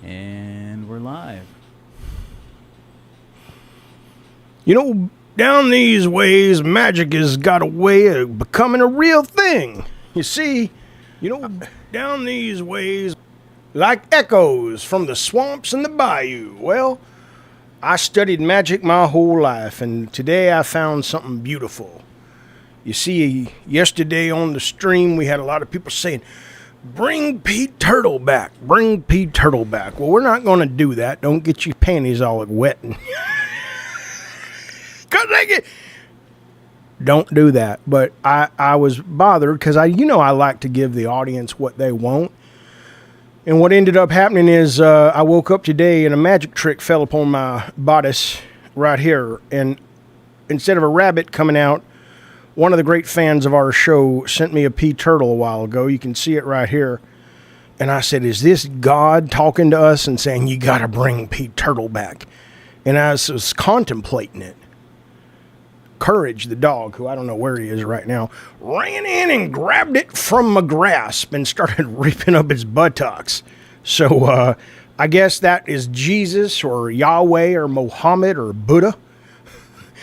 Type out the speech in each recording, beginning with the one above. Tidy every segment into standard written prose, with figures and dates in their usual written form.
And we're live. You know, down these ways, magic has got a way of becoming a real thing. You see, down these ways, like echoes from the swamps and the bayou. Well, I studied magic my whole life, and today I found something beautiful. You see, yesterday on the stream, we had a lot of people saying, "Bring Pete Turtle back. Bring Pete Turtle back." Well, we're not going to do that. Don't get your panties all wet. Don't do that. But I was bothered because I like to give the audience what they want. And what ended up happening is I woke up today and a magic trick fell upon my bodice right here. And instead of a rabbit coming out, one of the great fans of our show sent me a pea turtle a while ago. You can see it right here. And I said, is this God talking to us and saying, you got to bring Pete Turtle back? And I was contemplating it. Courage, the dog, who I don't know where he is right now, ran in and grabbed it from my grasp and started ripping up its buttocks. So I guess that is Jesus or Yahweh or Mohammed or Buddha.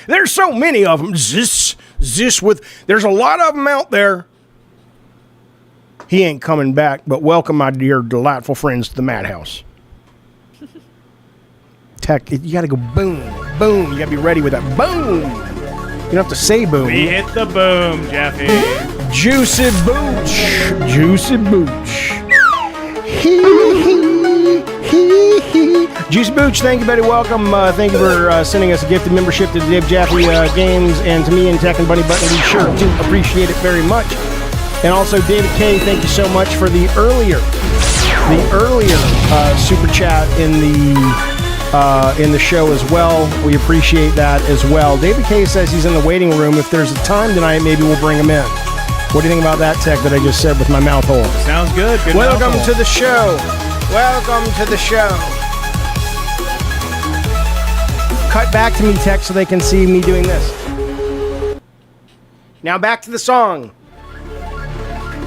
There's so many of them. There's a lot of them out there. He ain't coming back, but welcome, my dear, delightful friends, to the Madhouse. Tech, you got to go boom, boom. You got to be ready with that boom. You don't have to say boom. We hit the boom, Jeffy. Juicy Booch. Juicy Booch. Juicy Booch, thank you, buddy. Welcome. Thank you for sending us a gifted membership to the Dave Jaffe Games and to me and Tech and Bunny Button. We sure do appreciate it very much. And also, David K., thank you so much for the earlier super chat in the show as well. We appreciate that as well. David K. says he's in the waiting room. If there's a time tonight, maybe we'll bring him in. What do you think about that, Tech, that I just said with my mouth hole? Sounds good. Welcome to the show. Welcome to the show. Cut back to me, Tech, so they can see me doing this. Now back to the song.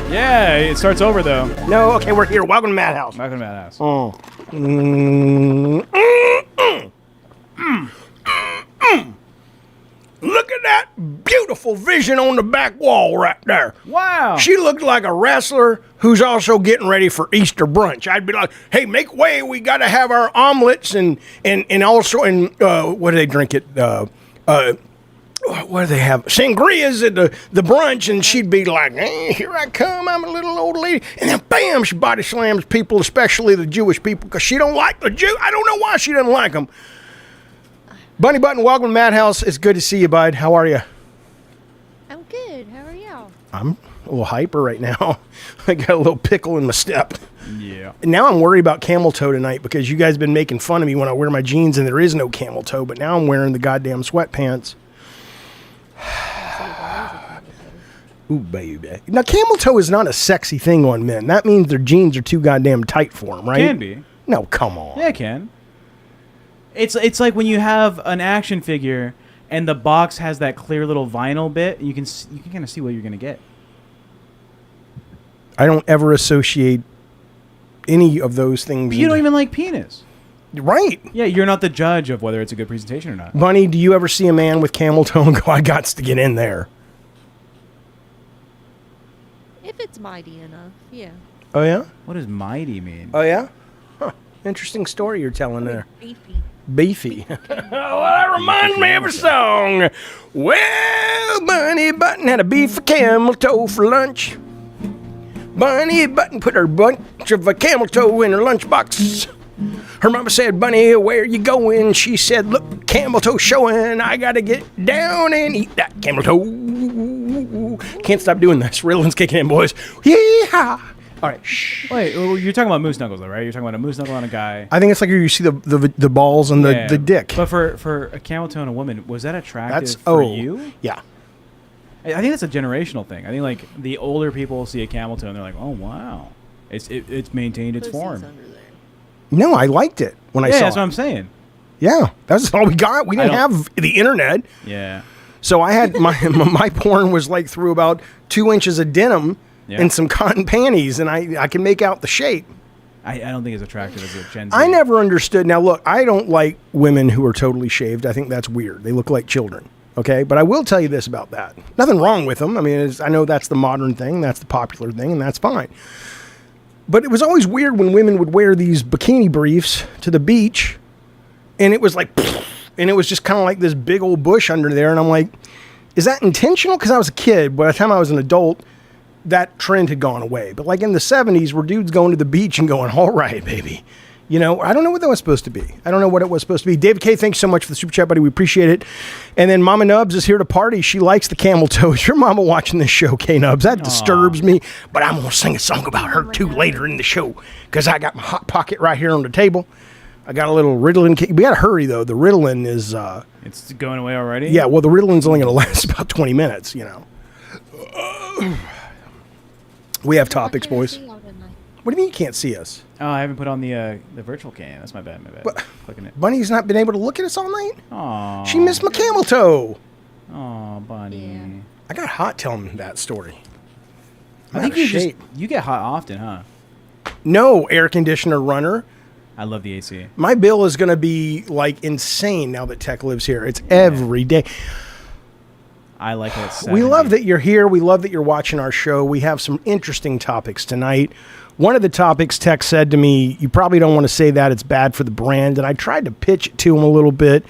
Yeah, it starts over, though. No, okay, we're here. Welcome to Madhouse. Welcome to Madhouse. Oh. Look at that beautiful vision on the back wall right there. Wow. She looked like a wrestler who's also getting ready for Easter brunch. I'd be like, hey, make way. We got to have our omelets and also, what do they drink it? What do they have? Sangrias at the brunch, and she'd be like, hey, here I come, I'm a little old lady. And then bam, she body slams people, especially the Jewish people, because she don't like the Jew. I don't know why she doesn't like them. Bunny Button, welcome to Madhouse. It's good to see you, bud. How are you? I'm good. How are y'all? I'm a little hyper right now. I got a little pickle in my step. Yeah. And now I'm worried about camel toe tonight because you guys have been making fun of me when I wear my jeans and there is no camel toe, but now I'm wearing the goddamn sweatpants. Ooh, baby. Now, camel toe is not a sexy thing on men. That means their jeans are too goddamn tight for them, right? Can be. No, come on. Yeah, it can. It's like when you have an action figure and the box has that clear little vinyl bit. You can kind of see what you're gonna get. I don't ever associate any of those things. But you don't even like penis. Right. Yeah, you're not the judge of whether it's a good presentation or not. Bunny, do you ever see a man with camel toe and go, I gots to get in there? If it's mighty enough, yeah. Oh, yeah? What does mighty mean? Oh, yeah? Huh. Interesting story you're telling there. Beefy. Beefy. Well, that reminds me of a song. Well, Bunny Button had a beef camel toe for lunch. Bunny Button put her bunch of a camel toe in her lunchbox. Her mama said, Bunny, where you going? She said, look, camel toe showing. I got to get down and eat that camel toe. Can't stop doing this. Riddling's kicking in, boys. Yeehaw. All right, shh. Wait, you're talking about moose knuckles, though, right? You're talking about a moose knuckle on a guy. I think it's like you see the balls and the dick. But for a camel toe and a woman, was that attractive for you? Yeah. I think that's a generational thing. I think like the older people see a camel toe and they're like, oh wow, it's maintained its form. No, I liked it when I saw it. Yeah, that's what I'm saying. Yeah, that's all we got. We didn't have the internet. Yeah. So I had my porn was like through about 2 inches of denim and some cotton panties, and I can make out the shape. I don't think it's attractive as a Gen Z. I never understood. Now, look, I don't like women who are totally shaved. I think that's weird. They look like children. Okay, but I will tell you this about that. Nothing wrong with them. I mean, I know that's the modern thing, that's the popular thing, and that's fine. But it was always weird when women would wear these bikini briefs to the beach, and it was like, and it was just kind of like this big old bush under there, and I'm like, is that intentional? Because I was a kid. By the time I was an adult, that trend had gone away. But like in the 70s, were dudes going to the beach and going, all right, baby. You know, I don't know what that was supposed to be. I don't know what it was supposed to be. David K, thanks so much for the super chat, buddy. We appreciate it. And then Mama Nubs is here to party. She likes the camel toe. Is your mama watching this show, K Nubs? That disturbs me. But I'm going to sing a song about her too later in the show because I got my Hot Pocket right here on the table. I got a little Ritalin. We got to hurry, though. The Ritalin is... it's going away already? Yeah, well, the Ritalin's only going to last about 20 minutes, you know. We have topics, boys. What do you mean you can't see us? Oh, I haven't put on the virtual cam. That's my bad. But, clicking it. Bunny's not been able to look at us all night? Aww. She missed my camel toe. Aw, Bunny. Yeah. I got hot telling that story. I think you get hot often, huh? No air conditioner runner. I love the AC. My bill is going to be like insane now that Tech lives here. It's every day. I like it. We love that you're here. We love that you're watching our show. We have some interesting topics tonight. One of the topics Tech said to me, you probably don't want to say that. It's bad for the brand. And I tried to pitch it to him a little bit.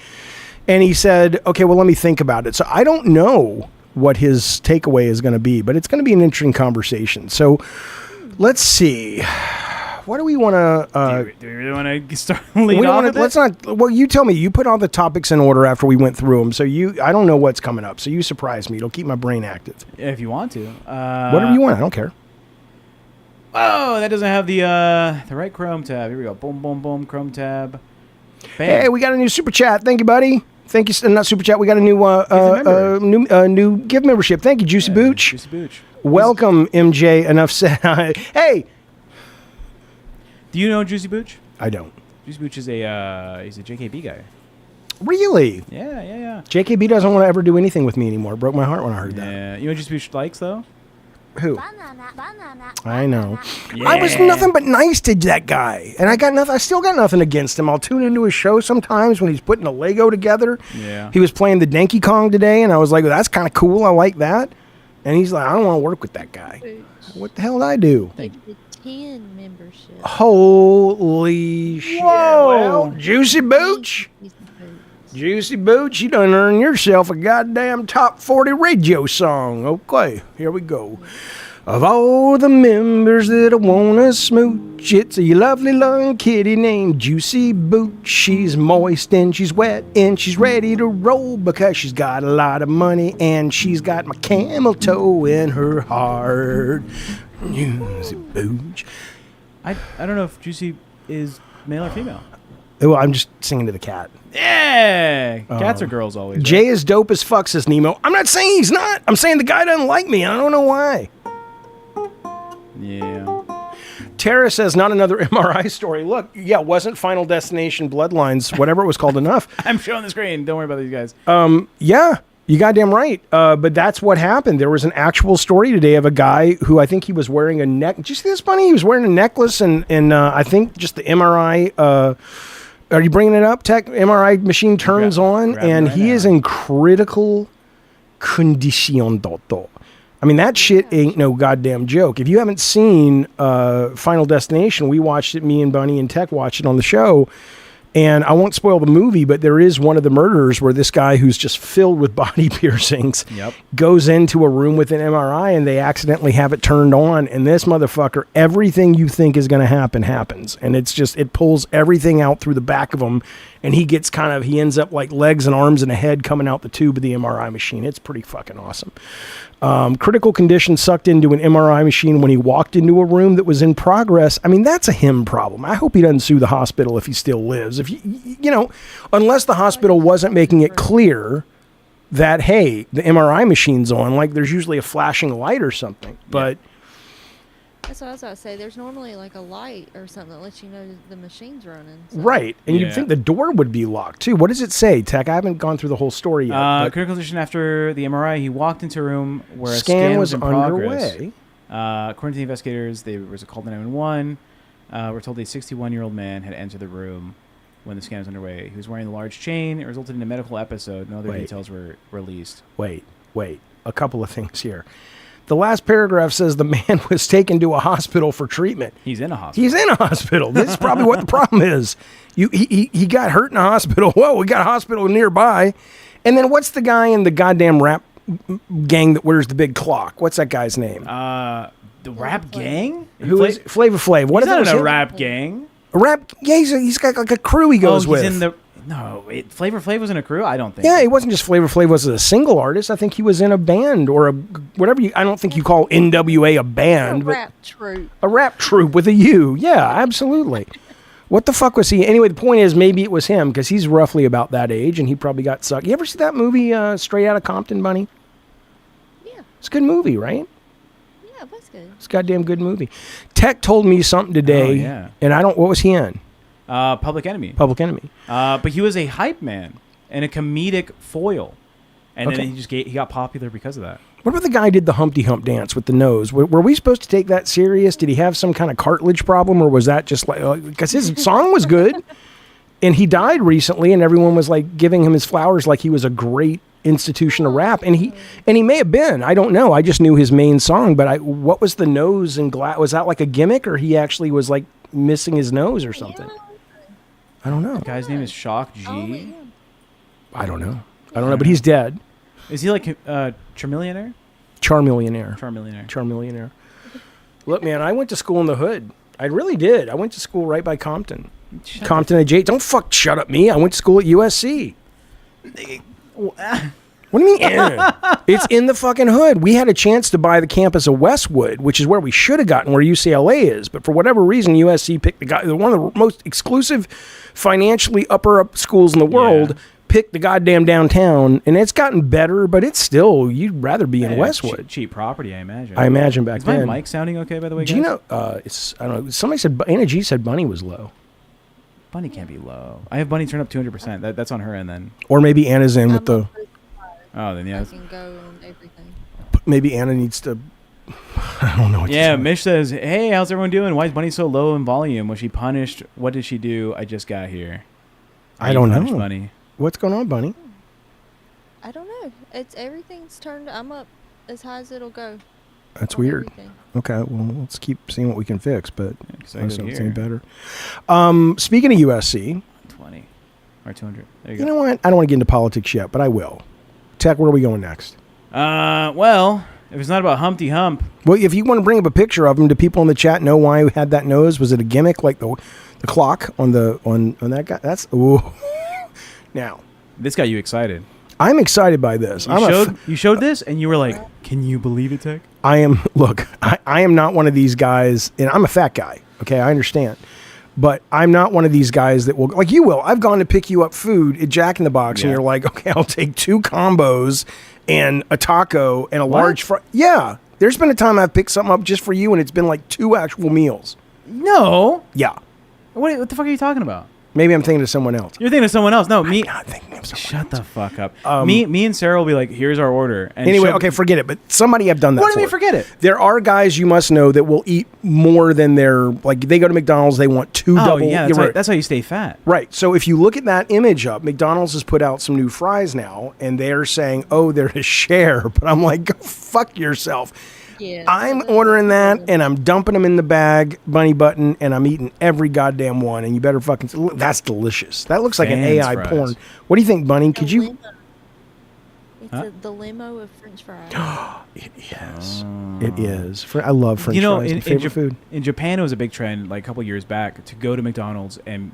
And he said, okay, well, let me think about it. So I don't know what his takeaway is going to be, but it's going to be an interesting conversation. So let's see. What do we want to... do we really want to start leading off with let's not... Well, you tell me. You put all the topics in order after we went through them. So I don't know what's coming up. So you surprise me. It'll keep my brain active. If you want to. Whatever you want. I don't care. Oh, that doesn't have the right Chrome tab. Here we go. Boom, boom, boom. Chrome tab. Bam. Hey, we got a new super chat. Thank you, buddy. Thank you. Not super chat. We got a new new gift membership. Thank you, Juicy Booch. Juicy Booch. Welcome, MJ. Enough said. Hey. Do you know Juicy Booch? I don't. Juicy Booch is he's a JKB guy. Really? Yeah. JKB doesn't want to ever do anything with me anymore. It broke my heart when I heard that. Yeah. You know what Juicy Booch likes, though? Who? I know. Yeah. I was nothing but nice to that guy, and I still got nothing against him. I'll tune into his show sometimes when he's putting a Lego together. Yeah. He was playing the Donkey Kong today, and I was like, well, "That's kind of cool. I like that." And he's like, "I don't want to work with that guy." What the hell did I do? The 10 membership. Holy shit! Whoa. Well, Juicy Booch. Juicy Booch, you done earned yourself a goddamn top 40 radio song. Okay, here we go. Of all the members that I wanna smooch, it's a lovely long kitty named Juicy Booch. She's moist and she's wet and she's ready to roll because she's got a lot of money and she's got my camel toe in her heart. Juicy Booch. I don't know if Juicy is male or female. Well, I'm just singing to the cat. Yeah, cats are girls always. Right? Jay is dope as fuck, says Nemo. I'm not saying he's not. I'm saying the guy doesn't like me. I don't know why. Yeah. Tara says, not another MRI story. Look, yeah, wasn't Final Destination Bloodlines, whatever it was called, enough? I'm showing the screen. Don't worry about these guys. Yeah, you goddamn right. But that's what happened. There was an actual story today of a guy who I think he was wearing a neck. Did you see this, Bunny? He was wearing a necklace and I think just the MRI... Are you bringing it up? Tech MRI machine turns on, and he is in critical condition. I mean, that shit ain't no goddamn joke. If you haven't seen Final Destination, we watched it. Me and Bunny and Tech watched it on the show. And I won't spoil the movie, but there is one of the murders where this guy who's just filled with body piercings goes into a room with an MRI and they accidentally have it turned on. And this motherfucker, everything you think is going to happen happens. And it's just, it pulls everything out through the back of him. And he gets he ends up like legs and arms and a head coming out the tube of the MRI machine. It's pretty fucking awesome. Critical condition sucked into an MRI machine when he walked into a room that was in progress. I mean, that's a him problem. I hope he doesn't sue the hospital if he still lives. If you know, unless the hospital wasn't making it clear that, hey, the MRI machine's on, like there's usually a flashing light or something. But that's what I was about to say. There's normally like a light or something that lets you know the machine's running. So. Right. And you'd think the door would be locked too. What does it say, Tech? I haven't gone through the whole story yet. Critical condition after the MRI, he walked into a room where a scan scan was in underway. progress. According to the investigators, there was a call to 911. We're told a 61-year-old man had entered the room when the scan was underway. He was wearing a large chain. It resulted in a medical episode. No other details were released. Wait. A couple of things here. The last paragraph says the man was taken to a hospital for treatment. He's in a hospital. This is probably what the problem is. He got hurt in a hospital. Whoa, we got a hospital nearby. And then what's the guy in the goddamn rap gang that wears the big clock? What's that guy's name? The rap gang? Who is Flavor Flav? What He's if it not was in a him? rap gang. A rap? Yeah, he's got like a crew he goes with. He's in the... No, Flavor Flav was in a crew? I don't think. Yeah, he wasn't just Flavor Flav was a single artist. I think he was in a band or a whatever I don't think you call NWA a band. A rap troupe. A rap troupe with a U. Yeah, absolutely. What the fuck was he? Anyway, the point is maybe it was him because he's roughly about that age and he probably got sucked. You ever see that movie Straight Outta Compton, Bunny? Yeah. It's a good movie, right? Yeah, that's good. It's a goddamn good movie. Tech told me something today, and what was he in? Public Enemy. Public Enemy. But he was a hype man and a comedic foil. And then he got popular because of that. What about the guy who did the Humpty Hump dance with the nose? Were we supposed to take that serious? Did he have some kind of cartilage problem, or was that just like because his song was good, and he died recently, and everyone was like giving him his flowers like he was a great institution of rap, and he may have been. I don't know. I just knew his main song, but what was the nose and was that like a gimmick, or he actually was like missing his nose or something? I don't know. The guy's name is Shock G. I don't know, but he's dead. Is he like Charmillionaire? Charmillionaire. Look, man, I went to school in the hood. I really did. I went to school right by Compton. Compton AJ. Don't shut up me. I went to school at USC. What do you mean? It's in the fucking hood. We had a chance to buy the campus of Westwood, which is where we should have gotten where UCLA is. But for whatever reason, USC picked one of the most exclusive, financially upper schools in the world. Picked the goddamn downtown, and it's gotten better, but it's still, you'd rather be in Westwood. Cheap property, I imagine. I imagine back then. Is my mic sounding okay, by the way, guys? Gino, I don't know. Somebody said, Anna G said Bunny was low. Bunny can't be low. I have Bunny turned up 200%. That's on her end then. Or maybe Anna's in with the... Oh, then yeah. I can go on everything. Maybe Anna needs to... I don't know what Yeah, Mish says, hey, how's everyone doing? Why is Bunny so low in volume? Was she punished? What did she do? I just got here. I don't know. Bunny? What's going on, Bunny? I don't know. Everything's turned. I'm up as high as it'll go. That's weird. Everything. Okay, well, let's keep seeing what we can fix, but I don't see any better. Speaking of USC, 20 or 200. There you go. You know what? I don't want to get into politics yet, but I will. Tech, where are we going next? Well, if it's not about Humpty Hump. Well, if you want to bring up a picture of him, do people in the chat know why he had that nose? Was it a gimmick like the clock on that guy? That's ooh. Now, this got you excited. I'm excited by this. You showed this, and you were like, "Can you believe it, Tech?" I am. Look, I am not one of these guys, and I'm a fat guy. Okay, I understand, but I'm not one of these guys that will like you will. I've gone to pick you up food at Jack in the Box, and you're like, "Okay, I'll take 2 combos and a taco and a large fry." Yeah, there's been a time I've picked something up just for you, and it's been like 2 actual meals. No. Yeah. What the fuck are you talking about? Maybe I'm thinking of someone else. You're thinking of someone else. No, I'm not thinking of someone Shut else. the fuck up. Me and Sarah will be like, here's our order. And anyway, okay, forget it. But somebody I've done that What do you mean for. forget it? There are guys you must know that will eat more than their, like, they go to McDonald's, they want 2 double. Yeah, that's how you stay fat. Right. So if you look at that image up, McDonald's has put out some new fries now, and they're saying, oh, they're a share. But I'm like, go fuck yourself. Yeah, I'm ordering that, and I'm dumping them in the bag, bunny button, and I'm eating every goddamn one. And you better fucking... That's delicious. That looks like an AI fries. porn. What do you think, Bunny? Could you... It's the limo of French fries. It is. It is. I love French fries. My favorite food. In Japan, it was a big trend, like a couple years back, to go to McDonald's and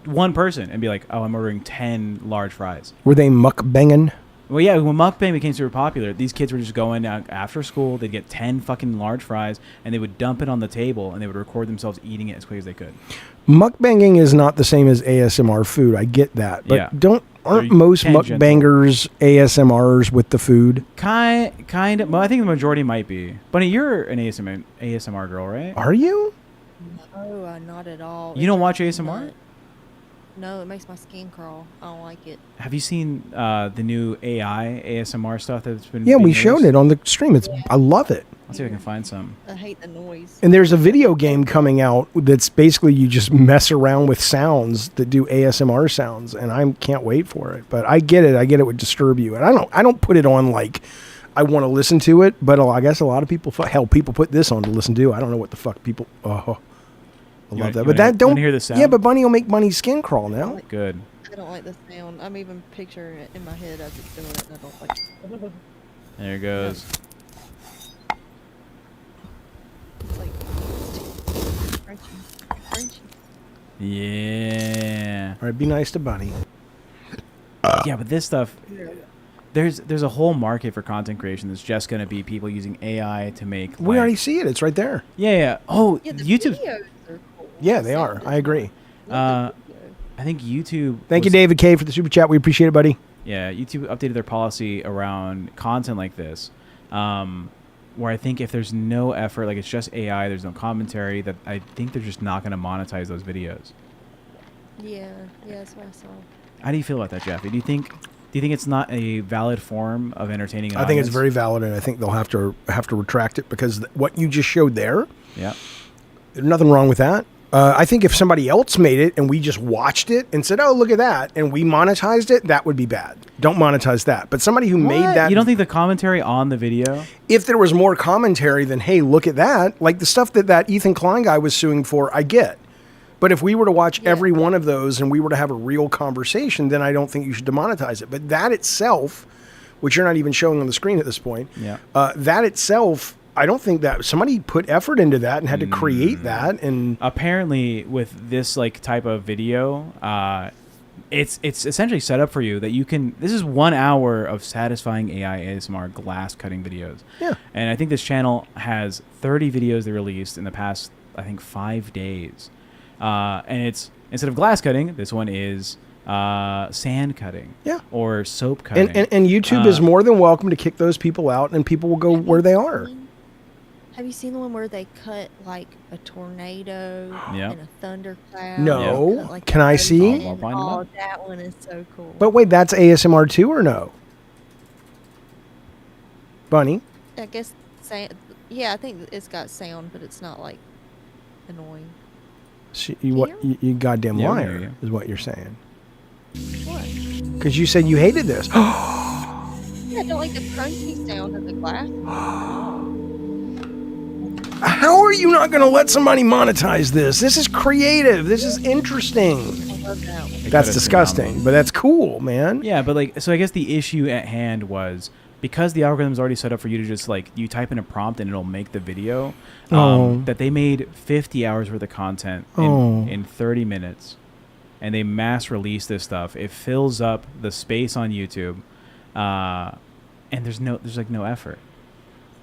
one person and be like, oh, I'm ordering 10 large fries. Were they mukbanging? Well, yeah, when mukbang became super popular, these kids were just going out after school. They'd get 10 fucking large fries, and they would dump it on the table, and they would record themselves eating it as quick as they could. Mukbanging is not the same as ASMR food. I get that. But aren't most mukbangers ASMRs with the food? Kind of. Well, I think the majority might be. Bunny, you're an ASMR girl, right? Are you? No, not at all. You don't watch ASMR? No, it makes my skin crawl. I don't like it. Have you seen the new AI ASMR stuff that's been? Yeah, being we showed released? it on the stream. I love it. Let's see if I can find some. I hate the noise. And there's a video game coming out that's basically you just mess around with sounds that do ASMR sounds, and I can't wait for it. But I get it. I get it would disturb you, and I don't put it on like I want to listen to it. But I guess a lot of people, hell, people put this on to listen to. I don't know what the fuck people. Oh, I love that. But that don't hear the sound? Yeah, but Bunny will make Bunny's skin crawl now. Good. I don't like the sound. I'm even picturing it in my head as it's doing it, and I don't like it. There it goes. It's like crunchy. Yeah. All right, be nice to Bunny. Yeah, but this stuff, there's a whole market for content creation that's just going to be people using AI to make. We already see it. It's right there. Yeah. Oh, Yeah, the YouTube. videos are cool. Yeah, they are. I agree. I think YouTube. Thank you, David K, for the super chat. We appreciate it, buddy. Yeah, YouTube updated their policy around content like this, where I think if there's no effort, like it's just AI, there's no commentary, that I think they're just not going to monetize those videos. Yeah, that's what I saw. How do you feel about that, Jeffy? Do you think it's not a valid form of entertaining? I think it's very valid, and I think they'll have to retract it because what you just showed there, Yeah. there's nothing wrong with that. I think if somebody else made it and we just watched it and said, "Oh, look at that," and we monetized it, that would be bad. Don't monetize that. But somebody who made that, You don't think the commentary on the video? if there was more commentary than, "Hey, look at that," like the stuff that Ethan Klein guy was suing for, I get. But if we were to watch every one of those and we were to have a real conversation, then I don't think you should demonetize it. But that itself, which you're not even showing on the screen at this point, that itself, I don't think that somebody put effort into that and had to create that. And apparently, with this like type of video, it's essentially set up for you that you can. This is 1 hour of satisfying AI ASMR glass cutting videos. Yeah. And I think this channel has 30 videos they released in the past, I think, 5 days. And it's instead of glass cutting, this one is sand cutting, or soap cutting. And YouTube is more than welcome to kick those people out, and people will go where they are. Have you seen the one where they cut like a tornado and a thundercloud? No. Cut, like, Can I see? Oh, that one is so cool. But wait, that's ASMR too, or no? Bunny? I guess yeah, I think it's got sound, but it's not like annoying. You goddamn Yeah, liar, is what you're saying. What? Because you said you hated this. Yeah, I don't like the crunchy sound of the glass. How are you not going to let somebody monetize this? This is creative. This is interesting. I love that one. That's disgusting, but that's cool, man. Yeah, but like, so I guess the issue at hand was because the algorithm is already set up for you to just like you type in a prompt and it'll make the video. That they made 50 hours worth of content in 30 minutes, and they mass release this stuff. It fills up the space on YouTube, and there's like no effort.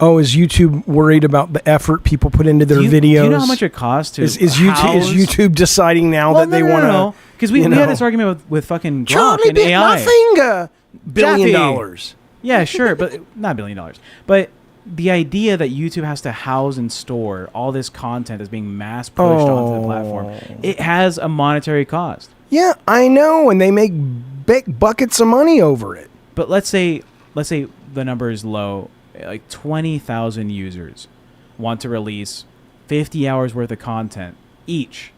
Oh, is YouTube worried about the effort people put into their videos? Do you know how much it costs to is YouTube deciding now that they want to? Because we had this argument with fucking Grok Charlie and did AI. nothing. $1 billion. Yeah, sure, but not $1 billion. But the idea that YouTube has to house and store all this content that's being mass pushed onto the platform, it has a monetary cost. Yeah, I know, and they make big buckets of money over it. But let's say the number is low, like 20,000 users want to release 50 hours worth of content each,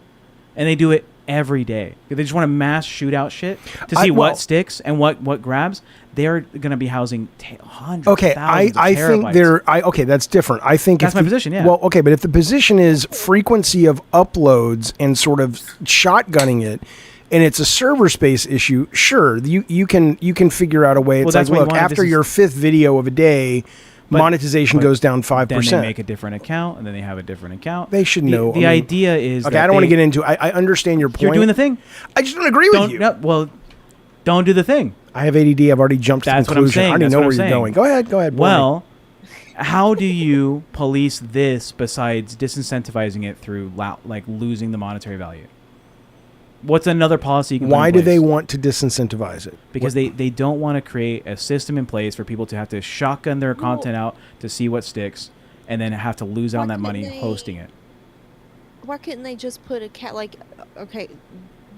and they do it every day. If they just want to mass shoot out shit to see what sticks and what grabs, they're going to be housing hundreds. Okay, thousands I of think terabytes. okay, that's different. I think that's my position. Yeah. Well, okay, but if the position is frequency of uploads and sort of shotgunning it, and it's a server space issue, sure, you can figure out a way. It's like, look, after your 5th video of a day, monetization goes down 5%. Then they make a different account, and then they have a different account. They should know. The idea is okay. I don't want to get into. I understand your point. You're doing the thing. I just don't agree with you. No, well, don't do the thing. I have ADD. I've already jumped to conclusion. I already know where you're going. Go ahead. Boy. Well, how do you police this besides disincentivizing it through like losing the monetary value? What's another policy you can put in Why do place? they want to disincentivize it? Because they don't want to create a system in place for people to have to shotgun their content out to see what sticks and then have to lose out on that money hosting it. Why couldn't they just put okay,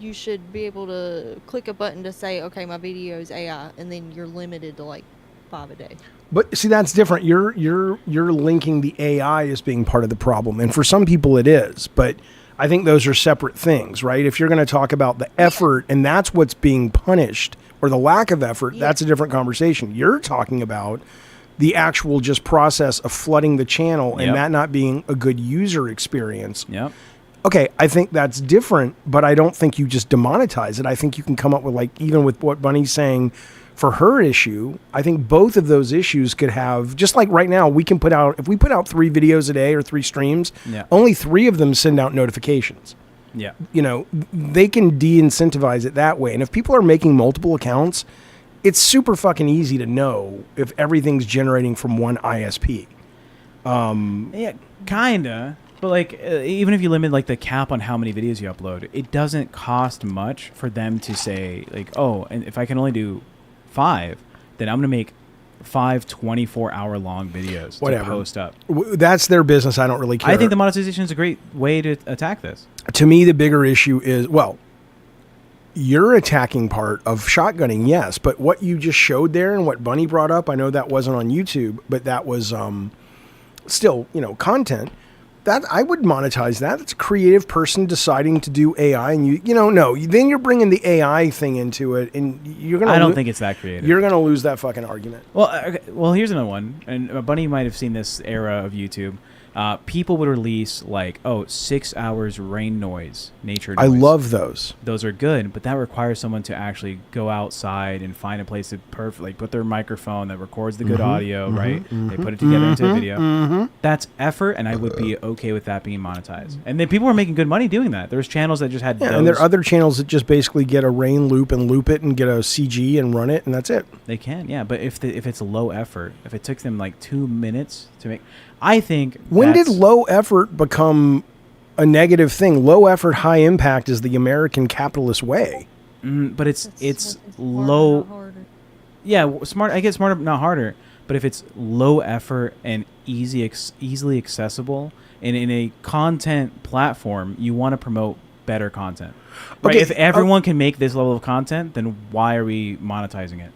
you should be able to click a button to say, okay, my video is AI, and then you're limited to like 5 a day. But see, that's different. You're linking the AI as being part of the problem, and for some people it is. But I think those are separate things, right? If you're going to talk about the effort and that's what's being punished, or the lack of effort, that's a different conversation. You're talking about the actual just process of flooding the channel and that not being a good user experience. Yep. Okay, I think that's different, but I don't think you just demonetize it. I think you can come up with, like, even with what Bunny's saying for her issue, I think both of those issues could have, just like right now, we can put out, if we put out 3 videos a day or 3 streams, only 3 of them send out notifications. Yeah. You know, they can de-incentivize it that way. And if people are making multiple accounts, it's super fucking easy to know if everything's generating from one ISP. Yeah, kinda. But like, even if you limit like the cap on how many videos you upload, it doesn't cost much for them to say like, oh, and if I can only do 5, then I'm gonna make 5 24-hour long videos to post up. That's their business. I don't really care. I think the monetization is a great way to attack this. To me, the bigger issue is, well, your attacking part of shotgunning, yes, but what you just showed there and what Bunny brought up, I know that wasn't on YouTube, but that was still, you know, content. That I would monetize that. It's a creative person deciding to do AI, and then you're bringing the AI thing into it, and you're gonna. I don't think it's that creative. You're gonna lose that fucking argument. Well, okay, well, here's another one, and Bunny might have seen this era of YouTube. People would release like 6 hours rain noise, nature noise. I love those. Those are good, but that requires someone to actually go outside and find a place to put their microphone that records the good audio, right? They put it together into a video. That's effort, and I would be okay with that being monetized. And then people were making good money doing that. There's channels that just had those. And there are other channels that just basically get a rain loop and loop it and get a CG and run it, and that's it. They can, yeah. But if it's low effort, if it took them like 2 minutes to make, I think. When did low effort become a negative thing? Low effort, high impact is the American capitalist way. But it's low. Yeah, smart. I get smarter, not harder. But if it's low effort and easily accessible, and in a content platform, you want to promote better content. Right? Okay, if everyone can make this level of content, then why are we monetizing it?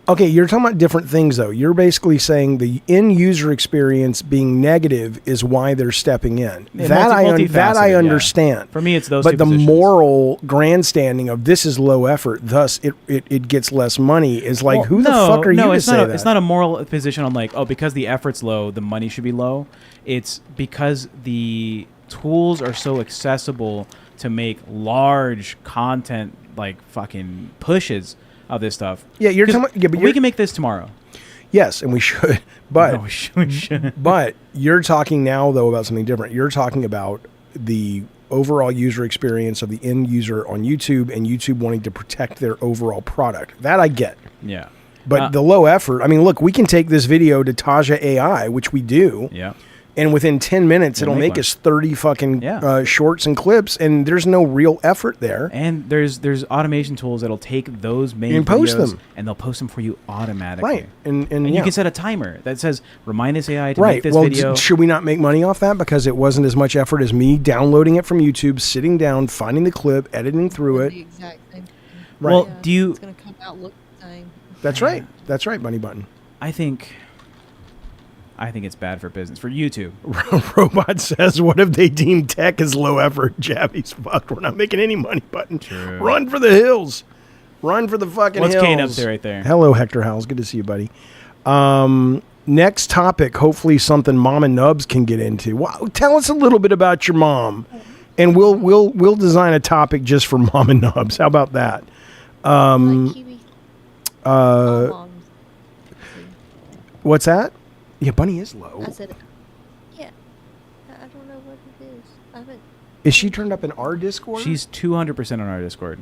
Okay, you're talking about different things, though. You're basically saying the end user experience being negative is why they're stepping in. That I understand. Yeah. For me, it's those. But two the positions. Moral grandstanding of this is low effort, thus it gets less money is like, who the fuck are you to say that? It's not a moral position on like, oh, because the effort's low, the money should be low. It's because the tools are so accessible to make large content like fucking pushes of this stuff. Yeah, you're talking. Yeah, but we can make this tomorrow. Yes, and we should. But no, we should. But you're talking now though about something different. You're talking about the overall user experience of the end user on YouTube, and YouTube wanting to protect their overall product. That I get. Yeah. But the low effort. I mean, look, we can take this video to Taja AI, which we do. Yeah. And within 10 minutes, it'll make us 30 fucking shorts and clips, and there's no real effort there. And there's automation tools that'll take those main and videos post them, and they'll post them for you automatically. Right, and you can set a timer that says, "Remind this AI to make this video." Should we not make money off that because it wasn't as much effort as me downloading it from YouTube, sitting down, finding the clip, editing through it? The exact same thing. Right. Well, It's going to come out look the same. That's right. That's right, Bunny Button. I think it's bad for business, for YouTube. Robot says, what if they deem tech as low effort? Jabby's fucked. We're not making any money, Button. True. Run for the hills. Run for the fucking hills. What's Kane up there right there? Hello, Hector Howells. Good to see you, buddy. Next topic, hopefully something Mama Nubs can get into. Wow, tell us a little bit about your mom, and we'll design a topic just for Mama Nubs. How about that? What's that? Yeah, Bunny is low. I said, yeah. I don't know what it is. I haven't. Is she turned up in our Discord? She's 200% on our Discord.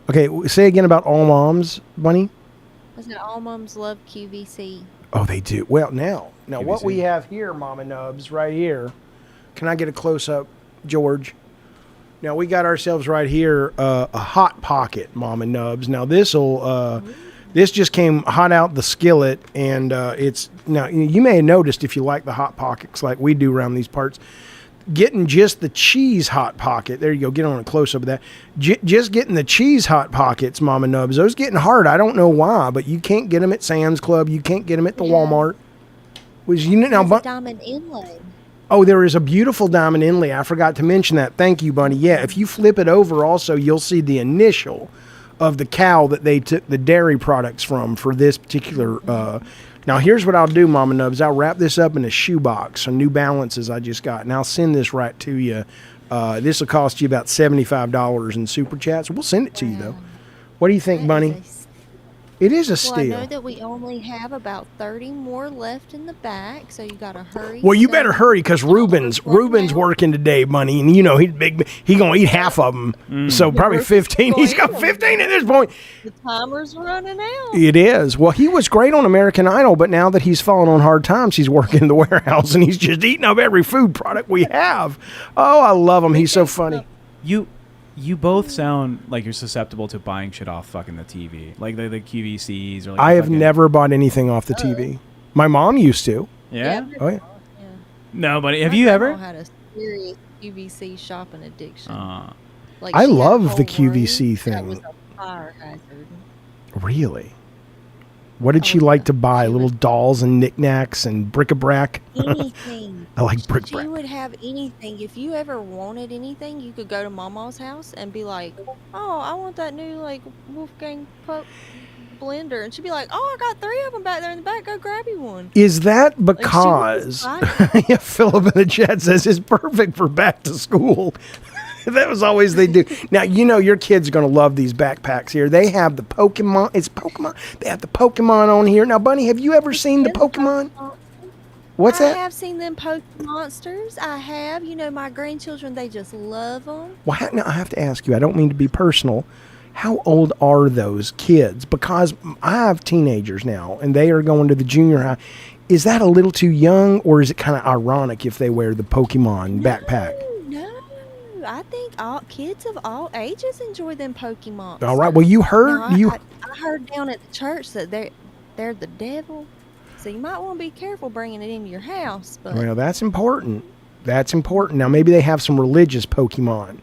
Okay, say again about all moms, Bunny. I said all moms love QVC. Oh, they do. Well, now QVC. What we have here, Mama Nubs, right here. Can I get a close up, George? Now we got ourselves right here a hot pocket, Mama Nubs. Now this just came hot out the skillet, and it's now you may have noticed if you like the hot pockets like we do around these parts. getting just the cheese Hot Pocket. There you go. Get on a close up of that. Just getting the cheese Hot Pockets, Mama Nubs. Those getting hard. I don't know why, but you can't get them at Sam's Club. You can't get them at the Walmart. Was you now? Diamond inlay. Oh, there is a beautiful diamond inlay. I forgot to mention that. Thank you, Bunny. Yeah, if you flip it over, also you'll see the initial of the cow that they took the dairy products from for this particular. Now, here's what I'll do, Mama Nubs. I'll wrap this up in a shoebox, some New Balances I just got, and I'll send this right to you. This will cost you about $75 in Super Chats. We'll send it to you, though. What do you think, Bunny? It is a steal. Well, I know that we only have about 30 more left in the back, so you gotta hurry. Well, you better hurry because Ruben's working today, Bunny, and you know he's big. He gonna eat half of them, so probably 15. He's got 15 at this point. The timer's running out. It is. Well, he was great on American Idol, but now that he's fallen on hard times, he's working in the warehouse and he's just eating up every food product we have. Oh, I love him. He's so funny. You both sound like you're susceptible to buying shit off fucking the TV, like the QVCs or like. I have never bought anything off the TV. My mom used to. Yeah. Oh yeah. No, but have you ever? I had a serious QVC shopping addiction. Like I love the QVC thing. That was a fire hazard. Really? What did she like to buy? Little dolls and knickknacks and bric-a-brac? Anything. I like bric-a-brac. She would have anything. If you ever wanted anything, you could go to Mama's house and be like, oh, I want that new, like, Wolfgang Puck blender. And she'd be like, oh, I got 3 of them back there in the back. Go grab you one. Is that because... yeah, Philip in the chat says it's perfect for back to school. That was always they do. Now, you know your kids are going to love these backpacks here. They have the Pokemon. It's Pokemon. They have the Pokemon on here. Now, Bunny, have you ever seen the Pokemon? What's that? I have seen them Pokemonsters. I have. You know, my grandchildren, they just love them. Well, now, I have to ask you. I don't mean to be personal. How old are those kids? Because I have teenagers now, and they are going to the junior high. Is that a little too young, or is it kind of ironic if they wear the Pokemon backpack? I think all kids of all ages enjoy them Pokemon. All right. Well, you heard I heard down at the church that they're the devil, so you might want to be careful bringing it into your house. But well, that's important. That's important. Now, maybe they have some religious Pokemon.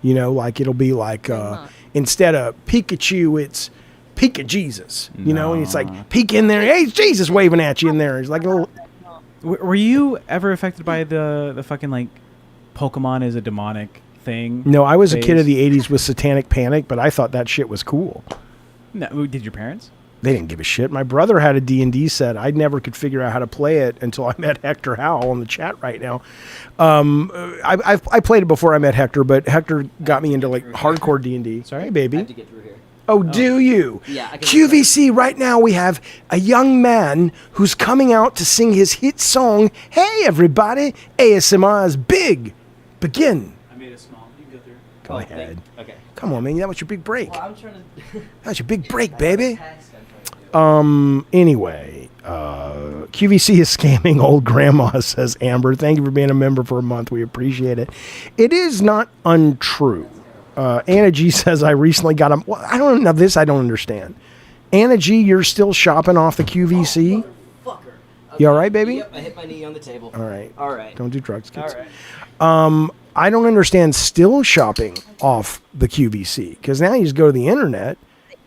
You know, like it'll be like instead of Pikachu, it's Pika Jesus. You know, and it's like peek in there. Hey, it's Jesus waving at you in there. It's like a little. Were you ever affected by the fucking like? Pokemon is a demonic thing. No, I was a kid of the 80s with Satanic Panic, but I thought that shit was cool. No, did your parents? They didn't give a shit. My brother had a D&D set. I never could figure out how to play it until I met Hector Howell in the chat right now. I played it before I met Hector, but Hector got me into like hardcore D&D. Sorry, hey, baby. I have to get through here. Oh, do you? Yeah. QVC, right now we have a young man who's coming out to sing his hit song, Hey Everybody, ASMR's Big. Begin. I made it small. You can go through. Go ahead. Okay. Come on, man. That was your big break. Well, I'm trying to... That was your big break, baby. Anyway, QVC is scamming old grandma, says Amber. Thank you for being a member for a month. We appreciate it. It is not untrue. Anna G says, I recently got them. Well, I don't know this. I don't understand. Anna G, you're still shopping off the QVC? Oh, motherfucker. Okay. You all right, baby? Yep, I hit my knee on the table. All right. All right. Don't do drugs, kids. All right. I don't understand still shopping off the QVC because now you just go to the internet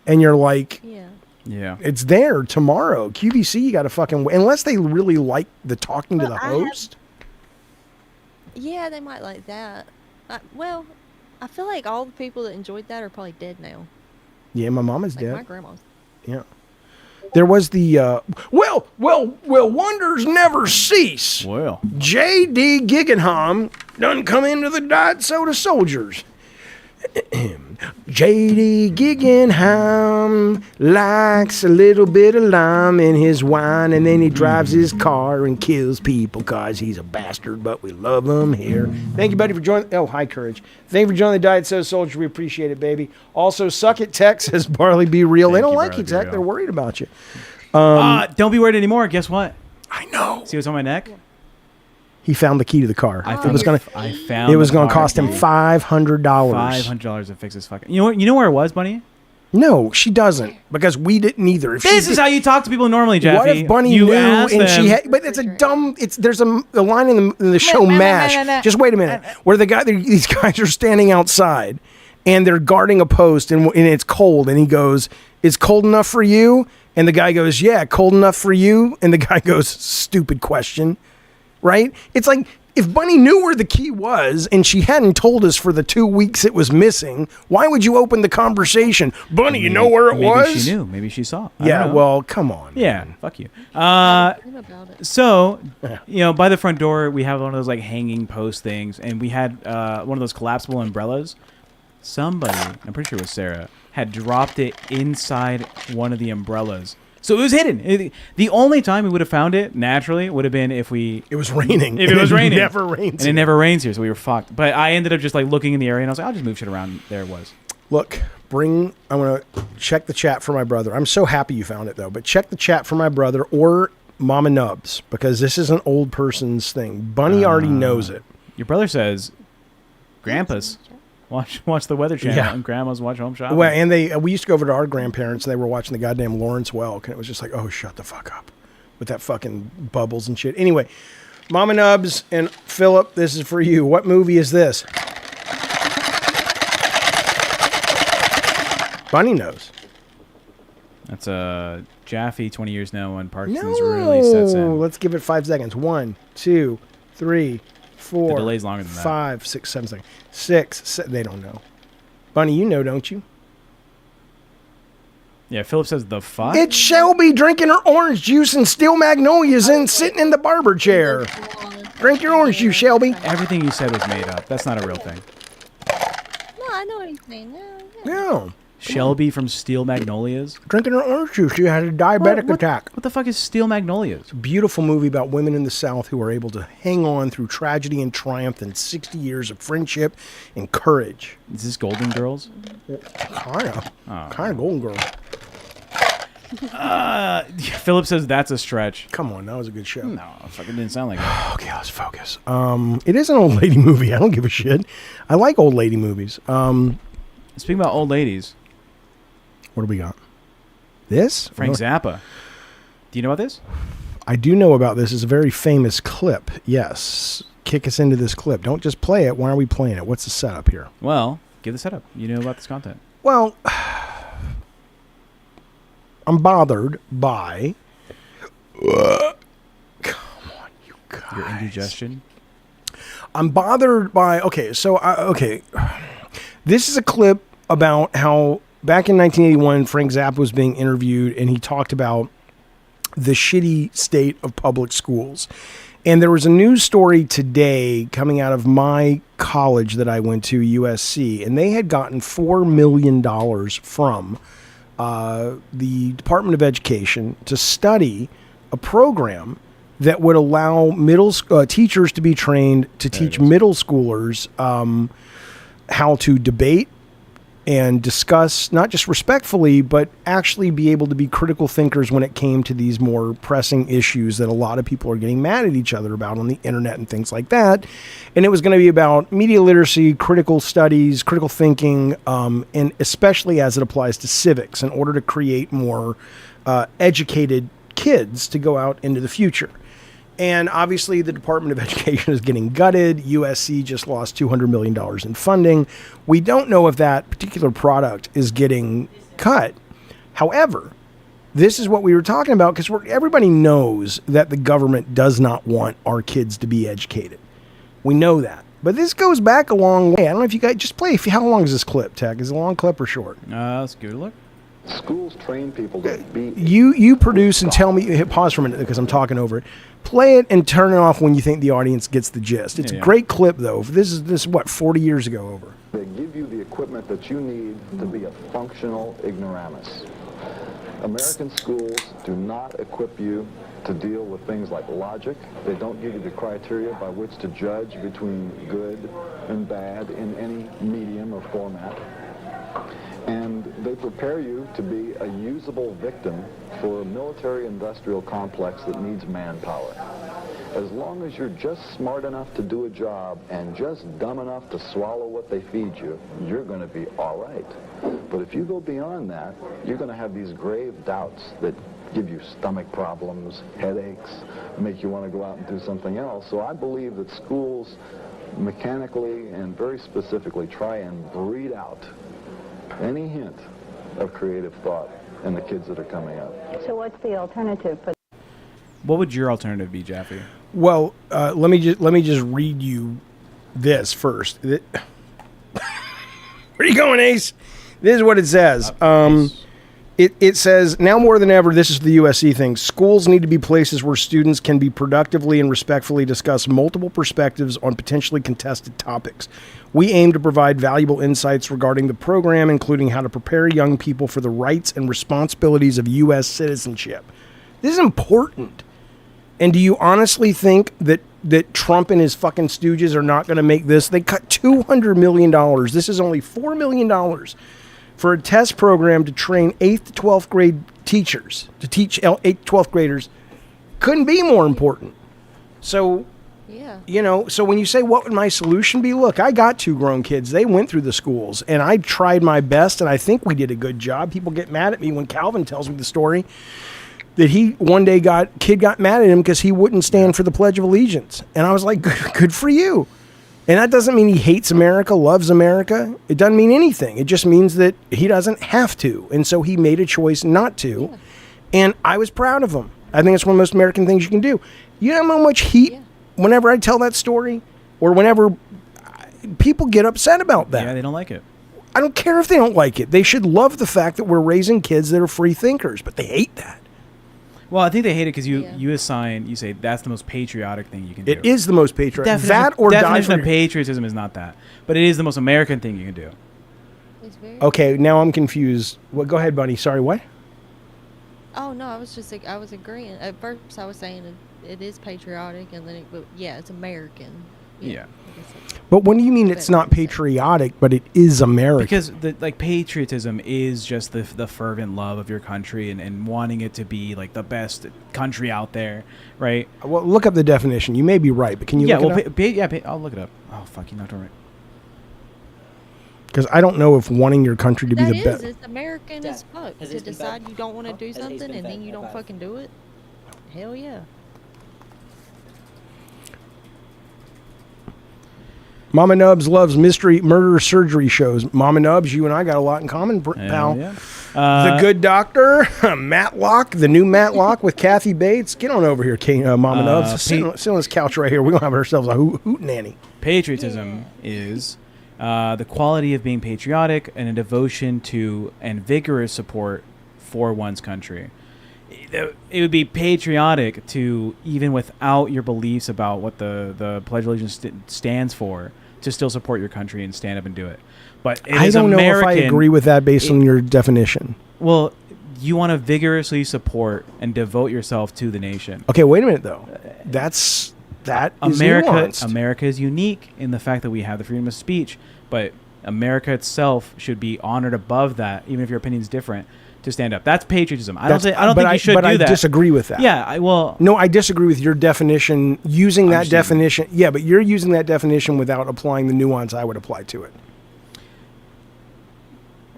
and you're like, yeah, it's there tomorrow. QVC, you got to fucking unless they really like the talking to the host. Yeah, they might like that. Well, I feel like all the people that enjoyed that are probably dead now. Yeah, my mom is like dead. My grandma's. Yeah. There was the, well, wonders never cease. Well. J.D. Giggenham done come into the Diet Soda Soldiers. J.D. Giggenham likes a little bit of lime in his wine, and then he drives his car and kills people because he's a bastard, but we love him here. Thank you, buddy, for joining. Oh, hi, Courage. Thank you for joining the Diet Soda Soldiers. We appreciate it, baby. Also, Suck It Tech says, Barley, be real. They don't like you, Tech. They're worried about you. Don't be worried anymore. Guess what? I know. See what's on my neck? He found the key to the car. I it was going to cost him $500. $500 to fix this fucking. You know where it was, Bunny? No, she doesn't, because we didn't either. If This is how you talk to people normally, Jeffy. What if Bunny you knew ask and them, she had? But it's a dumb. There's a line in the show MASH. Just wait a minute, where these guys are standing outside, and they're guarding a post, and it's cold, and he goes, "It's cold enough for you?" And the guy goes, "Yeah, cold enough for you?" And the guy goes, "Stupid question," right? It's like, if Bunny knew where the key was and she hadn't told us for the 2 weeks it was missing, why would you open the conversation? Bunny, you know where it was? Maybe she knew. Maybe she saw. I Yeah, don't know. well, come on. Yeah, fuck you. About it. So, by the front door, we have one of those like hanging post things, and we had one of those collapsible umbrellas. Somebody, I'm pretty sure it was Sarah, had dropped it inside one of the umbrellas. So it was hidden. The only time we would have found it, naturally, would have been if it was raining. If it was raining. It never rains. And it never rains here, so we were fucked. But I ended up just like looking in the area, and I was like, I'll just move shit around. There it was. Look, I'm going to check the chat for my brother. I'm so happy you found it, though. But check the chat for my brother or Mama Nubs, because this is an old person's thing. Bunny already knows it. Your brother says, Grandpa's. Watch the Weather Channel, and Grandma's watch Home Shopping. Well, and we used to go over to our grandparents, and they were watching the goddamn Lawrence Welk, and it was just like, oh, shut the fuck up with that fucking bubbles and shit. Anyway, Mama Nubs and Philip, this is for you. What movie is this? Bunny knows. That's Jaffe 20 years now when Parkinson's really sets in. Let's give it 5 seconds. 1, 2, 3, 4, The delay's longer than that. 5, 6, 7 seconds. 6, they don't know. Bunny, you know, don't you? Yeah, Philip says the fuck? It's Shelby drinking her orange juice and Steel Magnolias and sitting in the barber chair. Drink your orange juice, Shelby. Everything you said was made up. That's not a real thing. No, I know what he's saying. Yeah. Shelby from Steel Magnolias? Drinking her orange juice. She had a diabetic attack. What the fuck is Steel Magnolias? Beautiful movie about women in the South who are able to hang on through tragedy and triumph and 60 years of friendship and courage. Is this Golden Girls? Kind of Golden Girl. Philip says that's a stretch. Come on, that was a good show. No, fucking didn't sound like it. Okay, let's focus. It is an old lady movie. I don't give a shit. I like old lady movies. Speaking about old ladies, what do we got? This? Frank Zappa. Do you know about this? I do know about this. It's a very famous clip. Yes. Kick us into this clip. Don't just play it. Why are we playing it? What's the setup here? Well, give the setup. You know about this content. Well, I'm bothered by... Come on, you guys. Your indigestion? I'm bothered by... Okay, so... This is a clip about how back in 1981, Frank Zappa was being interviewed, and he talked about the shitty state of public schools. And there was a news story today coming out of my college that I went to, USC, and they had gotten $4 million from the Department of Education to study a program that would allow teachers to be trained to teach middle schoolers how to debate and discuss, not just respectfully, but actually be able to be critical thinkers when it came to these more pressing issues that a lot of people are getting mad at each other about on the internet and things like that. And it was going to be about media literacy, critical studies, critical thinking, and especially as it applies to civics in order to create more educated kids to go out into the future. And obviously the Department of Education is getting gutted. USC just lost $200 million in funding. We don't know if that particular product is getting cut. However, this is what we were talking about, because everybody knows that the government does not want our kids to be educated. We know that. But this goes back a long way. I don't know if you guys just play. How long is this clip, Tech? Is it a long clip or short? Let's give it a look. Schools train people to be... You produce and tell me... Pause for a minute because I'm talking over it. Play it and turn it off when you think the audience gets the gist. It's a great clip, though. This is what, 40 years ago over. They give you the equipment that you need to be a functional ignoramus. American schools do not equip you to deal with things like logic. They don't give you the criteria by which to judge between good and bad in any medium or format. And they prepare you to be a usable victim for a military-industrial complex that needs manpower. As long as you're just smart enough to do a job and just dumb enough to swallow what they feed you, you're going to be all right. But if you go beyond that, you're going to have these grave doubts that give you stomach problems, headaches, make you want to go out and do something else. So I believe that schools mechanically and very specifically try and breed out any hint of creative thought in the kids that are coming up. So what's the alternative for? What would your alternative be, Jaffe? Well, let me just read you this first. Where are you going, Ace? This is what it says. It says, now more than ever, this is the USC thing, schools need to be places where students can be productively and respectfully discuss multiple perspectives on potentially contested topics. We aim to provide valuable insights regarding the program, including how to prepare young people for the rights and responsibilities of U.S. citizenship. This is important. And do you honestly think that Trump and his fucking stooges are not going to make this? They cut $200 million. This is only $4 million for a test program to train 8th to 12th grade teachers, to teach 8th to 12th graders. Couldn't be more important. So, Yeah. you know, so when you say, what would my solution be? Look, I got 2 grown kids. They went through the schools, and I tried my best, and I think we did a good job. People get mad at me when Calvin tells me the story that he one day kid got mad at him because he wouldn't stand for the Pledge of Allegiance. And I was like, good for you. And that doesn't mean he hates America, loves America. It doesn't mean anything. It just means that he doesn't have to. And so he made a choice not to. Yeah. And I was proud of him. I think it's one of the most American things you can do. You know how much heat, whenever I tell that story, or whenever people get upset about that. Yeah, they don't like it. I don't care if they don't like it. They should love the fact that we're raising kids that are free thinkers, but they hate that. Well, I think they hate it because you say that's the most patriotic thing you can do. It is the most patriotic. Definition of patriotism is not that, but it is the most American thing you can do. It's very Okay, now I'm confused. Well, go ahead, Bunny. Sorry, what? Oh no, I was agreeing. At first, I was saying it is patriotic, and then it's American. Yeah. But when do you mean it's not patriotic, but it is American? Because patriotism is just the fervent love of your country and wanting it to be like the best country out there, right? Well, look up the definition. You may be right, but can you look it up? I'll look it up. Oh, fuck, you knocked it right. Because I don't know if wanting your country to be the best. It's American as fuck to decide you don't want to do something and then you don't fucking do it. Hell yeah. Mama Nubs loves mystery murder surgery shows. Mama Nubs, you and I got a lot in common, pal. Yeah. The Good Doctor, Matlock, the new Matlock with Kathy Bates. Get on over here, Mama Nubs. Sit on this couch right here. We're going to have ourselves a hootenanny. Patriotism is the quality of being patriotic and a devotion to and vigorous support for one's country. It would be patriotic to, even without your beliefs about what the Pledge of Allegiance stands for, to still support your country and stand up and do it. But I don't know if I agree with that based on your definition. Well, you want to vigorously support and devote yourself to the nation. Okay, wait a minute though. That is nuanced. America is unique in the fact that we have the freedom of speech, but America itself should be honored above that, even if your opinion is different, to stand up. That's patriotism. I don't think you should do that. But I disagree with that. Yeah, no, I disagree with your definition. Using that definition, but you're using that definition without applying the nuance I would apply to it.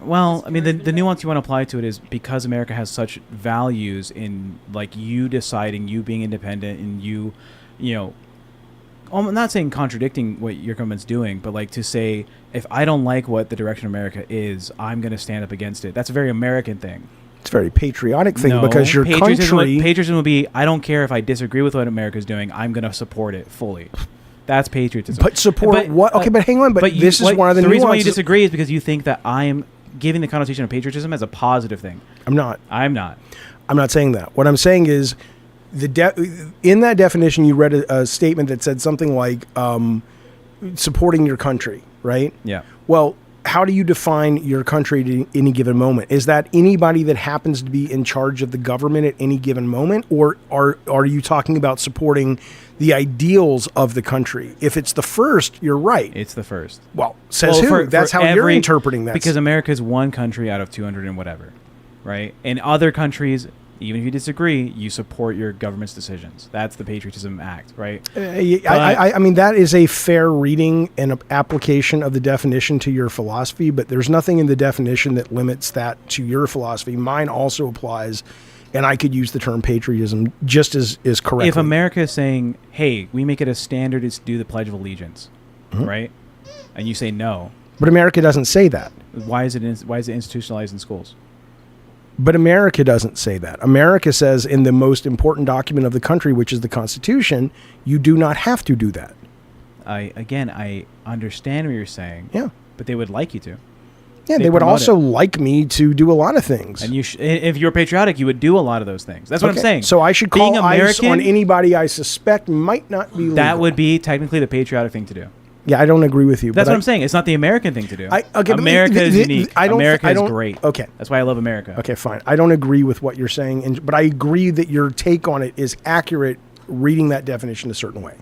Well, I mean, the nuance you want to apply to it is because America has such values in, like, you deciding, you being independent, and you know, I'm not saying contradicting what your government's doing, but like to say, if I don't like what the direction of America is, I'm going to stand up against it. That's a very American thing. It's a very patriotic thing because your country... Patriotism would be, I don't care if I disagree with what America's doing, I'm going to support it fully. That's patriotism. But support what? Okay, but hang on. But this is one of the nuances. The reason why you disagree is because you think that I am giving the connotation of patriotism as a positive thing. I'm not. I'm not saying that. What I'm saying is, in that definition, you read a statement that said something like supporting your country, right? Yeah. Well, how do you define your country at any given moment? Is that anybody that happens to be in charge of the government at any given moment? Or are you talking about supporting the ideals of the country? If it's the first, you're right. It's the first. Well, who? That's how you're interpreting that. Because America is one country out of 200 and whatever, right? And other countries Even if you disagree, you support your government's decisions. That's the Patriotism Act, right? I mean, that is a fair reading and application of the definition to your philosophy, but there's nothing in the definition that limits that to your philosophy. Mine also applies, and I could use the term patriotism just as correctly. If America is saying, hey, we make it a standard is to do the Pledge of Allegiance, right? And you say no. But America doesn't say that. Why is it institutionalized in schools? But America doesn't say that. America says in the most important document of the country, which is the Constitution, you do not have to do that. I understand what you're saying. Yeah. But they would like you to. Yeah, they would also like me to do a lot of things. And if you're patriotic, you would do a lot of those things. That's what I'm saying. So I should call Being American, ICE on anybody I suspect might not be legal. That would be technically the patriotic thing to do. Yeah, I don't agree with you. That's what I'm saying. It's not the American thing to do. Okay, America is unique. America is great. Okay. That's why I love America. Okay, fine. I don't agree with what you're saying, but I agree that your take on it is accurate reading that definition a certain way.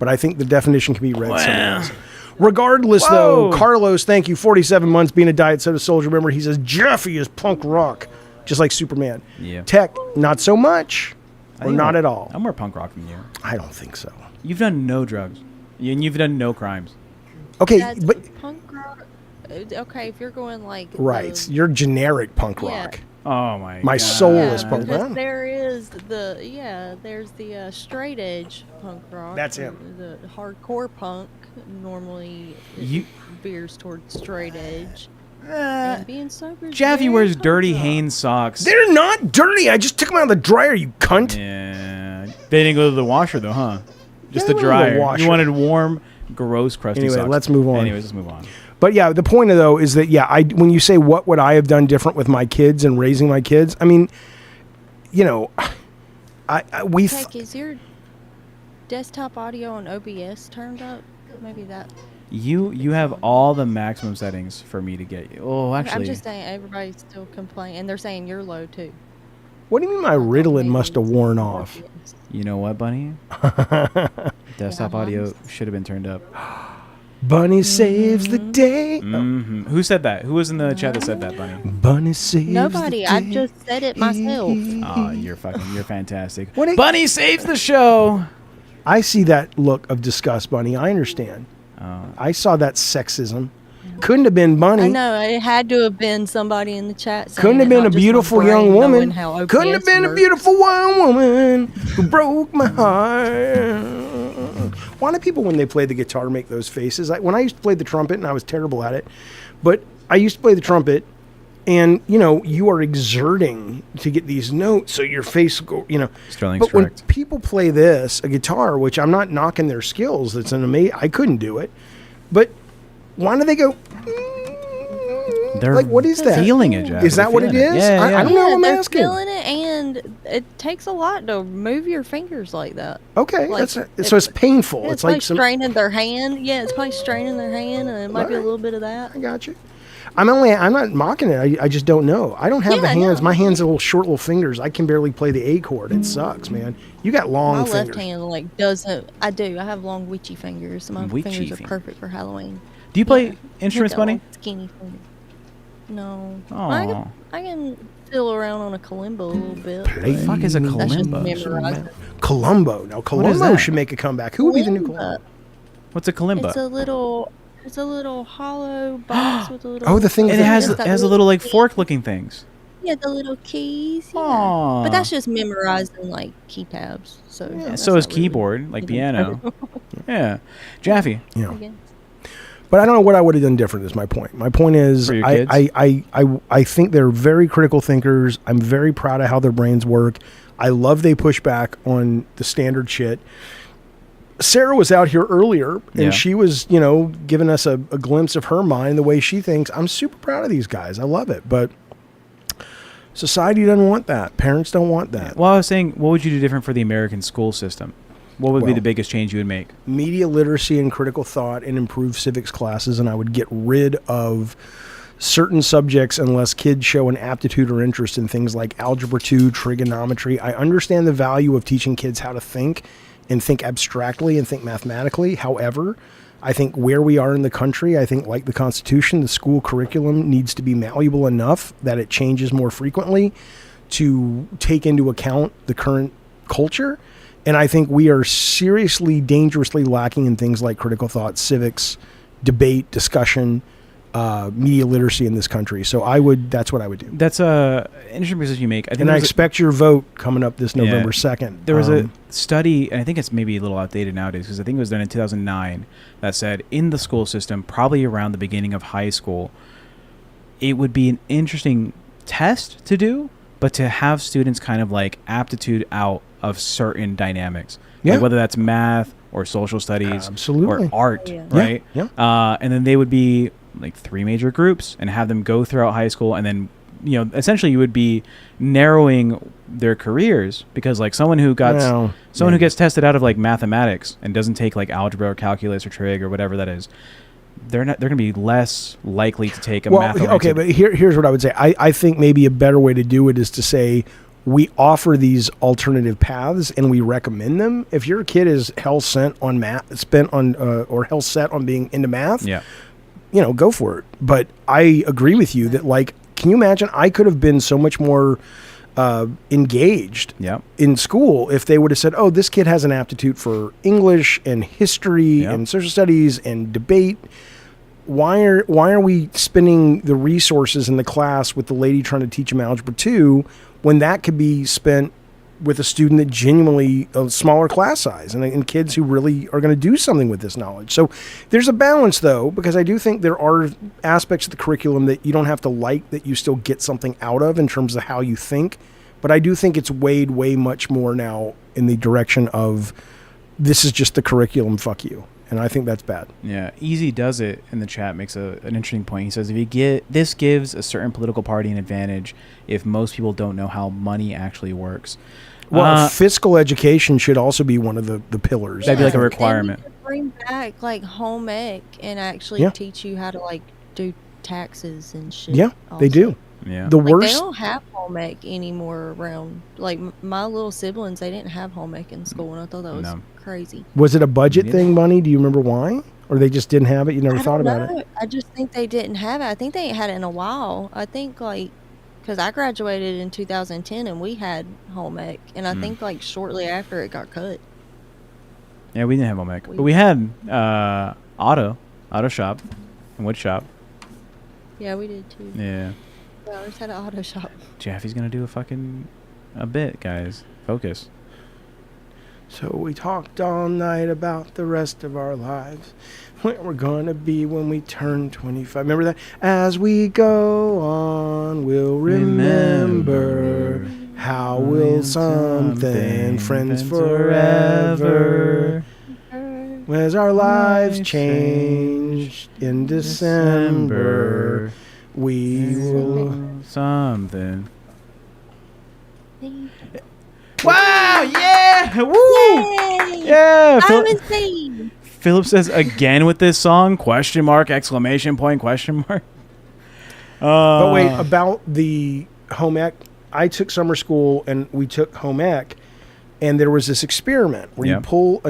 But I think the definition can be read somewhere else. Regardless, though, Carlos, thank you. 47 months being a Diet Soda soldier. Remember, he says, Jeffy is punk rock, just like Superman. Yeah. Tech, not so much, or not at all. I'm more punk rock than you. I don't think so. You've done no drugs. And you've done no crimes. Okay, That's but... punk rock. Okay, if you're going like... Right, you're generic punk rock. Oh, my God. My soul is punk rock. There is there's the straight edge punk rock. That's him. The hardcore punk normally veers towards straight edge. And being sober is Jeffy very wears punk dirty rock. Hanes socks. They're not dirty. I just took them out of the dryer, you cunt. Yeah. They didn't go to the washer, though, huh? Just Yeah, the they went to the dryer. washer. You wanted warm, gross, crusty Anyway, socks. let's move on. Anyways, let's move on. But yeah, the point though is that when you say what would I have done different with my kids and raising my kids, I mean, you know, Heck, is your desktop audio on OBS turned up? Maybe that. You have all the maximum settings for me to get you. Oh, actually, I'm just saying everybody's still complaining, and they're saying you're low too. What do you mean my Ritalin must have worn off? You know what, Bunny? Desktop audio should have been turned up. Bunny saves the day. Mm-hmm. Who said that? Who was in the chat that said that, Bunny? Bunny saves Nobody. the day. I just said it myself. Oh, you're fantastic. What Bunny saves the show. I see that look of disgust, Bunny. I understand. I saw that sexism. Couldn't have been Bunny. I know it had to have been somebody in the chat. Saying Couldn't have it, been not a just my beautiful brain young woman. knowing how Couldn't have OBS been a works. beautiful young woman who broke my heart. Why do people, when they play the guitar, make those faces? When I used to play the trumpet, and I was terrible at it, but I used to play the trumpet, and you are exerting to get these notes, so your face go, Sterling's But correct. when people play a guitar, which I'm not knocking their skills, it's an amazing. I couldn't do it, but why do they go? They're Like, what is that? feeling it, Jeff. Is that what it is? Yeah, I don't Yeah, know. I'm they're asking. feeling it, and it takes a lot to move your fingers like that. Okay, Like, so it's painful. Yeah, it's like some. straining their hand. Yeah, it's probably straining their hand, and it might be a Alright. little bit of that. I got you. I'm not mocking it. I just don't know. I don't have Yeah, the I hands. know. My hands are little fingers. I can barely play the A chord. It sucks, man. You got long My fingers. left hand doesn't. I do. I have long witchy fingers. My Witchy fingers are fingers. perfect for Halloween. Do you play Yeah, instruments, hit that Bunny? long Skinny finger. No. Aw. I can fiddle around on a kalimba a little bit. Play but Fuck is a That's just kalimba? memorizing. Columbo. Now is Columbo that? should make a comeback. Who would be the new Kalimba. Columbo? What's a kalimba? It's a little hollow box with a little. Oh, the thing And that- it has It's got a little like key- fork looking things. Yeah, the little keys. Yeah. Aw. But that's just memorizing like key tabs. So. Yeah, that's so is not really- keyboard, like piano. Yeah. Jaffe. Yeah. I guess. But I don't know what I would have done different. Is my point. My point is, For your I think they're very critical thinkers. I'm very proud of how their brains work. I love they push back on the standard shit. Sarah was out here earlier, and Yeah. she was, giving us a glimpse of her mind, the way she thinks. I'm super proud of these guys. I love it. But society doesn't want that. Parents don't want that. Well, I was saying, what would you do different for the American school system? What would be Well- the biggest change you would make? Media literacy and critical thought and improve civics classes, and I would get rid of certain subjects unless kids show an aptitude or interest in things like algebra 2, trigonometry. I understand the value of teaching kids how to think and think abstractly and think mathematically. However, I think where we are in the country, I think like the Constitution, the school curriculum needs to be malleable enough that it changes more frequently to take into account the current culture. And I think we are seriously, dangerously lacking in things like critical thought, civics, debate, discussion, media literacy in this country. So that's what I would do. That's a interesting position you make. I expect your vote coming up this November 2nd. There was a study, and I think it's maybe a little outdated nowadays, because I think it was done in 2009, that said in the school system, probably around the beginning of high school, it would be an interesting test to do, but to have students kind of like aptitude out of certain dynamics, like whether that's math or social studies or art, right? Yeah. And then they would be like 3 major groups and have them go throughout high school, and then essentially you would be narrowing their careers, because like someone who gets tested out of like mathematics and doesn't take like algebra or calculus or trig or whatever that is, they're going to be less likely to take a math. Okay, but here's what I would say. I think maybe a better way to do it is to say we offer these alternative paths and we recommend them. If your kid is hell set on being into math, go for it. But I agree with you that, like, can you imagine? I could have been so much more engaged in school if they would have said, oh, this kid has an aptitude for English and history and social studies and debate. Why are we spending the resources in the class with the lady trying to teach him Algebra 2 when that could be spent with a student that genuinely a smaller class size and kids who really are going to do something with this knowledge? So there's a balance, though, because I do think there are aspects of the curriculum that you don't have to like, that you still get something out of in terms of how you think. But I do think it's weighed way much more now in the direction of this is just the curriculum, fuck you. And I think that's bad. Yeah, Easy Does It in the chat makes an interesting point. He says, this gives a certain political party an advantage if most people don't know how money actually works. Well, fiscal education should also be one of the pillars. That'd be like a requirement. Bring back like home ec and actually teach you how to like do taxes and shit. Yeah, they do. Yeah. The worst. They don't have home ec anymore around. Like my little siblings, they didn't have home ec in school, and I thought that was crazy. Was it a budget thing, Bunny? Do you remember why? Or they just didn't have it? You never thought about it? I just think they didn't have it. I think they ain't had it in a while. I think like because I graduated in 2010 and we had home ec, and I think like shortly after it got cut. Yeah, we didn't have home ec, but we had auto shop and wood shop. Yeah, we did too. Yeah. I always had an auto shop. Jaffy's gonna do a bit, guys. Focus. So we talked all night about the rest of our lives, where we're gonna be when we turn 25. Remember that? As we go on, we'll remember how we'll something friends forever. As our lives changed in December, we will something. Wow! Yeah! Woo! Yay! Yeah! I'm insane. Philip says again with this song? Question mark! Exclamation point! Question mark. But wait, about the home ec, I took summer school and we took home ec, and there was this experiment where you pull.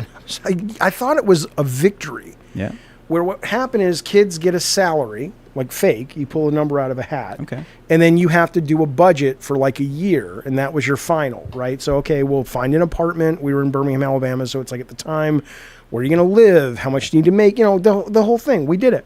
I thought it was a victory. Yeah. Where what happened is kids get a salary, like fake. You pull a number out of a hat. Okay. And then you have to do a budget for like a year, and that was your final, right? So, okay, we'll find an apartment. We were in Birmingham, Alabama, so it's like at the time, where are you going to live? How much do you need to make? The whole thing. We did it.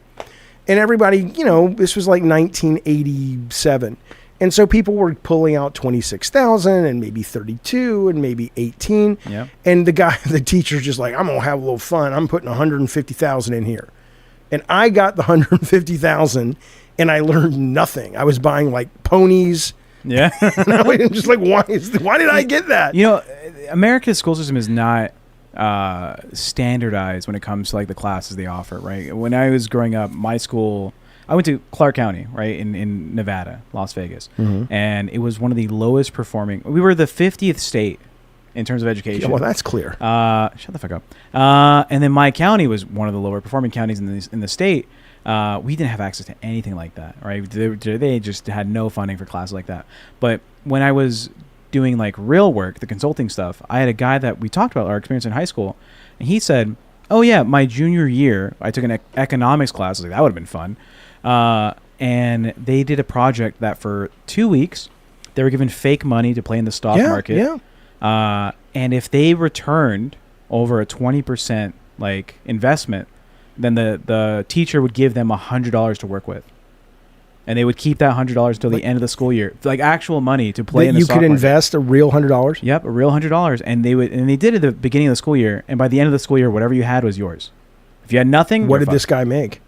And everybody, this was like 1987. And so people were pulling out 26,000 and maybe 32 and maybe 18. Yeah. And the teacher's just like, I'm going to have a little fun. I'm putting 150,000 in here. And I got the 150,000 and I learned nothing. I was buying like ponies. Yeah. And I was just like, why did I get that? America's school system is not standardized when it comes to like the classes they offer, right? When I was growing up, my school, I went to Clark County, right, in Nevada, Las Vegas. Mm-hmm. And it was one of the lowest performing. We were the 50th state in terms of education. Yeah, well, that's clear. Shut the fuck up. And then my county was one of the lower performing counties in the state. We didn't have access to anything like that, right? They just had no funding for classes like that. But when I was doing like real work, the consulting stuff, I had a guy that we talked about our experience in high school, and he said, oh yeah, my junior year, I took an economics class. I was like, that would have been fun. And they did a project that for 2 weeks, They were given fake money to play in the stock market. Yeah. And if they returned over a 20% like investment, then the teacher would give them $100 to work with. And they would keep that $100 until the end of the school year, like actual money to play in the stock market. You could invest a real $100? Yep, a real $100. And they did it at the beginning of the school year. And by the end of the school year, whatever you had was yours. If you had nothing, what did this guy make?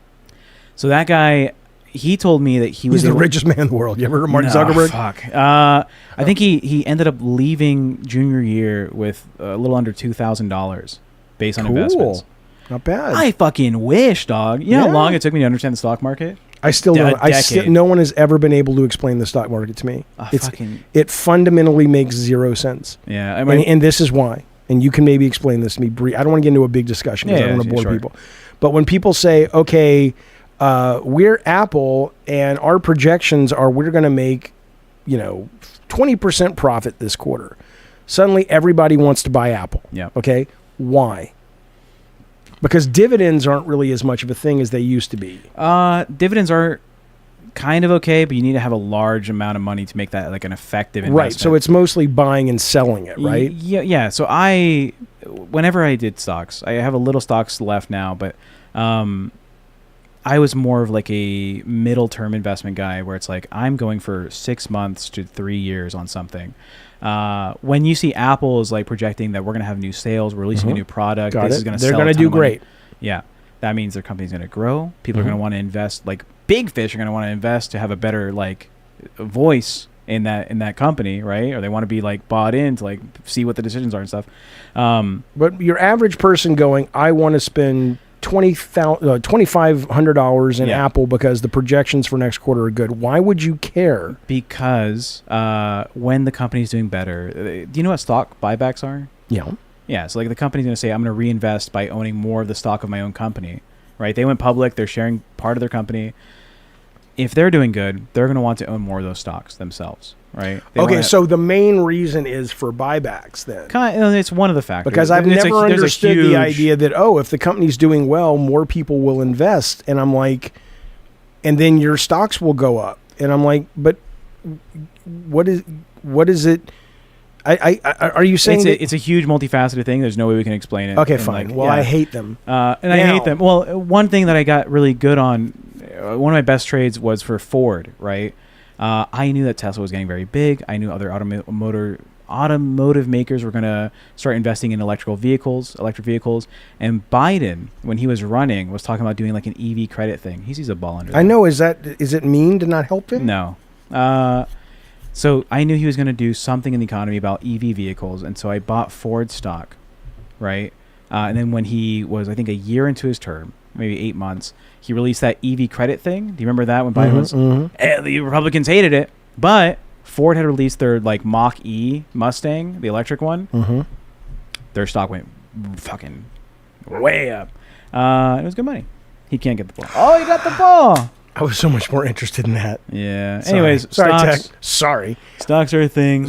So that guy, he told me that he's the richest man in the world. You ever heard of Mark Zuckerberg? Fuck. I think he ended up leaving junior year with a little under $2,000 based on investments. Not bad. I fucking wish, dog. You know how long it took me to understand the stock market? I still don't. No one has ever been able to explain the stock market to me. It fundamentally makes zero sense. Yeah, I mean, and this is why. And you can maybe explain this to me. I don't want to get into a big discussion because I don't want to bore people. But when people say, okay, we're Apple and our projections are we're going to make, 20% profit this quarter. Suddenly everybody wants to buy Apple. Yeah. Okay. Why? Because dividends aren't really as much of a thing as they used to be. Dividends are kind of okay, but you need to have a large amount of money to make that like an effective investment. Right. So it's mostly buying and selling it, right? Yeah. So whenever I did stocks, I have a little stocks left now, but I was more of like a middle term investment guy where it's like I'm going for 6 months to 3 years on something. When you see Apple is like projecting that we're going to have new sales, we're releasing a new product, is going to they're going to do great. Yeah. That means their company's going to grow. People are going to want to invest, like big fish are going to want to invest to have a better like voice in that company, right? Or they want to be like bought in to like see what the decisions are and stuff. But your average person going, I want to spend $2,500 in Apple because the projections for next quarter are good. Why would you care? Because when the company's doing better, do you know what stock buybacks are? Yeah. Yeah. So like the company's going to say, I'm going to reinvest by owning more of the stock of my own company, right? They went public. They're sharing part of their company. If they're doing good, they're going to want to own more of those stocks themselves, right? So the main reason is for buybacks then? It's one of the factors. Because I've never understood the idea that, if the company's doing well, more people will invest. And I'm like, and then your stocks will go up. And I'm like, but what is it? Are you saying it's a huge multifaceted thing? There's no way we can explain it. Okay, fine. I hate them. I hate them. Well, one thing that I got really good on, one of my best trades was for Ford, right? I knew that Tesla was getting very big. I knew other automotive makers were going to start investing in electric vehicles. And Biden, when he was running, was talking about doing like an EV credit thing. He sees a ball under there. I know. Is it mean to not help him? No. So I knew he was going to do something in the economy about EV vehicles. And so I bought Ford stock, right? And then when he was, I think, a year into his term, maybe 8 months, he released that EV credit thing. Do you remember that when Biden was? Mm-hmm. The Republicans hated it, but Ford had released their like Mach-E Mustang, the electric one. Mm-hmm. Their stock went fucking way up. It was good money. He can't get the ball. Oh, he got the ball. I was so much more interested in that. Yeah. Sorry. Anyways, Sorry. Stocks are a thing.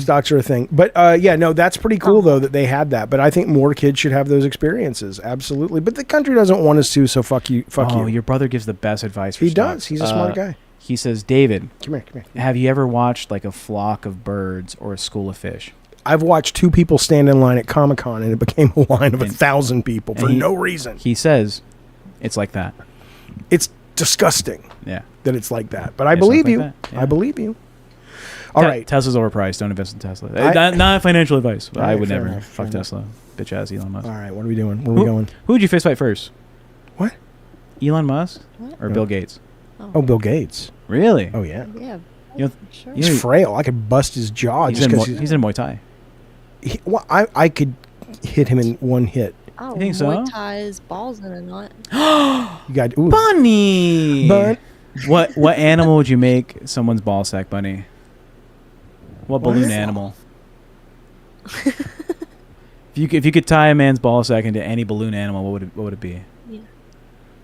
But that's pretty cool though that they had that. But I think more kids should have those experiences. Absolutely. But the country doesn't want us to, so fuck you. Oh, your brother gives the best advice for He stocks. does. He's a smart guy. He says, David, come here. Have you ever watched like a flock of birds or a school of fish? I've watched 2 people stand in line at Comic-Con and it became a line of 1,000 people for no reason. He says it's like that. It's disgusting. Yeah. That it's like that. But I believe you. Yeah. I believe you. All right. Tesla's overpriced. Don't invest in Tesla. Not financial advice. But I would never. Fuck Tesla. Bitch ass Elon Musk. All right. What are we doing? Where are we going? Who would you fist fight first? What? Elon Musk or Bill Gates? Oh, Bill Gates. Really? Oh, yeah. Yeah. Sure. He's frail. I could bust his jaw he's just because he's in Muay Thai. I could hit him in one hit. Oh, you think so? Muay Thai is balls in a knot. You got Bunny. What animal would you make someone's ball sack, Bunny? What balloon animal? If you could tie a man's ball sack into any balloon animal, what would it be? Yeah.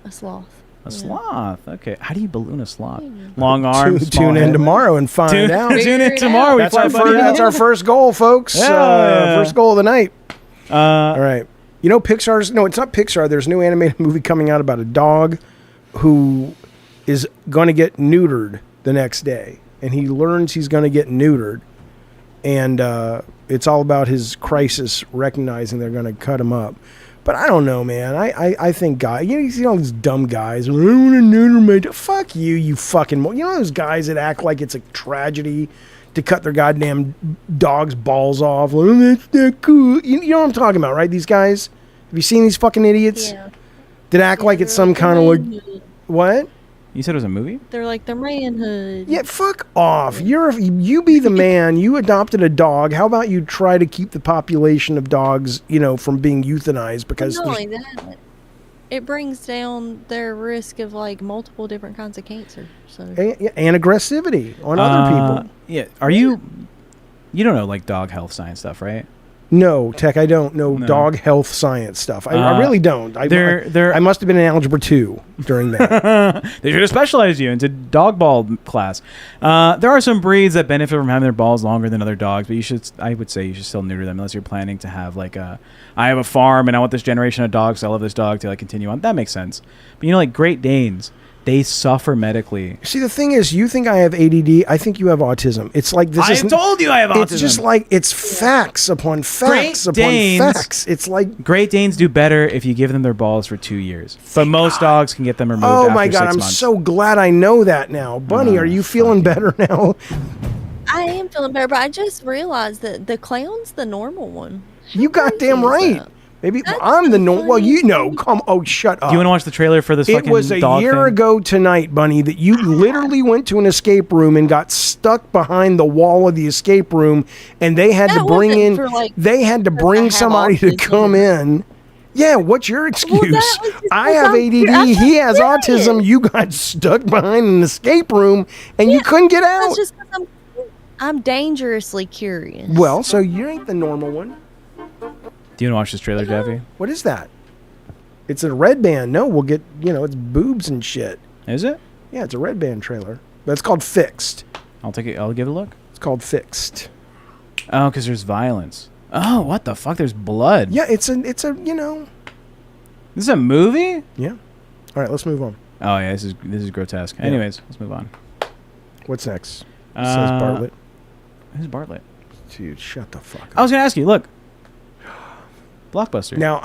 A sloth. A sloth. Okay. How do you balloon a sloth? Long arms. Tune in tomorrow and find out. Tune in tomorrow. That's our first goal, folks. First goal of the night. All right. You know, Pixar's... No, it's not Pixar. There's a new animated movie coming out about a dog who is going to get neutered the next day. And he learns he's going to get neutered. and it's all about his crisis, recognizing they're going to cut him up. But I don't know, man. I think you see all these dumb guys. I want to neuter my dog. Fuck you, you fucking. You know those guys that act like it's a tragedy to cut their goddamn dog's balls off. Like, that's not cool. You know what I'm talking about, right? These guys. Have you seen these fucking idiots that act like it's some kind of like what? You said it was a movie? They're like the manhood. Yeah, fuck off. You be the man. You adopted a dog. How about you try to keep the population of dogs, from being euthanized? Because not only that, it brings down their risk of like multiple different kinds of cancer. So and aggressivity on other people. Yeah. Are you don't know like dog health science stuff, right? No, Tech, I don't know dog health science stuff. I really don't. I must have been in Algebra 2 during that. They should have specialized you into dog ball class. There are some breeds that benefit from having their balls longer than other dogs, but I would say you should still neuter them unless you're planning to have like I have a farm and I want this generation of dogs, so I love this dog to like continue on. That makes sense. But like Great Danes, they suffer medically. See, the thing is, you think I have ADD. I think you have autism. It's like this. I told you I have autism. It's just like it's facts upon facts facts. It's like Great Danes do better if you give them their balls for 2 years, but most dogs can get them removed. Oh after my God! 6 I'm months. so glad I know that now, Bunny. Are you feeling better now? I am feeling better, but I just realized that the clown's the normal one. You goddamn right. Maybe I'm the normal. Well, shut up. Do you want to watch the trailer for this? It was a year ago tonight, Bunny, that you literally went to an escape room and got stuck behind the wall of the escape room, and they had to bring in. They had to bring somebody to come in. Yeah, what's your excuse? I have ADD. He has autism. You got stuck behind an escape room, and you couldn't get out. That's just because I'm dangerously curious. Well, so you ain't the normal one. Do you want to watch this trailer, Jeffy? What is that? It's a Red Band. No, we'll get, it's boobs and shit. Is it? Yeah, it's a Red Band trailer. But it's called Fixed. I'll give it a look. It's called Fixed. Oh, because there's violence. Oh, what the fuck? There's blood. Yeah, it's a. This is a movie? Yeah. All right, let's move on. Oh, yeah, this is grotesque. Yeah. Anyways, let's move on. What's next? It says Bartlett. Who's Bartlett? Dude, shut the fuck up. I was going to ask you, look. Blockbuster. Now,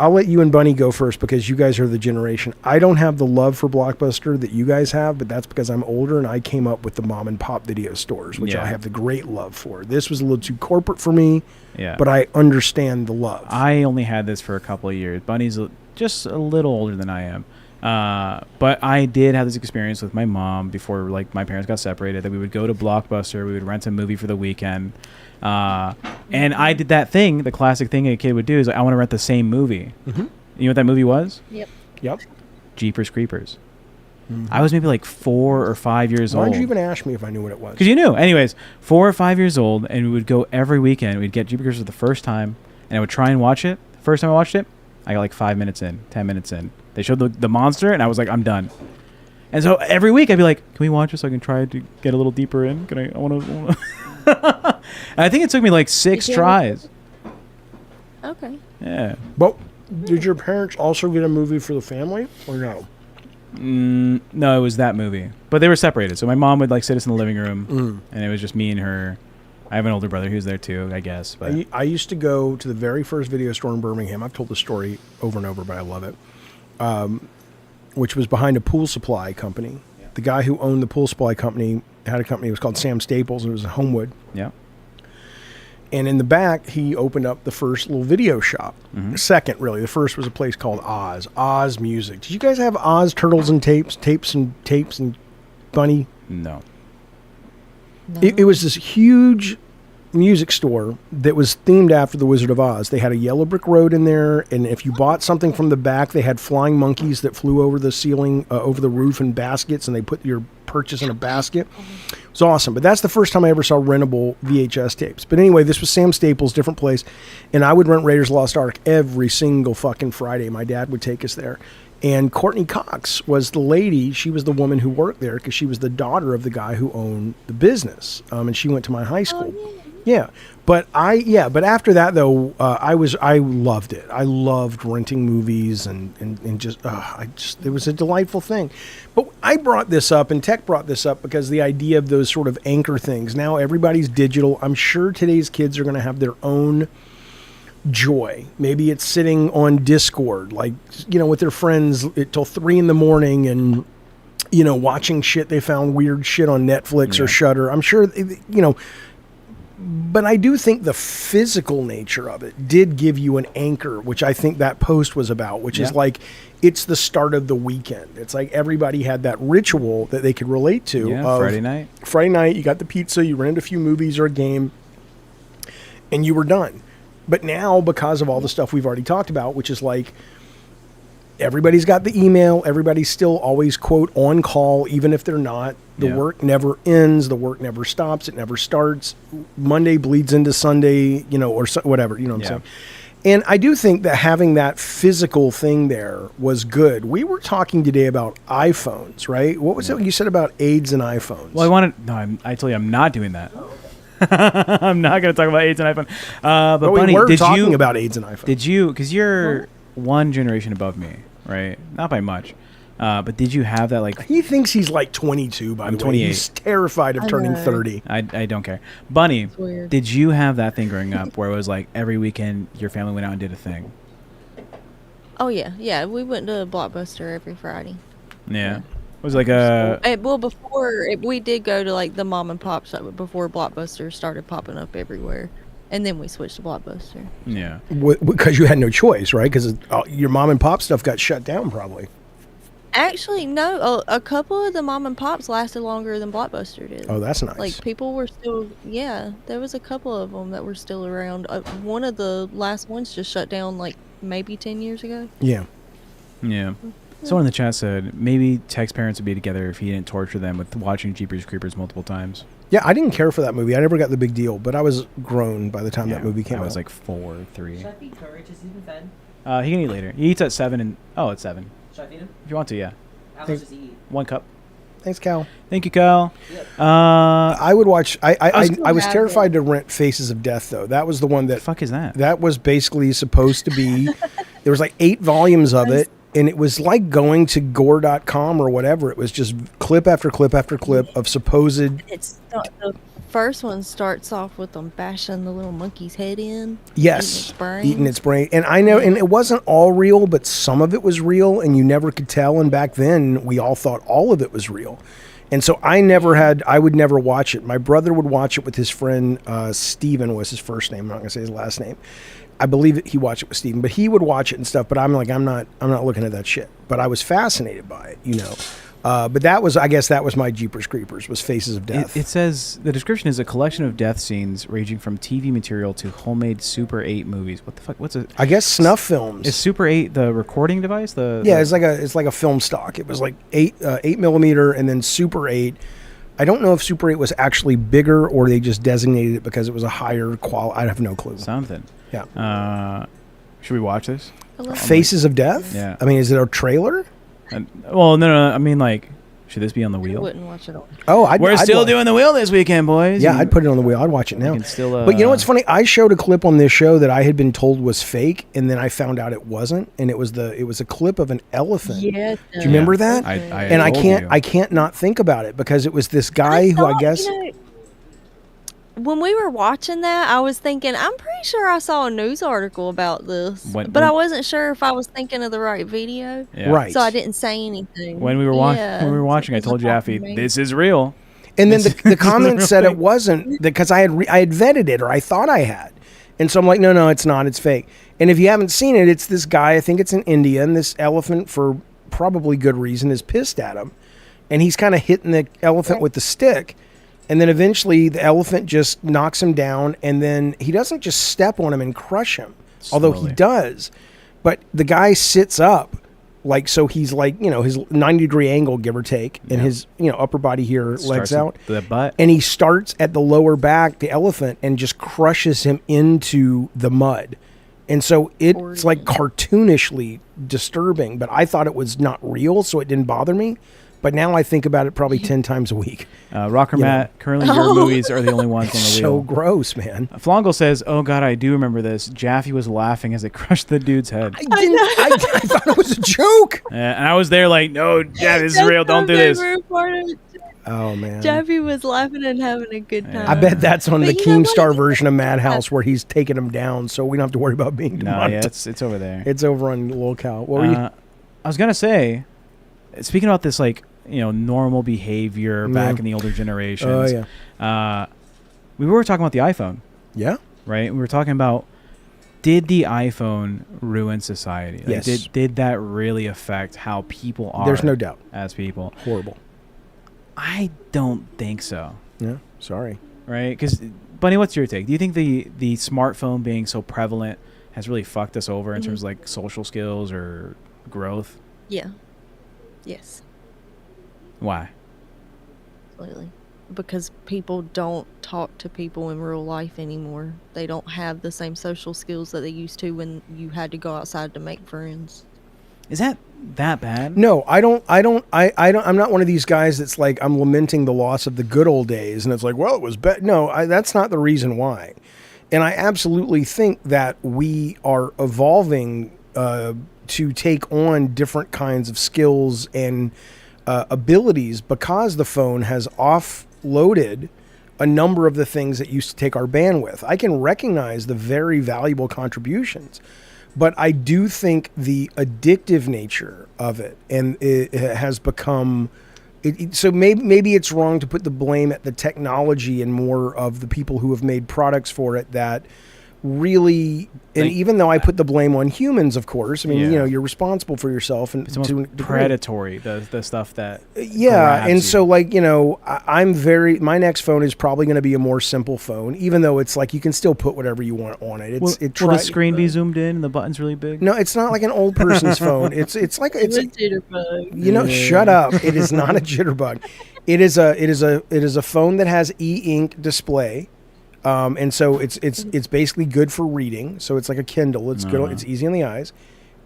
I'll let you and Bunny go first because you guys are the generation. I don't have the love for Blockbuster that you guys have, but that's because I'm older and I came up with the mom and pop video stores, which I have the great love for. This was a little too corporate for me, but I understand the love. I only had this for a couple of years. Bunny's just a little older than I am. But I did have this experience with my mom before like my parents got separated, that we would go to Blockbuster, we would rent a movie for the weekend. And I did that thing, the classic thing a kid would do is like, I want to rent the same movie. Mm-hmm. You know what that movie was? Yep. Jeepers Creepers. Mm-hmm. I was maybe like 4 or 5 years old. Why did you even ask me if I knew what it was? Because you knew. Anyways, 4 or 5 years old, and we would go every weekend. We'd get Jeepers Creepers for the first time, and I would try and watch it. The first time I watched it, I got like 5 minutes in, 10 minutes in. They showed the monster, and I was like, I'm done. And so every week I'd be like, can we watch this so I can try to get a little deeper in? I want to... I think it took me like 6 tries. Okay. Yeah. But did your parents also get a movie for the family or no? No, it was that movie. But they were separated. So my mom would like sit us in the living room, and it was just me and her. I have an older brother who's there too, I guess. But I used to go to the very first video store in Birmingham. I've told the story over and over, but I love it. Which was behind a pool supply company. Yeah. The guy who owned the pool supply company had a company. It was called Sam Staples, and it was in Homewood. Yeah. And in the back, he opened up the first little video shop. Mm-hmm. Second, really. The first was a place called Oz Music. Did you guys have Oz Turtles and Tapes and Bunny? No. It was this huge music store that was themed after the Wizard of Oz. They had a yellow brick road in there, and if you bought something from the back, they had flying monkeys that flew over the ceiling, over the roof in baskets, and they put your purchase in a basket. It was awesome. But that's the first time I ever saw rentable VHS tapes. But anyway, this was Sam Staples, different place, and I would rent Raiders of the Lost Ark every single fucking Friday. My dad would take us there. And Courtney Cox was the lady. She was the woman who worked there because she was the daughter of the guy who owned the business. And she went to my high school. Oh, Yeah, but after that though, I loved it. I loved renting movies and just it was a delightful thing. But I brought this up, and Tech brought this up, because the idea of those sort of anchor things. Now everybody's digital. I'm sure today's kids are going to have their own joy. Maybe it's sitting on Discord, like, with their friends till 3 a.m. and watching shit. They found weird shit on Netflix or Shudder. I'm sure But I do think the physical nature of it did give you an anchor, which I think that post was about, which is like, it's the start of the weekend. It's like everybody had that ritual that they could relate to. Yeah, Friday night. Friday night, you got the pizza, you rented a few movies or a game, and you were done. But now, because of all the stuff we've already talked about, which is like, everybody's got the email. Everybody's still always, quote, on call, even if they're not. The work never ends. The work never stops. It never starts. Monday bleeds into Sunday, or whatever, what I'm saying? And I do think that having that physical thing there was good. We were talking today about iPhones, right? What was it you said about AIDS and iPhones? Well, I told you I'm not doing that. I'm not going to talk about AIDS and iPhone. But Bunny, we were talking about AIDS and iPhone. Did you, because you're one generation above me, right? Not by much. But did you have that, like... He thinks he's like 22, by the way. 28. He's terrified of turning 30. I don't care. Bunny, did you have that thing growing up where it was like every weekend your family went out and did a thing? Oh, yeah. Yeah, we went to Blockbuster every Friday. Yeah. It was like a... Well, before, we did go to, like, the mom and pop shop before Blockbuster started popping up everywhere. And then we switched to Blockbuster. Yeah. Because you had no choice, right? Because your mom and pop stuff got shut down, probably. Actually, no. A couple of the mom and pops lasted longer than Blockbuster did. Oh, that's nice. Like, people were still... Yeah, there was a couple of them that were still around. One of the last ones just shut down, like, maybe 10 years ago. Yeah. Yeah. Someone in the chat said maybe Tech's parents would be together if he didn't torture them with watching Jeepers Creepers multiple times. Yeah, I didn't care for that movie. I never got the big deal, but I was grown by the time that movie came out. I was like 4, 3. Should I feed Courage? Has he been fed? He can eat later. He eats at 7 and... Oh, it's 7. Should I feed him? If you want to, yeah. How much does he eat? 1 cup. Thanks, Cal. Thank you, Cal. Yep. I would watch... I was have terrified to rent Faces of Death, though. That was the one that... The fuck is that? That was basically supposed to be... There was like 8 volumes of it, and it was like going to gore.com or whatever. It was just clip after clip after clip of supposed... The first one starts off with them bashing the little monkey's head in. Yes. Eating its brain. And I know, and it wasn't all real, but some of it was real, and you never could tell. And back then, we all thought all of it was real. And so I would never watch it. My brother would watch it with his friend, Steven was his first name. I'm not going to say his last name. I believe he watched it with Steven, but he would watch it and stuff. But I'm like, I'm not looking at that shit. But I was fascinated by it, But I guess that was my Jeepers Creepers, was Faces of Death. It says, the description is a collection of death scenes ranging from TV material to homemade Super 8 movies. What the fuck? What's it? I guess snuff films. Is Super 8 the recording device? It's like a film stock. It was like 8 millimeter and then Super 8. I don't know if Super 8 was actually bigger or they just designated it because it was a higher quality. I have no clue. Something. Yeah. Should we watch this? Faces of Death? Yeah. I mean, is it a trailer? Well, no. I mean, like, should this be on the I wheel? wouldn't watch it all. Oh, We're still doing the wheel this weekend, boys. Yeah, I'd put it on the wheel. I'd watch it now. We can still, but you know what's funny? I showed a clip on this show that I had been told was fake, and then I found out it wasn't, and it was a clip of an elephant. Yeah. Do you remember that? I can't not think about it because it was this guy who I guess. When we were watching that, I was thinking, I'm pretty sure I saw a news article about this, but I wasn't sure if I was thinking of the right video. Yeah. Right. So I didn't say anything. When we were watching, I told you, Affy, this is real. And then the comment said it wasn't because I had vetted it, or I thought I had. And so I'm like, no, it's not. It's fake. And if you haven't seen it, it's this guy, I think it's in India, and this elephant, for probably good reason, is pissed at him. And he's kind of hitting the elephant with the stick. And then eventually the elephant just knocks him down, and then he doesn't just step on him and crush him, although he does. But the guy sits up, like, so he's like, his 90-degree angle, give or take, and his, upper body here, legs out. The butt. And he starts at the lower back, the elephant, and just crushes him into the mud. And so it's like cartoonishly disturbing, but I thought it was not real, so it didn't bother me. But now I think about it probably 10 times a week. Rocker You know. Matt, currently your movies are the only ones on the So wheel. gross, man. Flongle says, "Oh God, I do remember this. Jaffe was laughing as it crushed the dude's head." I thought it was a joke. And I was there like, "No, Jaffe, this is That's real. Don't my do this." favorite part of it. Oh, man. Jaffe was laughing and having a good time. I bet that's on But the you know what? Keemstar version of Madhouse where he's taking them down, so we don't have to worry about being No, demonetized. yeah, it's over there. It's over on Lolcow. What were you? I was gonna say, speaking about this, like, normal behavior back in the older generations. Oh, yeah. We were talking about the iPhone, Yeah? right? We were talking about, did the iPhone ruin society? Like, Yes. Did that really affect how people are? There's no doubt. As people. Horrible. I don't think so. Yeah, sorry. Right? Because, Bunny, what's your take? Do you think the smartphone being so prevalent has really fucked us over in terms of like social skills or growth? Yeah. Yes. Why? Absolutely. Because people don't talk to people in real life anymore. They don't have the same social skills that they used to when you had to go outside to make friends. Is that bad? No, I don't, I'm not one of these guys that's like, I'm lamenting the loss of the good old days. And it's like, well, it was bad. No, that's not the reason why. And I absolutely think that we are evolving to take on different kinds of skills and abilities because the phone has offloaded a number of the things that used to take our bandwidth. I can recognize the very valuable contributions, but I do think the addictive nature of it, and it has become, so maybe it's wrong to put the blame at the technology and more of the people who have made products for it that really, and even though I put the blame on humans, of course, I mean, you're responsible for yourself. And it's almost predatory, the stuff that and so like, I'm my next phone is probably going to be a more simple phone, even though it's like you can still put whatever you want on it. Will the screen be zoomed in and the button's really big? No, it's not like an old person's phone. It's like It's a jitterbug. Shut up. It is not a jitterbug. It is a phone that has e-ink display. And so it's basically good for reading. So it's like a Kindle. It's good. It's easy on the eyes.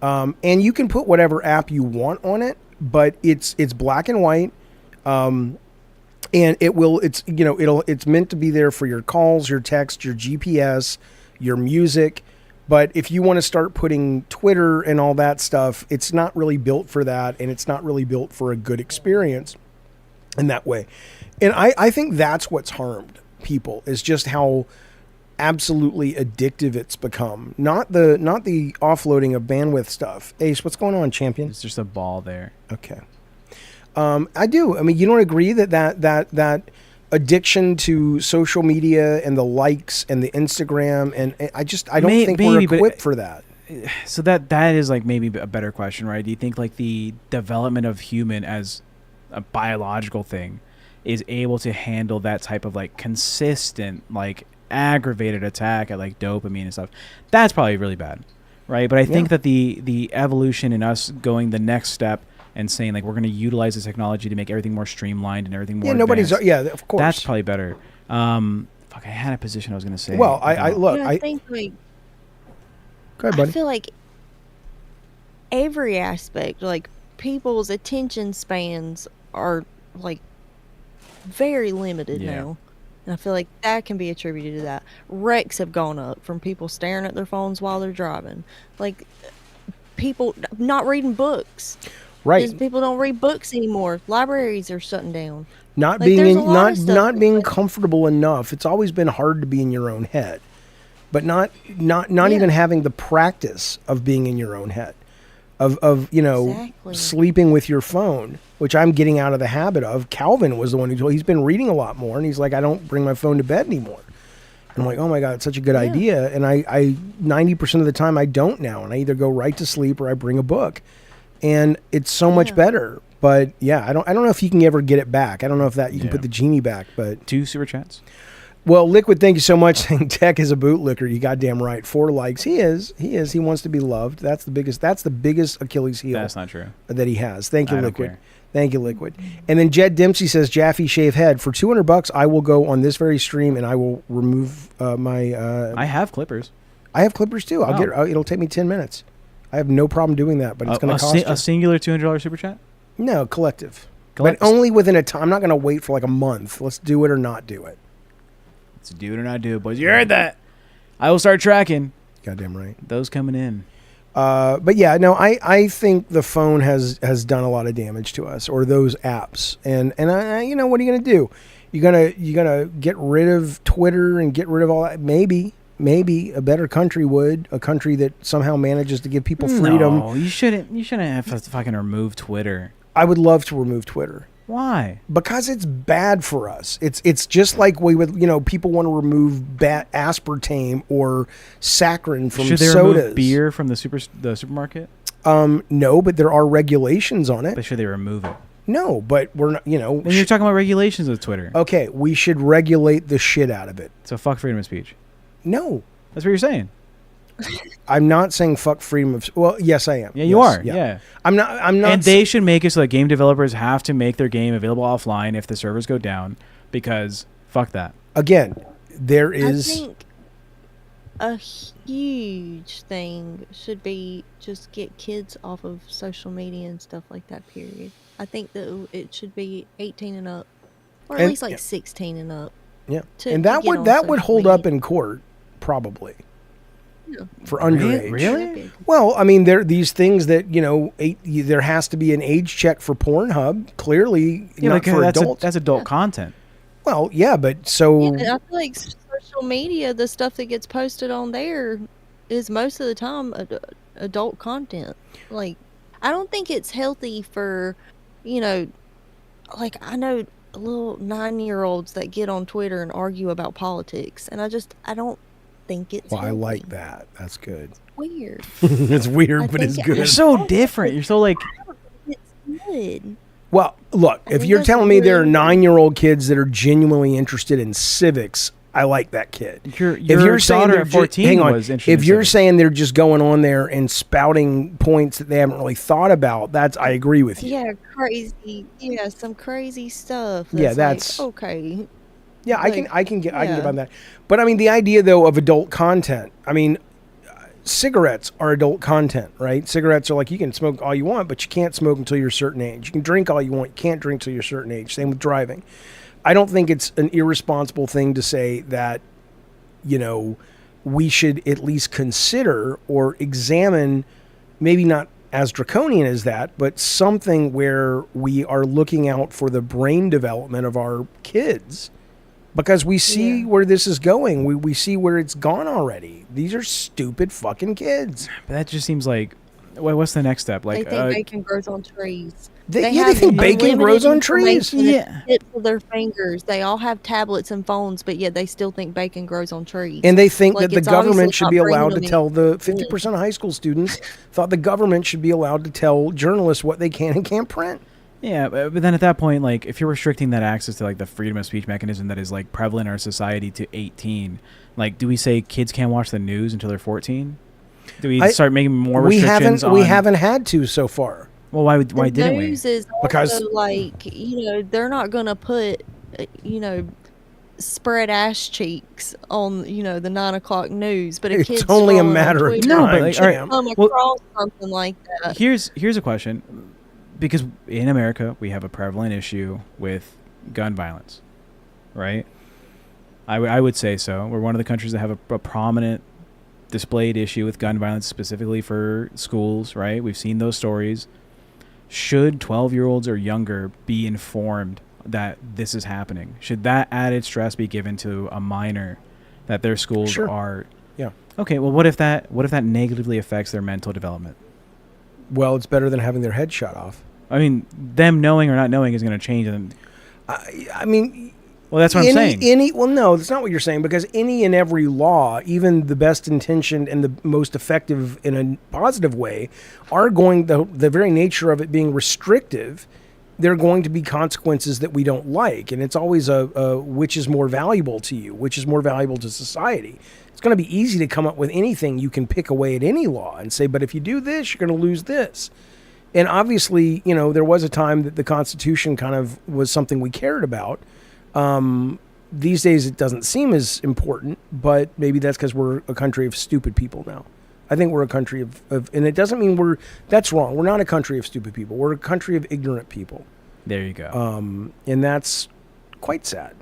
And you can put whatever app you want on it, but it's black and white. And it's meant to be there for your calls, your text, your GPS, your music. But if you want to start putting Twitter and all that stuff, it's not really built for that. And it's not really built for a good experience in that way. And I think that's what's harmed people, is just how absolutely addictive it's become. Not the offloading of bandwidth stuff. Ace, what's going on, champion? It's just a ball there. Okay. I do. I mean, you don't agree that addiction to social media and the likes and the Instagram, and I don't think we're equipped for that. So that is like maybe a better question, right? Do you think like the development of human as a biological thing is able to handle that type of like consistent, like aggravated attack at like dopamine and stuff? That's probably really bad, right? But I think that the evolution in us going the next step and saying like we're going to utilize the technology to make everything more streamlined and everything more advanced, of course, that's probably better. I had a position I was going to say. Well, I think like, go ahead, buddy. I feel like every aspect, like people's attention spans are like very limited now. And I feel like that can be attributed to that. Wrecks have gone up from people staring at their phones while they're driving. Like people not reading books. Right. Just people don't read books anymore. Libraries are shutting down. Not Like, not being comfortable enough. It's always been hard to be in your own head. But not even having the practice of being in your own head. Of Exactly. sleeping with your phone, which I'm getting out of the habit of. Calvin was the one who told, he's been reading a lot more, and he's like, I don't bring my phone to bed anymore. And I'm like, oh my God, it's such a good idea. And I 90% of the time I don't now, and I either go right to sleep or I bring a book, and it's so much better. But yeah, I don't know if you can ever get it back. I don't know if that you can put the genie back. But 2 super chats. Well, Liquid, thank you so much. Saying Tech is a bootlicker. You goddamn right. 4 likes. He is. He wants to be loved. That's the biggest Achilles heel. That's not true. That he has. Thank you, I don't Liquid. care. Thank you, Liquid. And then Jed Dempsey says, Jaffe shave head. For $200, I will go on this very stream and I will remove my. I have clippers. I have clippers too. It'll take me 10 minutes. I have no problem doing that, but it's going to cost you. A singular $200 super chat? No, collective. But only within a time. I'm not going to wait for like a month. Let's do it or not do it. Let's do it or not do it, boys. You heard that? I will start tracking. Goddamn right. Those coming in. But yeah, no, I think the phone has done a lot of damage to us, or those apps. And I you know, what are you going to do? You gonna get rid of Twitter and get rid of all that? Maybe a better country would, a country that somehow manages to give people freedom. No, you shouldn't have to fucking remove Twitter. I would love to remove Twitter. Why? Because it's bad for us. It's just like we would, you know, people want to remove aspartame or saccharin from Should they sodas. remove beer from the supermarket? No, but there are regulations on it. But should they remove it? No, but we're not, you know. Then you're talking about regulations with Twitter. Okay, we should regulate the shit out of it. So fuck freedom of speech. No. That's what you're saying. I'm not saying fuck freedom of. Well, yes, I am. Yeah, you Yes, are. Yeah. I'm not. And they should make it so that game developers have to make their game available offline if the servers go down, because fuck that. Again, there is. I think a huge thing should be just get kids off of social media and stuff like that, period. I think that it should be 18 and up, or at least like 16 and up. Yeah, and that would hold up in court, probably. Yeah. For underage. Really? Well, I mean, there are these things that, you know, there has to be an age check for Pornhub. Clearly, not for adults. That's adult content. Well, yeah, but so. Yeah, and I feel like social media, the stuff that gets posted on there, is most of the time adult content. Like, I don't think it's healthy for, you know, like I know little 9-year-olds that get on Twitter and argue about politics, and I don't think it's Well, healthy. I like that. That's good. Weird. It's weird, I but it's think good. You're so different. You're so like. It's good. Well, look, I if think you're that's telling me there are really- 9-year-old kids that are genuinely interested in civics, I like that kid. Your If you're saying daughter they're at 14 hang on, was interested if in you're civics. saying they're just going on there and spouting points that they haven't really thought about, I agree with you. Yeah, crazy. Yeah, some crazy stuff. Yeah, like, that's- okay. Yeah, Like, I can get yeah. about that. But I mean, the idea though of adult content. I mean, cigarettes are adult content, right? Cigarettes are like, you can smoke all you want, but you can't smoke until you're a certain age. You can drink all you want, you can't drink until you're a certain age. Same with driving. I don't think it's an irresponsible thing to say that, you know, we should at least consider or examine, maybe not as draconian as that, but something where we are looking out for the brain development of our kids. Because we see where this is going. We see where it's gone already. These are stupid fucking kids. But that just seems like. What's the next step? Like, they think bacon grows on trees. They have think bacon unlimited grows on trees? information Yeah. at the tips of their fingers. They all have tablets and phones, but yet they still think bacon grows on trees. And they think Like, that the it's obviously government should not be bringing allowed to them tell the any- 50% of high school students thought the government should be allowed to tell journalists what they can and can't print. Yeah, but then at that point, like, if you're restricting that access to like the freedom of speech mechanism that is like prevalent in our society to 18, like, do we say kids can't watch the news until they're 14? Do we start making more restrictions? We haven't had to so far. Well, why The didn't we? news is Because- also like, you know, they're not going to put, you know, spread ass cheeks on, you know, the 9 o'clock news, but a It's kid's only a scrolling on matter of Twitter No, but time. like, all right, champ. come well- across something like that. Here's a question, because in America we have a prevalent issue with gun violence, right? I would say so. We're one of the countries that have a prominent displayed issue with gun violence, specifically for schools, right? We've seen those stories. Should 12-year-olds or younger be informed that this is happening? Should that added stress be given to a minor that their schools Sure. are? Yeah. Okay, well, what if that negatively affects their mental development? Well, it's better than having their head shot off. I mean, them knowing or not knowing is going to change. And I mean, well, that's what I'm saying. Well, no, that's not what you're saying, because any and every law, even the best intentioned and the most effective in a positive way, are going, the very nature of it being restrictive, there are going to be consequences that we don't like. And it's always a which is more valuable to you, which is more valuable to society. It's going to be easy to come up with anything you can pick away at any law and say, but if you do this, you're going to lose this. And obviously, you know, there was a time that the Constitution kind of was something we cared about. These days it doesn't seem as important, but maybe that's because we're a country of stupid people now. I think we're a country of and it doesn't mean that's wrong. We're not a country of stupid people. We're a country of ignorant people. There you go. And that's quite sad.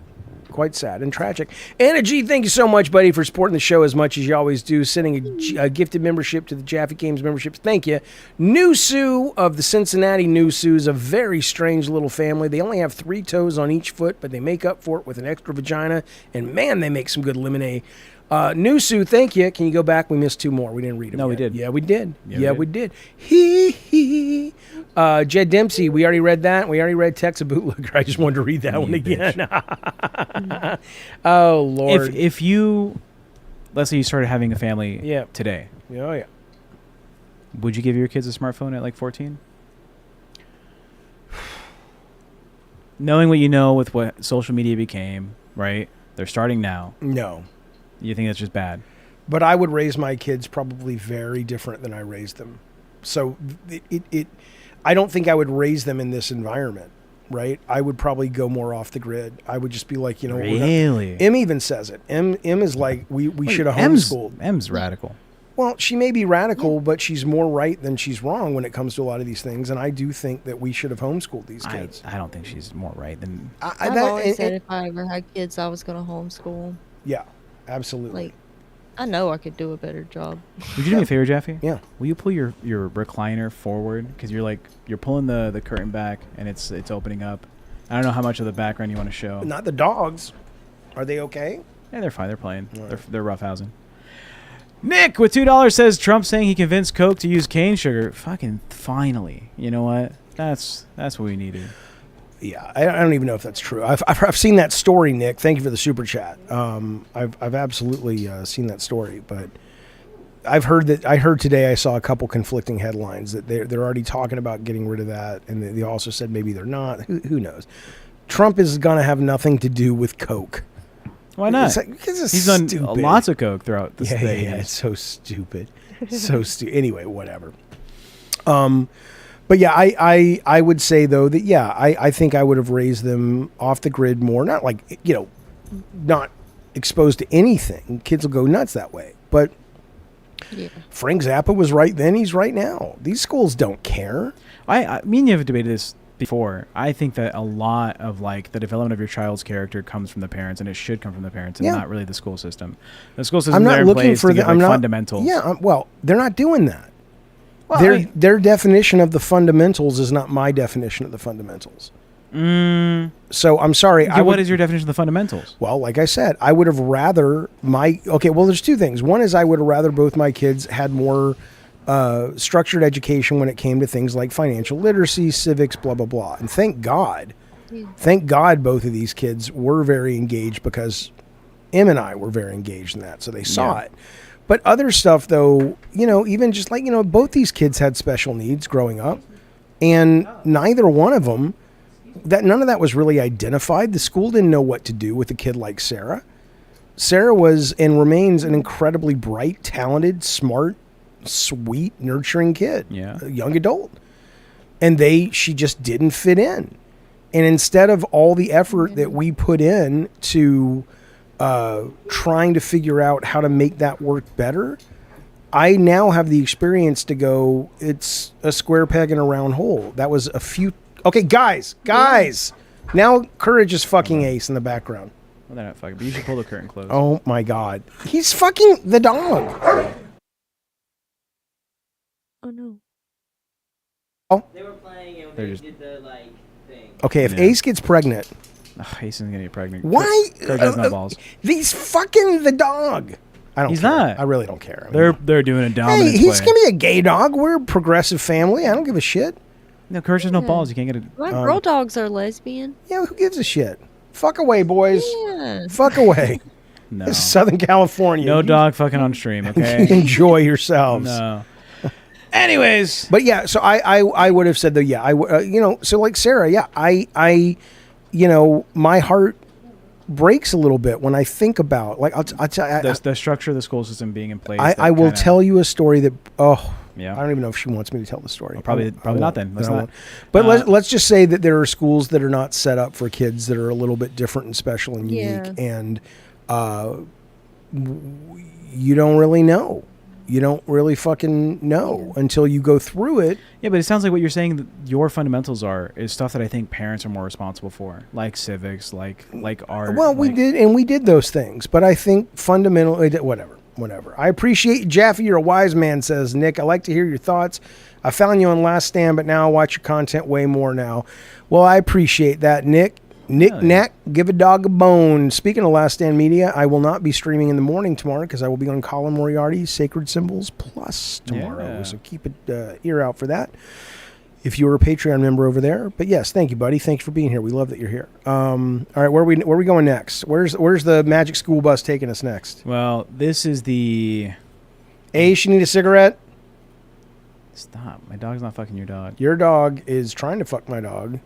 Quite sad and tragic. Anna G, thank you so much, buddy, for supporting the show as much as you always do. Sending a gifted membership to the Jaffe Games memberships. Thank you. New Sue of the Cincinnati New Sue is a very strange little family. They only have 3 toes on each foot, but they make up for it with an extra vagina. And man, they make some good lemonade. New Sue, thank you. Can you go back? We missed 2 more. We didn't read them. No, yet. we did. Yeah, we did. Yeah, we did. Hee. Jed Dempsey, we already read that. We already read Texas Bootlegger. I just wanted to read that one again. Oh, Lord. If you, let's say you started having a family today. Oh, yeah. Would you give your kids a smartphone at like 14? Knowing what you know with what social media became, right? They're starting now. No. You think that's just bad? But I would raise my kids probably very different than I raised them. So I don't think I would raise them in this environment, right? I would probably go more off the grid. I would just be like, you know, really? M even says it. M is like, we should have homeschooled. M's radical. Well, she may be radical, but she's more right than she's wrong when it comes to a lot of these things. And I do think that we should have homeschooled these kids. I don't think she's more right than... I've always said if I ever had kids, I was going to homeschool. Yeah, absolutely. Like, I know I could do a better job. Would you do me a favor, Jaffe? Yeah. Will you pull your recliner forward? Because you're pulling the curtain back and it's opening up. I don't know how much of the background you want to show. Not the dogs. Are they okay? Yeah, they're fine. They're playing. Right. They're roughhousing. Nick with $2 says Trump saying he convinced Coke to use cane sugar. Fucking finally. You know what? That's what we needed. Yeah, I don't even know if that's true. I've seen that story, Nick. Thank you for the super chat. I've absolutely seen that story, but I heard today I saw a couple conflicting headlines that they're already talking about getting rid of that, and they also said maybe they're not. Who knows? Trump is gonna have nothing to do with Coke. Why not? He's done lots of Coke throughout this day. Yeah, it's so stupid. So stupid. Anyway, whatever. But yeah, I would say though that I think I would have raised them off the grid more. Not like, you know, not exposed to anything. Kids will go nuts that way. But Frank Zappa was right then. He's right now. These schools don't care. Me and you have debated this before. I think that a lot of like the development of your child's character comes from the parents, and it should come from the parents, and not really the school system. The school system. I'm not looking for the fundamentals. Yeah, well, they're not doing that. Well, their definition of the fundamentals is not my definition of the fundamentals. So I'm sorry. What is your definition of the fundamentals? Well, like I said, I would have rather there's 2 things. One is I would have rather both my kids had more structured education when it came to things like financial literacy, civics, blah, blah, blah. And thank God both of these kids were very engaged, because Em and I were very engaged in that. So they saw it. But other stuff, though, you know, even just like, you know, both these kids had special needs growing up, and neither one of them, none of that was really identified. The school didn't know what to do with a kid like Sarah. Sarah was and remains an incredibly bright, talented, smart, sweet, nurturing kid, a young adult. And she just didn't fit in. And instead of all the effort that we put in to trying to figure out how to make that work better, I now have the experience to go, it's a square peg in a round hole. That was a few. Okay, guys. Now Courage is fucking Ace in the background. Well, they're not fucking, but you should pull the curtain closed. Oh my God. He's fucking the dog. Oh no. Oh. They were playing and they did the thing. Okay, if Ace gets pregnant. Ace isn't gonna get pregnant. Why? Courage has no balls. He's fucking the dog. I don't He's care. not. I really don't care. I mean, They're doing a dominant Hey, he's play. gonna be a gay dog. We're a progressive family. I don't give a shit. No, Courage has no balls. You can't get it. My girl dogs are lesbian. Yeah, who gives a shit? Fuck away, boys. Yeah. Fuck away. No. This is Southern California. No dog fucking on stream, okay? Enjoy yourselves. No. Anyways. But yeah, so I would have said though, you know, so like Sarah, I you know, my heart breaks a little bit when I think about, like, I'll tell you, the structure of the school system being in place. I will tell you a story that, yeah. I don't even know if she wants me to tell the story. Well, probably not then. Let's not. But let's just say that there are schools that are not set up for kids that are a little bit different and special and unique, and you don't really know. You don't really fucking know until you go through it. Yeah, but it sounds like what you're saying that your fundamentals is stuff that I think parents are more responsible for, like civics, like art. Well, we did those things, but I think fundamentally, whatever. I appreciate Jaffe. You're a wise man, says Nick. I like to hear your thoughts. I found you on Last Stand, but now I watch your content way more now. Well, I appreciate that, Nick. Knack, give a dog a bone. Speaking of Last Stand Media, I will not be streaming in the morning tomorrow because I will be on Colin Moriarty's Sacred Symbols Plus tomorrow. Yeah. So keep an ear out for that if you're a Patreon member over there. But yes, thank you, buddy. Thanks for being here. We love that you're here. All right, where are we going next? Where's the Magic School Bus taking us next? Well, this is the... Ace, you need a cigarette? Stop. My dog's not fucking your dog. Your dog is trying to fuck my dog.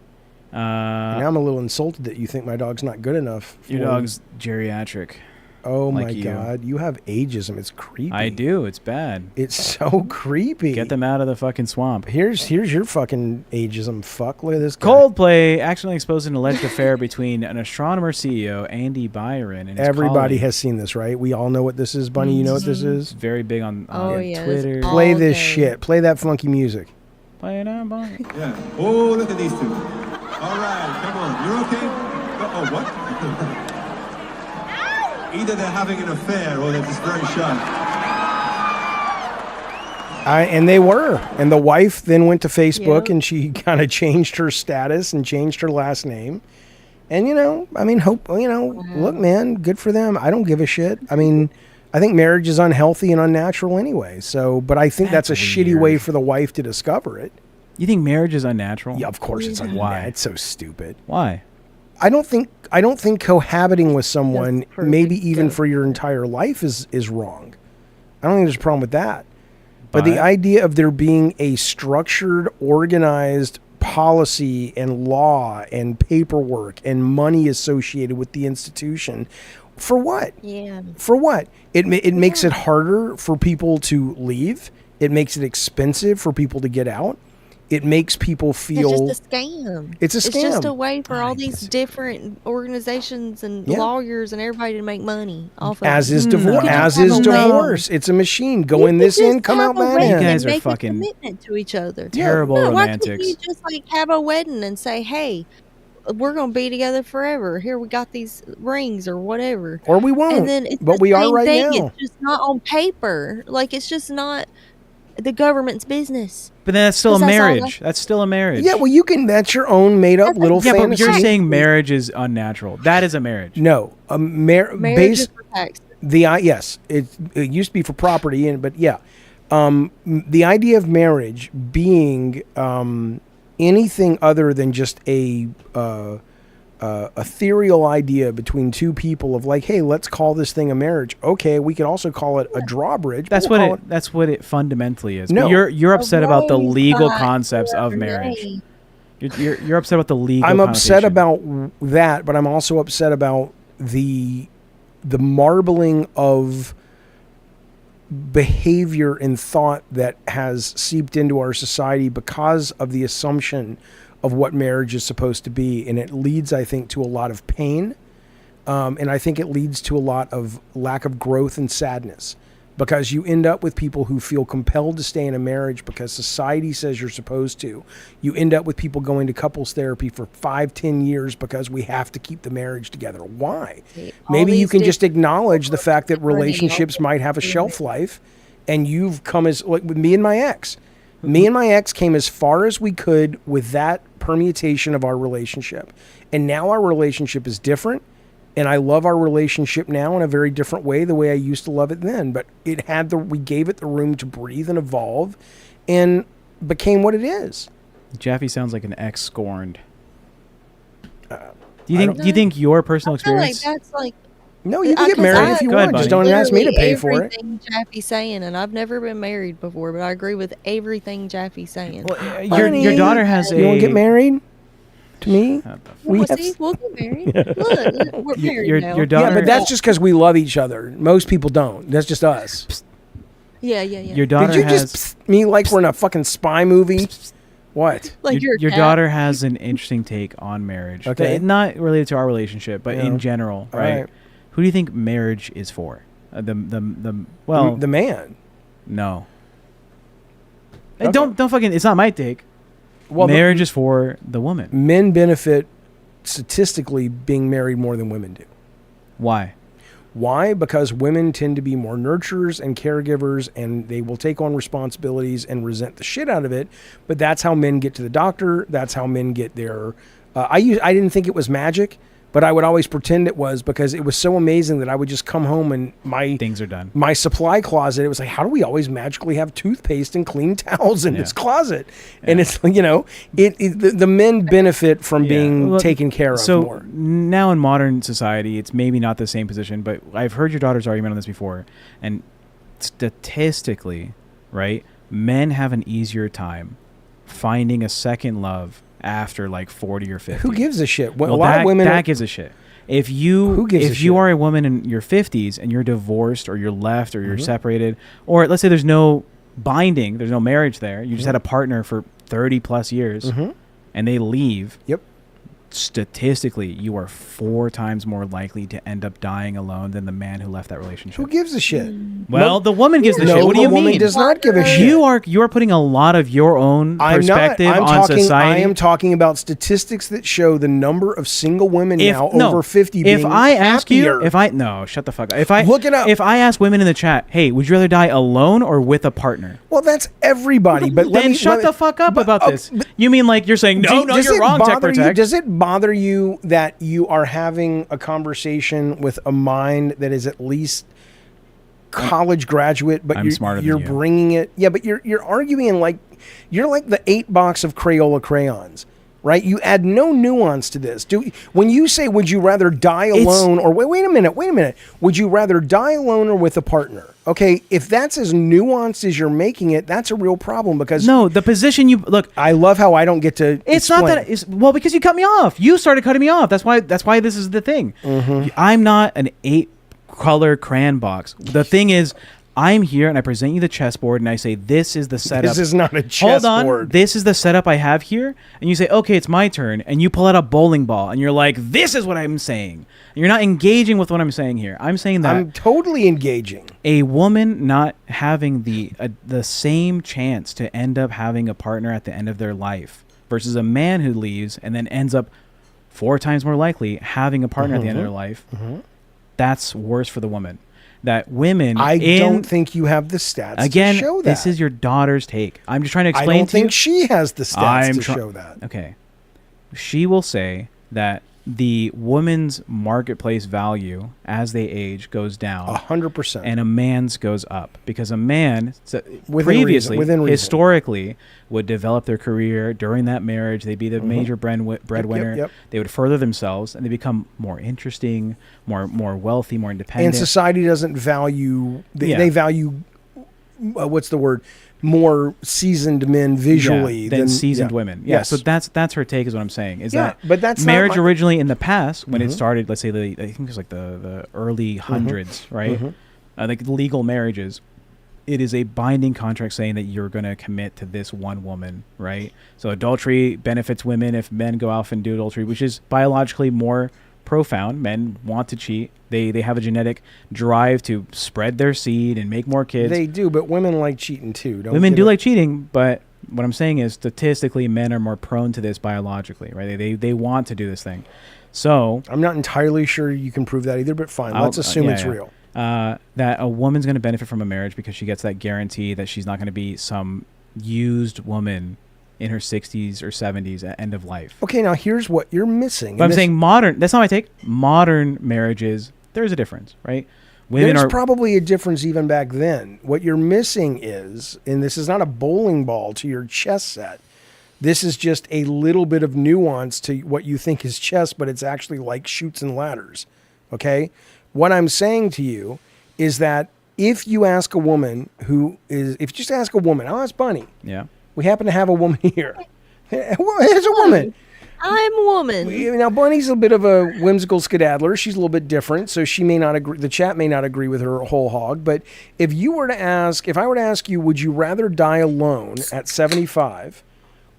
And now I'm a little insulted that you think my dog's not good enough. Your dog's geriatric. Oh my God. You have ageism. It's creepy. I do. It's bad. It's so creepy. Get them out of the fucking swamp. Here's your fucking ageism. Fuck. Look at this guy. Coldplay accidentally exposed an alleged affair between an astronomer CEO, Andy Byron, and his Everybody colleague. has seen this, right? We all know what this is, Bunny. You know what this is? Very big on yeah, Twitter. Play this shit. Play that funky music. Play it on, Bunny. Yeah. Oh, look at these two. All right, come on. You're okay? Oh, what? Either they're having an affair or they're just very shy. And they were. And the wife then went to Facebook and she kind of changed her status and changed her last name. And, look, man, good for them. I don't give a shit. I mean, I think marriage is unhealthy and unnatural anyway. So, but I think that's a shitty way for the wife to discover it. You think marriage is unnatural? Yeah, of course it's unnatural. Why? It's so stupid. Why? I don't think cohabiting with someone, maybe even for your entire life, is wrong. I don't think there's a problem with that. But the idea of there being a structured, organized policy and law and paperwork and money associated with the institution, for what? Yeah. For what? It makes it harder for people to leave. It makes it expensive for people to get out. It makes people feel... It's just a scam. It's a scam. It's just a way for all these different organizations and lawyers and everybody to make money off of it. As is divorce. It's a machine. Go in this end, come out that end. You guys are make fucking... a commitment to each other. Terrible romantics. Why can't you just have a wedding and say, hey, we're going to be together forever. Here, we got these rings or whatever. Or we won't. And then it's but we are right thing. now. It's just not on paper. It's just not the government's business. But then that's still a marriage. That's still a marriage. Yeah, well, that's your own made-up little fantasy. Yeah, but you're saying marriage is unnatural. That is a marriage. No. Marriage is for tax. Yes, it used to be for property, but yeah. The idea of marriage being anything other than just a ethereal idea between two people of hey, let's call this thing a marriage. Okay, we can also call it a drawbridge. That's what it fundamentally is. No, but you're upset about the legal concepts of marriage. You're upset about the legal. I'm upset about that, but I'm also upset about the marbling of behavior and thought that has seeped into our society because of the assumption of what marriage is supposed to be. And it leads, I think, to a lot of pain. And I think it leads to a lot of lack of growth and sadness, because you end up with people who feel compelled to stay in a marriage because society says you're supposed to. You end up with people going to couples therapy for 5-10 years because we have to keep the marriage together. Why? Maybe you can just acknowledge the fact that relationships might have a shelf life, and you've come as with me and my ex. Me and my ex came as far as we could with that permutation of our relationship. And now our relationship is different. And I love our relationship now in a very different way, the way I used to love it then. But we gave it the room to breathe and evolve and became what it is. Jaffe sounds like an ex scorned. Do you think your personal experience? That's no, you can get married if you want. Just don't ask me to pay for it. Everything Jaffe's saying, and I've never been married before, but I agree with everything Jaffe's saying. Well, your daughter has You want to get married? To me, we'll get married. Look, we're married now. Your daughter, but that's just because we love each other. Most people don't. That's just us. Yeah. Your daughter Did you just me like we're in a fucking spy movie? What? Your daughter has an interesting take on marriage. Okay, not related to our relationship, but in general, right? Who do you think marriage is for? The man. No. Okay. Don't fucking. It's not my take. Well, marriage is for the woman. Men benefit statistically being married more than women do. Why? Why? Because women tend to be more nurturers and caregivers, and they will take on responsibilities and resent the shit out of it. But that's how men get to the doctor. That's how men get their. I didn't think it was magic, but I would always pretend it was because it was so amazing that I would just come home and my things are done. My supply closet. It was like, how do we always magically have toothpaste and clean towels in this closet? Yeah. And it's the men benefit from being taken care of more. So now in modern society, it's maybe not the same position, but I've heard your daughter's argument on this before, and statistically, right, men have an easier time finding a second love after like 40 or 50. Who gives a shit? Well, a lot of women gives a shit. If you are a woman in your 50s and you're divorced or you're left or you're separated, or let's say there's no binding, there's no marriage there, you just had a partner for 30 plus years and they leave. Yep. Statistically, you are 4 times more likely to end up dying alone than the man who left that relationship. Who gives a shit? Well, the woman gives a shit. What do you mean? The woman does not give a shit. You are putting a lot of your own perspective on society. I am talking about statistics that show the number of single women over 50 being If I ask happier. you, shut the fuck up. Look it up. If I ask women in the chat, hey, would you rather die alone or with a partner? Well, that's everybody. But then shut the fuck up about this. You mean like you're saying, no, you're wrong, Tech Protect. Does it bother you that you are having a conversation with a mind that is at least college graduate, but you're bringing it? Yeah, but you're arguing like you're like the 8 box of Crayola crayons, right? You add no nuance to this. When you say, would you rather die alone or wait a minute, would you rather die alone or with a partner? Okay, if that's as nuanced as you're making it, that's a real problem because the position you look. I love how I don't get to. It's explain. not that. It's because you cut me off. You started cutting me off. That's why this is the thing. I'm not an 8-color crayon box. The thing is, I'm here and I present you the chessboard and I say, this is the setup. This is not a chessboard. Hold on. This is the setup I have here. And you say, okay, it's my turn. And you pull out a bowling ball and you're like, this is what I'm saying. And you're not engaging with what I'm saying here. I'm saying that. I'm totally engaging. A woman not having the same chance to end up having a partner at the end of their life versus a man who leaves and then ends up 4 times more likely having a partner at the end of their life. That's worse for the woman. That women, I don't think you have the stats to show that. This is your daughter's take. I'm just trying to explain to you. I don't think she has the stats to show that. Okay. She will say that the woman's marketplace value as they age goes down 100%, and a man's goes up because a man within reason. Historically would develop their career during that marriage. They'd be the major breadwinner. Yep. They would further themselves and they become more interesting, more wealthy, more independent. And society doesn't value. They value. What's the word? More seasoned men visually than seasoned women. Yeah, yes. So that's her take is what I'm saying. Is that but that's marriage originally in the past when it started, let's say I think it was like the early hundreds, right? Like legal marriages, it is a binding contract saying that you're going to commit to this one woman, right? So adultery benefits women if men go off and do adultery, which is biologically more profound. Men want to cheat. They have a genetic drive to spread their seed and make more kids. They do, but women like cheating too. Women do like cheating, but what I'm saying is statistically men are more prone to this biologically, right? They want to do this thing. So I'm not entirely sure you can prove that either, but fine. Let's assume it's real. That a woman's going to benefit from a marriage because she gets that guarantee that she's not going to be some used woman in her 60s or 70s at end of life. Okay, now here's what you're missing. But I'm saying modern, that's not my take. Modern marriages, there's a difference, right? There's probably a difference even back then. What you're missing is, and this is not a bowling ball to your chess set, this is just a little bit of nuance to what you think is chess, but it's actually like chutes and ladders, okay? What I'm saying to you is that if you ask a woman if you just ask a woman, I'll ask Bunny. Yeah. We happen to have a woman here. Here's a woman. I'm a woman. Now, Bunny's a bit of a whimsical skedaddler. She's a little bit different, so she may not agree. The chat may not agree with her whole hog. But if I were to ask you, would you rather die alone at 75,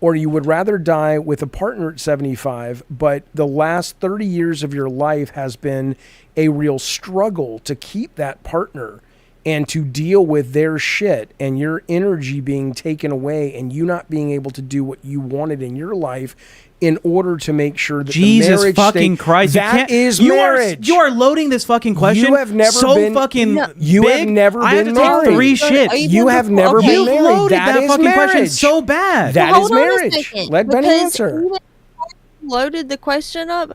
or you would rather die with a partner at 75, but the last 30 years of your life has been a real struggle to keep that partner, and to deal with their shit and your energy being taken away and you not being able to do what you wanted in your life in order to make sure that Jesus the marriage fucking Christ, that is you marriage. You are loading this fucking question. You have never so been fucking you big. have never I have been to take married. 3 shits. You have never been You married. loaded that is fucking question marriage. so bad. That Well, is hold on a marriage. second, Let Ben because answer. even if I loaded the question up,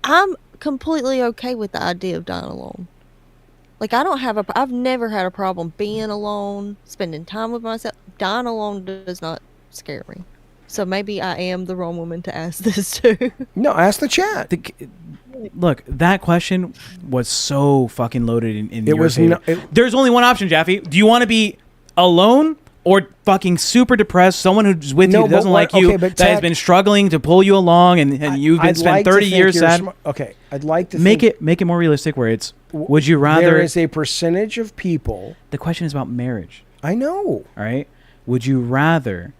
I'm completely okay with the idea of dying alone. Like, I've never had a problem being alone, spending time with myself. Dying alone does not scare me. So maybe I am the wrong woman to ask this to. No, ask the chat. Look, that question was so fucking loaded in It your was favor. no, There's only one option, Jaffe. Do you want to be alone or fucking super depressed? Someone who's with you that doesn't like you, that has been struggling to pull you along, and you've been spent 30 years sad. Okay, I'd like to make it more realistic. Where it's, would you rather? There is a percentage of people. The question is about marriage. I know. All right. Would you rather,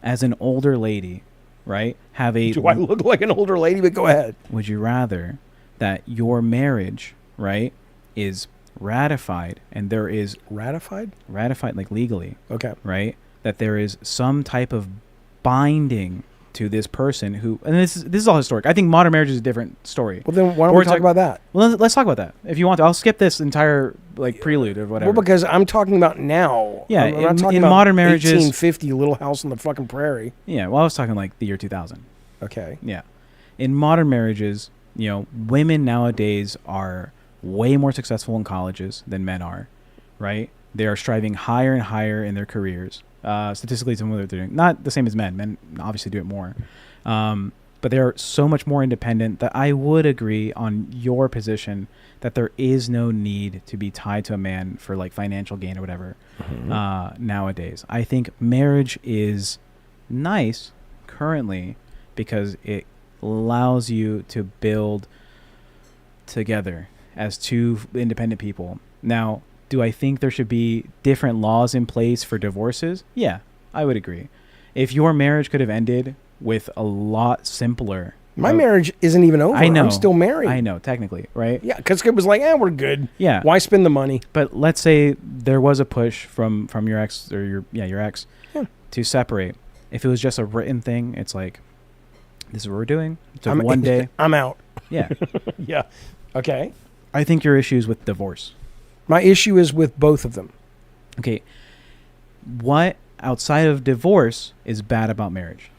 as an older lady, right, have a? Do I look like an older lady? But go ahead. Would you rather that your marriage, right, is ratified, and there is ratified like legally, okay, right, that there is some type of binding to this person who, and this is all historic. I think modern marriage is a different story. Well, then why don't we talk about that? Well, let's talk about that if you want to. I'll skip this entire like prelude or whatever. Well, because I'm talking about now. Yeah, I'm not talking in about modern marriages, 1850 Little House on the fucking Prairie. Yeah, well, I was talking like the year 2000. Okay. Yeah, in modern marriages, women nowadays are way more successful in colleges than men are, right? They are striving higher and higher in their careers. Statistically, some of what they're doing, not the same as men. Men obviously do it more. But they're so much more independent that I would agree on your position that there is no need to be tied to a man for like financial gain or whatever. Nowadays, I think marriage is nice currently because it allows you to build together as two independent people. Now, do I think there should be different laws in place for divorces? Yeah, I would agree. If your marriage could have ended with a lot simpler. My marriage isn't even over. I know. I'm still married. I know, technically, right? Yeah, because it was like, we're good. Yeah. Why spend the money? But let's say there was a push from your ex or your ex to separate. If it was just a written thing, it's like, this is what we're doing. It's like one day. I'm out. Yeah. Yeah. Okay. I think your issue is with divorce. My issue is with both of them. Okay. What outside of divorce is bad about marriage?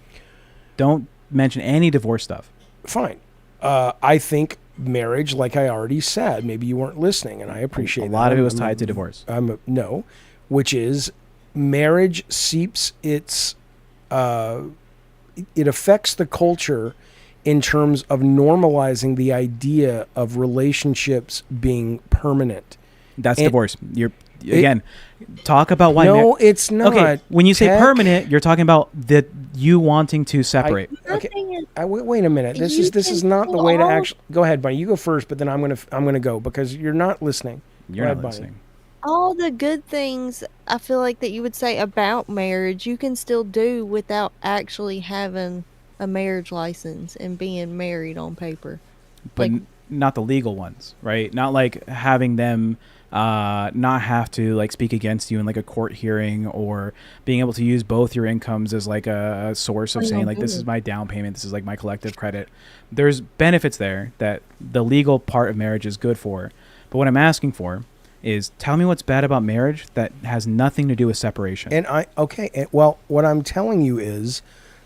Don't mention any divorce stuff. Fine. I think marriage, like I already said, maybe you weren't listening, and I appreciate a lot of it was tied to divorce. No, which is marriage seeps its. It affects the culture in terms of normalizing the idea of relationships being permanent. That's divorce. Talk about why. No, it's not. Okay, when you say permanent, you're talking about you wanting to separate. Wait a minute. This is not the way to actually. Go ahead, Bunny. You go first, but then I'm gonna go because you're not listening. You're not listening. All the good things I feel like that you would say about marriage, you can still do without actually having a marriage license and being married on paper. But not the legal ones, right? Not like having them not have to like speak against you in like a court hearing, or being able to use both your incomes as like a source of saying like, this is my down payment, this is like my collective credit. There's benefits there that the legal part of marriage is good for. But what I'm asking for is, tell me what's bad about marriage that has nothing to do with separation. Well, what I'm telling you is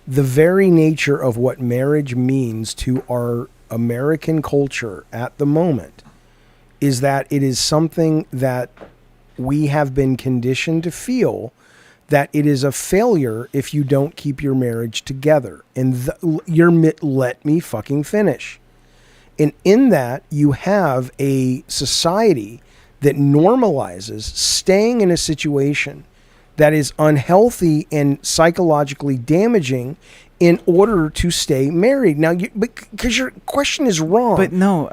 the very nature of what marriage means to our American culture at the moment is that it is something that we have been conditioned to feel that it is a failure if you don't keep your marriage together. And let me fucking finish. And in that, you have a society that normalizes staying in a situation that is unhealthy and psychologically damaging in order to stay married. Now, because your question is wrong. But no,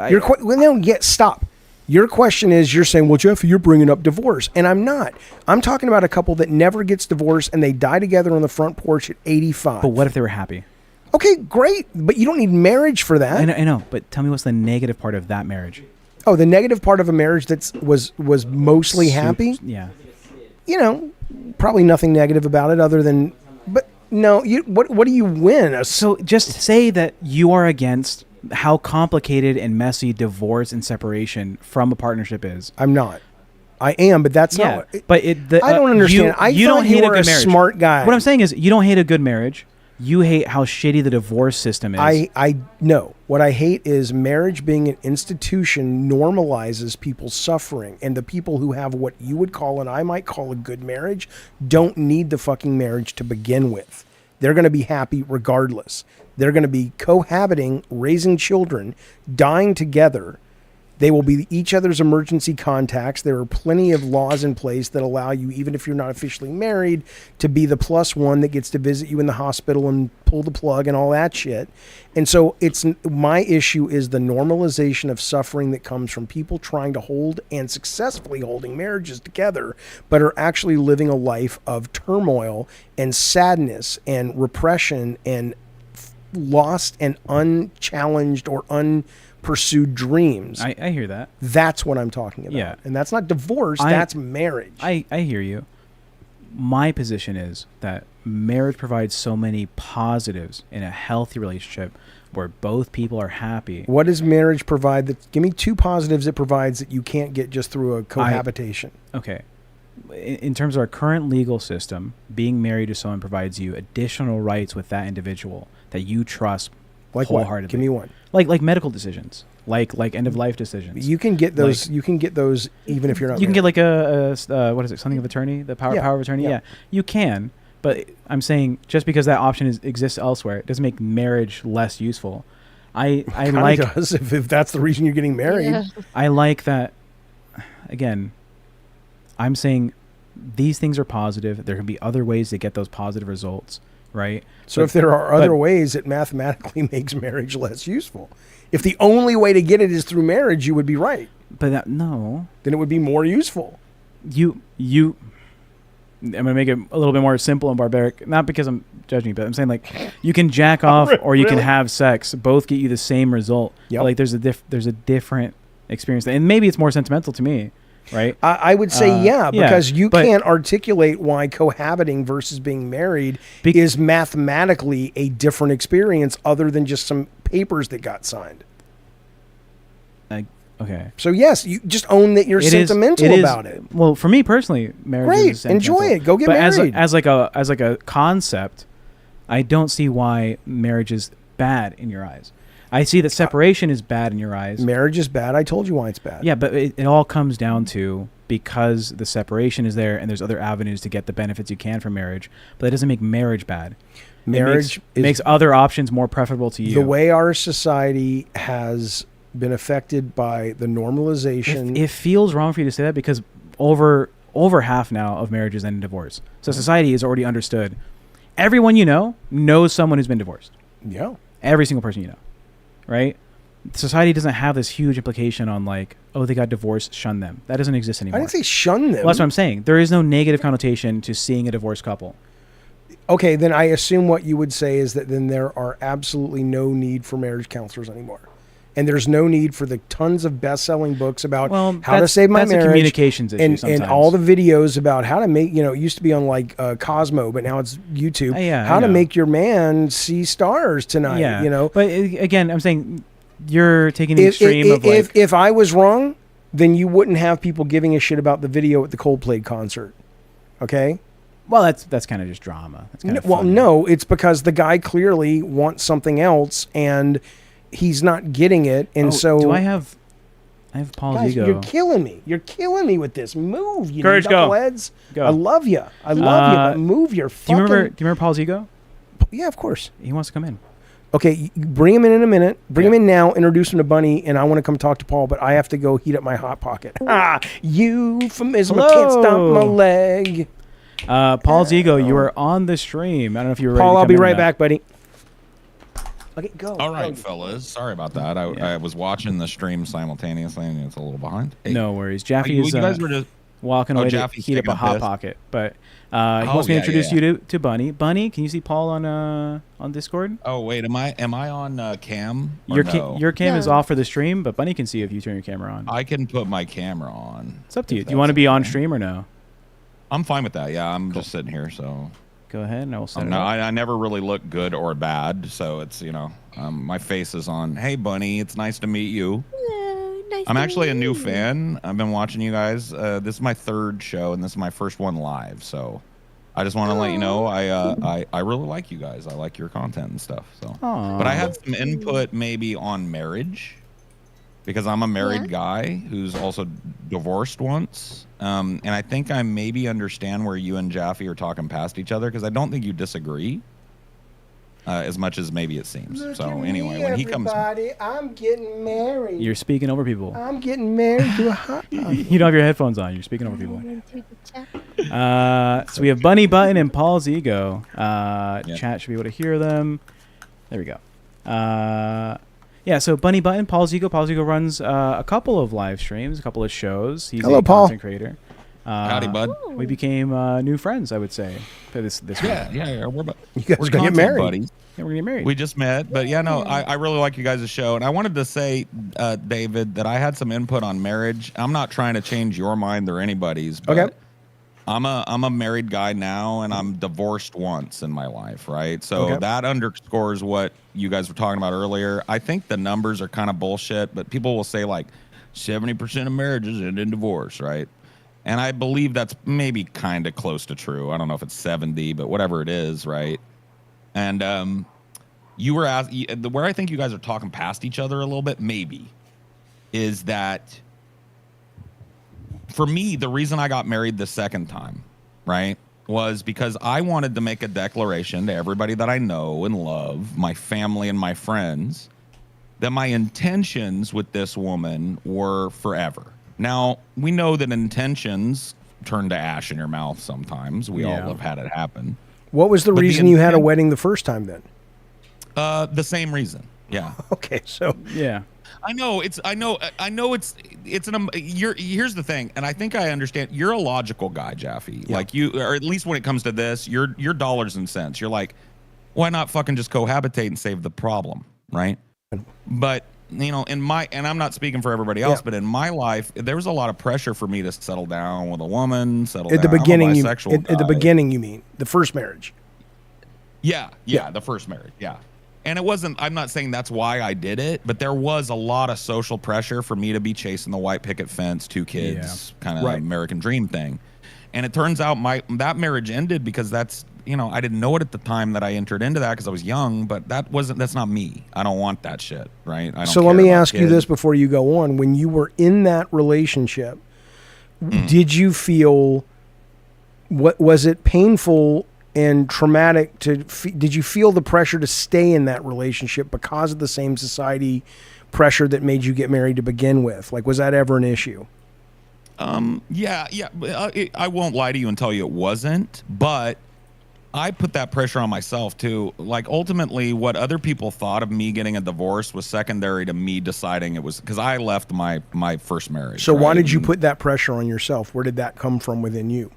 stop. Your question is, you're saying, well, Jeff, you're bringing up divorce. And I'm not. I'm talking about a couple that never gets divorced and they die together on the front porch at 85. But what if they were happy? Okay, great. But you don't need marriage for that. I know. But tell me what's the negative part of that marriage? Oh, the negative part of a marriage was mostly happy. Yeah. You know, probably nothing negative about it other than, but no, what do you win? So just say that you are against how complicated and messy divorce and separation from a partnership is. I'm not. I am, but that's not. But I don't understand. You don't hate a good marriage. Smart guy. What I'm saying is, you don't hate a good marriage. You hate how shitty the divorce system is. I know. What I hate is marriage being an institution normalizes people's suffering, and the people who have what you would call and I might call a good marriage don't need the fucking marriage to begin with. They're going to be happy regardless. They're going to be cohabiting, raising children, dying together. They will be each other's emergency contacts. There are plenty of laws in place that allow you, even if you're not officially married, to be the plus one that gets to visit you in the hospital and pull the plug and all that shit. And so my issue is the normalization of suffering that comes from people trying to hold and successfully holding marriages together, but are actually living a life of turmoil and sadness and repression and lost and unchallenged or unpursued dreams. I hear that. That's what I'm talking about. Yeah. And that's not divorce, that's marriage. I hear you. My position is that marriage provides so many positives in a healthy relationship where both people are happy. What does marriage provide? Give me two positives it provides that you can't get just through a cohabitation. Okay. In terms of our current legal system, being married to someone provides you additional rights with that individual that you trust wholeheartedly. What? Give me one. Like medical decisions, like end of life decisions. You can get those. You can get those even if you're not. You can get like a what is it? Something of attorney, the power of attorney. Yeah, you can. But I'm saying just because that option exists elsewhere, it doesn't make marriage less useful. I like does if that's the reason you're getting married. Yeah. I like that. Again, I'm saying these things are positive. There can be other ways to get those positive results, right? So if there are other ways, it mathematically makes marriage less useful. If the only way to get it is through marriage, you would be right. But no. Then it would be more useful. I'm going to make it a little bit more simple and barbaric. Not because I'm judging you, but I'm saying like you can jack off or you can have sex. Both get you the same result. Yep. Like there's a different experience. And maybe it's more sentimental to me. Right. I would say because you can't articulate why cohabiting versus being married is mathematically a different experience other than just some papers that got signed. Okay. So yes, you just own that you're sentimental about it. Well, for me personally, marriage is sentimental. Enjoy it. Go get married. As like a concept, I don't see why marriage is bad in your eyes. I see that separation is bad in your eyes. Marriage is bad. I told you why it's bad. Yeah, but it all comes down to because the separation is there and there's other avenues to get the benefits you can from marriage, but that doesn't make marriage bad. Marriage makes other options more preferable to you. The way our society has been affected by the normalization. It feels wrong for you to say that because over half now of marriages end in divorce. So society has already understood. Everyone you know knows someone who's been divorced. Yeah. Every single person you know. Right? Society doesn't have this huge implication on like, oh, they got divorced, shun them. That doesn't exist anymore. I didn't say shun them. Well, that's what I'm saying. There is no negative connotation to seeing a divorced couple. Okay, then I assume what you would say is that then there are absolutely no need for marriage counselors anymore. And there's no need for the tons of best-selling books about how to save my marriage. A communications issue sometimes. And all the videos about how to make, it used to be on like Cosmo, but now it's YouTube. How to make your man see stars tonight, But again, I'm saying you're taking the extreme of like... If I was wrong, then you wouldn't have people giving a shit about the video at the Coldplay concert. Okay? Well, that's kind of just drama. That's kind of no, it's because the guy clearly wants something else and... he's not getting it, and so do I have Paul's ego. You're killing me. You're killing me with this. Move, you Courage, knuckleheads. Go. I love you. I love you, but move your fucking... Do you remember Paul's ego? Yeah, of course. He wants to come in. Okay, bring him in a minute. Bring him in now. Introduce him to Bunny, and I want to come talk to Paul, but I have to go heat up my Hot Pocket. Euphemism. I can't stop my leg. Paul's ego, you were on the stream. I don't know if you were ready Paul, to I'll come be in right now. back, buddy. Okay, go. All right, fellas. Sorry about that. I was watching the stream simultaneously, and it's a little behind. Hey, no worries. Jaffe you is... guys were just... walking away to Jaffe's heat up taking a a Hot piss. Pocket. But he wants me to introduce you to Bunny. Bunny, can you see Paul on Discord? Oh wait, am I on cam? Or Your cam is No. off for the stream, but Bunny can see if you turn your camera on. I can put my camera on. It's up to you. if Do you want to that's be on okay. stream or no? I'm fine with that. Yeah, I'm just sitting here, so. Go ahead, and I will set it No, up. I never really look good or bad, so it's my face is on. Hey, Bunny, it's nice to meet you. Hello, nice I'm to actually a meet new you. fan. I've been watching you guys. This is my third show, and this is my first one live. So, I just want to let you know I really like you guys. I like your content and stuff. So, Aw. but I had some input maybe on marriage, because I'm a married guy who's also divorced once. And I think I maybe understand where you and Jaffe are talking past each other, because I don't think you disagree as much as maybe it seems. Anyway, when he comes, I'm getting married. You're speaking over people. I'm getting married to a hot dog. You don't have your headphones on. You're speaking over people. Into the chat. So we have Bunny Button and Paul's Ego. Chat should be able to hear them. There we go. Yeah, so Bunny Button, Paul's Ego. Paul's Ego runs a couple of live streams, a couple of shows. He's Hello, a Paul. content creator. howdy, bud. We became new friends, I would say, for this week. Yeah. We're You guys we're gonna get content married. buddies. Yeah, we're gonna get married. We just met, but yeah, no, I really like you guys' show, and I wanted to say, David, that I had some input on marriage. I'm not trying to change your mind or anybody's, but Okay. I'm a married guy now, and I'm divorced once in my life, right? So Okay. that underscores what you guys were talking about earlier. I think the numbers are kind of bullshit, but people will say like 70% of marriages end in divorce, right? And I believe that's maybe kind of close to true. I don't know if it's 70, but whatever it is, right? And you were where I think you guys are talking past each other a little bit, maybe, is that for me, the reason I got married the second time, right, was because I wanted to make a declaration to everybody that I know and love, my family and my friends, that my intentions with this woman were forever. Now, we know that intentions turn to ash in your mouth sometimes. We all have had it happen. What was the But the reason you had a intent- wedding the first time then? The same reason. Yeah. Okay, so Yeah. Here's the thing, and I think I understand. You're a logical guy, Jaffe. Yeah. Like you, or at least when it comes to this, you're dollars and cents. You're like, why not fucking just cohabitate and save the problem, right? But and I'm not speaking for everybody else, but in my life, there was a lot of pressure for me to settle down with a woman. at the beginning, I'm a you bisexual at the guy. beginning, you mean the first marriage? Yeah, the first marriage, yeah. And it wasn't, I'm not saying that's why I did it, but there was a lot of social pressure for me to be chasing the white picket fence, 2 kids, kind of Right. American dream thing. And it turns out that marriage ended because that's, I didn't know it at the time that I entered into that because I was young, but that's not me. I don't want that shit, right? I don't So let care me about ask you kids. this before you go on. When you were in that relationship, did you feel, what was it painful and traumatic did you feel the pressure to stay in that relationship because of the same society pressure that made you get married to begin with? Like, was that ever an issue? Yeah. I won't lie to you and tell you it wasn't, but I put that pressure on myself too. Like, ultimately, what other people thought of me getting a divorce was secondary to me deciding it was, because I left my first marriage. So why right? did you put that pressure on yourself? Where did that come from within you?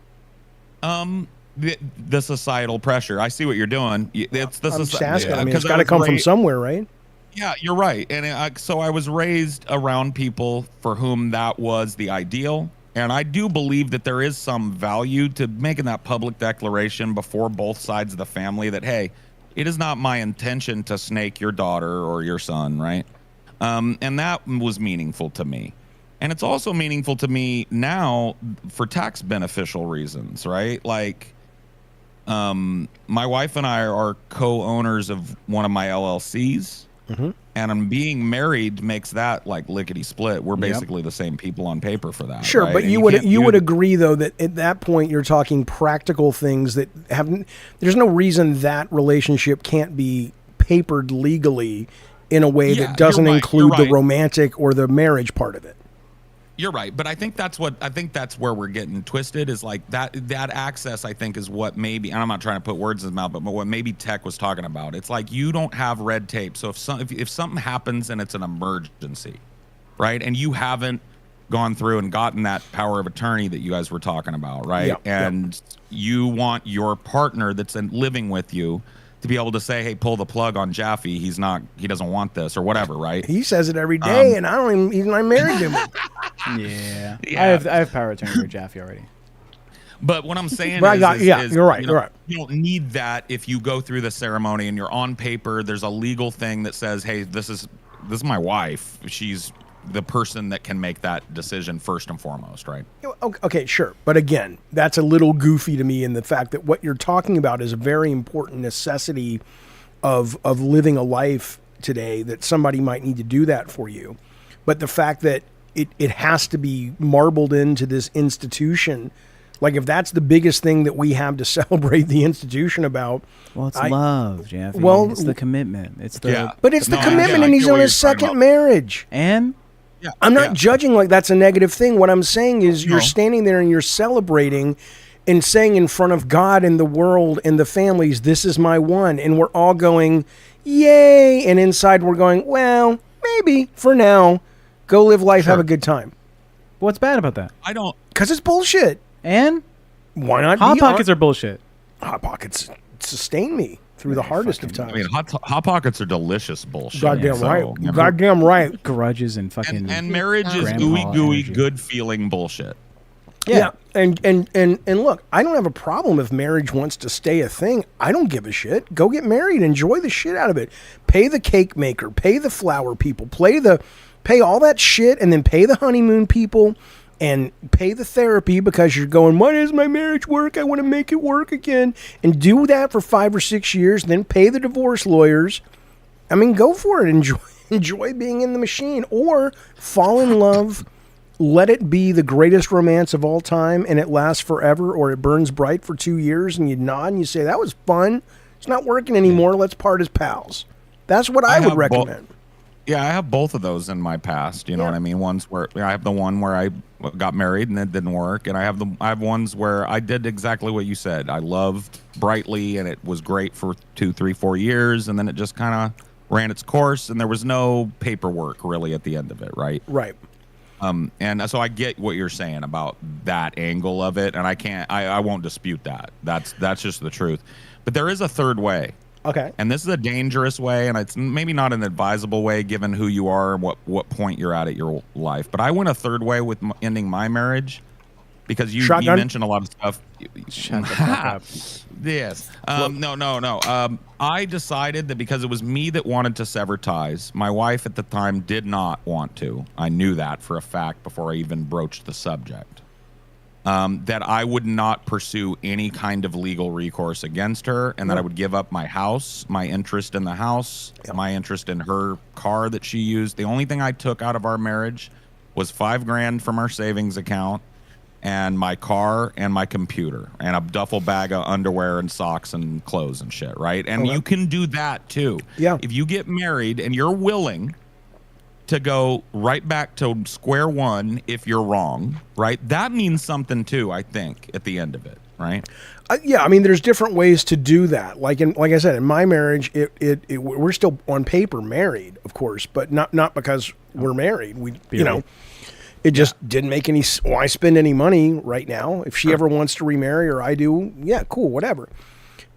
The societal pressure. I see what you're doing. It's the I'm just society. asking. I mean, it's got to come from somewhere, right? Yeah, you're right. And so I was raised around people for whom that was the ideal. And I do believe that there is some value to making that public declaration before both sides of the family that, hey, it is not my intention to snake your daughter or your son, right? And that was meaningful to me. And it's also meaningful to me now for tax beneficial reasons, right? Like, my wife and I are co-owners of one of my LLCs. Mm-hmm. And being married makes that like lickety split. We're basically the same people on paper for that. Sure, right? but And you would agree though that at that point you're talking practical things that haven't. There's no reason that relationship can't be papered legally in a way that doesn't include the romantic or the marriage part of it. You're right, but I think that's where we're getting twisted is like that access. I think is what maybe, and I'm not trying to put words in his mouth, but what maybe Tech was talking about. It's like you don't have red tape, so if something happens and it's an emergency, right, and you haven't gone through and gotten that power of attorney that you guys were talking about, right? And you want your partner that's living with you to be able to say, hey, pull the plug on Jaffe. He doesn't want this or whatever, right? He says it every day, and he's not married to me. Yeah. I have power of attorney for Jaffe already. But what I'm saying is, you're right. You don't need that if you go through the ceremony and you're on paper. There's a legal thing that says, hey, this is my wife. She's the person that can make that decision first and foremost, right? Okay, sure. But again, that's a little goofy to me in the fact that what you're talking about is a very important necessity of living a life today, that somebody might need to do that for you. But the fact that it has to be marbled into this institution, like if that's the biggest thing that we have to celebrate the institution about. Well, it's love, Jaffe. Well, it's the commitment. It's the But it's the commitment, and he's on his second marriage. And I'm not judging like that's a negative thing. What I'm saying is you're standing there and you're celebrating and saying in front of God and the world and the families, this is my one. And we're all going, yay. And inside we're going, well, maybe for now, go live life, have a good time. What's bad about that? I don't. Because it's bullshit. And? Why not? Hot Pockets are bullshit. Hot Pockets sustain me through the hardest of times. I mean, hot Pockets are delicious bullshit. Goddamn right. Goddamn right. Grudges and fucking. And marriage is ooey gooey, good feeling bullshit. Yeah. And look, I don't have a problem if marriage wants to stay a thing. I don't give a shit. Go get married. Enjoy the shit out of it. Pay the cake maker. Pay the flower people. Pay all that shit, and then pay the honeymoon people. And pay the therapy because you're going, why does my marriage work? I want to make it work again. And do that for 5 or 6 years. Then pay the divorce lawyers. I mean, go for it. Enjoy being in the machine. Or fall in love. Let it be the greatest romance of all time, and it lasts forever, or it burns bright for 2 years, and you nod and you say, that was fun. It's not working anymore. Let's part as pals. That's what I would recommend. Yeah, I have both of those in my past. You know what I mean? Ones where I have the one where I got married and it didn't work, and I have ones where I did exactly what you said. I loved brightly, and it was great for 2, 3, 4 years, and then it just kind of ran its course, and there was no paperwork really at the end of it, right? Right. And so I get what you're saying about that angle of it, and I won't dispute that. That's just the truth. But there is a third way. Okay. And this is a dangerous way, and it's maybe not an advisable way given who you are and what point you're at your life. But I went a third way with ending my marriage because you mentioned a lot of stuff. Shut the fuck up. Yes. No. I decided that because it was me that wanted to sever ties, my wife at the time did not want to. I knew that for a fact before I even broached the subject. That I would not pursue any kind of legal recourse against her, and that I would give up my house, my interest in the house, my interest in her car that she used. The only thing I took out of our marriage was $5,000 from our savings account, and my car and my computer, and a duffel bag of underwear and socks and clothes and shit, right? And you can do that too. Yeah. If you get married and you're willing to go right back to square one if you're wrong, right? That means something too, I think, at the end of it, right? Yeah, I mean, there's different ways to do that. Like I said, in my marriage, we're still on paper married, of course, but not because we're married. It just didn't make any. Why spend any money right now? If she ever wants to remarry or I do, yeah, cool, whatever.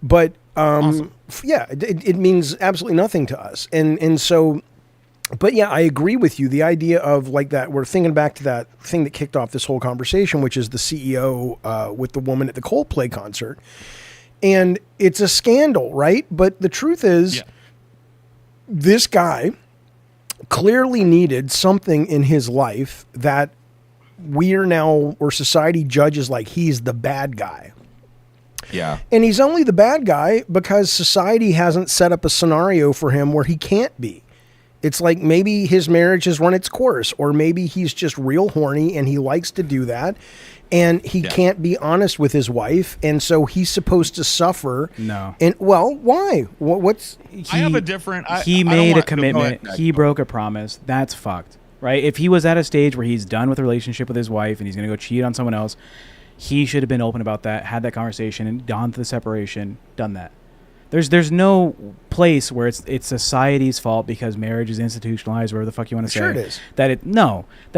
But Awesome. yeah, it means absolutely nothing to us, and so. But yeah, I agree with you. The idea of like that, we're thinking back to that thing that kicked off this whole conversation, which is the CEO with the woman at the Coldplay concert. And it's a scandal, right? But the truth is, this guy clearly needed something in his life that or society judges like he's the bad guy. Yeah. And he's only the bad guy because society hasn't set up a scenario for him where he can't be. It's like maybe his marriage has run its course, or maybe he's just real horny and he likes to do that, and he can't be honest with his wife, and so he's supposed to suffer. No. And well, why? I have a different. He made a commitment. He broke a promise. That's fucked, right? If he was at a stage where he's done with the relationship with his wife and he's going to go cheat on someone else, he should have been open about that, had that conversation, and gone through the separation, done that. There's no place where it's society's fault because marriage is institutionalized, whatever the fuck you want to say. Sure it is. That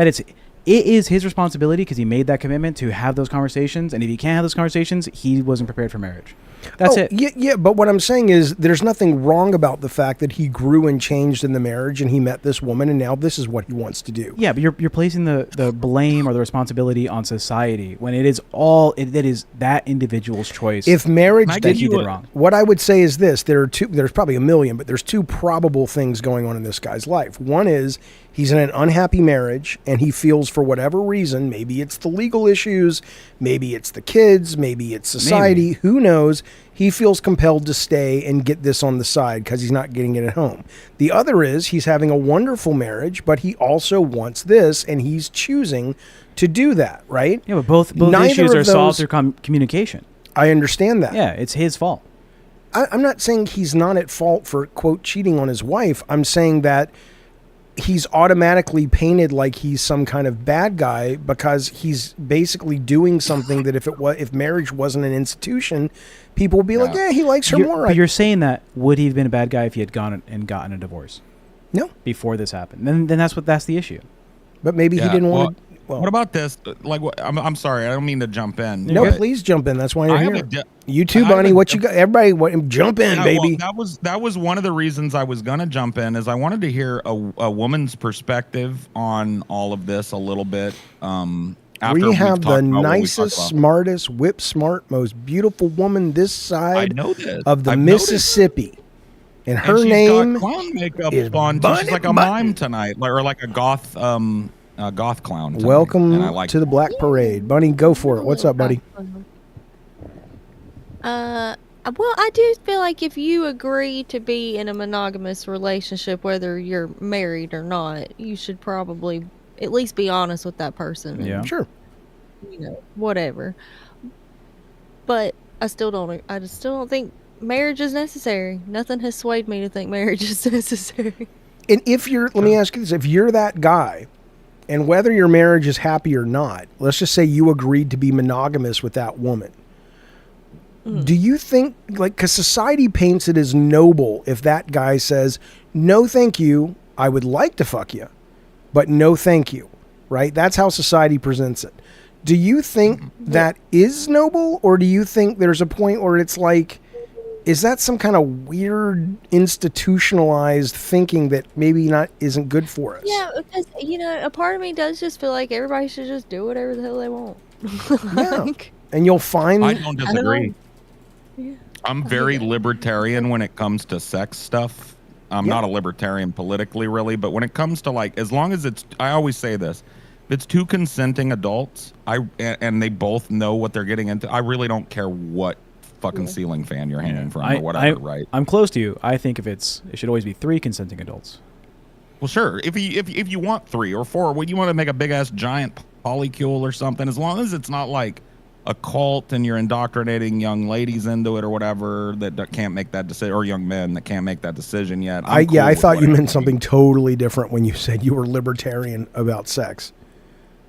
it's it is his responsibility because he made that commitment to have those conversations. And if he can't have those conversations, he wasn't prepared for marriage. That's it. Yeah, but what I'm saying is there's nothing wrong about the fact that he grew and changed in the marriage and he met this woman and now this is what he wants to do. Yeah, but you're placing the blame or the responsibility on society when it is all it is that individual's choice. If marriage that he did wrong. What I would say is this, there's probably a million, but there's two probable things going on in this guy's life. One is he's in an unhappy marriage and he feels for whatever reason, maybe it's the legal issues, maybe it's the kids, maybe it's society, who knows, he feels compelled to stay and get this on the side because he's not getting it at home. The other is he's having a wonderful marriage, but he also wants this and he's choosing to do that, right? Yeah, but both issues are solved through communication. I understand that. Yeah, it's his fault. I'm not saying he's not at fault for, quote, cheating on his wife. I'm saying that he's automatically painted like he's some kind of bad guy because he's basically doing something that if marriage wasn't an institution, people would be like, yeah, he likes her more. But you're saying that would he have been a bad guy if he had gone and gotten a divorce? No. Before this happened. Then that's the issue. But maybe he didn't want to. Well, what about this? Like, I'm sorry, I don't mean to jump in. No, please jump in. That's why you're here. You too, Bunny. What you got? Everybody, jump in, baby. Well, that was one of the reasons I was gonna jump in, is I wanted to hear a woman's perspective on all of this a little bit. We have the nicest, smartest, whip smart, most beautiful woman this side of the Mississippi. And her name got clown makeup is on. She's like a Bunny. mime tonight, or like a goth clown tonight. Welcome to the Black Parade. Bunny, go for it. What's up, buddy? Well, I do feel like if you agree to be in a monogamous relationship, whether you're married or not, you should probably at least be honest with that person. Yeah, sure. You know, whatever. But I just still don't think marriage is necessary. Nothing has swayed me to think marriage is necessary. And let me ask you this: if you're that guy, and whether your marriage is happy or not, let's just say you agreed to be monogamous with that woman. Do you think, because society paints it as noble if that guy says, no, thank you, I would like to fuck you, but no, thank you, right? That's how society presents it. Do you think that is noble, or do you think there's a point where it's like, is that some kind of weird institutionalized thinking that maybe isn't good for us? Yeah, because, a part of me does just feel like everybody should just do whatever the hell they want. Yeah. And you'll find... I don't disagree. I'm very libertarian when it comes to sex stuff. I'm not a libertarian politically, really, but when it comes to, as long as I always say this, if it's two consenting adults, and they both know what they're getting into, I really don't care what fucking ceiling fan you're hanging from or whatever, right? I'm close to you. I think it should always be 3 consenting adults. Well, sure. If you want 3 or 4, you want to make a big ass giant polycule or something, as long as it's not like a cult and you're indoctrinating young ladies into it or whatever that can't make that decision, or young men that can't make that decision yet. I thought you meant something totally different when you said you were libertarian about sex.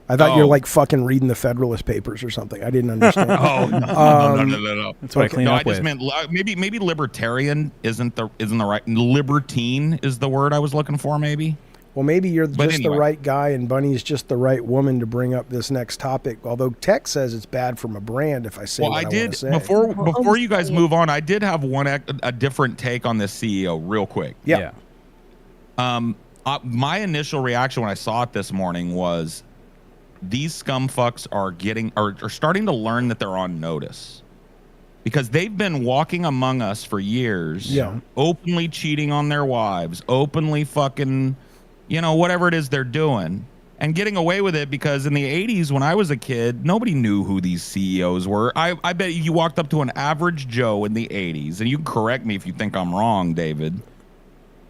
I thought you're fucking reading the Federalist Papers or something. I didn't understand. No. That's what I clean up with. I just meant maybe libertarian isn't the right. Libertine is the word I was looking for. Maybe. Well, maybe you're the right guy, and Bunny's just the right woman to bring up this next topic. Although Tech says it's bad from a brand if I say what I want to say. Before you guys move on, I did have a different take on this CEO real quick. Yeah. My initial reaction when I saw it this morning was, these scumfucks are starting to learn that they're on notice, because they've been walking among us for years, openly cheating on their wives, openly fucking, whatever it is they're doing, and getting away with it, because in the 80s when I was a kid, nobody knew who these CEOs were. I bet you walked up to an average Joe in the 80s, and you can correct me if you think I'm wrong, David,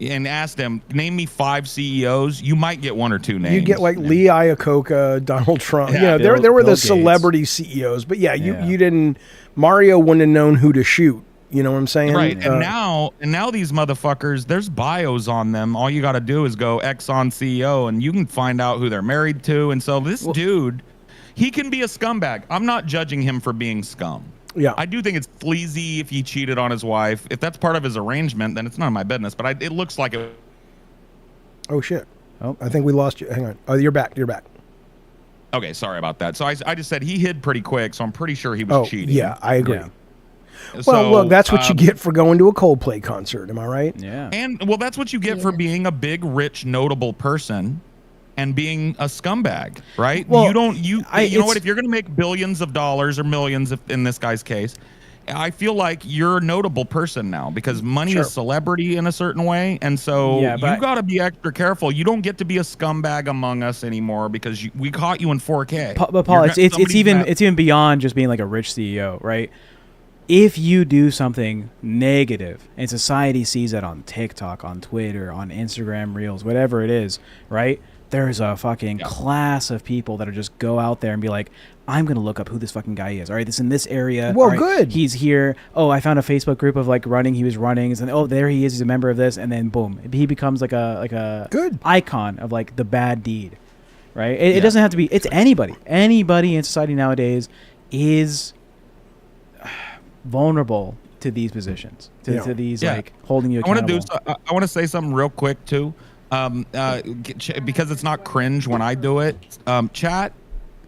and asked them, name me 5 CEOs, you might get 1 or 2 names. You get Lee Iacocca, Donald Trump. Yeah, there were the celebrity CEOs, but you didn't. Mario wouldn't have known who to shoot. You know what I'm saying? Right. And now these motherfuckers, there's bios on them. All you got to do is go Exxon CEO, and you can find out who they're married to. And so this dude, he can be a scumbag. I'm not judging him for being scum. Yeah. I do think it's sleazy if he cheated on his wife. If that's part of his arrangement, then it's none of my business. But it looks like it. Oh, shit. Oh, I think we lost you. Hang on. Oh, you're back. Okay, sorry about that. So I just said he hid pretty quick, so I'm pretty sure he was cheating. Yeah, I agree. Yeah. Well, So, look, that's what you get for going to a Coldplay concert. Am I right? Yeah. And well, that's what you get for being a big, rich, notable person and being a scumbag, right? Well, you know what? If you're going to make billions of dollars or millions, if, in this guy's case, I feel like you're a notable person now because money is celebrity in a certain way, and so you got to be extra careful. You don't get to be a scumbag among us anymore because we caught you in 4K. But Paul, it's even beyond just being like a rich CEO, right? If you do something negative and society sees that on TikTok, on Twitter, on Instagram Reels, whatever it is, right? There's a fucking class of people that are just go out there and be like, I'm going to look up who this fucking guy is. All right, this in this area. Well, right, good. He's here. Oh, I found a Facebook group of like running. He was running. And oh, there he is. He's a member of this. And then boom, he becomes like a good icon of like the bad deed, right? It doesn't have to be. It's anybody. Anybody in society nowadays is vulnerable to these positions, to these like holding you accountable. I want to say something real quick too, because it's not cringe when I do it. Chat,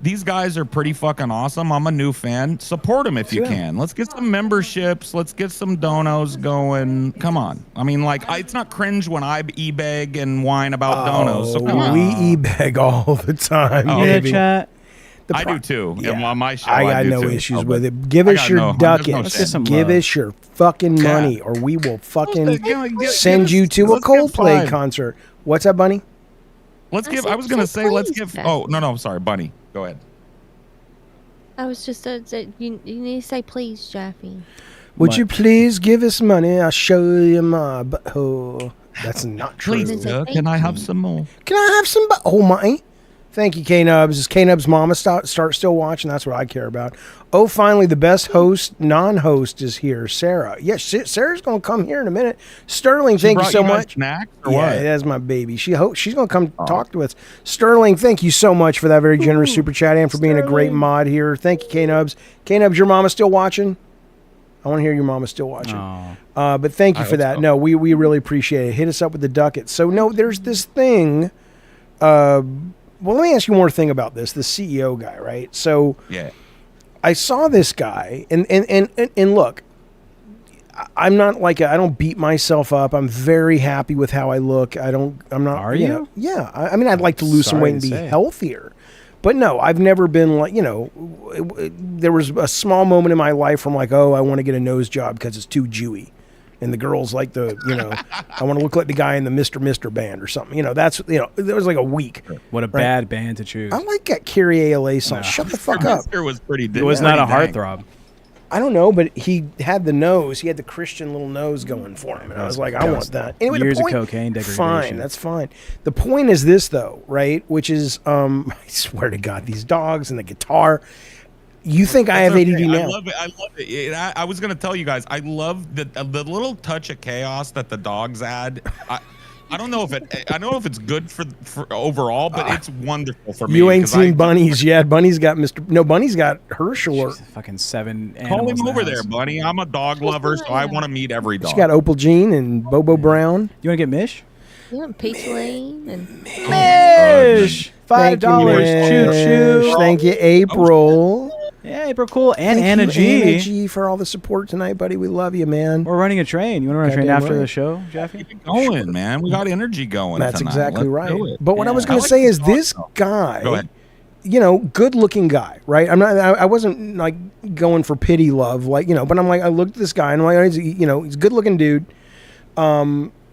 these guys are pretty fucking awesome. I'm a new fan. Support them if you can. Let's get some memberships. Let's get some donos going. Come on. I mean, like, it's not cringe when I e-beg and whine about donos. So come on. We e-beg all the time. Yeah, chat. I do too. Yeah. And on my show, I got no issues with it. Give us your ducats. Give us your fucking money, or we will fucking send you to a Coldplay concert. What's up, Bunny? Let's give. I was gonna say, let's give. Oh no, sorry, Bunny. Go ahead. I was just you need to say please, Jaffe. Would you please give us money? I'll show you my butthole. That's not true. Please, can I have some more? Can I have some butthole money? Thank you, K-Nubs. Is K-Nubs' mama start still watching? That's what I care about. Oh, finally, the best host, non-host is here, Sarah. Yes, Sarah's going to come here in a minute. Sterling, thank you so much. Snacks or what? That's my baby. She's going to come talk to us. Sterling, thank you so much for that very generous super chat and for being a great mod here. Thank you, K-Nubs. K-Nubs, your mama still watching? I want to hear your mama still watching. But thank you for that. So. No, we really appreciate it. Hit us up with the ducats. So, no, there's this thing... well, let me ask you one more thing about this, the CEO guy, right? So I saw this guy, and look, I'm not like, I don't beat myself up. I'm very happy with how I look. I'm not. Are you? Know, yeah. I mean, I'd like to lose some weight and be healthier. But no, I've never been like, there was a small moment in my life where I'm like, oh, I want to get a nose job because it's too Jewy. And the girls like I want to look like the guy in the Mr. band or something. There was like a week. What a bad band to choose. I like that Kyrie ALA song. No. Shut the fuck up. Mr. was pretty. It was not a heartthrob. I don't know, but he had the nose. He had the Christian little nose going for him. And I was like, I want that. Anyway, years of cocaine degradation. Fine, that's fine. The point is this, though, right? Which is, I swear to God, these dogs and the guitar. You think I have ADD now? I love it. I was going to tell you guys, I love the little touch of chaos that the dogs add. I don't know if it's good for overall, but it's wonderful for me. You ain't seen Bunnies yet. Bunny's got Bunny's got Herschel. Fucking 7 animals. Call him over there, Bunny. I'm a dog lover, so I want to meet every dog. She's got Opal Jean and Bobo Brown. You want to get Mish? You want Peach Lane and Mish. $5. Choo choo. Thank you, April. Yeah, April, cool. And Thank Anna you, G. Anna G, for all the support tonight, buddy. We love you, man. We're running a train. You want to run a train after the show, Jaffe? Keep it going, man. We got energy going. That's tonight. exactly Let's right. But what I was going to say is this guy, Go ahead. good-looking guy, right? I wasn't like going for pity love, like, but I'm like, I looked at this guy and I'm like, he's a good-looking dude.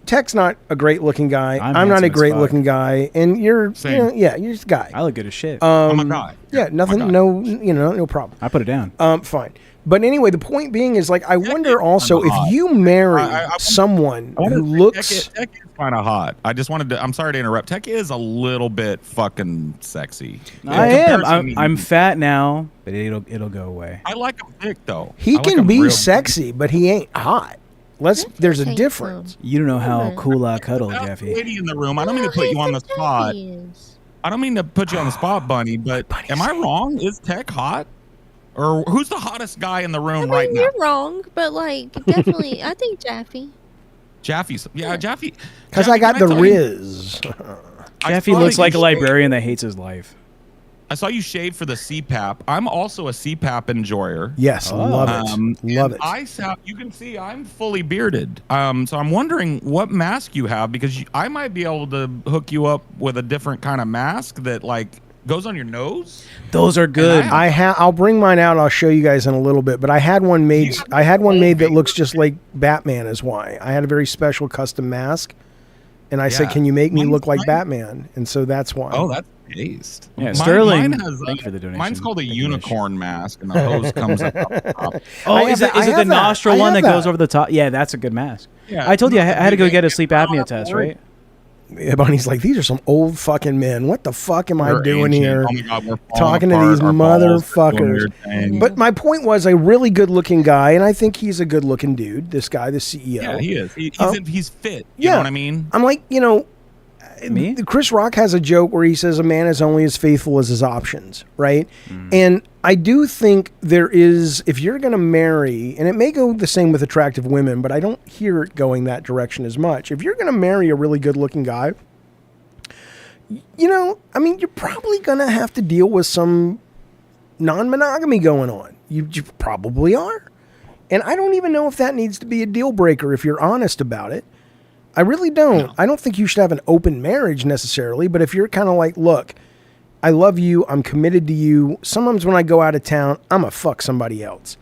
Tech's not a great-looking guy. I'm not a great-looking guy, and you're, you're just a guy. I look good as shit. I'm a guy. Yeah, nothing, no problem. I put it down. Fine. But anyway, the point being is, like, I wonder also if you marry someone who looks... Tech is kind of hot. I just wanted to... I'm sorry to interrupt. Tech is a little bit fucking sexy. I am. I'm fat now, but it'll go away. I like him thick, though. He can be sexy, but he ain't hot. There's a difference. You don't know how cool I cuddle, Jaffe. Lady in the room. I don't mean to put you on the spot. I don't mean to put you on the spot, Bunny, but am I wrong? Is Tech hot? Or who's the hottest guy in the room right now? You're wrong, but like definitely, I think Jaffe. Jaffe's, Jaffe. Because I got the Riz. Jaffe looks like a librarian that hates his life. I saw you shave for the CPAP. I'm also a CPAP enjoyer. Yes, love it. Love it. You can see I'm fully bearded. So I'm wondering what mask you have, because I might be able to hook you up with a different kind of mask that like goes on your nose. Those are good. I'll bring mine out. I'll show you guys in a little bit. But I had one made. I had one made that looks just like Batman. Is why I had a very special custom mask, and I said, "Can you make me look like Batman?" And so that's why. Oh, that's taste. Yeah, Sterling. Thank you for the donation. Mine's called a unicorn mask, and the hose comes up top. Oh, is it the nostril one that goes over the top? Yeah, that's a good mask. Yeah, I told you I had to go get a sleep apnea test, right? Yeah, Bonnie's like, these are some old fucking men. What the fuck am I doing here? Oh my God, we're talking to these motherfuckers. But my point was, a really good looking guy, and I think he's a good looking dude. This guy, the CEO. Yeah, he is. He's fit. You know what I mean? I'm like, me? Chris Rock has a joke where he says a man is only as faithful as his options, right? And I do think there is, if you're going to marry, and it may go the same with attractive women, but I don't hear it going that direction as much. If you're going to marry a really good looking guy, you're probably going to have to deal with some non-monogamy going on. You probably are. And I don't even know if that needs to be a deal breaker if you're honest about it. I really don't. No. I don't think you should have an open marriage necessarily, but if you're kind of like, look, I love you, I'm committed to you. Sometimes when I go out of town, I'm going to fuck somebody else.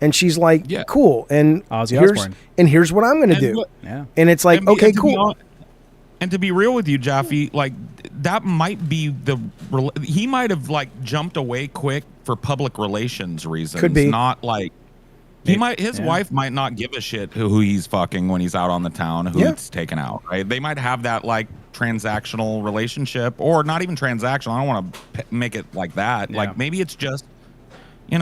And she's like, cool. And here's what I'm going to do. And it's like, okay, cool. And to be real with you, Jaffe, like that might be he might have like jumped away quick for public relations reasons. Could be. Not like, his wife might not give a shit who he's fucking when he's out on the town, who it's taken out, right? They might have that like transactional relationship, or not even transactional. I don't want to make it like that. Yeah. Like maybe it's just,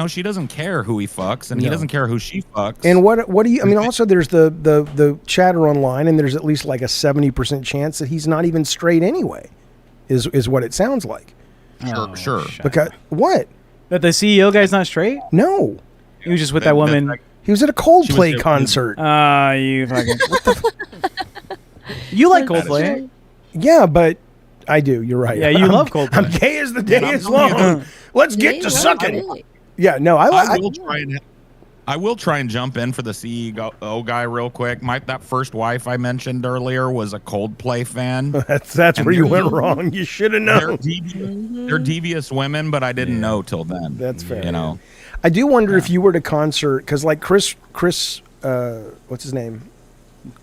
she doesn't care who he fucks, and he doesn't care who she fucks. And what do you? I mean, also there's the chatter online, and there's at least like a 70% chance that he's not even straight anyway, is what it sounds like. Sure. Because what? That the CEO guy's not straight? No. He was just with that woman. He was at a Coldplay concert. You fucking. You like Coldplay? Yeah, but I do. You're right. Yeah, you love Coldplay. I'm gay as the day is long. Let's get to sucking. Yeah, no, I will try and jump in for the CEO guy real quick. That first wife I mentioned earlier was a Coldplay fan. That's where you went wrong. You should have known. They're devious women, but I didn't know till then. That's fair. I do wonder if you were to concert, because like Chris, what's his name?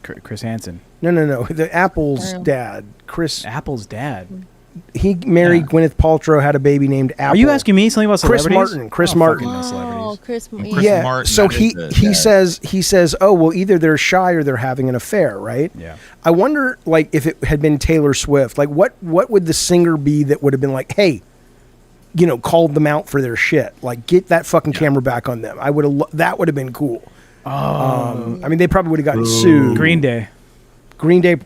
Chris Hansen. No. The Apple's dad. Chris. Apple's dad. He married Gwyneth Paltrow, had a baby named Apple. Are you asking me something about celebrities? Chris Martin. Oh, Chris Martin. Yeah. So he says, oh, well, either they're shy or they're having an affair, right? Yeah. I wonder, like, if it had been Taylor Swift, like, what would the singer be that would have been like, hey, called them out for their shit, like, get that fucking camera back on them. That would have been cool. I mean, they probably would have gotten sued. Green Day.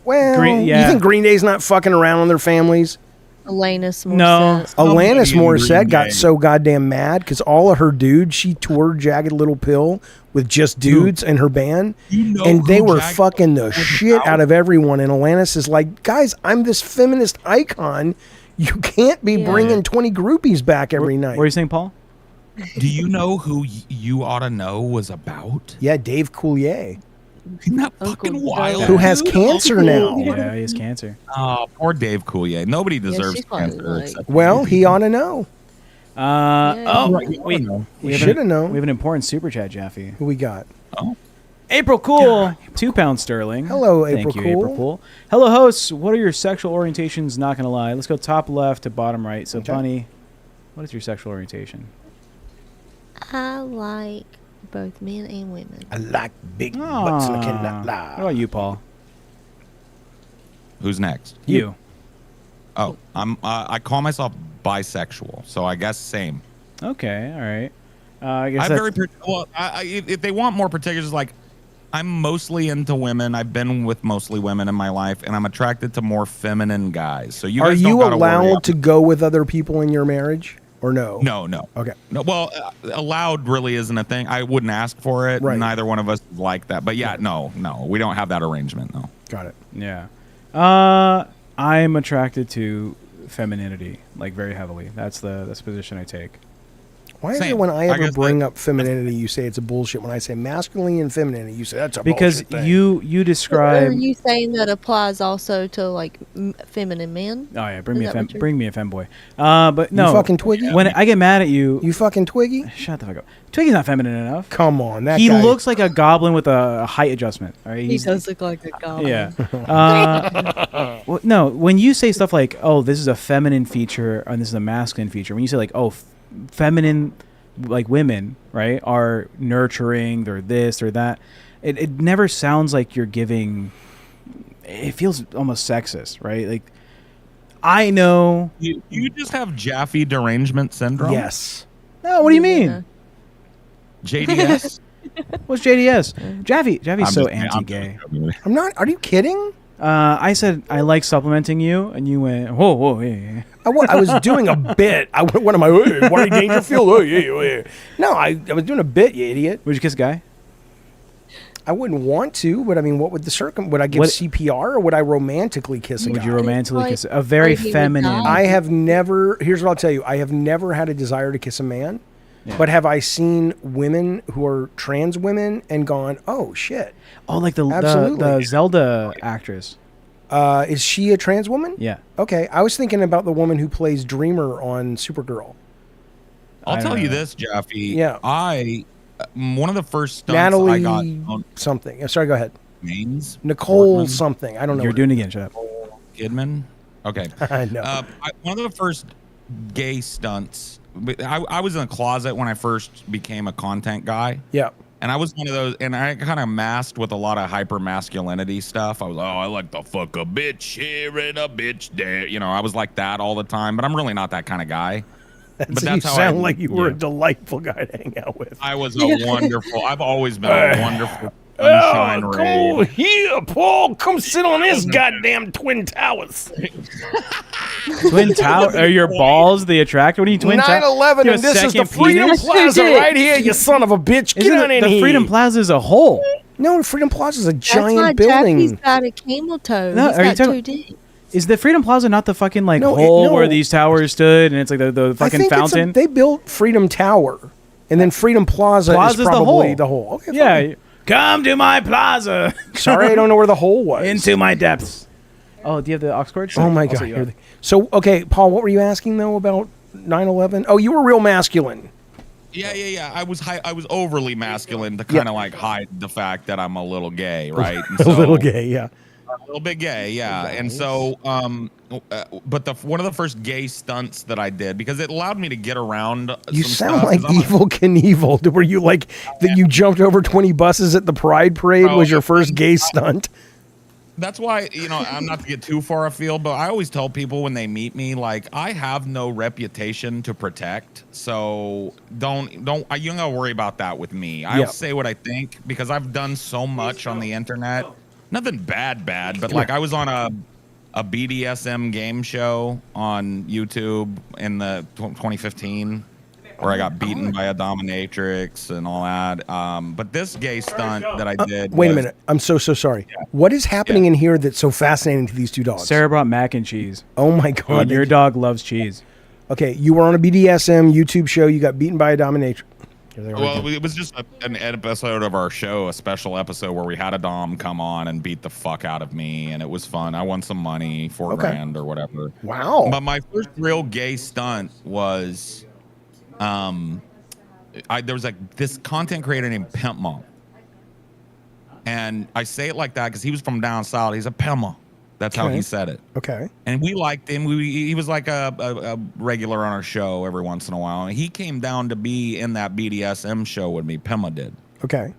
Well, you think Green Day's not fucking around on their families? Alanis Morissette. No. Alanis Morissette got so goddamn mad because all of her dudes, she toured Jagged Little Pill with just dudes in her band, and they were fucking the shit out of everyone. And Alanis is like, guys, I'm this feminist icon. You can't be bringing 20 groupies back every night. What are you saying, Paul? Do you know who You Ought to Know was about? Yeah, Dave Coulier. Isn't that fucking wild? Who has cancer now. Yeah, he has cancer. Oh, poor Dave Coulier. Nobody deserves cancer. Well, he ought to know. We should have known. We have an important super chat, Jaffe. Who we got? Oh. April Cool, £2 sterling. Hello, April Thank you, Cool. April Cool. Hello, hosts. What are your sexual orientations? Not gonna lie. Let's go top left to bottom right. So, Bunny, what is your sexual orientation? I like both men and women. I like big butts and I cannot lie. What about you, Paul? Who's next? You. Oh, I call myself bisexual, so I guess same. Okay, all right. I guess if they want more particulars, like I'm mostly into women. I've been with mostly women in my life, and I'm attracted to more feminine guys. So are you allowed to go with other people in your marriage, or no? No. Okay. No. Well, allowed really isn't a thing. I wouldn't ask for it. Right. Neither one of us like that. But no, we don't have that arrangement. No. Got it. Yeah. I'm attracted to femininity, like very heavily. That's the position I take. Why is Same. it when I ever guess bring up femininity, you say it's a bullshit? When I say masculinity and femininity, you say that's a Because bullshit thing. you Are describe. you saying that applies also to like feminine men? Oh yeah, bring Is me a that what you're- bring me a femboy. But no, You fucking Twiggy? when I get mad at you, You fucking Twiggy? shut the fuck up. Twiggy's not feminine enough. Come on, that He guy. looks like a goblin with a height adjustment. All right? He does look like a goblin. Yeah. Well, no, when you say stuff like, "Oh, this is a feminine feature," and this is a masculine feature, when you say like, "Oh, feminine," like women, right, are nurturing, they're this or that, it never sounds like you're giving. It feels almost sexist, right? Like, I know. You just have Jaffe derangement syndrome. Yes. No, what do you mean? Yeah. JDS. What's JDS? Jaffy's I'm so just- I'm anti-gay. just- I'm not. Are you kidding? I said I like supplementing you, and you went, whoa, whoa, yeah. I was doing a bit. I went, what am I? Barney Dangerfield? Oh, yeah. No, I was doing a bit, you idiot. Would you kiss a guy? I wouldn't want to, but I mean, what would the would I give What- CPR or would I romantically kiss a Would guy? you romantically like, kiss a very like he would feminine? die? I have never. Here's what I'll tell you. I have never had a desire to kiss a man, Yeah. but have I seen women who are trans women and gone, oh shit, Oh, like the Absolutely. Zelda actress. is she a trans woman? Yeah. Okay, I was thinking about the woman who plays Dreamer on Supergirl. I'll I tell don't you know. this, Jaffe. Yeah. One of the first stunts Natalie I got on something. Sorry, go ahead. Mains. Nicole Portman, something. I don't know. You're her doing it again. Shut up. Kidman. Okay. I know. One of the first gay stunts. I was in a closet when I first became a content guy. Yeah. And I was one of those, and I kind of masked with a lot of hyper masculinity stuff. I was, I like to fuck a bitch here and a bitch there. You know, I was like that all the time, but I'm really not that kind of guy. But You that's how sound I, like you were a yeah. delightful guy to hang out with. I was a wonderful. I've always been a wonderful sunshine Oh, ray. here, Paul. Come sit on this goddamn Twin Towers. Twin Tower? Are your balls the attractor? What are you, Twin Tower? 9/11, You and have a this is the second Freedom penis? Plaza Yes, you did. right here, you son of a bitch. Get Isn't on in the here. Freedom Plaza is a hole. No, Freedom Plaza is a That's why giant Jackie's building. got a camel toe. No, He's are you got talking- 2 dicks. Is the Freedom Plaza not the fucking like No, hole no. where these towers stood, and it's like the I fucking think fountain? they built Freedom Tower, and then Freedom Plaza Plaza's is the probably hole. the hole. Okay, Yeah. fine. Come to my plaza. Sorry, I don't know where the hole was. Into my depths. Oh, do you have the aux cord? Oh my I'll god. set you Here up. so, okay, Paul, what were you asking though about 9/11? Oh, you were real masculine. Yeah. I was overly masculine to kind of like hide the fact that I'm a little gay, right? And A so- little gay, yeah. A little bit gay, yeah. And so, but one of the first gay stunts that I did, because it allowed me to get around. You some sound stuff, like 'cause I'm a- Evil Knievel. Were you like that? You jumped over 20 buses at the Pride Parade Bro, was your first gay stunt. That's why, I'm not to get too far afield, but I always tell people when they meet me, like, I have no reputation to protect. So you don't gotta worry about that with me. I'll Yeah. say what I think because I've done so much on the internet. Nothing bad, but like I was on a BDSM game show on YouTube in the 2015 where I got beaten by a dominatrix and all that. But this gay stunt that I did. Wait a was- minute. I'm so sorry. What is happening in here that's so fascinating to these two dogs? Sarah brought mac and cheese. Oh my Oh, god. your dog loves cheese. Okay, you were on a BDSM YouTube show. You got beaten by a dominatrix. Here they are Well, again. it was just an episode of our show, a special episode where we had a dom come on and beat the fuck out of me, and it was fun. I won some money, $4,000 or whatever. Wow. But my first real gay stunt was, there was like this content creator named Pimp Monk, and I say it like that because he was from down south. He's a Pimp Monk. That's how Okay. he said it. Okay. And we liked him. He was like a regular on our show every once in a while. And he came down to be in that BDSM show with me. Pema did. Okay.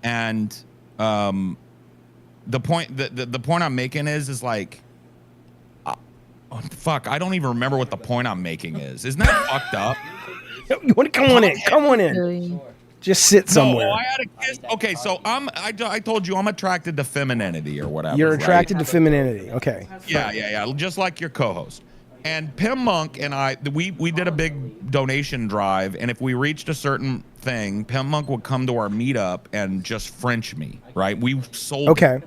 And the point I'm making is like, fuck, I don't even remember what the point I'm making is. Isn't that fucked up? You want to come on in? Come on in. Really? Just sit somewhere. No, I had a kiss. Okay, so I told you I'm attracted to femininity or whatever. You're right? attracted to femininity. Okay. Yeah. Just like your co-host. And Pim Monk and I, we did a big donation drive, and if we reached a certain thing, Pim Monk would come to our meetup and just French me, right? We sold. Okay.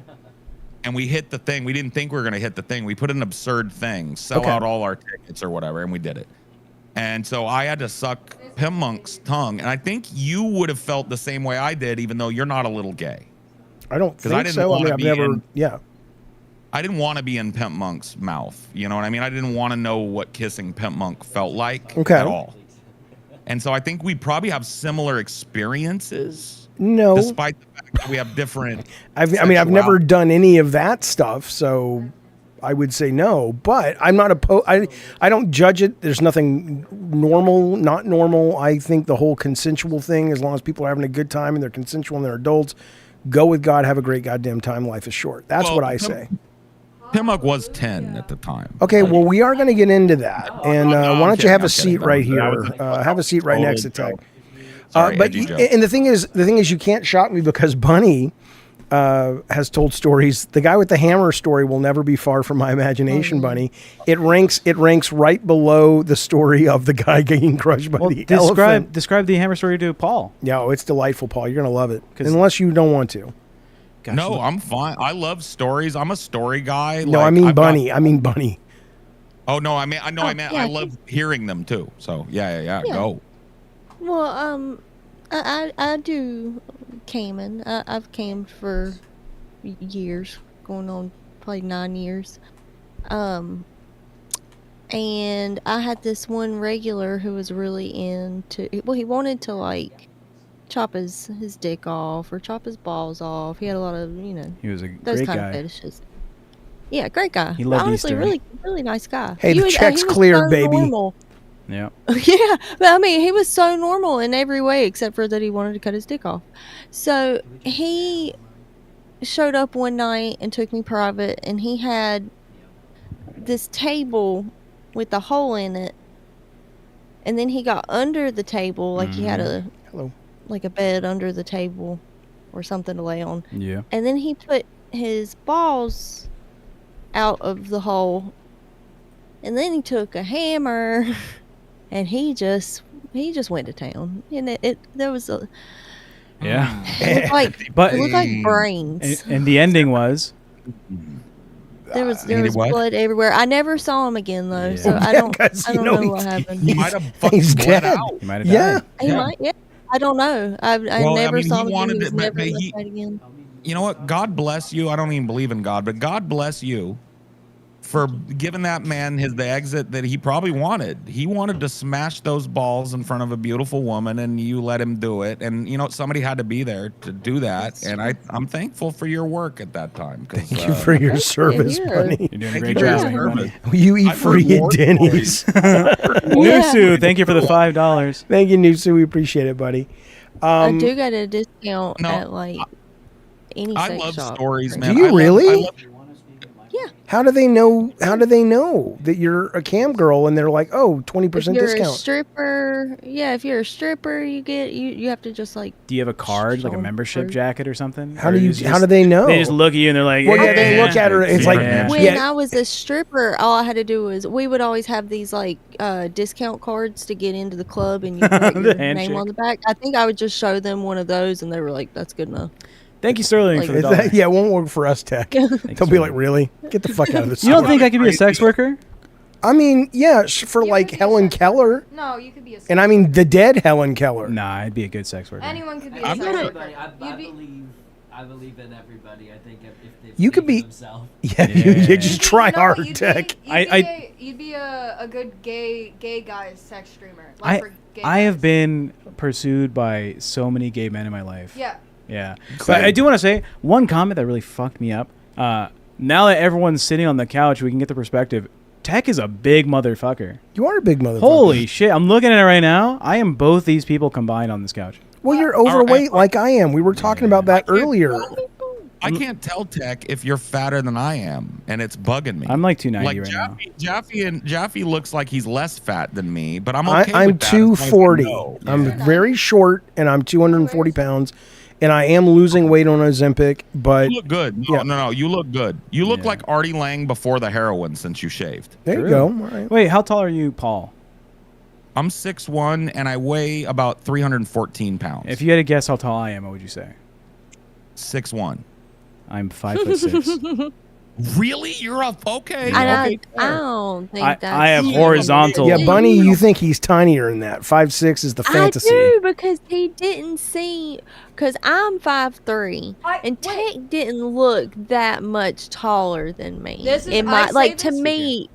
and we hit the thing. We didn't think we were going to hit the thing. We put an absurd thing, sell out all our tickets or whatever, and we did it. And so I had to suck Pimp Monk's tongue, and I think you would have felt the same way I did, even though you're not a little gay. I don't think so. I mean, I've never. I didn't want to be in Pimp Monk's mouth. You know what I mean? I didn't want to know what kissing Pimp Monk felt like at all. And so I think we probably have similar experiences. No. Despite the fact that we have different. I mean, I've never done any of that stuff, so I would say no. But I'm not opposed. I don't judge it. There's nothing normal, not normal. I think the whole consensual thing, as long as people are having a good time and they're consensual and they're adults, go with God, have a great goddamn time. Life is short. That's what I say. Pimp Monk was 10 at the time. Okay, well, we are going to get into that. And why don't you have a seat right here? Have a seat right next to Tech. Sorry, but and the thing is, you can't shock me because Bunny has told stories. The guy with the hammer story will never be far from my imagination, Bunny. It ranks right below the story of the guy getting crushed by the elephant. Describe the hammer story to Paul. Yeah, it's delightful, Paul. You're going to love it, unless you don't want to. Gosh, no, I'm fine. I love stories. I'm a story guy. No, I mean Bunny. I mean Bunny. Oh no, I meant I love hearing them too. So yeah. Go. Well, I do Cayman. I've camed for years, going on probably 9 years. And I had this one regular who was really into. Well, he wanted to like chop his dick off or chop his balls off. He had a lot of He was those great kind guy. of fetishes. Yeah, great guy. He loved honestly Easter. really nice guy. Hey, the check's cleared, baby. Normal. Yeah. Yeah, but I mean, he was so normal in every way except for that he wanted to cut his dick off. So he showed up one night and took me private, and he had this table with a hole in it, and then he got under the table like he had a bed under the table or something to lay on. Yeah. And then he put his balls out of the hole, and then he took a hammer and he just went to town. And there was a it looked like brains. And the ending was there was blood everywhere. I never saw him again though, so I don't know what happened. He might have fucking bled out. He might have died. He might. Yeah. I don't know. I never saw him again. Wanted He was it, never but left out again. You know what? God bless you. I don't even believe in God, but God bless you for giving that man the exit that he probably wanted. He wanted to smash those balls in front of a beautiful woman, and you let him do it. And you know, somebody had to be there to do that. And I'm thankful for your work at that time. Thank you for your service, Bunny. You're doing a great job. You eat free at Denny's. Nusu, thank you for the $5. Thank you, Nusu. We appreciate it, buddy. I do get a discount at like any sex shop. I love stories, man. Do you really? Yeah. How do they know that you're a cam girl and they're like, oh, 20% discount? If you're a stripper, if you're a stripper, you have to just like. Do you have a card, like a membership jacket or something? How do they know? They just look at you and they're like, well, they look at her. It's like when I was a stripper, all I had to do was we would always have these like discount cards to get into the club, and you put your name on the back. I think I would just show them one of those, and they were like, "That's good enough." Thank you, Sterling, for the dollar. It won't work for us, Tech. They'll be like, really? Get the fuck out of this. You don't think I could be a sex worker? I mean, yeah, for like Helen Keller. No, you could be a sex worker. And I mean the dead Helen Keller. Nah, I'd be a good sex worker. Anyone could be a sex worker. I believe in everybody. I think if you could be themselves. Yeah, you just try hard, Tech. You'd be a good gay guy sex streamer. I have been pursued by so many gay men in my life. Yeah. Yeah. But I do want to say one comment that really fucked me up. Now that everyone's sitting on the couch, we can get the perspective. Tech is a big motherfucker. You are a big motherfucker. Holy shit. I'm looking at it right now. I am both these people combined on this couch. Well, you're overweight like I am. We were talking about that earlier. I can't tell, Tech, if you're fatter than I am, and it's bugging me. I'm like 290 right now. Jaffe looks like he's less fat than me, but I'm okay I'm with that. 240. I'm very short, and I'm 240 pounds. And I am losing weight on Ozempic, but... You look good. No, you look good. You look like Artie Lang before the heroin since you shaved. There you go. All right. Wait, how tall are you, Paul? I'm 6'1", and I weigh about 314 pounds. If you had to guess how tall I am, what would you say? 6'1". I'm 5'6". Really? You're up? Okay. I okay. don't think that's. I have horizontal. Yeah, Bunny, you think he's tinier than that. 5'6" is the fantasy. I do, because he didn't see. Because I'm 5'3", and Tech didn't look that much taller than me. This is- it I might say like to this- me.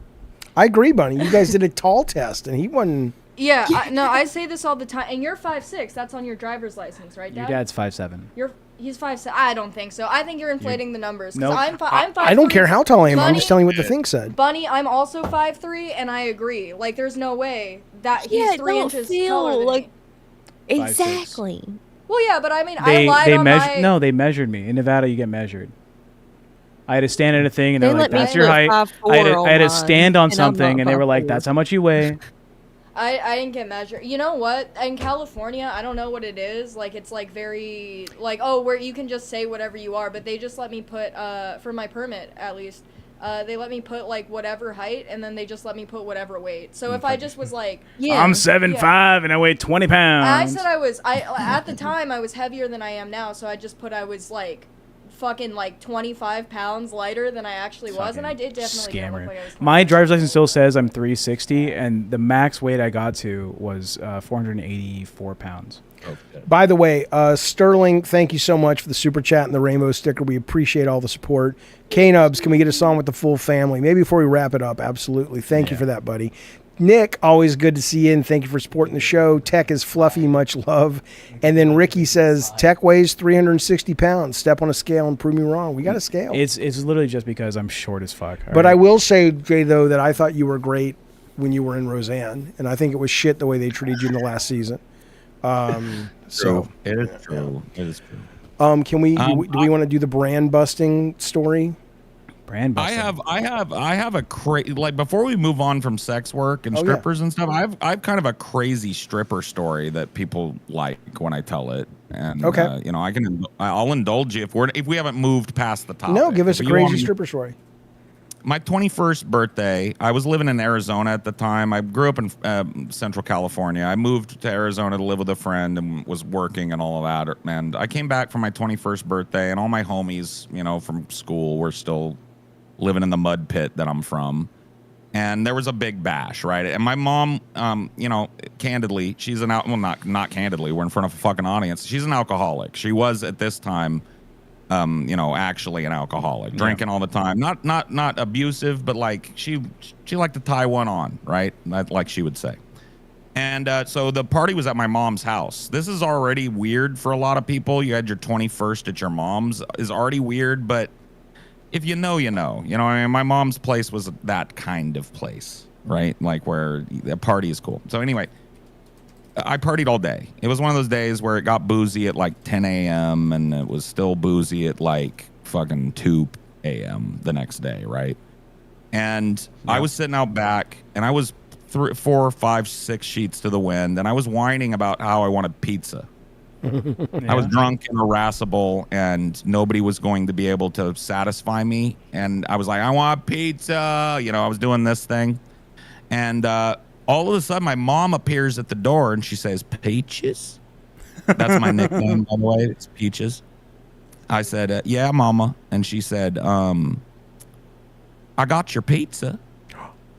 I agree, Bunny. You guys did a tall test, and he wasn't. Yeah, I say this all the time. And you're 5'6". That's on your driver's license, right, Dad? Your dad's 5'7". He's 5'7". I don't think so. I think you're inflating the numbers. 'Cause Nope. I'm 5'3". I don't care how tall I am. I'm Bunny- just telling you what the thing said. Bunny, I'm also 5'3", and I agree. Like, there's no way that he's Yeah, it 3 don't inches feel taller than like- me. 5'6". Exactly. Well, yeah, but I mean, I lied They on measured. my... No, they measured me in Nevada. You get measured. I had to stand at a thing, and They they're like, let me "That's your put height." 5'4" I had to online, stand on and I'm something, not and they were like, 5'4". "That's how much you weigh." I didn't get measured. You know what? In California, I don't know what it is. Like, it's like very, like, oh, where you can just say whatever you are, but they just let me put, for my permit at least, they let me put, like, whatever height, and then they just let me put whatever weight. So if I just was like, I'm 7'5" and I weigh 20 pounds. I said at the time, I was heavier than I am now, so I just put I was, like, fucking, like, 25 pounds lighter than I actually was, and I did definitely didn't look Scammer. like I was 25 My driver's license still says I'm 360, and the max weight I got to was 484 pounds. By the way, Sterling, thank you so much for the super chat and the rainbow sticker. We appreciate all the support. K-Nubs, can we get a song with the full family? Maybe before we wrap it up. Absolutely. Thank you for that, buddy. Nick, always good to see you, and thank you for supporting the show. Tech is fluffy, much love. And then Ricky says, Tech weighs 360 pounds. Step on a scale and prove me wrong. We got a scale. It's literally just because I'm short as fuck. But I will say, Jay, though, that I thought you were great when you were in Roseanne, and I think it was shit the way they treated you in the last season. So It is true. It is true. can we? Do we want to do the brand busting story? Brand busting. I have a crazy, like, before we move on from sex work and strippers and stuff, I've kind of a crazy stripper story that people like when I tell it. And you know, I'll indulge you if we haven't moved past the topic. No, give us a If you crazy want me- stripper story. My 21st birthday, I was living in Arizona at the time. I grew up in Central California. I moved to Arizona to live with a friend and was working and all of that. And I came back for my 21st birthday, and all my homies, you know, from school were still living in the mud pit that I'm from. And there was a big bash, right? And my mom, you know, candidly, she's an not candidly, we're in front of a fucking audience. She's an alcoholic. She was at this time, you know, actually an alcoholic, drinking all the time. Not abusive, but like she liked to tie one on, right? Like she would say. And so the party was at my mom's house. This is already weird for a lot of people. You had your 21st at your mom's is already weird, but if you know, you know. You know, I mean, my mom's place was that kind of place, right? Like where the party is cool. So anyway, I partied all day. It was one of those days where it got boozy at like 10 a.m. and it was still boozy at like fucking 2 a.m. the next day, right? And I was sitting out back, and I was 3, 4, 5, 6 sheets to the wind, and I was whining about how I wanted pizza. I was drunk and irascible, and nobody was going to be able to satisfy me. And I was like, I want pizza. You know, I was doing this thing. And all of a sudden, my mom appears at the door, and she says, Peaches? That's my nickname, by the way. It's Peaches. I said, yeah, Mama. And she said, I got your pizza.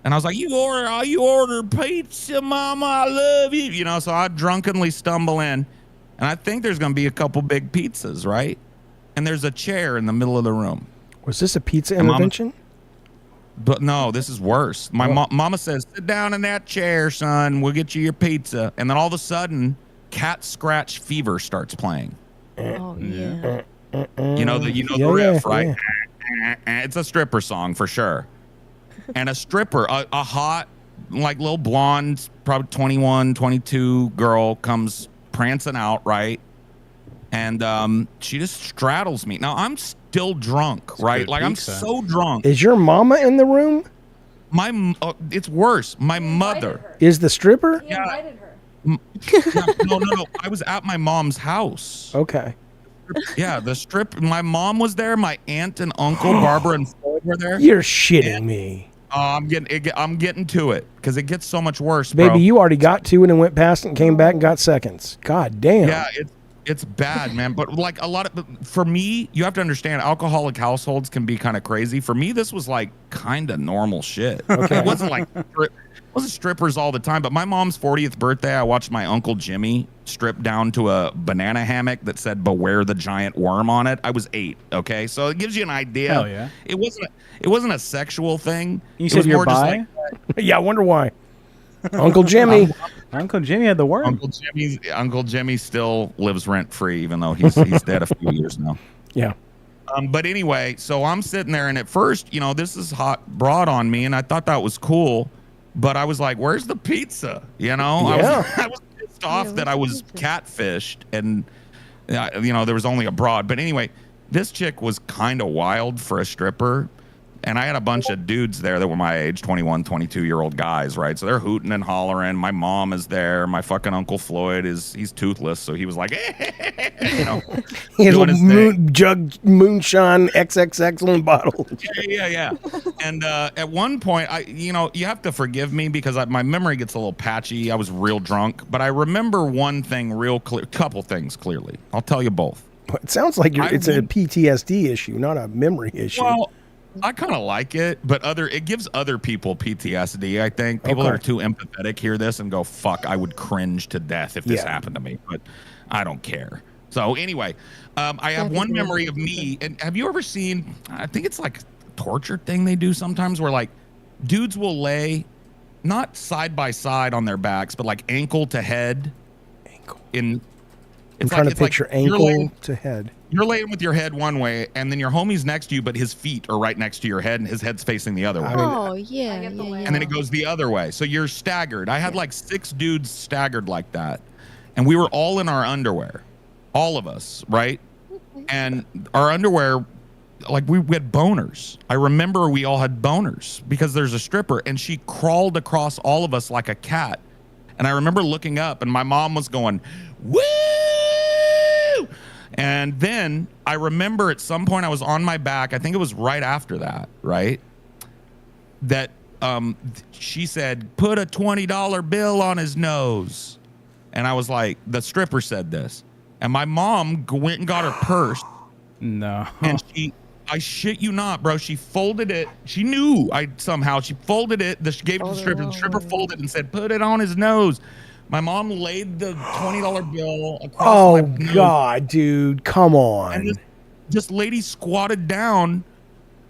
And I was like, you order pizza, Mama. I love you. You know, so I drunkenly stumble in. And I think there's going to be a couple big pizzas, right? And there's a chair in the middle of the room. Was this a pizza intervention? But no, this is worse. My mama says, sit down in that chair, son. We'll get you your pizza. And then all of a sudden, Cat Scratch Fever starts playing. Oh, yeah. You know the riff, right? Yeah. It's a stripper song for sure. And a stripper, a hot, like little blonde, probably 21, 22 girl comes prancing out, right? And she just straddles me. Now I'm still drunk, right? Like I'm so drunk. Is your mama in the room? It's worse. My mother is the stripper. He invited her. No. I was at my mom's house. Okay. Yeah, the strip. My mom was there. My aunt and uncle, Barbara and Floyd, were there. You're shitting me. I'm getting to it because it gets so much worse, Baby, bro. you already got to it and went past it and came back and got seconds. God damn. Yeah, It's bad, man. But like for me, you have to understand, alcoholic households can be kind of crazy. For me, this was like kind of normal shit. Okay. It wasn't like wasn't strippers all the time. But my mom's 40th birthday, I watched my Uncle Jimmy strip down to a banana hammock that said "Beware the giant worm" on it. I was 8. Okay, so it gives you an idea. Hell yeah. It wasn't a sexual thing. You said you're bi? Yeah, I wonder why. Uncle Jimmy. Uncle Jimmy had the worm. Uncle Jimmy still lives rent free, even though he's dead a few years now. Yeah. But anyway, so I'm sitting there, and at first, this is hot broad on me, and I thought that was cool, but I was like, "Where's the pizza?" Yeah. I was pissed off that I was catfished, and there was only a broad. But anyway, this chick was kind of wild for a stripper. And I had a bunch of dudes there that were my age, 21, 22-year-old guys, right? So they're hooting and hollering. My mom is there. My fucking Uncle Floyd he's toothless, so he was like, he had a little moonshine XXX bottle. Yeah. And at one point, you have to forgive me because my memory gets a little patchy. I was real drunk, but I remember one thing real clear, couple things clearly. I'll tell you both. It sounds like it's a PTSD issue, not a memory issue. Well, I kind of like it, but it gives other people PTSD. I think people that are too empathetic hear this and go, "Fuck, I would cringe to death if this happened to me," but I don't care. So anyway, I have one memory of me. And have you ever seen? I think it's like a torture thing they do sometimes, where like dudes will lay not side by side on their backs, but like ankle to head. I'm trying to picture ankle to head. You're laying with your head one way, and then your homie's next to you, but his feet are right next to your head, and his head's facing the other way. Oh, yeah. And then it goes the other way. So you're staggered. I had like 6 dudes staggered like that, and we were all in our underwear. All of us, right? And our underwear, like we had boners. I remember we all had boners because there's a stripper, and she crawled across all of us like a cat. And I remember looking up, and my mom was going, "Woo!" And then I remember at some point I was on my back. I think it was right after that, right? That she said, "Put a $20 bill on his nose." And I was like, the stripper said this. And my mom went and got her purse. No. And I shit you not, bro. She folded it. She knew she folded it. She gave it to the stripper. The stripper folded and said, "Put it on his nose." My mom laid the $20 bill across my nose. God, dude. Come on. And this lady squatted down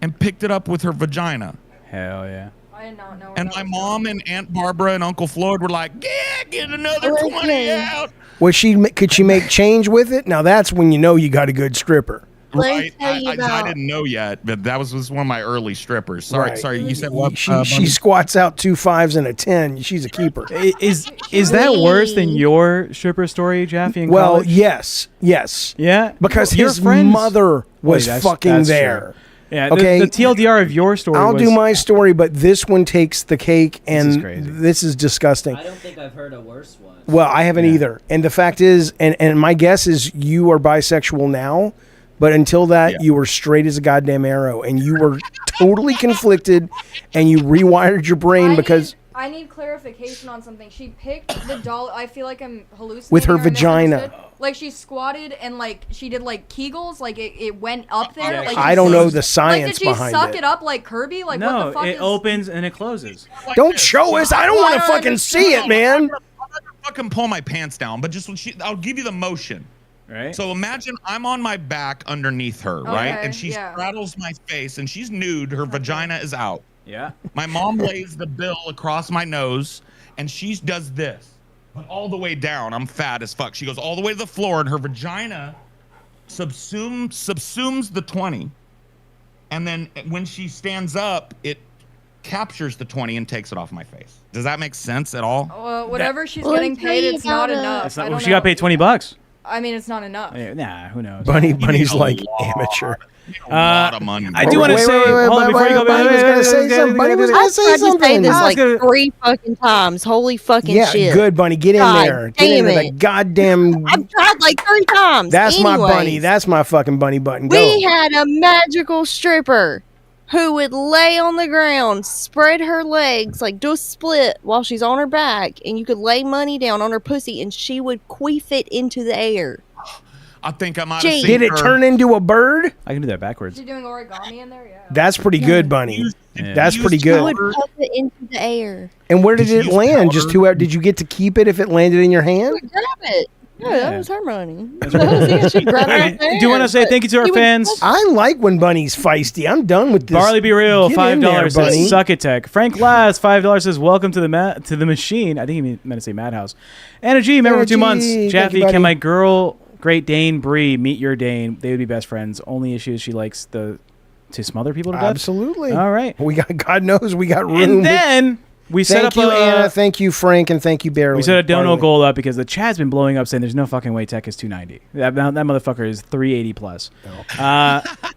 and picked it up with her vagina. Hell yeah. I did not know. And my mom and Aunt Barbara and Uncle Floyd were like, "Yeah, get another 20 out." Could she make change with it? Now that's when you know you got a good stripper. Right. I didn't know yet, but that was one of my early strippers. Sorry. You said what? She squats out 2 5s and a 10. She's a keeper. Is that worse than your stripper story, Jaffe? In well, college? yes. Yeah, because his mother was fucking there. True. Yeah. Okay. The TLDR of your story. I'll do my story, but this one takes the cake, and this is disgusting. I don't think I've heard a worse one. Well, I haven't either. And the fact is, and my guess is you are bisexual now. But until that, you were straight as a goddamn arrow, and you were totally conflicted, and you rewired your brain because... I need clarification on something. She picked the doll... I feel like I'm hallucinating. With her vagina. Like, she squatted, and, like, she did, like, Kegels. Like, it went up there. Yeah, like, I don't know the science behind it. Did she suck it up like Kirby? Like, no, what the fuck it opens and it closes. Don't show us. I don't want to fucking see it, man. I'm not going to fucking pull my pants down, but I'll give you the motion. Right. So imagine I'm on my back underneath her, right? And she straddles my face, and she's nude. Her vagina is out. Yeah. My mom lays the bill across my nose, and she does this, but all the way down. I'm fat as fuck. She goes all the way to the floor, and her vagina subsumes the 20. And then when she stands up, it captures the 20 and takes it off my face. Does that make sense at all? Whatever she's getting paid, it's not enough. She got paid $20. I mean, it's not enough. Nah, who knows? Bunny's like amateur. A lot of money. I do want to say, hold on, before you go, Bunny was going to say something. Bunny was going to say something. This like 3 fucking times. Holy fucking shit. Yeah, good, Bunny. Get in there. Get into the goddamn... I've tried like 3 times. That's my Bunny. That's my fucking Bunny button. Go. We had a magical stripper who would lay on the ground, spread her legs, like do a split while she's on her back, and you could lay money down on her pussy, and she would queef it into the air. I think I might have Gee. seen Did it her. turn into a bird? I can do that backwards. Is she doing origami in there? Yeah. That's pretty good, Bunny. Yeah. That's pretty I good. would puff it into the air. And where did Did you it use land? powder? Just who? Did you get to keep it if it landed in your hand? Grab it. No, Yeah. that was her money. Yeah, she grabbed it Hey, right there, do you want to say but thank you to our he would fans? puff I like when Bunny's feisty. I'm done with this. Barley Be Real, Get in there, $5 Bunny. says Suck It Tech. Frank Lass, $5 says welcome to the machine. I think he meant to say Madhouse. Anna G, member Anna for 2 G, months. thank Jaffe, you, buddy. can my girl, Great Dane Bree, meet your Dane? They would be best friends. Only issue is she likes to smother people to death. Absolutely. All right. We got. God knows we got room. And then we set Thank up you, a Anna. Thank you, Frank, and thank you, Barely. we set a Dono Barley. goal up because the chat's been blowing up saying there's no fucking way Tech is 290. That motherfucker is 380 plus.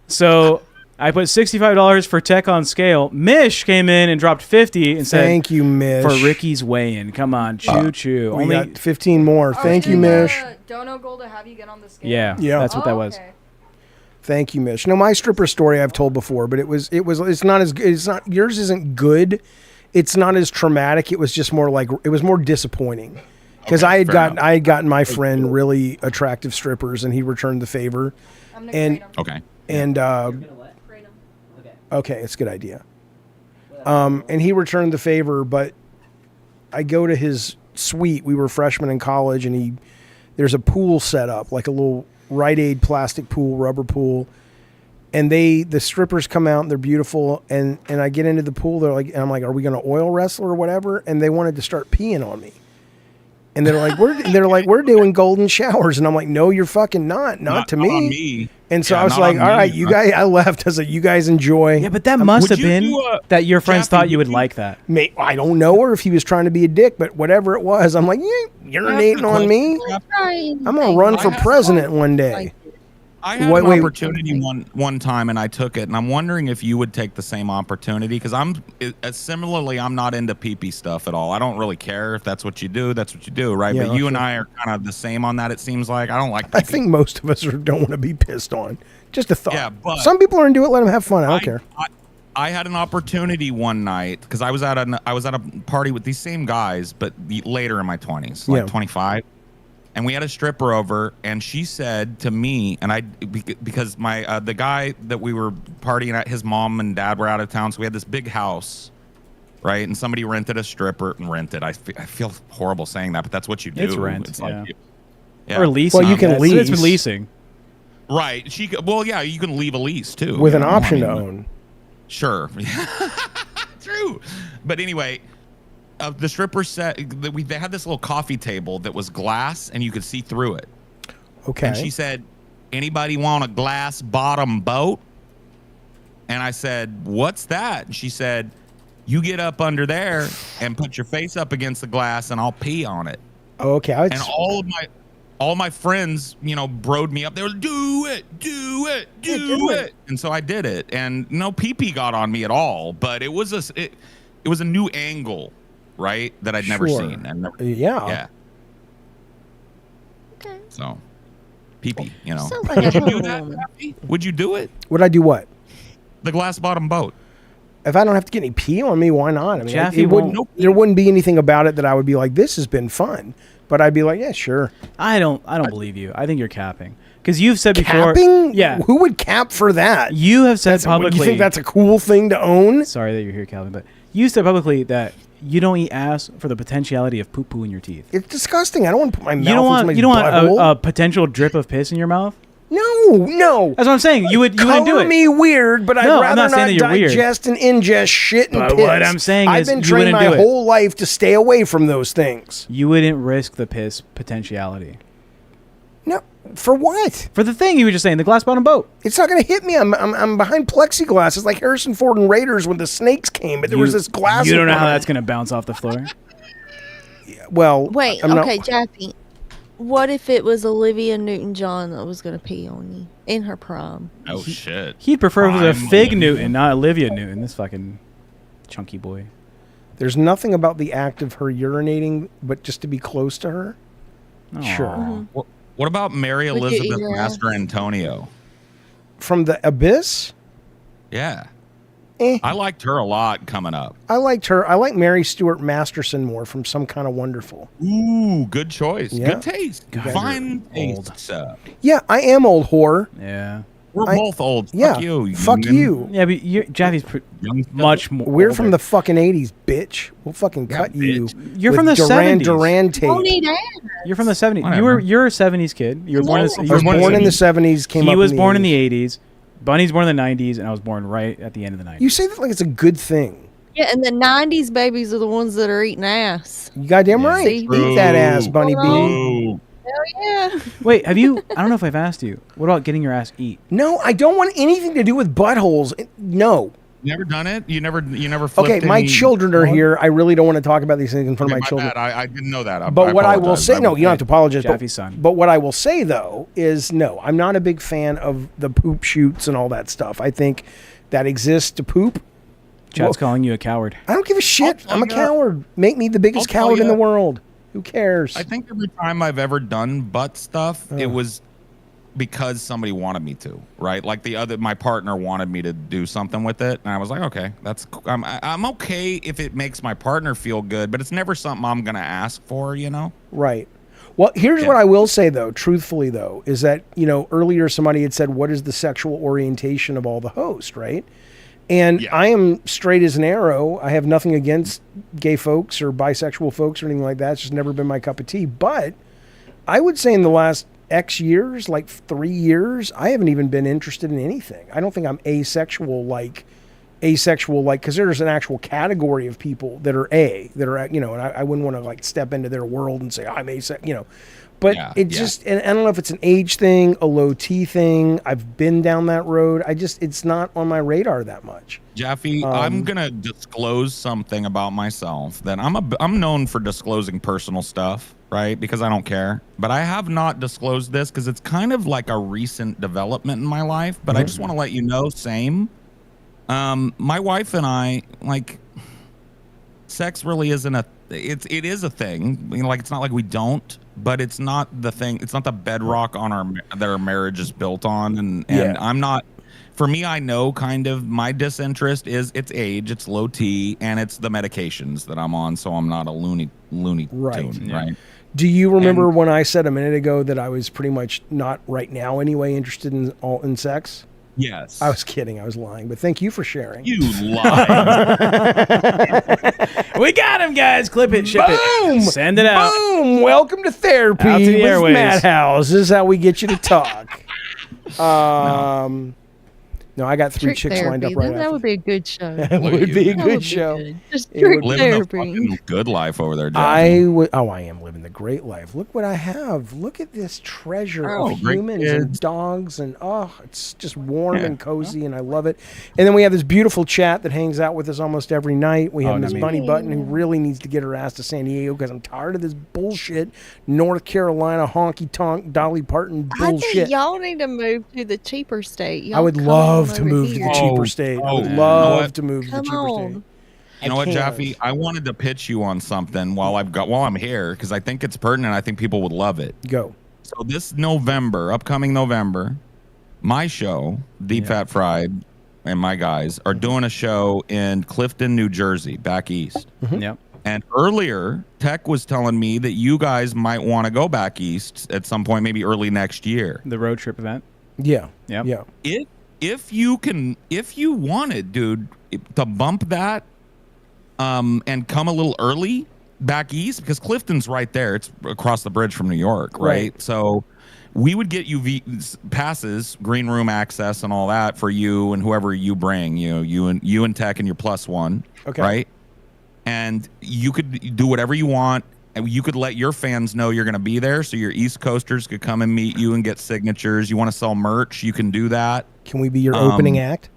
So I put $65 for Tech on scale. Mish came in and dropped 50 and said Thank you, Mish. for Ricky's weigh-in. Come on, choo. We Only got 15 more. Thank you, Mish. Dono goal to have you get on the scale. yeah, Yeah. that's what that Oh, was. okay. Thank you, Mish. No, my stripper story I've told before, but it's not as good. It's not yours. Isn't good. It's not as traumatic. It was just more like it was more disappointing because Okay, I fair enough. had gotten my friend really attractive strippers and he returned the favor. I'm gonna And- grade 'em. Okay. And Grade 'em. okay, it's a good idea. And he returned the favor, but I go to his suite. We were freshmen in college, and there's a pool set up, like a little Rite Aid plastic pool, rubber pool. And the strippers come out and they're beautiful. And I get into the pool. They're like, and I'm like, are we going to oil wrestle or whatever? And they wanted to start peeing on me. And they're like, we're doing golden showers. And I'm like, no, you're fucking not to Not me. on me. And so Yeah, I was not like, on all me. right, you guys, I left. I was like, you guys enjoy. Yeah, but that must would have you been do a- that your friends Jaffe, thought you would would you- like that. I don't know, or if he was trying to be a dick, but whatever it was, I'm like, yeah, urinating on me. I'm gonna run for president one day. I had Wait, an wait. opportunity one time and I took it, and I'm wondering if you would take the same opportunity because similarly I'm not into pee-pee stuff at all. I don't really care if that's what you do, right? Yeah, but you and okay. I are kind of the same on that. It seems like I don't like. I pee-pee. think most of us don't want to be pissed on. Just a thought. Yeah, but some people are into it. Let them have fun. I don't care. I had an opportunity one night because I was at a party with these same guys, but later in my 20s, like Yeah. 25. And we had a stripper over, and she said to me, because my the guy that we were partying at, his mom and dad were out of town, so we had this big house, right? And somebody rented a stripper and rented. I feel horrible saying that, but that's what you do. It's rent, like yeah. Or leasing. Well, you can It's lease. been leasing. right. You can leave a lease too With you an know? option I to mean, own. Sure. True. But anyway, the stripper said they had this little coffee table that was glass and you could see through it. Okay. And she said, anybody want a glass bottom boat? And I said, what's that? And she said, you get up under there and put your face up against the glass and I'll pee on it. Okay. And all my friends, broed me up. They were do it. And so I did it. And no pee-pee got on me at all, but it was a new angle, right? That I'd never Sure. seen. Yeah. Okay. So pee-pee, Sounds like Would a you do total that, woman. Jaffe? Would you do it? Would I do what? The glass bottom boat. If I don't have to get any pee on me, why not? I mean, Jaffe there wouldn't be anything about it that I would be like, this has been fun. But I'd be like, yeah, sure. I don't believe you. I think you're capping. Because you've said before. Capping? Yeah. Who would cap for that? You have said publicly. You think that's a cool thing to own? Sorry that you're here, Calvin, but you said publicly that you don't eat ass for the potentiality of poo poo in your teeth. It's disgusting. I don't want to put my mouth You don't want into my butthole. a potential drip of piss in your mouth. No. That's what I'm saying. You wouldn't do Color it. me weird, but No, I'd I'm rather not saying not that you're weird. digest and ingest shit and But piss. what I'm saying I've is been you trained wouldn't my do it. whole life to stay away from those things. You wouldn't risk the piss potentiality. No, for what? For the thing you were just saying, the glass bottom boat. It's not going to hit me. I'm behind plexiglass. It's like Harrison Ford and Raiders when the snakes came, but there was this glass. You don't know how behind. that's going to bounce off the floor. Well, Wait, I'm okay, not, Jaffe. What if it was Olivia Newton-John that was going to pee on you in her prime? Oh, shit. He'd prefer if it was a Prime Fig Olivia. Newton, not Olivia Newton. This fucking chunky boy. there's nothing about the act of her urinating, but just to be close to her. Sure. Aw. What about Mary Would you eat Elizabeth her ass? Master Antonio? From the abyss? Yeah. I liked her a lot coming up. I liked her. I like Mary Stuart Masterson more from Some Kind of Wonderful. Ooh, good choice. Yeah. Good taste. God, Fine old. taste. Yeah, I am old whore. Yeah. We're both old. Yeah, Fuck you. fuck youngin'. you. Yeah, but Jaffe's much more. We're older. from the fucking 80s, bitch. We'll fucking cut you. You're with from the Duran 70s. Duran tape. Don't need that. You're from the 70s. Whatever. You're a 70s kid. You were born. No. You I was were born in the 70s, came up He was in the born 80s. in the 80s. Bunny's born in the 90s, and I was born right at the end of the 90s. You say that like it's a good thing. Yeah, and the 90s babies are the ones that are eating ass. You goddamn Yeah. right. See? Eat that ass, Bunny Hold on. Bean. Ooh. Hell yeah. Wait, have you? I don't know if I've asked you. What about getting your ass eat? No, I don't want anything to do with buttholes. No. Never done it? You never flipped Okay, my any- children are here. I really don't want to talk about these things in front Okay, of my my children. bad. I didn't know that. But what I will apologize. say, no, you don't have to apologize. But, Jaffe's son. but what I will say though is, no, I'm not a big fan of the poop shoots and all that stuff. I think that exists to poop. Chad's calling you a coward. I don't give a shit. I'll I'm a tell ya. coward. Make me the biggest I'll tell coward in ya. the world. Who cares? I think every time I've ever done butt stuff, it was because somebody wanted me to, right? Like my partner wanted me to do something with it, and I was like, okay, that's cool. I'm okay if it makes my partner feel good, but it's never something I'm gonna ask for, you know? Right. Well, here's what I will say though, truthfully though, is that, earlier somebody had said, what is the sexual orientation of all the hosts, right? And Yeah. I am straight as an arrow. I have nothing against gay folks or bisexual folks or anything like that. It's just never been my cup of tea. But I would say in the last X years, like 3 years, I haven't even been interested in anything. I don't think I'm asexual, because there's an actual category of people that are and I wouldn't want to like step into their world and say I'm asexual, but just, and I don't know if it's an age thing, a low T thing. I've been down that road. It's not on my radar that much. Jaffe, I'm gonna disclose something about myself that I'm known for disclosing personal stuff, right? Because I don't care. But I have not disclosed this because it's kind of like a recent development in my life. But I just want to let you know, same. My wife and I, like, sex really isn't it is a thing. I mean, like, it's not like we don't, but it's not the thing. It's not the bedrock that our marriage is built on. And I'm not. For me, I know kind of my disinterest is it's age, it's low T, and it's the medications that I'm on, so I'm not a loony Right. tune, right? Do you remember when I said a minute ago that I was pretty much not right now anyway interested in sex? Yes. I was kidding. I was lying. But thank you for sharing. You lied. We got him, guys. Clip it, ship Boom! it, send it out. Boom! Welcome to therapy Out to the with airways. Madhouse. This is how we get you to talk. No, I got 3 Trick chicks lined up therapy. right That after. would be a good show. That would be a That would good be show. good. Just It trick would- Living the therapy. fucking good life over there, Jeff. I am living the great life. Look what I have. Look at this treasure Oh, of great humans and kids. dogs, and it's just warm and cozy, and I love it. And then we have this beautiful chat that hangs out with us almost every night. We have not Miss me. Bunny Button, who really needs to get her ass to San Diego because I'm tired of this bullshit North Carolina honky tonk Dolly Parton I bullshit. think y'all need to move to the cheaper state. I Y'all would come love on to over move to here. the cheaper state. I would you know love what? to move to the Come cheaper state. on. You know what, can't. Jaffe? I wanted to pitch you on something while I'm here because I think it's pertinent. I think people would love it. Go. So this upcoming November, my show, Deep Fat Fried, and my guys are doing a show in Clifton, New Jersey, back east. Yep. And earlier, Tech was telling me that you guys might want to go back east at some point, maybe early next year. The road trip event. Yeah. Yep. Yeah. If you wanted, dude, to bump that and come a little early back east, because Clifton's right there. It's across the bridge from New York, right? So we would get you passes, green room access, and all that for you and whoever you bring. You and Tech and your +1, Okay. right? And you could do whatever you want. And you could let your fans know you're going to be there, so your East Coasters could come and meet you and get signatures. You want to sell merch, you can do that. Can we be your opening act?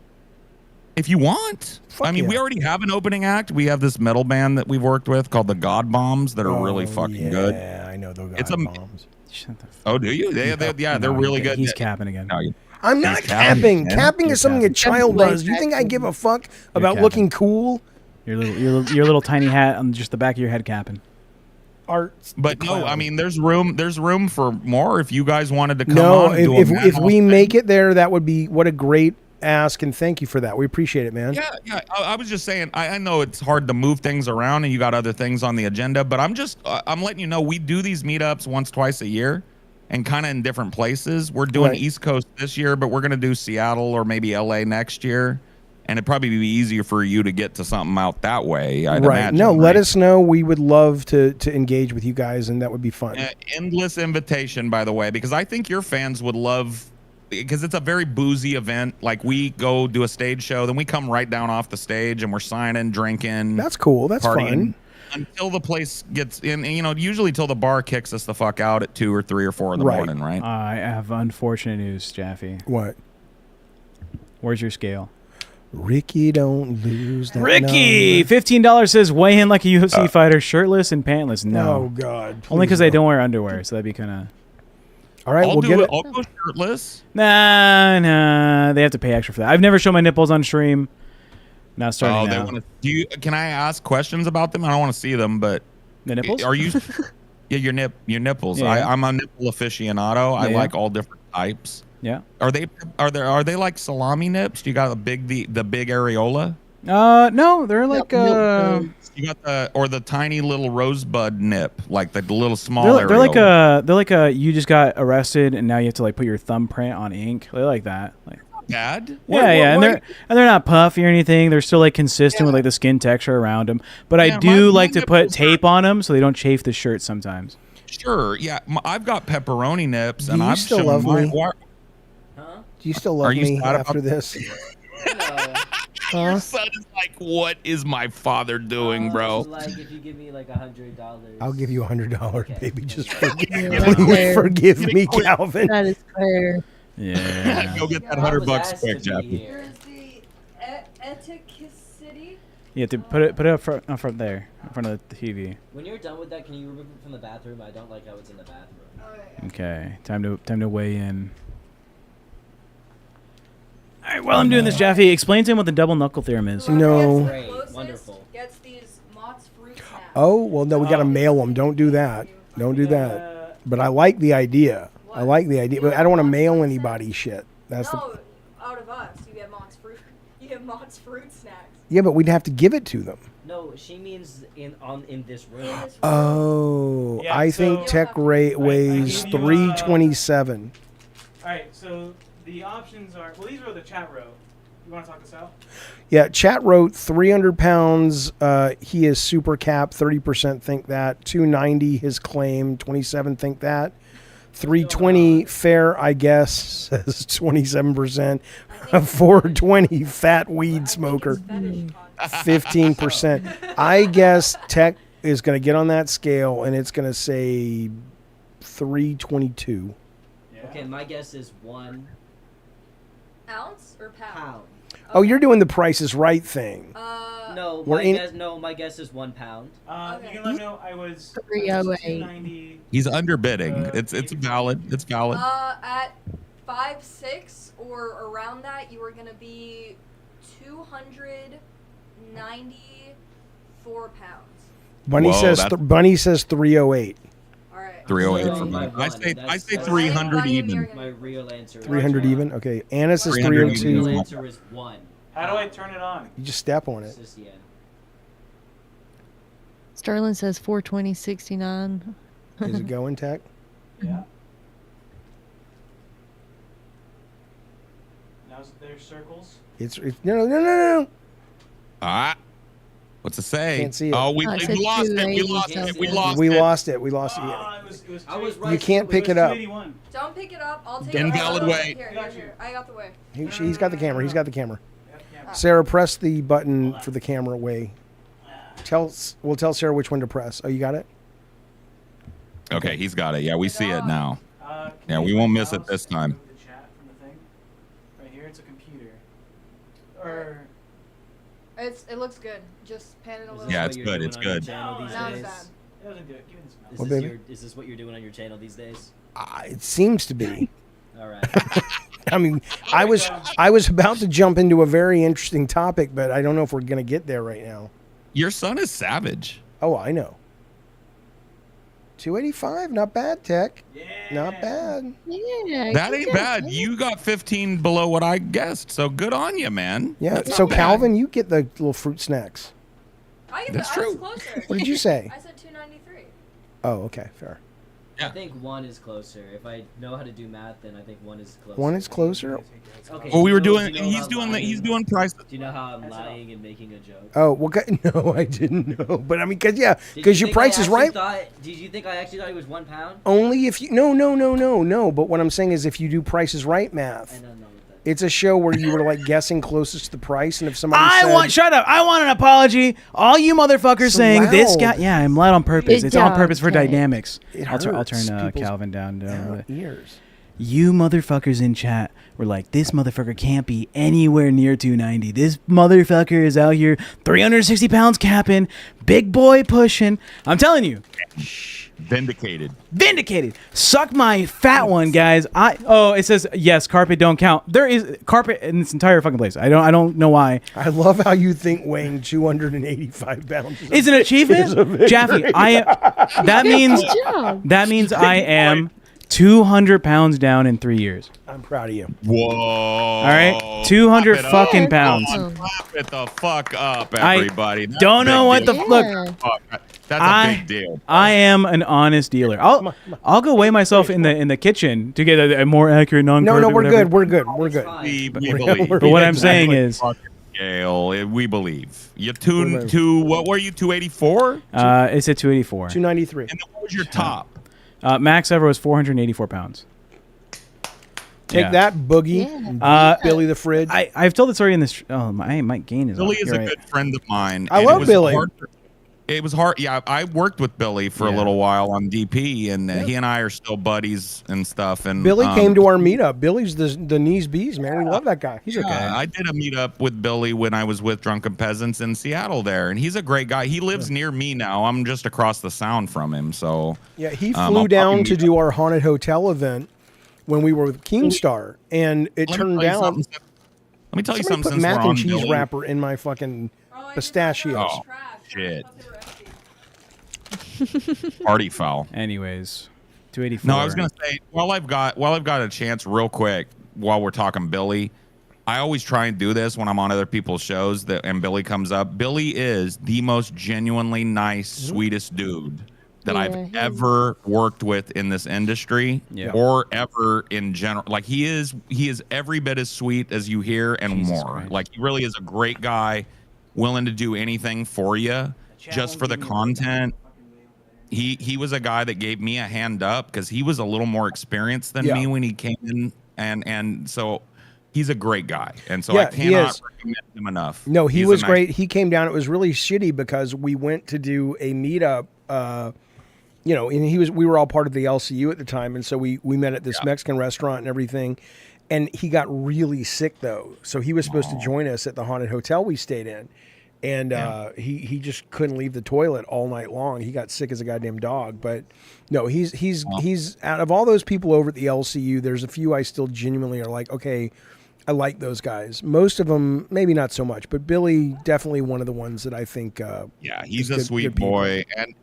If you want. Fuck I mean, yeah. we already have an opening act. We have this metal band that we've worked with called the God Bombs that are really fucking good. Yeah, I know those It's bombs. Shut the f- Oh, do you? They're No, really good. He's capping again. No, I'm not He's capping, capping. man. Capping You're is something a capping. child does. You think I give a fuck about capping. looking cool? Your little tiny hat on just the back of your head capping. Art. But no, I mean, there's room for more if you guys wanted to come No, on. And do a if we Madhouse make thing. it there, that would be what a great ask, and thank you for that. We appreciate it, man. Yeah. I was just saying, I know it's hard to move things around and you got other things on the agenda, but I'm letting you know we do these meetups once, twice a year and kind of in different places. We're doing East Coast this year, but we're going to do Seattle or maybe LA next year. And it'd probably be easier for you to get to something out that way. I'd imagine, No, let us know. We would love to engage with you guys, and that would be fun. Endless invitation, by the way, because I think your fans would love, because it's a very boozy event. Like, we go do a stage show, then we come right down off the stage and we're signing, drinking. That's cool. That's partying, fun. until the place gets in, usually till the bar kicks us the fuck out at 2 or 3 or 4 in the morning, right? I have unfortunate news, Jaffe. What? Where's your scale? Ricky, don't lose that Ricky, number. $15 says weigh in like a UFC fighter, shirtless and pantless. No. Oh, God. Only because I don't wear underwear, so that'd be kind of... All right, I'll do it. I'll go shirtless. Nah. They have to pay extra for that. I've never shown my nipples on stream. Not starting now. Can I ask questions about them? I don't want to see them, but... The nipples? Are you... Yeah, your nipples. Yeah. I'm a nipple aficionado. I like all different types. Yeah. Are they like salami nips? Do you got the big areola? No, they're like you got the tiny little rosebud nip, like the little small they're like a you just got arrested and now you have to like put your thumbprint on ink. They like that. Like bad? And they're not puffy or anything. They're still like consistent with like the skin texture around them. But I do like to put tape on them so they don't chafe the shirt sometimes. Sure. Yeah, I've got pepperoni nips, and I'm still love me. Huh? Do you still love me after this? Your son is like, what is my father doing, bro? Like, if you give me like $100, I'll give you $100, baby. Just Fair. forgive me, Calvin. That is fair. Yeah. Go get that $100 quick, Jeffy. Here's the Etikicity. You have to put it up front there, in front of the TV. When you're done with that, can you remove it from the bathroom? I don't like how it's in the bathroom. Okay, time to weigh in. All right, while I'm doing this, Jaffe, explain to him what the double knuckle theorem is. No. Great, wonderful. Gets these Mott's fruit snacks. Oh, well, no, we got to mail them. Don't do that. Don't do that. But I like the idea. I like the idea, but I don't want to mail anybody shit. That's No, out of us, you get Mott's fruit. You get Mott's fruit snacks. Yeah, but we'd have to give it to them. No, she means in this room. Oh, Yeah, I think so- Tech Rate weighs I gave you, 327. All right, so the options are... Well, these are the chat row. You want to talk this out? Yeah, chat wrote 300 pounds. He is super cap. 30% think that. 290 his claim. 27 think that. 320 fair, I guess, says 27%. 420 fat weed smoker. 15%. I guess Tech is going to get on that scale and it's going to say 322. Okay, my guess is 1 Ounce or pound? Oh, you're doing the Price is Right thing. No, my guess is 1 pound. You can let me know. I was 308. 290. He's underbidding. It's valid. It's valid. At 5'6" or around that, you are gonna be 294 pounds. Bunny says 308. All right. 308 for me. I say 300 even. My real answer. 300 even. Okay. Anna says 300 302. Real answer is 1. How do I turn it on? You just step on it. This is yen. Sterling says 420.69. Is it going, Tech? Yeah. Now there's circles. It's no. What's it say? Can't see it. Oh, we Oh, it said lost it. We 280 lost it. We something. lost We it. lost it. We lost it. Yeah. It was I was two- right. You can't pick it up. 281. Don't pick it up. I'll take Invalid it. way. Here. I got the way. He's got the camera. He's got the camera. Sarah, press the button for the camera way. We'll tell Sarah which one to press. Oh, you got it? Okay, he's got it. Yeah, we see it now. Yeah, we won't miss it this time. The chat from the thing. Right here, it's a computer. Or It looks good. Just pan it a little. Yeah, Is it's this what good, you're it's doing on your good. channel these Now it's days? bad. it doesn't do it. Give me this mouse. Is Well, this baby. is this what you're doing on your channel these days? It seems to be. All right. I mean, I was about to jump into a very interesting topic, but I don't know if we're going to get there right now. Your son is savage. Oh, I know. 285, not bad, Tech. Yeah. Not bad. Yeah. That good ain't job, bad. man. You got 15 below what I guessed, so good on you, man. Yeah. That's So not bad. Calvin, you get the little fruit snacks. That's I was true. closer. What did you say? I said 293. Oh, okay, fair. I think 1 is closer. If I know how to do math, then I think 1 is closer. 1 is closer. Okay. Well, we were do you doing. know He's how doing. lying- He's doing prices. Do you know how I'm lying and making a joke? Oh, well, no, I didn't know. But I mean, Did your you think price I is actually right. Did you think I actually thought it was 1 pound? Only if you no. But what I'm saying is, if you do Price is Right math, I don't know what that. it's a show where you were like guessing closest to the price, and if somebody said, Shut up. I want an apology. All you motherfuckers So saying this loud. guy. Yeah, I'm loud on purpose. Good it's on job, purpose for Ted. dynamics. It I'll hurts turn people's Calvin down. ears. You motherfuckers in chat were like, this motherfucker can't be anywhere near 290. This motherfucker is out here 360 pounds capping, big boy pushing. I'm telling you. Vindicated. Suck my fat one, guys. It says yes, carpet don't count. There is carpet in this entire fucking place. I don't know why. I love how you think weighing 285 pounds Is an achievement? Jaffe, that means Good job. I am 200 pounds down in 3 years. I'm proud of you. Whoa. All right, 200 Clap it fucking up. pounds. Clap it the fuck up, I everybody. That's don't a know big what the deal. look. Fuck. That's a big deal. I am an honest dealer. I'll go weigh myself in the kitchen to get a more accurate non-carb. No, we're whatever. good. We're good. We're good. We We're- believe. we're- But what I'm saying Exactly. is, Gail, we believe. You tuned to what were you? 284. it's at 284. 293. And then what was your top? Max ever was 484 pounds. Take Yeah. that, Boogie. Uh, Billy the Fridge. I've told the story in this. Oh, my gain is. Billy off. is You're a right. good friend of mine. I and love it was Billy. It was hard. Yeah, I worked with Billy for a Yeah. little while on DP, and he and I are still buddies and stuff. And Billy came to our meetup. Billy's the knees bees, man. We love that guy. He's okay. I did a meetup with Billy when I was with Drunken Peasants in Seattle there, and he's a great guy. He lives near me now. I'm just across the sound from him, so Yeah, he I'll flew down probably to meet do our haunted hotel event when we were with Keemstar, and it Let me turned tell you out. something. Let me tell you Somebody something. put Since mac we're and on cheese Billy. wrapper in my fucking pistachios. Oh, shit. Party foul. Anyways, 284. No, I was gonna say while I've got a chance, real quick, while we're talking Billy, I always try and do this when I'm on other people's shows and Billy comes up. Billy is the most genuinely nice, sweetest dude that Yeah, I've he is. ever worked with in this industry Yeah. or ever in general. Like he is every bit as sweet as you hear and Jesus more. Christ. Like he really is a great guy, willing to do anything for you just for the content. He was a guy that gave me a hand up because he was a little more experienced than Yeah. me when he came in, and so he's a great guy, and so Yeah, I he cannot is. recommend him enough. No, he He's a was nice- great. He came down. It was really shitty because we went to do a meetup. And we were all part of the LCU at the time, and so we met at this Mexican restaurant and everything. And he got really sick though, so he was supposed to join us at the haunted hotel we stayed in, and he just couldn't leave the toilet all night long. He got sick as a goddamn dog. But no, he's out of all those people over at the LCU. There's a few I still genuinely are like, okay, I like those guys. Most of them, maybe not so much, but Billy definitely one of the ones that I think. he's a good- sweet good people. boy, and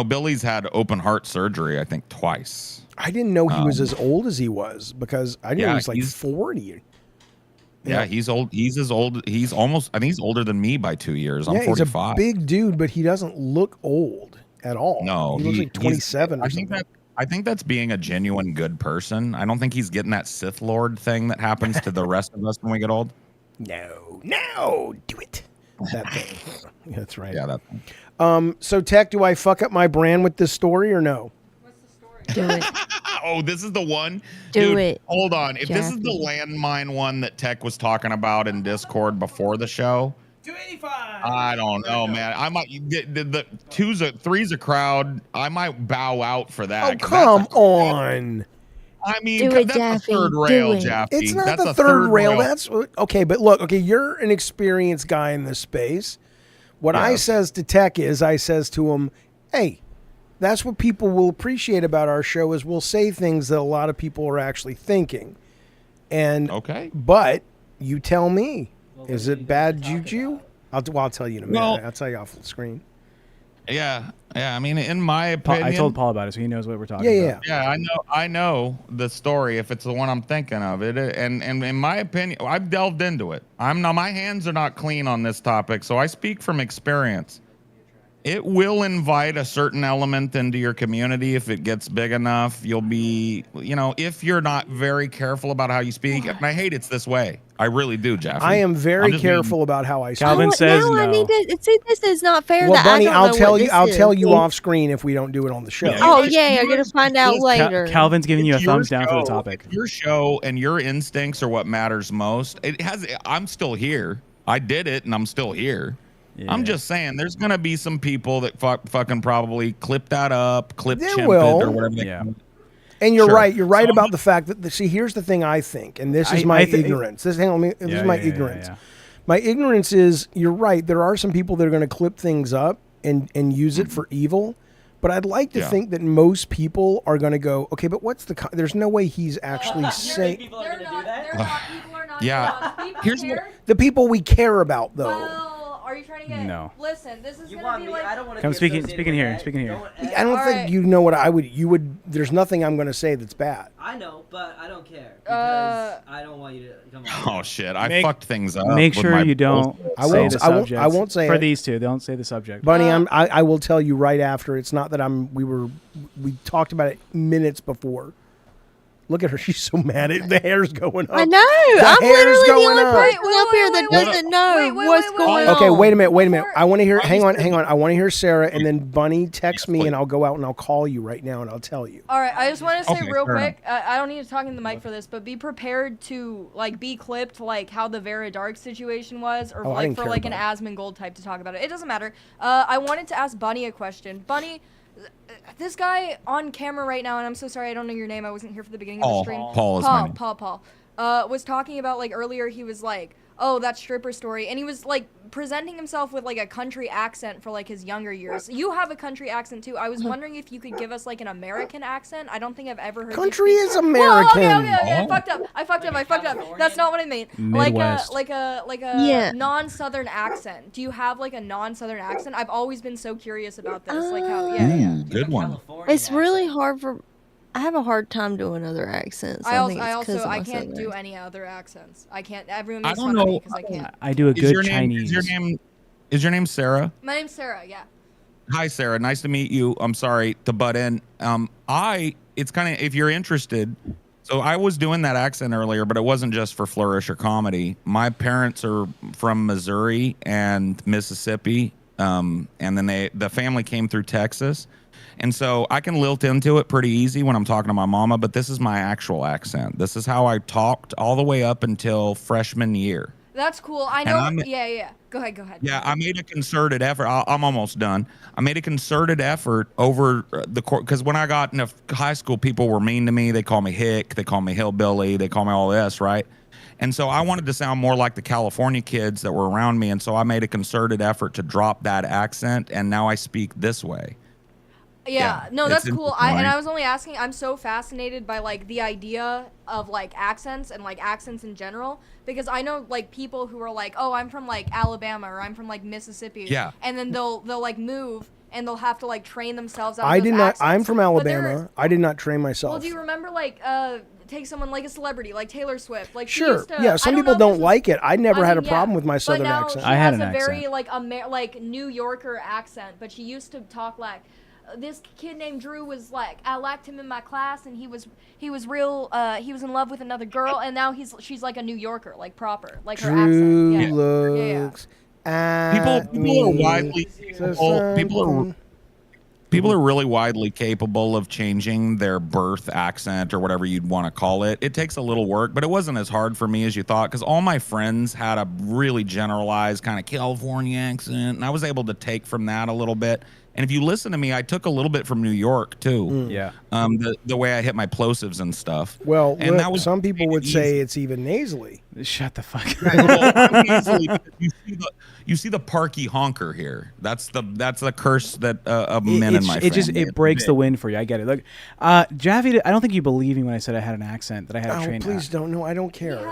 Billy's had open heart surgery, I think twice. I didn't know he was as old as he was because I knew he was like he's- 40. Yeah, he's old. He's as old. He's almost. I think he's older than me by 2 years. I'm Yeah, he's a 45. big dude, but he doesn't look old at all. No, he looks like he's- 27 or I think something. I think that's being a genuine good person. I don't think he's getting that Sith Lord thing that happens to the rest of us when we get old. No, do it. That thing. That's right. Yeah, that. So, Tech, do I fuck up my brand with this story or no? Do it. Oh, this is the one. Do Dude, it, hold on. If this is the Jackie. landmine one that Tech was talking about in Discord before the show, 285. I don't know, man. I might the three's a crowd. I might bow out for that. Oh, 'cause come that's a- on. I mean, Do it, that's Jaffe. the third Do rail, it. Jaffe. It's not That's the a third rail. That's okay, but look, okay, you're an experienced guy in this space. What I Yes. says to Tech is I says to him, hey, that's what people will appreciate about our show is we'll say things that a lot of people are actually thinking. And Okay. but you tell me, is it bad juju? I'll tell you in a minute. Well- I'll tell you off the screen. Yeah. I mean, in my opinion, I told Paul about it, so he knows what we're talking about. Yeah, I know the story if it's the one I'm thinking of. And in my opinion, I've delved into it. My hands are not clean on this topic, so I speak from experience. It will invite a certain element into your community if it gets big enough. You'll be, if you're not very careful about how you speak. And I hate it's this way. I really do, Jeff. I am very careful about how I speak. Calvin says no. I need to see. This is not fair. Well, that Bunny, I don't know I'll tell you is. off screen if we don't do it on the show. Oh yeah, you're gonna find out later. Calvin's giving you a thumbs down for the topic. Your show and your instincts are what matters most. I'm still here. I did it, and I'm still here. Yeah. I'm just saying, there's gonna be some people that fucking probably clip that up, chimp it, or whatever. And you're right. You're right about the fact that. See, here's the thing. I think, and this is my ignorance. This is my ignorance. Yeah. My ignorance is you're right. There are some people that are going to clip things up and use it for evil. But I'd like to think that most people are going to go, okay, but what's there's no way he's actually saying. People are going to do that. People are not. Yeah. Here's the people we care about, though. Well, are you trying to get? No. Listen, this is going to be like. I don't want to come speaking here. Speaking here. I don't think you know what I would. You would. There's nothing I'm going to say that's bad. I know, but I don't care because I don't want you to come on. Oh shit! I fucked things up. Make sure you don't say the subject. I won't say for it. these two. Don't say the subject. Bunny, I will tell you right after. It's not that we talked about it minutes before. Look at her. She's so mad. The hair's going up. I know. I'm literally the only person up here that doesn't know what's going on. Okay, wait a minute. I want to hear. Hang on. I want to hear Sarah, and then Bunny text me, and I'll go out and I'll call you right now, and I'll tell you. All right. I just want to say real quick. I don't need to talk in the mic for this, but be prepared to be clipped how the Vera Dark situation was, or for an Asmongold type to talk about it. It doesn't matter. I wanted to ask Bunny a question. Bunny. This guy on camera right now, and I'm so sorry I don't know your name. I wasn't here for the beginning of the stream. Paul was talking about earlier. He was like, "Oh, that stripper story," and he was presenting himself with a country accent for his younger years. You have a country accent too. I was wondering if you could give us an American accent. I don't think I've ever heard. Country is American. Well, okay. I fucked up. That's not what I mean. Midwest. Like a non-Southern accent. Do you have a non-Southern accent? I've always been so curious about this. Good one. It's really hard for. I have a hard time doing other accents. I can't do any other accents. I can't. Everyone makes fun of me because I can't. I do a good Chinese. Is your name Sarah? My name's Sarah. Yeah. Hi, Sarah. Nice to meet you. I'm sorry to butt in. It's kind of if you're interested. So I was doing that accent earlier, but it wasn't just for flourish or comedy. My parents are from Missouri and Mississippi, and then the family came through Texas. And so I can lilt into it pretty easy when I'm talking to my mama, but this is my actual accent. This is how I talked all the way up until freshman year. That's cool. I know. Yeah. Go ahead. Yeah, I made a concerted effort. I'm almost done. I made a concerted effort over the court because when I got into high school, people were mean to me. They call me hick. They call me hillbilly. They call me all this, right? And so I wanted to sound more like the California kids that were around me. And so I made a concerted effort to drop that accent. And now I speak this way. Yeah, no, that's cool. I was only asking. I'm so fascinated by the idea of accents and accents in general because I know people who are oh, I'm from Alabama or I'm from Mississippi. Yeah. And then they'll move and they'll have to train themselves out. I did not. I'm from Alabama. I did not train myself. Well, do you remember take someone like a celebrity like Taylor Swift? Sure. Yeah. Some people don't like it. I never had a problem with my Southern accent. I had an accent. She has a very New Yorker accent, but she used to talk this kid named Drew was I liked him in my class and he was real he was in love with another girl and now she's a New Yorker proper her Drew accent. Looks people are widely people are really widely capable of changing their birth accent or whatever you'd want to call it. It takes a little work, but it wasn't as hard for me as you thought because all my friends had a really generalized kind of California accent and I was able to take from that a little bit. And if you listen to me, I took a little bit from New York too. Yeah. The way I hit my plosives and stuff. Well, and that was some people would say it's even nasally. Shut the fuck up. You see the parky honker here. That's the curse that of men in my family. It breaks the wind for you. I get it. Look, Javi, I don't think you believe me when I said I had an accent that I had a trained. Please don't. No, I don't care.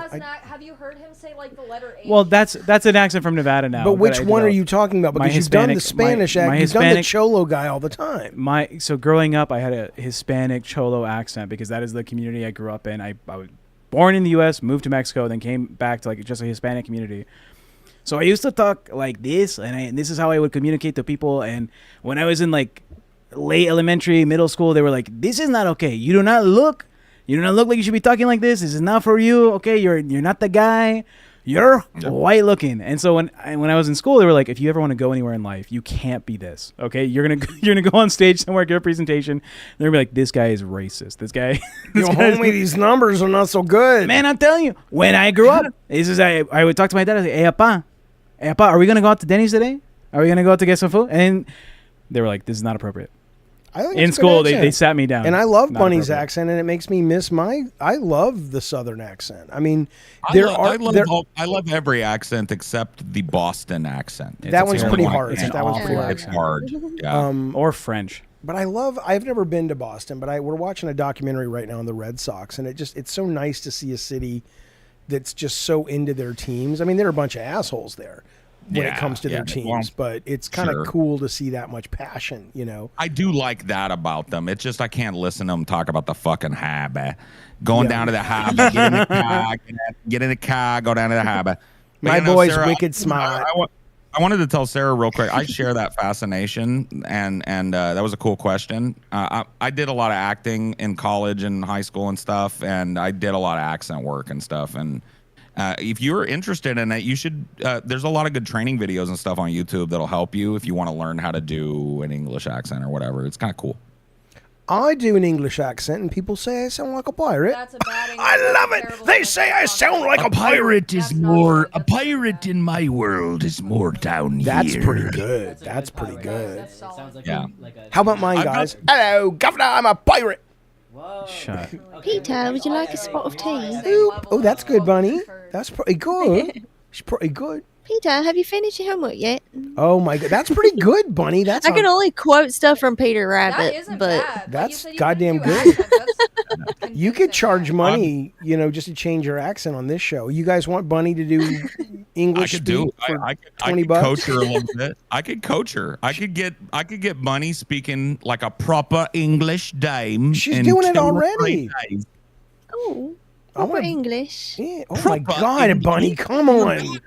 Have you heard him say the letter H? Well, that's an accent from Nevada now. But which one are you talking about? Because you've done the Spanish accent. You've done the Cholo guy all the time. So growing up, I had a Hispanic Cholo accent because that is the community I grew up in. I was born in the U.S., moved to Mexico, then came back to like just a Hispanic community. So I used to talk like this, and this is how I would communicate to people. And when I was in like late elementary, middle school, they were like, "This is not okay. You do not look like you should be talking like this. This is not for you. Okay, you're not the guy. You're white looking." And so when I was in school, they were like, "If you ever want to go anywhere in life, you can't be this. Okay, you're gonna go on stage somewhere, give a presentation. They're gonna be like, this guy is racist. This guy, homie, these numbers are not so good." Man, I'm telling you, when I grew up, I would talk to my dad. I say, "Hey, pa, are we gonna go out to Denny's today? Are we gonna go out to get some food?" And they were like, "This is not appropriate." In school, they sat me down. And I love Bunny's accent, and it makes me miss I love the Southern accent. I mean, I love every accent except the Boston accent. That one's pretty hard. That one's pretty hard. It's hard. Yeah. Or French. But I've never been to Boston, but we're watching a documentary right now on the Red Sox, and it's so nice to see a city that's just so into their teams. I mean, there are a bunch of assholes there when it comes to their teams, but it's kind of cool to see that much passion, you know. I do like that about them. It's just I can't listen to them talk about the fucking harbor. Going down to the harbor, get in the car, go down to the harbor. My boy's Sarah, wicked smart. I wanted to tell Sarah real quick. I share that fascination, and that was a cool question. I did a lot of acting in college and high school and stuff, and I did a lot of accent work and stuff, and if you're interested in it, you should. There's a lot of good training videos and stuff on YouTube that'll help you if you want to learn how to do an English accent or whatever. It's kind of cool. I do an English accent, and people say I sound like a pirate. That's a bad English. I love it. They say I sound like a pirate. A pirate in my world is more down That's here. Pretty good. That's pretty good. It sounds like How about mine, guys? Hello, Governor. I'm a pirate. Whoa. Shut. Peter, would you like a spot of tea? Oh, that's good, Bunny. That's pretty good. It's pretty good. Peter, have you finished your homework yet? Oh my god, that's pretty good, Bunny. That's I can only quote stuff from Peter That Rabbit, isn't but bad. that's You goddamn couldn't good. do accents. You could charge money, just to change your accent on this show. You guys want Bunny to do English speak for I $20? could coach her a little bit. I could coach her. I could get Bunny speaking like a proper English dame. She's doing it already. Oh, I proper English. Yeah. Oh my god, Bunny, come on.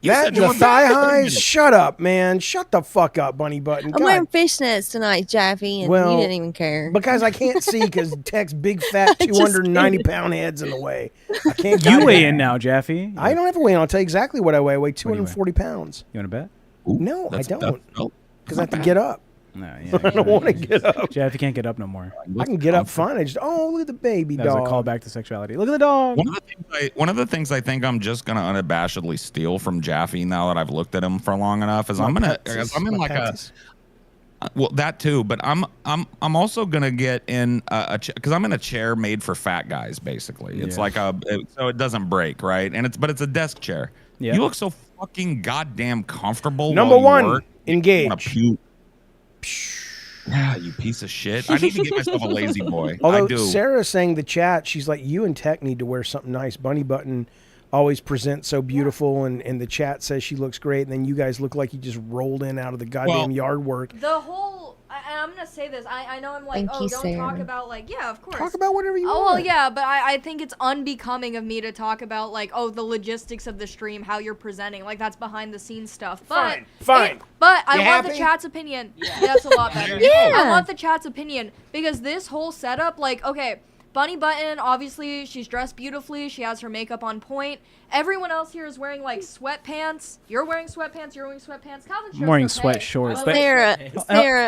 That the thigh highs. Shut up, man. Shut the fuck up, Bunny Button. I'm wearing fishnets tonight, Jaffy, and you didn't even care. Because I can't see because Tech's big fat 290-pound head's in the way. I can't. You weigh in now, Jaffy. I don't have a weigh in. I'll tell you exactly what I weigh. I weigh 240 pounds. You want to bet? No, I don't. Because I have to get up. No, yeah, I don't want to get up. Jaffy can't get up no more. I can get up fine. Look at the baby dog. That was a call back to sexuality. Look at the dog. One of the things I think I'm just gonna unabashedly steal from Jaffy now that I've looked at him for long enough is I'm in like well, that too, but I'm also gonna get in because I'm in a chair made for fat guys. Basically, it's like so it doesn't break, right? And it's a desk chair. Yeah. You look so fucking goddamn comfortable. Number one, engage. Yeah, you piece of shit. I need to get myself a lazy boy. Although I do. Sarah's saying the chat, she's like, you and Tech need to wear something nice. Bunny Button always presents so beautiful, and the chat says she looks great, and then you guys look like you just rolled in out of the goddamn yard work. The whole, I'm gonna say this. I know I'm like, don't talk about of course. Talk about whatever you want. Oh well, yeah, but I think it's unbecoming of me to talk about the logistics of the stream, how you're presenting, that's behind the scenes stuff. But Fine. But I want the chat's opinion. Yeah, that's a lot better. I want the chat's opinion because this whole setup, okay. Bunny Button, obviously, she's dressed beautifully. She has her makeup on point. Everyone else here is wearing, sweatpants. You're wearing sweatpants. You're wearing sweatpants. Calvin's I'm wearing sweat shorts. Sarah,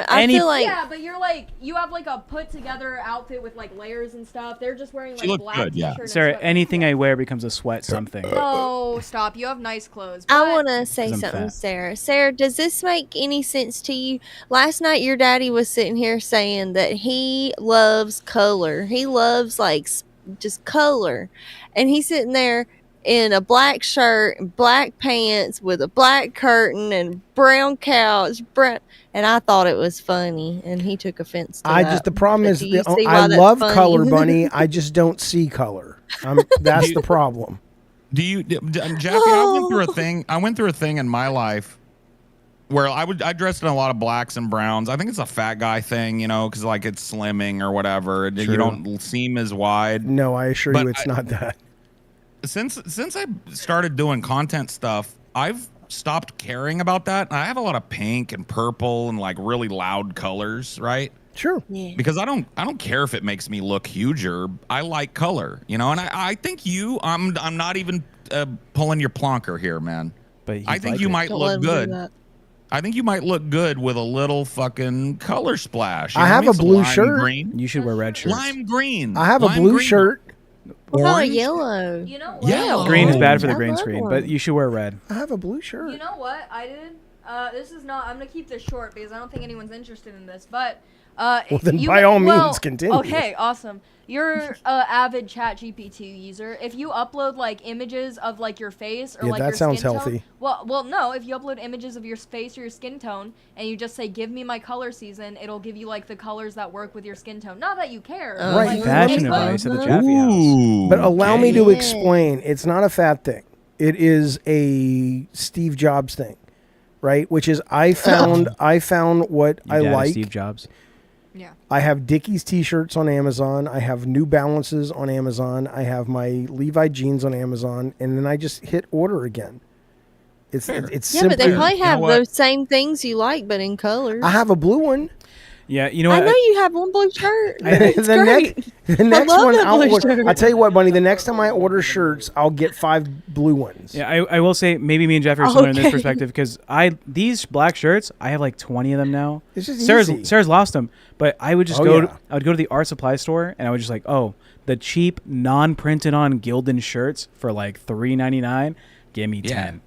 I feel like... Yeah, but you're, you have, a put-together outfit with, layers and stuff. They're just wearing, black t-shirt and Sarah, anything I wear becomes a sweat something. No, stop. You have nice clothes. I want to say something, Sarah. Sarah, does this make any sense to you? Last night, your daddy was sitting here saying that he loves color. He loves just color, and he's sitting there in a black shirt and black pants with a black curtain and brown couch, and I thought it was funny, and he took offense to that. The problem is I love color, Bunny. I just don't see color. That's the problem. Jackie? I went through a thing in my life where I dressed in a lot of blacks and browns. I think it's a fat guy thing, you know, because like it's slimming or whatever. True. You don't seem as wide. No, I assure But you, it's not that. Since I started doing content stuff, I've stopped caring about that. I have a lot of pink and purple and like really loud colors, right? Sure. Yeah. Because I don't care if it makes me look huger. I like color, you know. And I think I'm not even pulling your plonker here, man. But I think like you it. might Don't let look him do good. that. I think you might look good with a little fucking color splash. You I know have what a Some blue lime shirt. Green. You should wear red shirts. Lime green. I have a Lime blue green. shirt. What about Orange. yellow? You know what? Yellow. Green is bad for the I green love screen, one. but you should wear red. I have a blue shirt. You know what I did? This is not. I'm gonna keep this short because I don't think anyone's interested in this. But Well, then by all means, continue. Okay, awesome. You're a avid Chat GPT user. If you upload like images of like your face or Yeah, like that your sounds skin healthy. tone, well, no. If you upload images of your face or your skin tone and you just say, "Give me my color season," it'll give you like the colors that work with your skin tone. Not that you care. but, Right. like, Fashion it's fun. advice at the Jaffe House. Ooh, But allow me to okay. explain. It's not a fat thing. It is a Steve Jobs thing, right? Which is I found what Your I dad is like. Steve Jobs. Yeah. I have Dickies t-shirts on Amazon. I have New Balances on Amazon. I have my Levi jeans on Amazon, and then I just hit order again. It's Yeah, simply. but they probably have what? those same things you like, but in colors. I have a blue one. Yeah, you know I what? know you have one blue shirt. It's the great. the next love one, that I'll blue order. shirt. I tell you what, Bunny. The next time I order shirts, I'll get 5 blue ones. Yeah, I will say maybe me and Jeff are similar in this Okay. perspective because these black shirts I have like 20 of them now. It's just Sarah's easy. Sarah's lost them, but I would just Oh, go. yeah. I would go to the art supply store and I would just like, oh, the cheap non-printed on Gildan shirts for like $3.99. Give me 10.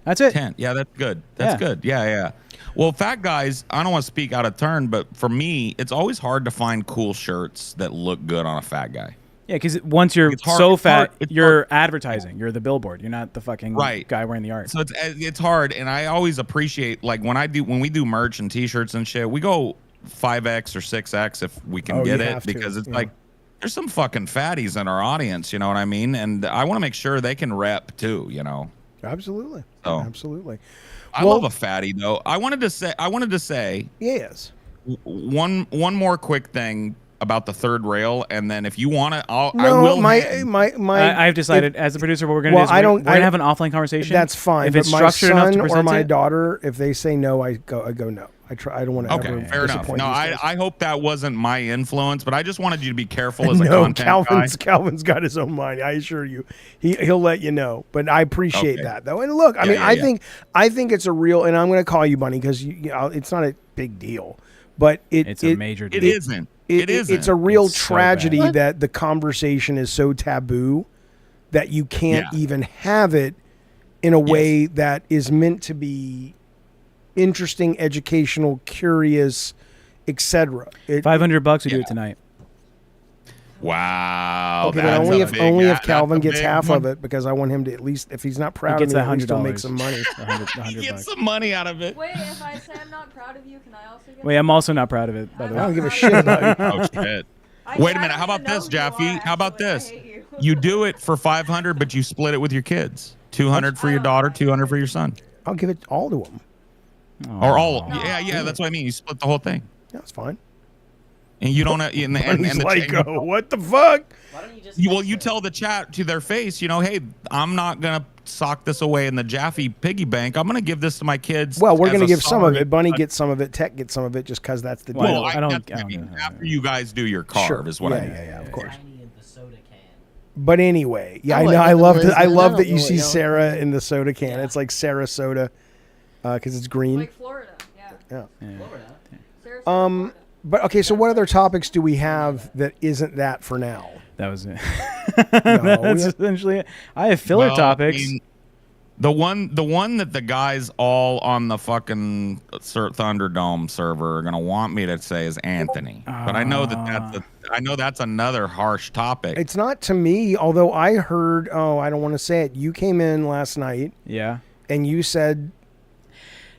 That's it. 10. Yeah, that's good. That's Yeah. good. Yeah. Well, fat guys, I don't want to speak out of turn, but for me, it's always hard to find cool shirts that look good on a fat guy. Yeah, because once you're It's hard- so it's fat, hard- it's you're advertising. You're the billboard. You're not the fucking Right. guy wearing the art. So it's hard, and I always appreciate like when we do merch and T-shirts and shit, we go 5X or 6X if we can Oh, get you it have to, because it's yeah. like there's some fucking fatties in our audience, you know what I mean? And I want to make sure they can rep too, you know. Absolutely. So- Absolutely. I Well- love a fatty though. I wanted to say Yes. one more quick thing about the third rail, and then if you want to, I No, will. I've decided as the producer what we're going to Well, do is I we're don't- going to I- have an offline conversation. That's fine. If But it's my structured enough to son or present my it, daughter, if they say no, I go no. I don't want to Okay, ever fair enough. disappoint No, these I, guys. I hope that wasn't my influence, but I just wanted you to be careful as a No, content guy. Calvin's got his own mind. I assure you, he'll let you know. But I appreciate Okay. that though. And look, I Yeah, mean, yeah, yeah. I think it's a real. And I'm going to call you Bunny because you know, it's not a big deal, but it's a major It deal. isn't. It isn't. It's a real It's so tragedy bad. that the conversation is so taboo that you can't Yeah. even have it in a way that is meant to be interesting, educational, curious, etc. $500 we do it tonight. Wow. Okay, but that's only a if big- only if that's Calvin a gets big half one. of it because I want him to at least, if he's not He proud of gets me, that at least he'll make $100. some money. Get $100. some money out of it. Wait, if I say I'm not proud of you, can I also get? Wait, I'm also not proud of it, by the I way. don't give a shit about you. Oh shit. Wait a minute. How about this, Jaffe? How about this? You do it for 500, but you split it with your kids. 200 for your daughter, 200 for your son, I'll give it all to him. or all. No. Yeah. That's what I mean. You split the whole thing, Yeah, it's fine. and you don't. And He's the like, cha- oh, what the fuck? Why don't you just? you tell the chat to their face, you know, hey, I'm not gonna sock this away in the Jaffe piggy bank. I'm gonna give this to my kids. Well, we're as going to a give some of sorry- it. Bunny gets some of it. Tech gets some of it just because that's the deal. Well, Well, I don't- that's what I don't mean. know. After you guys do your carve Sure. is what I Yeah, mean. yeah, of course. Tiny in the soda can. But anyway, yeah, I I know. wasn't I gonna love listen. that. I I love don't that you know see what y'all Sarah in the soda can. It's like Sarah soda because it's green. Like Florida, yeah. Yeah. Florida. Sarasota, Um, but okay. So what other topics do we have that isn't that for now? That was it. No, That's we- essentially it. I have filler Well, topics. I mean, the one that the guys all on the fucking Thunderdome server are gonna want me to say is Anthony, but I know that's another harsh topic. It's not to me. Although I heard. Oh, I don't want to say it. You came in last night Yeah. and you said,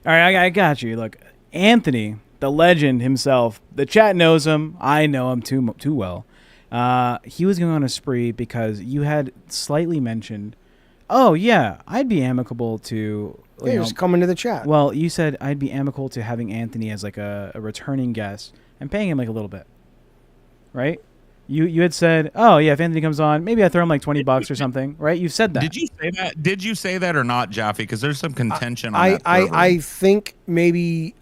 All right, I got you. Look, Anthony, the legend himself. The chat knows him. I know him too well. He was going on a spree because you had slightly mentioned Oh yeah, I'd be amicable to. Yeah, just come into the chat. Well, you said I'd be amicable to having Anthony as like a returning guest and paying him like a little bit, right? You had said, oh yeah, if Anthony comes on, maybe I throw him like $20 or something, right? You've said that. Did you say that? Did you say that or not, Jaffe? Because there's some contention on that. I think maybe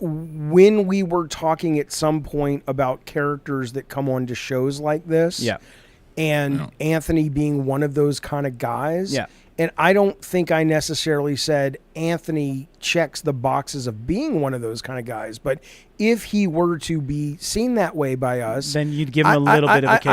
when we were talking at some point about characters that come on to shows like this, and Anthony being one of those kind of guys, and I don't think I necessarily said Anthony checks the boxes of being one of those kind of guys, but if he were to be seen that way by us, then you'd give him a little bit of a kickback.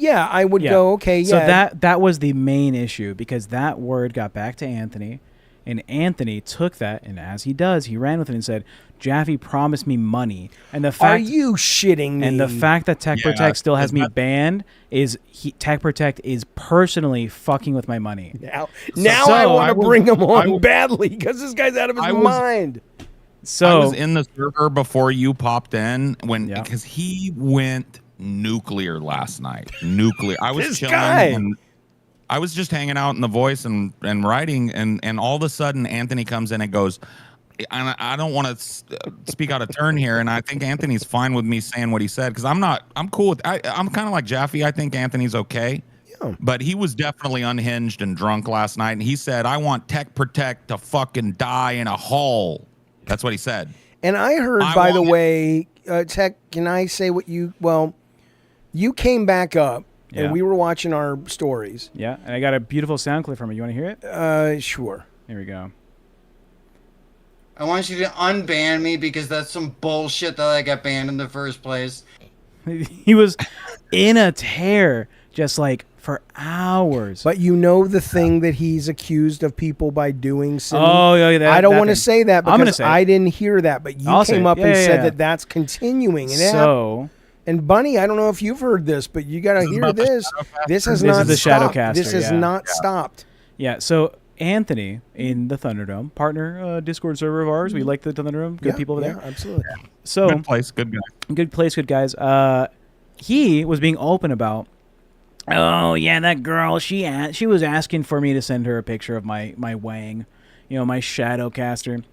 I would go, okay, So that was the main issue, because that word got back to Anthony, and Anthony took that, and as he does, he ran with it and said, Jaffe promised me money. And the fact, are you shitting me? And the fact that Tech Protect still has me banned is Tech Protect is personally fucking with my money. Now I want to bring him on badly because this guy's out of his mind. So I was in the server before you popped in because he went nuclear last night. Nuclear. I was chilling. And I was just hanging out in the voice and writing, and all of a sudden Anthony comes in and goes, I don't want to speak out of turn here, and I think Anthony's fine with me saying what he said, because I'm cool with I'm kind of like Jaffe. I think Anthony's okay. But he was definitely unhinged and drunk last night, and he said, I want Tech Protect to fucking die in a hole. That's what he said. And I heard, by the way, Tech, can I say what you came back up, and we were watching our stories. Yeah, and I got a beautiful sound clip from it. You want to hear it? Sure. Here we go. I want you to unban me because that's some bullshit that I got banned in the first place. He was in a tear just like for hours. But you know the thing that he's accused of people by doing, Sydney? Oh, yeah. I don't want to say that because I didn't hear that, but you came up and said that that's continuing. And and Bunny, I don't know if you've heard this, but you got to hear this. This has not stopped. This has not stopped. Yeah, so Anthony in the Thunderdome, partner Discord server of ours. We like the Thunderdome. Good people over there. Yeah, absolutely. So good place, good guys. Good place, good guys. He was being open about, oh yeah, that girl. She was asking for me to send her a picture of my Wang, my Shadowcaster.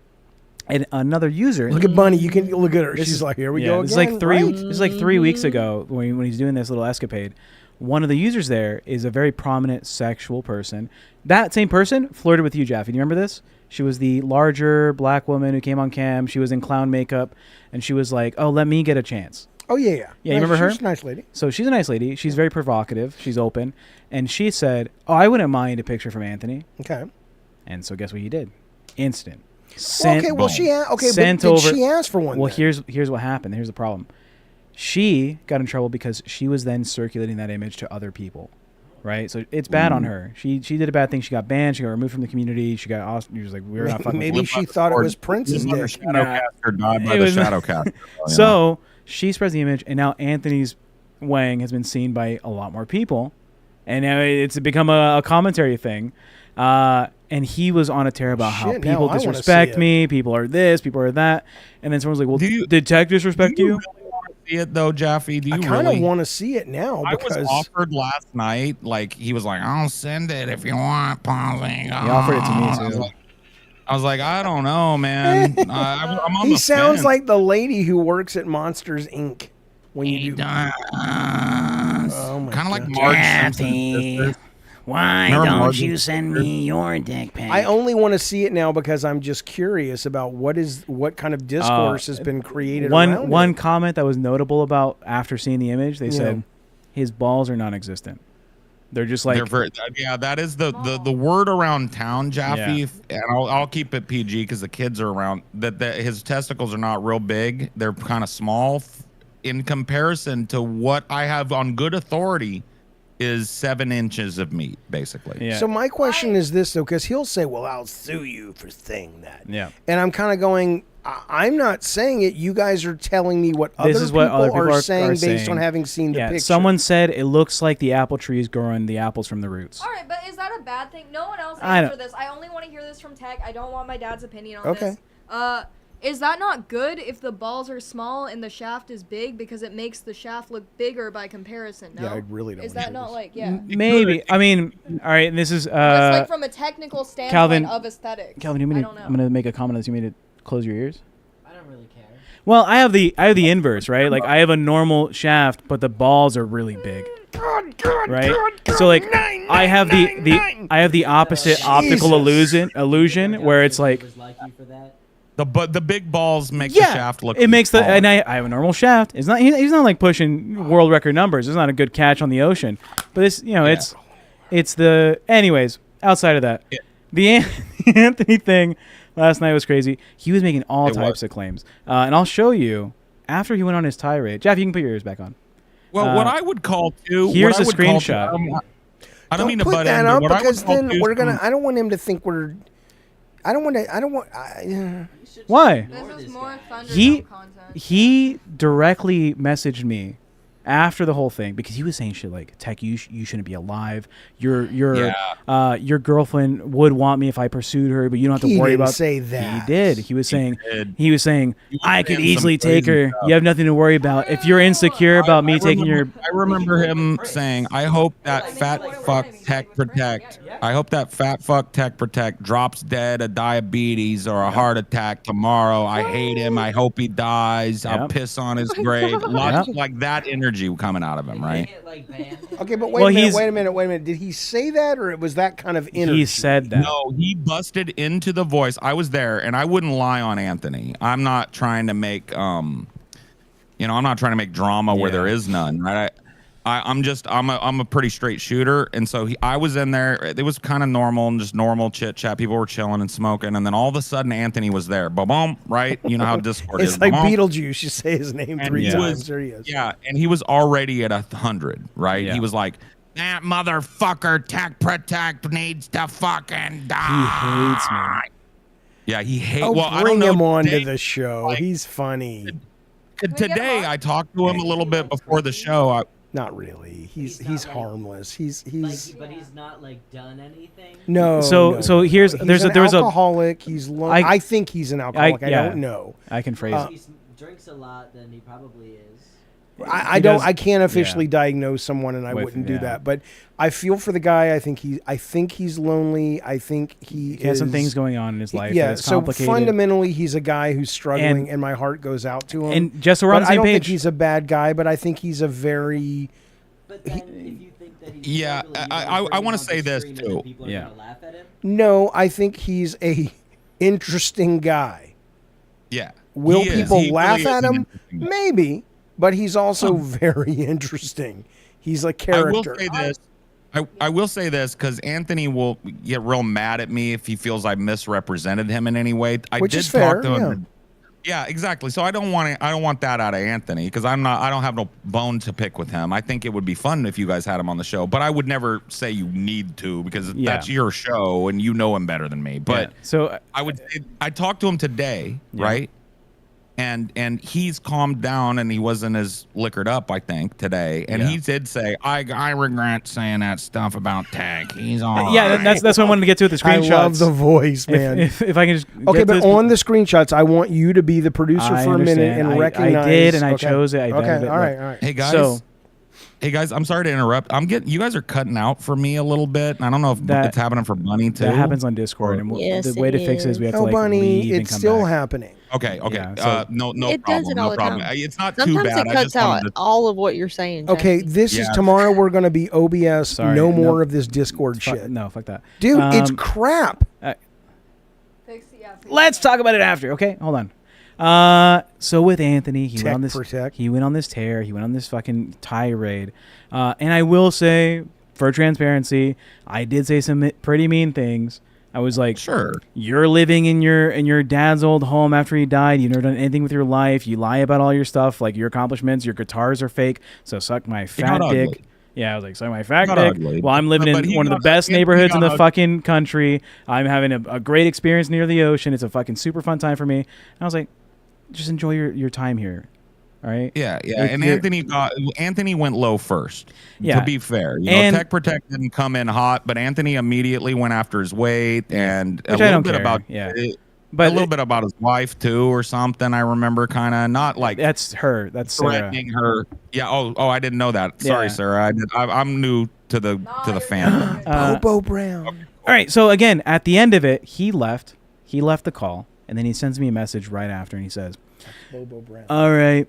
And another user. Look at Bunny. You can look at her. She's like, here we go again. This is like 3 weeks ago when he's doing this little escapade. One of the users there is a very prominent sexual person. That same person flirted with you, Jaffe. Do you remember this? She was the larger black woman who came on cam. She was in clown makeup, and she was like, oh, let me get a chance. Oh, yeah. Yeah, you remember her? She's a nice lady. So she's a nice lady. She's very provocative. She's open. And she said, oh, I wouldn't mind a picture from Anthony. Okay. And so guess what he did? Instant. But did she ask for one? Well, here's what happened. Here's the problem. She got in trouble because she was then circulating that image to other people, right? So it's bad on her. She did a bad thing. She got banned. She got removed from the community. She got she was like, we're not fucking. Maybe she thought it was Prince's dick. Shadowcaster died by the Shadowcaster. So she spreads the image, and now Anthony's Wang has been seen by a lot more people, and now it's become a commentary thing. And he was on a tear about how people disrespect me. People are this. People are that. And then someone's like, well, did Tech disrespect you? See it though, Jaffe? Do you I kind of want to see it now. I was offered last night. Like he was like, "I'll send it if you want." Pausing. He offered it to me too. I was like, I don't know, man. I'm on he the sounds fence. like the lady who works at Monsters Inc. When you do. Oh my kind of like Marge Simpson. Why don't you send me your dick pic? I only want to see it now because I'm just curious about what kind of discourse has been created. One comment that was notable about after seeing the image, they said his balls are non-existent. They're just like that is the word around town, Jaffe. And I'll keep it PG because the kids are around. That his testicles are not real big; they're kind of small in comparison to what I have on good authority. Is 7 inches of meat, basically. Yeah. So my question is this, though, because he'll say, well, I'll sue you for saying that. Yeah. And I'm kind of going, I'm not saying it. You guys are telling me what other people are saying based on having seen the picture. Someone said it looks like the apple tree is growing the apples from the roots. All right, but is that a bad thing? No one else answered this. I only want to hear this from Tech. I don't want my dad's opinion on this. Is that not good if the balls are small and the shaft is big because it makes the shaft look bigger by comparison? No? Yeah, I really don't. Is that not like Maybe. I mean, all right. And this is just like from a technical standpoint of aesthetics. Calvin, I'm gonna make a comment as you made it. Close your ears. I don't really care. Well, I have the inverse, right? Like I have a normal shaft, but the balls are really big. Right? So like I have the opposite optical illusion where it's like the big balls make the shaft look. It makes and I have a normal shaft. It's not he's not like pushing world record numbers. It's not a good catch on the ocean. But it's it's the anyways, outside of that. Yeah. The Anthony thing last night was crazy. He was making all types of claims. And I'll show you after he went on his tirade. Jeff, you can put your ears back on. Well, what I would call too. Here's a screenshot. I don't mean to put butt that in, up but what because I would then call we're gonna. I don't want him to think we're. I don't want. Why? This is more He directly messaged me after the whole thing because he was saying shit like, "Tech, you shouldn't be alive. Your girlfriend would want me if I pursued her, but you don't have to worry about." Say that. He did. He was saying I could easily take her. You have nothing to worry about. If you're insecure about me taking your. I remember him saying, "I hope that fat fuck Tech Protect. I hope that fat fuck Tech Protect drops dead of diabetes or a heart attack tomorrow. I hate him. I hope he dies. I'll piss on his grave." Lots like that energy coming out of him, right? Okay, but wait a minute. Did he say that, or was that kind of energy? He said that. No, he busted into the voice. I was there, and I wouldn't lie on Anthony. I'm not trying to make, I'm not trying to make drama where there is none, right? I'm a pretty straight shooter, and so I was in there. It was kind of normal and just normal chit chat. People were chilling and smoking, and then all of a sudden Anthony was there. Boom, right? You know how Discord is. It's like Beetlejuice. You say his name three times. There he is. Yeah, and he was already at 100, right? Yeah. He was like, "That motherfucker Tech Protect needs to fucking die." He hates me. Yeah, he hates. Oh, well, bring I don't know him on today, to the show. He's funny. Today I talked to him a little bit before the show. Not really. He's harmless. He's but he's not like done anything. No. So here's there's an alcoholic. I think he's an alcoholic. I don't know. I can phrase it. If he drinks a lot, then he probably is. I can't officially diagnose someone, and I wouldn't do that. But I feel for the guy. I think he's lonely. I think he has some things going on in his life. Yeah. That's so complicated. Fundamentally, he's a guy who's struggling, and my heart goes out to him. And just so we're on the same I don't page, think he's a bad guy, but I think he's a very. But then, if you think that he's I want to say this too. Yeah. Laugh at him? No, I think he's a interesting guy. Yeah. Will people laugh at him? Maybe. But he's also very interesting. He's a character. I will say this because Anthony will get real mad at me if he feels I misrepresented him in any way. Which is fair. Yeah, exactly. So I don't want that out of Anthony because I don't have no bone to pick with him. I think it would be fun if you guys had him on the show, but I would never say you need to because that's your show and you know him better than me. But so I would say I talked to him today, right? And he's calmed down and he wasn't as liquored up, I think, today. And he did say, I regret saying that stuff about Tech. He's all right. That's what I wanted to get to with the screenshots. I love the voice, man. If I can just okay, but on the screenshots, I want you to be the producer for a minute and recognize. I did, and I chose it. All right. Hey guys, I'm sorry to interrupt. You guys are cutting out for me a little bit. I don't know if it's happening for Bunny too. That happens on Discord, and the way to fix it is we have to Bunny, leave it's still happening. Okay. Yeah, no it problem. Does it all no the problem. time. It's not Sometimes too bad. It cuts out all of what you're saying. Okay, this is tomorrow. We're going to be OBS. Sorry, no more of this Discord shit. Fuck that, dude. It's crap. Let's talk about it after. Okay, hold on. So with Anthony, he went on this tear. He went on this fucking tirade. And I will say, for transparency, I did say some pretty mean things. I was like, sure, you're living in your dad's old home after he died. You've never done anything with your life. You lie about all your stuff, like your accomplishments. Your guitars are fake. So suck my fat dick. Ugly. Yeah, I was like, suck my fat dick. Ugly. Well, I'm living in one of the best neighborhoods in the fucking country. I'm having a great experience near the ocean. It's a fucking super fun time for me. And I was like, just enjoy your time here. All right. Yeah. And Anthony went low first. Yeah. To be fair, Tech Protect didn't come in hot, but Anthony immediately went after his weight and which a I little don't bit care. about. Yeah. a little bit about his wife too, or something. I remember kind of not like that's her. That's threatening her. Yeah. Oh, I didn't know that. Sorry, Yeah. Sarah. I'm new to the family. Bobo Brown. All right. So again, at the end of it, he left. He left the call, and then he sends me a message right after, and he says, Bobo Brown. "All right,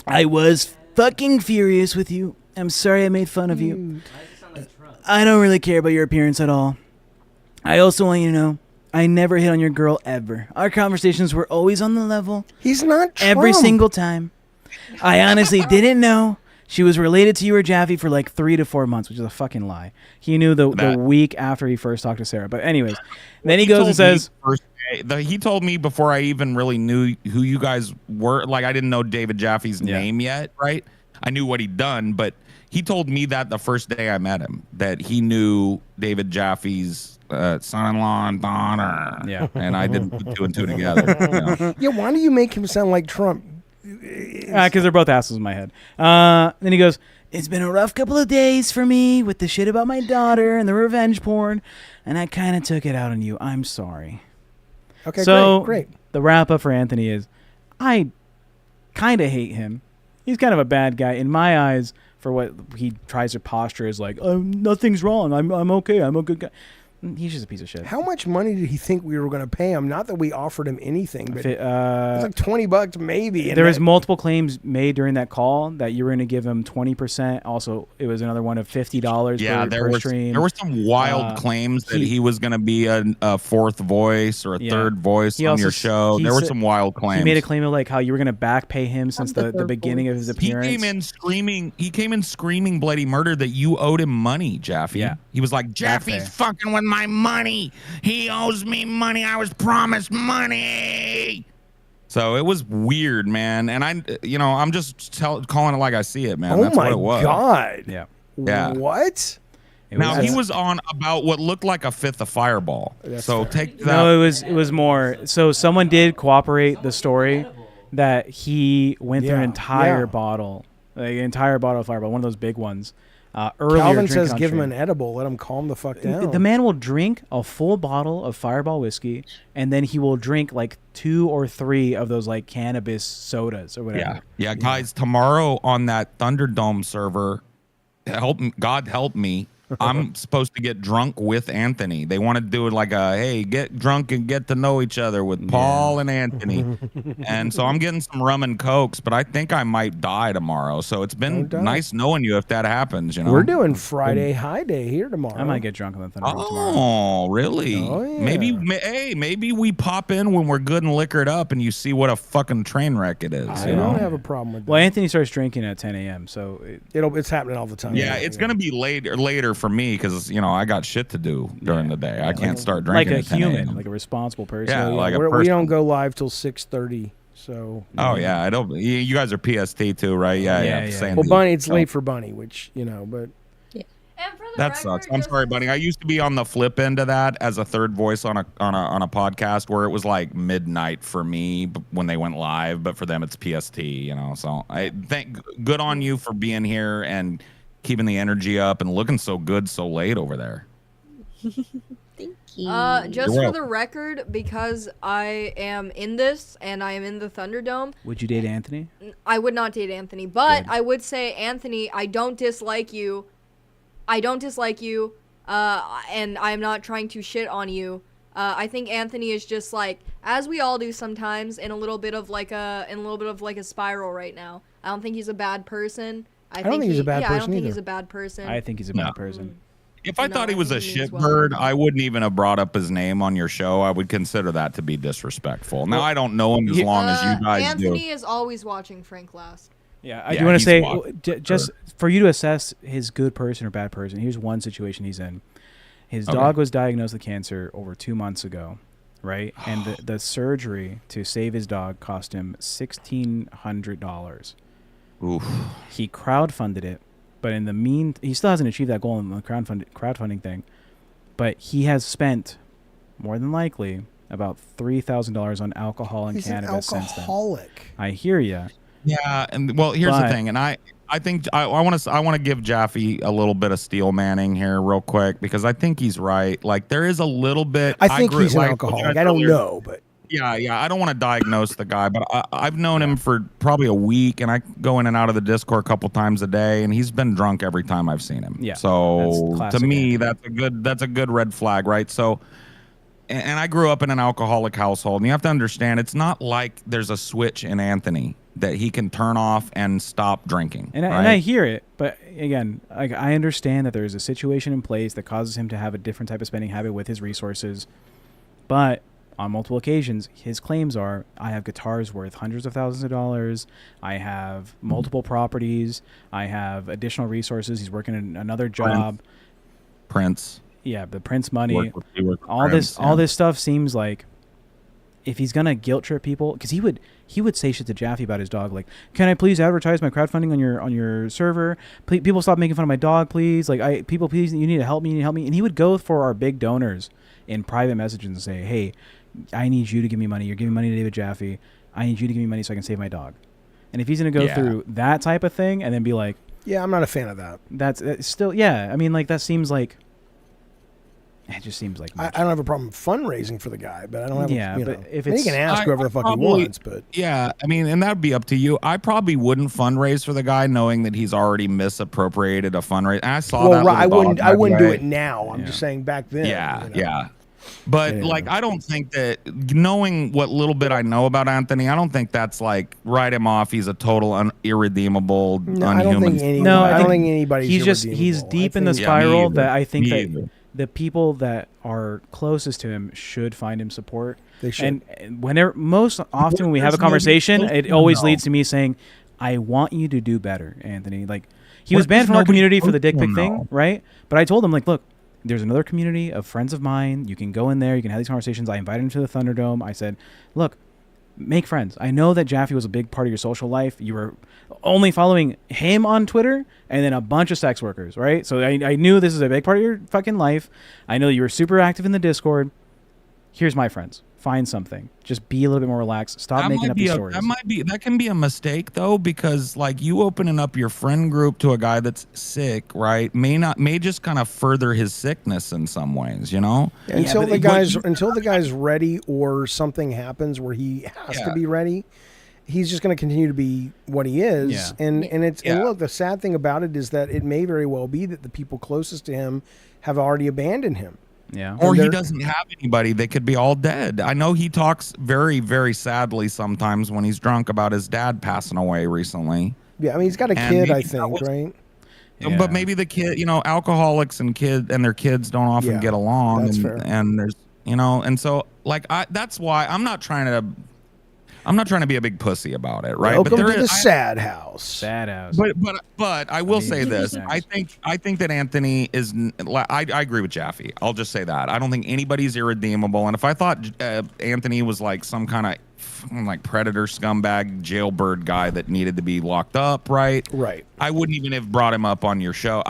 I was fucking furious with you. I'm sorry I made fun of you. I don't really care about your appearance at all. I also want you to know I never hit on your girl ever. Our conversations were always on the level. He's not Trump. Every single time. I honestly didn't know she was related to you or Jaffe for like 3 to 4 months, which is a fucking lie. He knew the week after he first talked to Sarah. But anyways, then he goes and says... He told me before I even really knew who you guys were. Like, I didn't know David Jaffe's name yet, right? I knew what he'd done, but he told me that the first day I met him, that he knew David Jaffe's son-in-law and daughter. Yeah. And I didn't put 2 and 2 together. Yeah, why do you make him sound like Trump? Because they're both assholes in my head. Then he goes, it's been a rough couple of days for me with the shit about my daughter and the revenge porn, and I kind of took it out on you. I'm sorry. Okay, so great. The wrap-up for Anthony is, I kind of hate him. He's kind of a bad guy. In my eyes, for what he tries to posture as like, oh, nothing's wrong. I'm okay. I'm a good guy. He's just a piece of shit. How much money did he think we were going to pay him? Not that we offered him anything, but it was like $20 maybe. There was multiple claims made during that call that you were going to give him 20%. Also, it was another one of $50 per stream. There were some wild claims that he was going to be a fourth voice or a third voice on your show. There were some wild claims. He made a claim of like how you were going to back pay him since the beginning of his appearance. He came in screaming bloody murder that you owed him money, Jaffe. Yeah. He was like, Jaffe's fucking with my money. He owes me money. I was promised money. So it was weird, man. And I'm just calling it like I see it, man. Oh That's what it was. My God. Yeah. What? Now he was on about what looked like a fifth of Fireball. So take that. No, it was more. So someone did cooperate the story that he went through an entire bottle, like an entire bottle of Fireball, one of those big ones. Earlier, Calvin says give him an edible. Let him calm the fuck down. The man will drink a full bottle of Fireball whiskey, and then he will drink like 2 or 3 of those like cannabis sodas or whatever. Yeah, guys, tomorrow on that Thunderdome server, God help me, I'm supposed to get drunk with Anthony. They want to do it like hey, get drunk and get to know each other with Paul and Anthony. And so I'm getting some rum and cokes, but I think I might die tomorrow. So it's been nice knowing you if that happens, you know. We're doing Friday high day here tomorrow. I might get drunk on the Thunderdome tomorrow. Oh, really? Oh, yeah. Maybe we pop in when we're good and liquored up and you see what a fucking train wreck it is. I don't have a problem with that. Well, Anthony starts drinking at 10 a.m., so it's happening all the time. Yeah, it's going to be later for me because, I got shit to do during the day. I can't start drinking like a at 10 human, a.m. like a responsible person. Yeah, like a person. We don't go live till 6:30. So. Oh yeah, I don't. You guys are PST too, right? Yeah. Well, Bunny, it's late for Bunny, which but. That sucks. I'm sorry, Bunny. I used to be on the flip end of that as a third voice on a podcast where it was like midnight for me when they went live, but for them it's PST. So I think good on you for being here and keeping the energy up and looking so good so late over there. Thank you. Just for the record, because I am in this and I am in the Thunderdome. Would you date Anthony? I would not date Anthony, but I would say, Anthony, I don't dislike you. And I'm not trying to shit on you. I think Anthony is just like, as we all do sometimes, in a little bit of like a spiral right now. I don't think he's a bad person. I don't think he's a bad person. I don't think he's a bad person. I think he's a bad person. If I thought he was a shitbird, I wouldn't even have brought up his name on your show. I would consider that to be disrespectful. Now, I don't know him as long as you guys do. Anthony is always watching Frank Last. Yeah, I do want to say, just for you to assess his good person or bad person, here's one situation he's in. His dog was diagnosed with cancer over 2 months ago, right? And the surgery to save his dog cost him $1,600. Oof. He crowdfunded it, but in the he still hasn't achieved that goal in the crowdfunding thing. But he has spent, more than likely, about $3,000 on alcohol and cannabis since then. Alcoholic. I hear you. Yeah, and well, here's the thing, and I think I want to give Jaffe a little bit of steel manning here, real quick, because I think he's right. Like there is a little bit. I think he's an alcoholic. I don't know, but Yeah. I don't want to diagnose the guy, but I've known him for probably a week, and I go in and out of the Discord a couple times a day, and he's been drunk every time I've seen him. Yeah. So to me, that's a good red flag, right? So, and I grew up in an alcoholic household, and you have to understand, it's not like there's a switch in Anthony that he can turn off and stop drinking. And I hear it, but again, like I understand that there is a situation in place that causes him to have a different type of spending habit with his resources, but on multiple occasions, his claims are, I have guitars worth hundreds of thousands of dollars. I have multiple properties. I have additional resources. He's working in another job. Prince. Yeah, the Prince money. All this stuff seems like if he's going to guilt trip people, because he would say shit to Jaffe about his dog, like, can I please advertise my crowdfunding on your server? Please, people stop making fun of my dog, please. Like, people, please, you need to help me. And he would go for our big donors in private messages and say, hey, I need you to give me money. You're giving money to David Jaffe. I need you to give me money so I can save my dog. And if he's going to go through that type of thing and then be like, yeah, I'm not a fan of that. That's still, yeah. I mean, like, that seems like, it just seems like I don't have a problem fundraising for the guy, but I don't have but if it's, he can ask whoever the fuck he wants, but yeah, I mean, and that'd be up to you. I probably wouldn't fundraise for the guy knowing that he's already misappropriated a fundraiser. I saw that. I wouldn't do it now. I'm just saying back then. Yeah. But like, I don't think that, knowing what little bit I know about Anthony, I don't think that's like write him off. He's a total irredeemable, unhuman. I don't think anybody's he's deep in the spiral that I think that the people that are closest to him should find him support. They should. And whenever, most often when we have a conversation, it always leads to me saying, I want you to do better, Anthony. Like, he was banned from our community for the dick pic thing, right? But I told him, like, look, there's another community of friends of mine. You can go in there. You can have these conversations. I invited him to the Thunderdome. I said, look, make friends. I know that Jaffe was a big part of your social life. You were only following him on Twitter and then a bunch of sex workers, right? So I knew this is a big part of your fucking life. I know you were super active in the Discord. Here's my friends. Find something. Just be a little bit more relaxed. Stop making up these stories. That can be a mistake though, because like you opening up your friend group to a guy that's sick, right? May just kind of further his sickness in some ways, you know? Until the guy's ready or something happens where he has to be ready, he's just going to continue to be what he is. Yeah. And look, the sad thing about it is that it may very well be that the people closest to him have already abandoned him. Yeah. Or he doesn't have anybody. They could be all dead. I know he talks very, very sadly sometimes when he's drunk about his dad passing away recently. Yeah, I mean, he's got a kid, I think, right? Yeah. But maybe the kid, alcoholics and their kids don't often get along. That's fair. And there's, and so like that's why I'm not trying to be a big pussy about it, right? Welcome to the sad house. Sad house. But I will say this. I think that Anthony is. I agree with Jaffe. I'll just say that. I don't think anybody's irredeemable. And if I thought Anthony was like some kind of like predator scumbag jailbird guy that needed to be locked up, right? Right. I wouldn't even have brought him up on your show.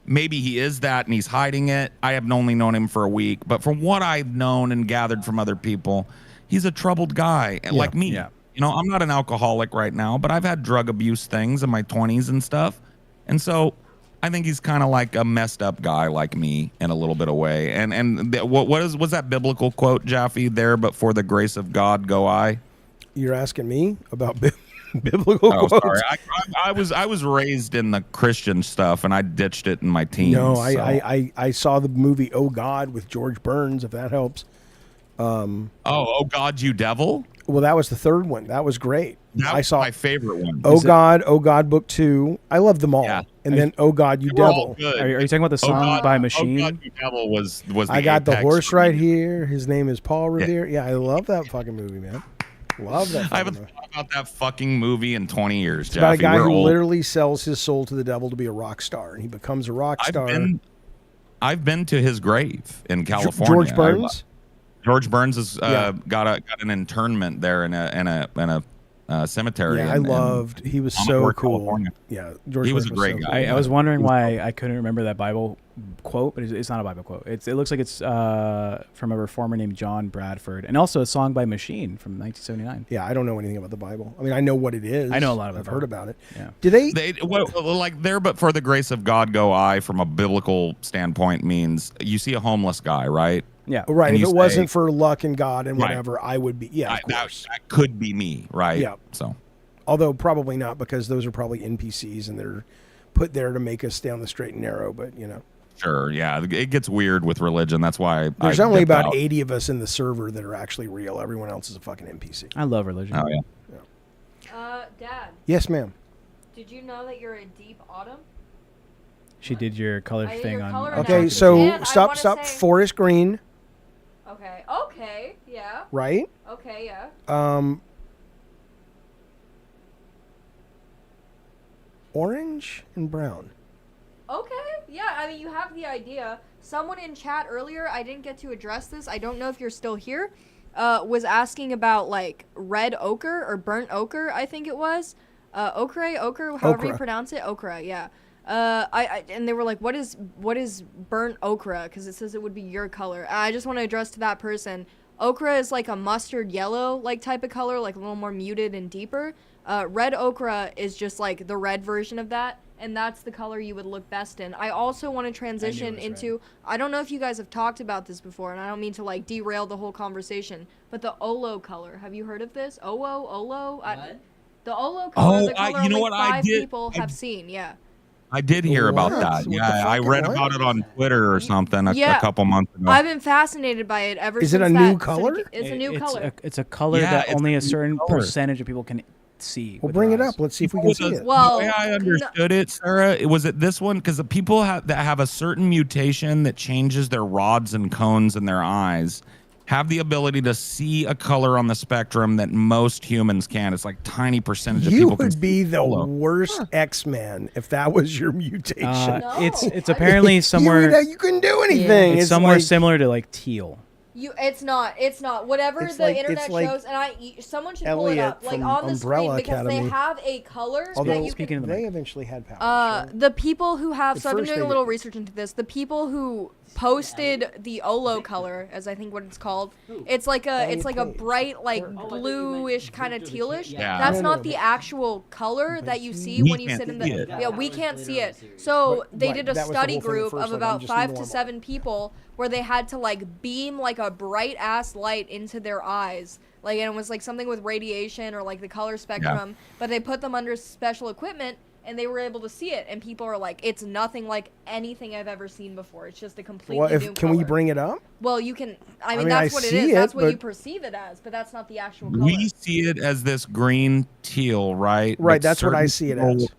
Maybe he is that and he's hiding it. I have only known him for a week, but from what I've known and gathered from other people, he's a troubled guy, like me. Yeah. I'm not an alcoholic right now, but I've had drug abuse things in my 20s and stuff. And so I think he's kind of like a messed up guy like me in a little bit of way. And was that biblical quote, Jaffe, there, but for the grace of God go I? You're asking me about biblical quotes? Sorry. I was raised in the Christian stuff, and I ditched it in my teens. No, I saw the movie Oh God with George Burns, if that helps. Oh God, you devil! Well, that was the third one. That was great. I saw my favorite one. Oh God, Book 2. I love them all. Yeah. And then Oh God, You Devil. Are you talking about the song by Machine? Oh God, You Devil was I got the horse right here. His name is Paul Revere. Yeah, I love that fucking movie, man. Love that. I haven't thought about that fucking movie in 20 years. It's about a guy who literally sells his soul to the devil to be a rock star, and he becomes a rock star. I've been to his grave in California. George Burns. George Burns has got an internment there in a cemetery. Yeah, he was so cool. California. Yeah, George he was a great guy. I was wondering why I couldn't remember that Bible quote, but it's not a Bible quote. It looks like it's from a reformer named John Bradford, and also a song by Machine from 1979. Yeah, I don't know anything about the Bible. I mean, I know what it is. I know a lot of it. I've heard about it. Yeah. Do they like there, but for the grace of God go I, from a biblical standpoint, means you see a homeless guy, right? Yeah. Right. And If you it say- wasn't for luck and God and Right. whatever, I would be. Yeah, of that course. could be me, right? Yeah. So, Although probably not, because those are probably NPCs and they're put there to make us stay on the straight and narrow. But sure, yeah, it gets weird with religion. That's why there's I only dipped about out. 80 of us in the server that are actually real. Everyone else is a fucking NPC. I love religion. Oh yeah. Dad, Yes, ma'am. did you know that you're a deep autumn? She did your color I did thing your on. color Okay, analysis. so And I stop. wanna say- Forest green, Okay, yeah. right? Okay, yeah. Orange and brown. Okay, yeah, I mean, you have the idea. Someone in chat earlier, I didn't get to address this. I don't know if you're still here, was asking about, like, red ochre or burnt ochre, I think it was. Ochre, however you Ochre. pronounce it. Ochre, yeah. And they were like, what is burnt ochre? Because it says it would be your color. I just want to address to that person. Ochre is like a mustard yellow, like, type of color, like a little more muted and deeper. Red ochre is just like the red version of that, and that's the color you would look best in. I also want to transition into, I don't know if you guys have talked about this before, and I don't mean to like derail the whole conversation, but the Olo color. Have you heard of this? Olo? The Olo color, the color you know only what? 5 people have seen, yeah. I did hear about What? that. What the Yeah, fuck? I read What? about it on Twitter or something a Yeah. couple months ago. I've been fascinated by it ever Is since it a that new color? It's a new color. It's a color Yeah, that it's only a a new certain color. percentage of people can see. Well, with bring their it eyes. up. Let's see if we can see it. Well, the way I understood it, Sarah, was it this one? Because the people that have a certain mutation that changes their rods and cones in their eyes have the ability to see a color on the spectrum that most humans can. It's like tiny percentage of You people can would be the Olo. worst X-Man if that was your mutation. It's apparently somewhere. You couldn't do anything. It's It's somewhere like- similar to like teal. It's not. Whatever It's the like- internet it's like shows, and someone should pull it Elliot up, like from on the Umbrella screen, because they Academy. have a color Although that you can. they eventually had power. The people who have, At so I've been first doing they a little didn't. research into this. The people who posted the Olo color, as I think what it's called, it's like a bright, like bluish kind of tealish. Yeah. That's No, not no. the actual color that you see We when you can't sit in see the. it. Yeah, we can't see it. So they Right, did a that was the study whole thing at group first, of like, I'm about just 5 to normal. 7 people where they had to like beam like a bright ass light into their eyes. Like, and it was like something with radiation or like the color spectrum, but they put them under special equipment and they were able to see it. And people are like, it's nothing like anything I've ever seen before. It's just a completely Well, new can color. we bring it up? Well, you can. I mean, mean, that's I what it see is. it, That's what you but- perceive it as, but that's not the actual color. We see it as this green teal, right? Right, But that's what I certain see it people- as.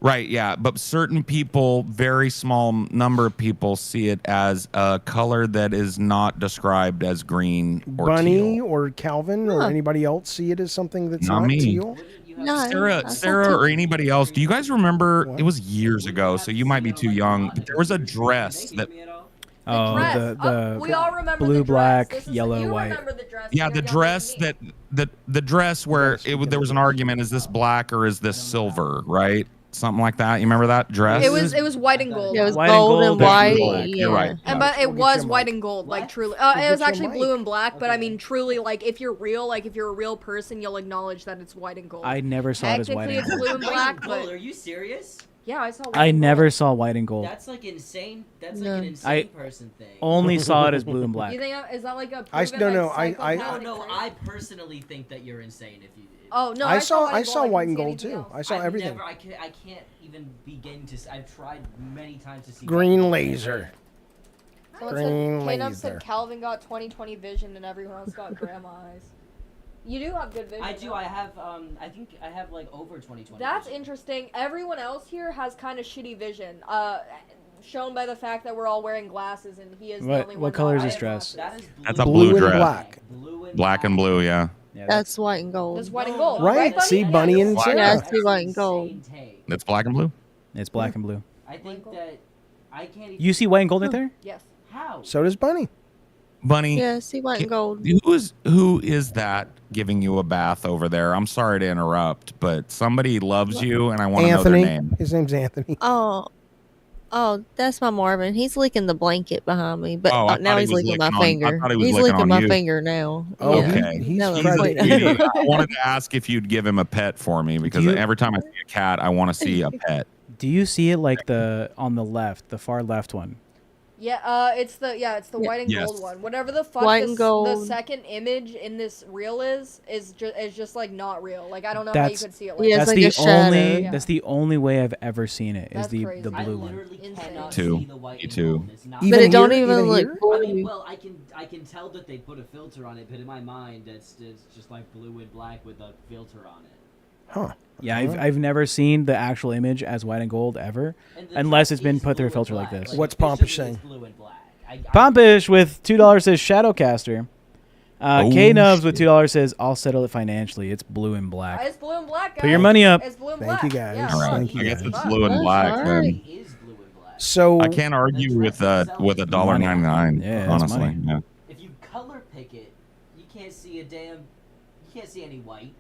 Right, yeah, but certain people, very small number of people, see it as a color that is not described as green or Bunny teal. or Calvin or anybody else see it as something that's Not not me. teal? No, I Sarah, saw Sarah, two. or anybody else? Do you guys remember? It was years ago, so you might be too young. But there was a dress that, Oh, dress. the We all remember blue, the dress. black, This is- yellow, you white. remember the dress. yeah, You're the younger dress than me. that the dress where there was an argument: is this black or is this silver? Right, something like that. You remember that dress? It was white and gold. Yeah, it was White and gold and gold, white. definitely black. Yeah. You're right. And Yeah. but it We'll get was you a white mic. and gold, like truly. We'll It get was you a actually mic. blue and black, but I mean truly, like if you're real, like if you're a real person, you'll acknowledge that it's white and gold. I never saw it as white Technically, and it's gold. blue and black, Gold, but are you serious? yeah, I saw. White I and never gold. saw white and gold. That's like insane. That's No. like an insane I person thing. Only saw it as blue and black. You think is that like a? I proven, don't know, like, I- psychopathic No, trait? I personally think that you're insane if you. Oh no, I saw white white and and gold too. I saw I've everything. Never, I can't even begin to. I've tried many times to see. Green laser. Someone Green said, Caleb laser. said Calvin got 20/20 vision and everyone else got grandma eyes. You do have good vision. I do. though. I have. I think I have like over 20/20. That's vision. interesting. Everyone else here has kind of shitty vision. Shown by the fact that we're all wearing glasses and he is the only one. What color is not. this dress? That is That's a Blue blue and dress. black. Blue and Black and blue, yeah. Yeah, That's white and gold. That's white and gold. Right, Bunny? see, Bunny and Black. Sarah. Yeah, I That's see white and insane gold. take. It's black and blue. It's black and blue. I think that I can't. Even You see white and gold right there? Yes. how? So does Bunny. Bunny, Yeah, I see white and gold. who is that giving you a bath over there? I'm sorry to interrupt, but somebody loves you, and I want to know Anthony. their name. His name's Anthony. Oh, that's my Marvin. He's licking the blanket behind me, but Oh, I now thought he he's was licking my licking on- I finger. thought he was He's licking licking on my you. finger now. Oh, Yeah. he's That was present. sweet. I wanted to ask if you'd give him a pet for me because you- every time I see a cat, I want to see a pet. Do you see it like the on the left, the far left one? Yeah, it's the white and Yes. gold one. Whatever the fuck White and the gold. second image in this reel is just like not real. Like I don't know how That's- you could see it like Yeah, that. it's That's like the a only. shadow. That's the only way I've ever seen it. Is That's the crazy. I blue one. literally Insane. cannot Too. see the white Me and too. gold. It's not. Even But it don't here? even look here? I mean, blue. well, I can tell that they put a filter on it, but in my mind, it's just like blue and black with a filter on it. Huh. Yeah, I've never seen the actual image as white and gold ever, And the unless dress it's been is put through a blue and filter like black. this. What's officially Pompous it's saying? Blue and black. Pompish with $2 says Shadowcaster. K Nubs with shit. $2 says I'll settle it financially. It's blue and black. It's blue and black, guys. Put your money up. It's blue and Thank black. you, guys. Yeah, All right. Thank you, I guess guys. it's blue and That's black. all Then. right. It is blue and black. So I can't argue with $1.99. Yeah, that's honestly. money. Yeah. If you color pick it, you can't see any white.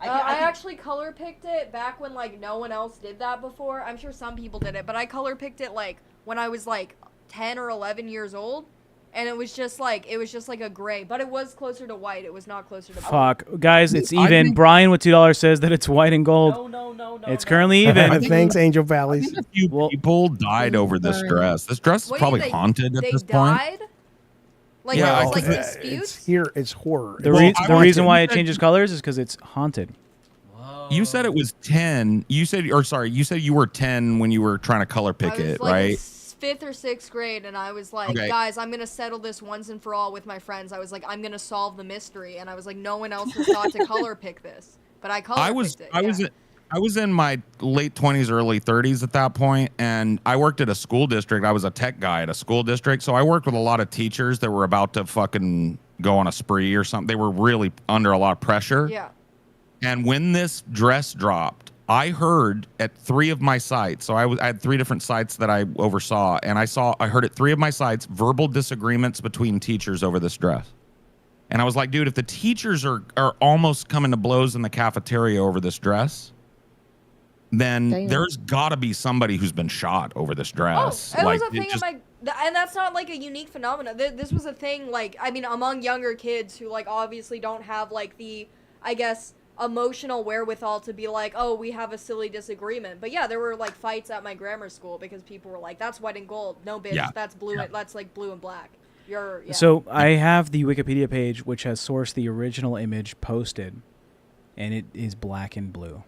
I actually color picked it back when like no one else did that before. I'm sure some people did it, but I color picked it like when I was like 10 or 11 years old, and it was just like a gray, but it was closer to white. It was not closer to blue. Fuck, guys, it's I even. think- Brian with $2 says that it's white and gold. No. It's currently even. thanks, Angel I Valleys. think a few Well- people died over this Sorry. dress. This dress is Wait, probably they- haunted at they this point. died? Like Yeah, there I was like think It's disputes? here. It's horror. The, Well, re- I the want reason to- why you it said- changes colors is because it's haunted. You said it was 10. You said you were 10 when you were trying to color pick I was it, like right? in 5th or 6th grade, and I was like, Okay. guys, I'm gonna settle this once and for all with my friends. I was like, I'm gonna solve the mystery, and I was like, no one else has thought to color pick this, but I color picked it. I was in my late 20s, early 30s at that point, and I worked at a school district. I was a tech guy at a school district, so I worked with a lot of teachers that were about to fucking go on a spree or something. They were really under a lot of pressure. Yeah. And when this dress dropped, I heard at 3 of my sites. So I had 3 different sites that I oversaw, and I heard at 3 of my sites verbal disagreements between teachers over this dress. And I was like, dude, if the teachers are almost coming to blows in the cafeteria over this dress, then Damn. there's got to be somebody who's been shot over this dress. Oh, it like, was a thing just- and that's not like a unique phenomenon. This was a thing, like, I mean, among younger kids who, like, obviously don't have, like, the, I guess, emotional wherewithal to be like, oh, we have a silly disagreement. But yeah, there were, like, fights at my grammar school because people were like, that's white and gold. No, bitch, Yeah. that's blue. That's, like, blue and black. Yeah. So I have the Wikipedia page which has sourced the original image posted, and it is black and blue.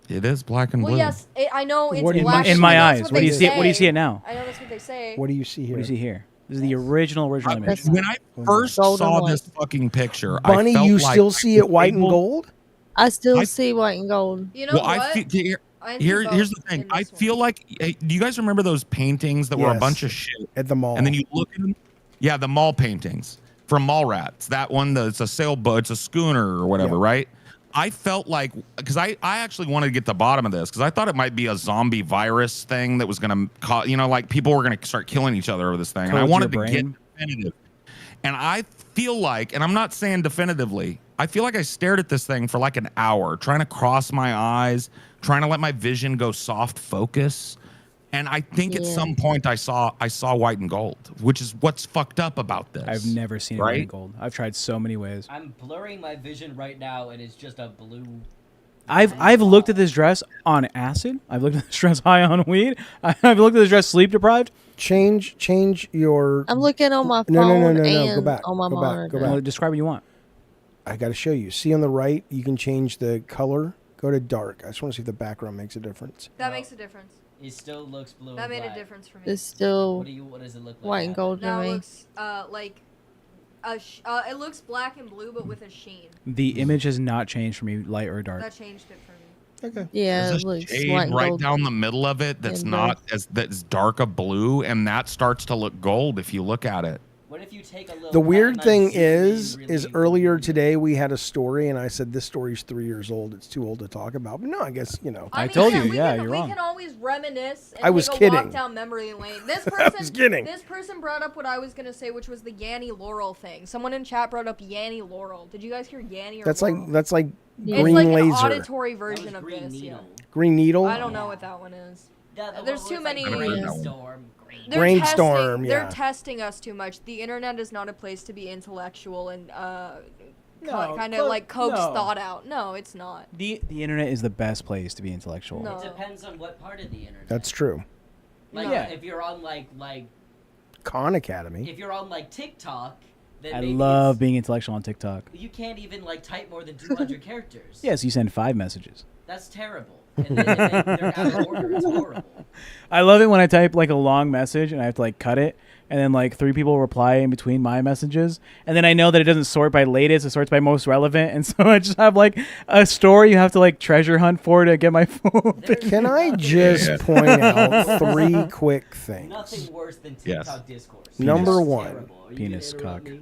It is black and Well, blue. yes, I know it's What do you- black. in my that's eyes, what what do you they see? What do you say. see it now? I know that's what they say. What do you see What here? do you see here? This is the original image. When I first Gold and saw white. this fucking picture, Bunny, I felt you like still I see it was white and able- gold? I still I- see white and gold. You know Well, what? I feel, I see here's the both thing. in I this one. feel like, do you guys remember those paintings that were a Yes. bunch of shit? At the mall. And then you look at them. Yeah, the mall paintings from Mallrats. That one, it's a sailboat, it's a schooner or whatever, Yeah. right? I felt like, because I actually wanted to get to the bottom of this, because I thought it might be a zombie virus thing that was going to, like people were going to start killing each other over this thing. And I Towards wanted your to get brain? definitive. And I feel like, and I'm not saying definitively, I feel like I stared at this thing for like an hour, trying to cross my eyes, trying to let my vision go soft focus. And I think at Yeah. some point I saw white and gold, which is what's fucked up about this. I've never seen it white Right? and gold. I've tried so many ways. I'm blurring my vision right now, and it's just a blue. I've looked at this dress on acid. I've looked at this dress high on weed. I've looked at this dress sleep deprived. Change your. I'm looking on my phone No. and Go back. on my Go monitor. back. Go back. Well, describe what you want. I got to show you. See on the right, you can change the color. Go to dark. I just want to see if the background makes a difference. That makes a difference. It still looks blue. That and made black. a difference for me. It's still What does it look like? white and gold to Now it me. looks like it looks black and blue, but with a sheen. The image has not changed for me, light or dark. That changed it for me. Okay. Yeah, There's it a looks shade white and right gold. down the middle of it that's in not that's dark a blue, and that starts to look gold if you look at it. What if you take a little? The cut weird and thing zoom in is really, earlier really today we had a story, and I said this story's 3 years old. It's too old to talk about. But no, I guess I told you, we yeah, can, you're we wrong. can always reminisce and I was take a kidding. walk down memory lane. This person, was kidding. This person brought up what I was gonna say, which was the Yanny Laurel thing. Someone in chat brought up Yanny Laurel. Did you guys hear Yanny or That's Laurel? like Yeah. It's green like an laser, auditory That version was of Green this. Needle. green needle. Yeah. I don't know what that one is. Yeah, the There's one too where it's many. I don't know. Brainstorm, green. They're Brainstorm, testing, yeah. They're testing us too much. The internet is not a place to be intellectual and kind of like coax thought out. No, it's not. The internet is the best place to be intellectual. No. It depends on what part of the internet. That's true. Like Yeah. if you're on like Khan Academy. If you're on like TikTok, then I maybe love being intellectual on TikTok. you can't even like type more than 200 characters. Yes, you send 5 messages. That's terrible. And they're out of order. It's horrible. I love it when I type like a long message and I have to like cut it, and then like 3 people reply in between my messages, and then I know that it doesn't sort by latest; it sorts by most relevant, and so I just have like a story you have to like treasure hunt for to get my phone. Can I just point out 3 quick things? Nothing worse than TikTok discourse. Number It's 1. terrible. Are you Penis gonna interrupt cock. me?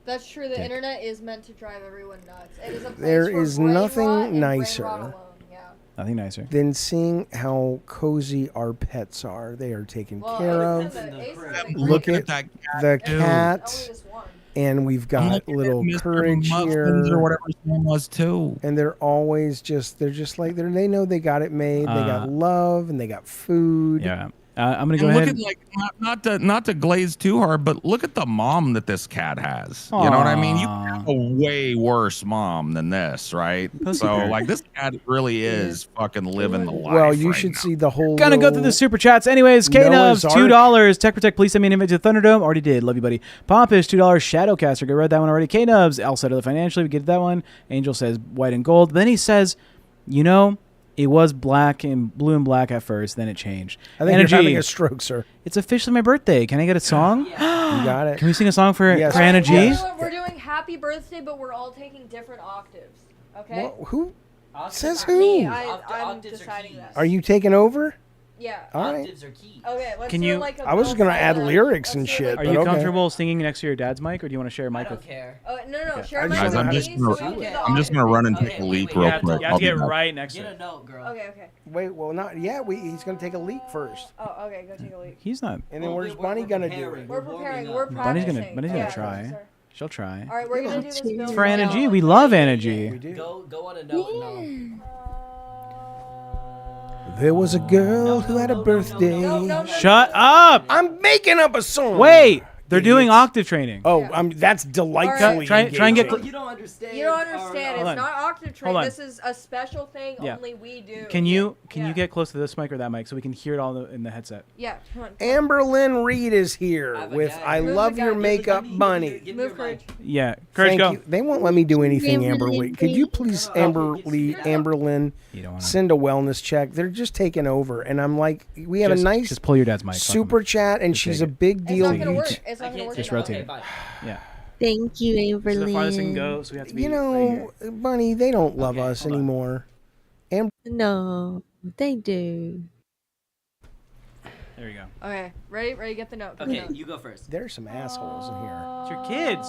That's true. The internet is meant to drive everyone nuts. It is a place There for is brain nothing rot and brain nicer rot alone. Yeah. Nothing nicer. than seeing how cozy our pets are. They are taken Well, care Ace of. is a- Ace is a Look great- at that the dude. cat, Only this one. and we've got little Mr. courage Muffins here. or whatever his name was too. And they're always they're just like, they know they got it made. They got love, and they got food. Yeah. I'm gonna go And ahead. look at like not to glaze too hard, but look at the mom that this cat has. You know what I mean? You have a way worse mom than this, right? So like this cat really is fucking living the life. Well, you right should now. see the whole. Gonna go through the super chats. Anyways, Noah's K-Nubs, Ark. $2. Tech Protect, please send me an invite to the Thunderdome. Already did. Love you, buddy. Pompous, $2. Shadowcaster, go read that one already. K-Nubs, Al said of the financially, we get that one. Angel says white and gold. Then he says, you know, it was black and blue and black at first, then it changed. I think you're having a stroke, sir. It's officially my birthday. Can I get a song? You got it. Can we sing a song for Yes. Anna G? Yes. We're doing happy birthday, but we're all taking different octaves. Okay. Well, who Octaves says are who? keys. I'm Octaves are deciding keys. that. Are you taking over? Yeah. All right. Octaves are keys. Okay. Let's Can do you- like a I was just gonna add lyrics and shit. Are but you okay. comfortable singing next to your dad's mic, or do you want to share a mic I don't with? care. Oh no, share I my just Guys, I'm wanna- just gonna run and take a leak You real have to, quick. you have I'll to be get back. right next to Get a it. note, girl. Okay. Wait, well, not yet. He's gonna take a leak first, Oh, okay. Go take a leak. He's not. and then Well, where's we're Bunny gonna do preparing. it? We're warming preparing. up. We're Bunny's practicing. gonna Yeah. try. She'll try. All right, we're gonna do this. It's for Anna G. We love Anna G. We do. Go on a note. No. There was a girl who had a birthday. Shut up! I'm making up a song. Wait, they're doing octave training. Oh, that's delightfully. Try and get. engaging. You don't understand. You don't understand. Hold It's on. not octave train. Hold on. This is a special thing Yeah. only we do. Can you Yeah. get close to this mic or that mic so we can hear it all in the headset? Yeah. Come on. Amber Lynn Reed is here have a with gag. "I Move Love the Your gag. Makeup Give me Bunny." your Move, mic. Courage. Yeah, Courage, Thank go. you. They won't let me do anything, Amber Amber Lee. Lynn, Could you please? please, Amber Lynn, You don't want to. send a wellness check? They're just taking over, and I'm like, we have a nice Just pull your dad's mic. fuck super him. chat, and Just she's take a it. big It's deal. not gonna work. I It's not gonna can't work. Just now. rotate Okay, it. fine. Yeah. Thank you, This is Amberlyn. the farthest it can go, so we have to be. You right know, here. Bunny, they don't love us hold on. anymore. No, they do. There you go. Okay. Ready? Get the note. Get the Okay, note. you go first. There's some assholes in here. It's your kids.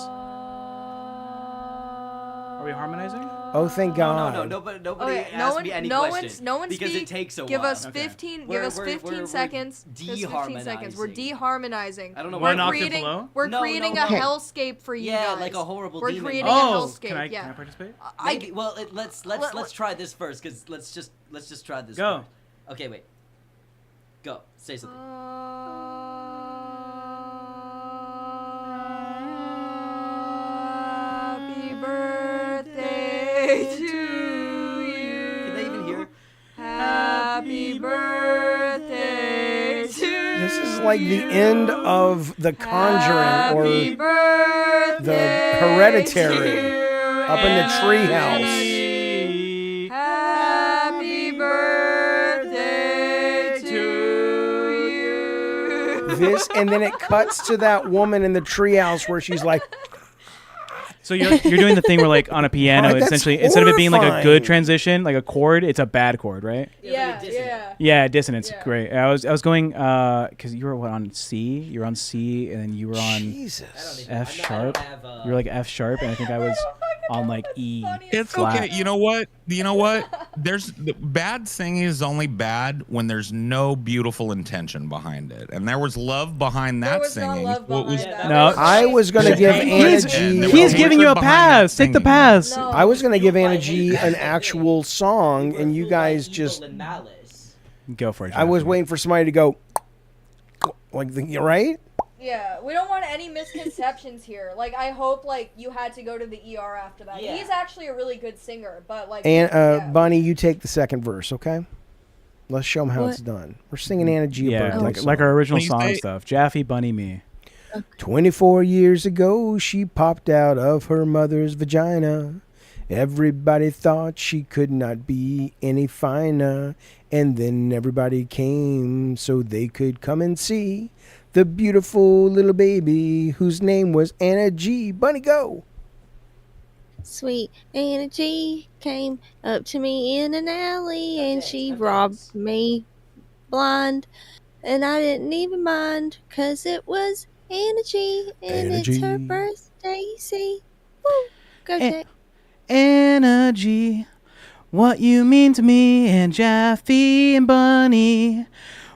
Are we harmonizing? Oh, thank God. No, nobody Okay, asked me any questions. no one because speak. it takes a Give while. us Okay. 15. Give We're- us we're- 15 we're seconds. Give us 15 seconds. We're de-harmonizing. deharmonizing. I don't know We're One octave creating. below? We're No, creating no, a no. hellscape for you Yeah, guys. like a horrible We're demon. creating a Oh, hellscape. can I Yeah. participate? Maybe, well, let's try this first, because let's just try this. Go. First. Okay, wait. Go. Say something. Happy birthday to you. Can they even hear? Happy birthday to you. This is like the end of The Conjuring or The Hereditary up in the treehouse. Happy birthday to you. This, and then it cuts to that woman in the treehouse where she's like, So you're doing the thing where like on a piano, Oh, that's essentially instead of it being like a good horrifying. transition, like a chord, it's a bad chord, right? Yeah, dissonant. yeah. Yeah, dissonance. Yeah. Great. I was going because you were on C. You were on C, and then you were on Jesus. F sharp. You were like F sharp, and I think I was on like E. It's flat. okay. You know what? There's bad singing is only bad when there's no beautiful intention behind it, and there was love behind that There was singing. no love What was- behind that. No. I was going to give Anna G. He's giving you a pass. Take the pass. No. I was going to give Anna G an actual song, and you guys just. And malice. Go for it. I was Jonathan. waiting for somebody to go, like, right? Yeah, we don't want any misconceptions here. Like, I hope, like, you had to go to the ER after that. Yeah. He's actually a really good singer, but, like... And yeah. Bunny, you take the second verse, okay? Let's show them how it's done. We're singing Anna G. a Yeah, birthday like our original When you song say- stuff. Jaffe, Bunny, me. 24 years ago, she popped out of her mother's vagina. Everybody thought she could not be any finer. And then everybody came so they could come and see the beautiful little baby whose name was Anna G. Bunny, go. Sweet Anna G came up to me in an alley and she robbed me blind. And I didn't even mind, 'cause it was Anna G. And Anna it's G. her birthday, you see. Woo! Go, Jack. Energy, what you mean to me and Jaffe and Bunny.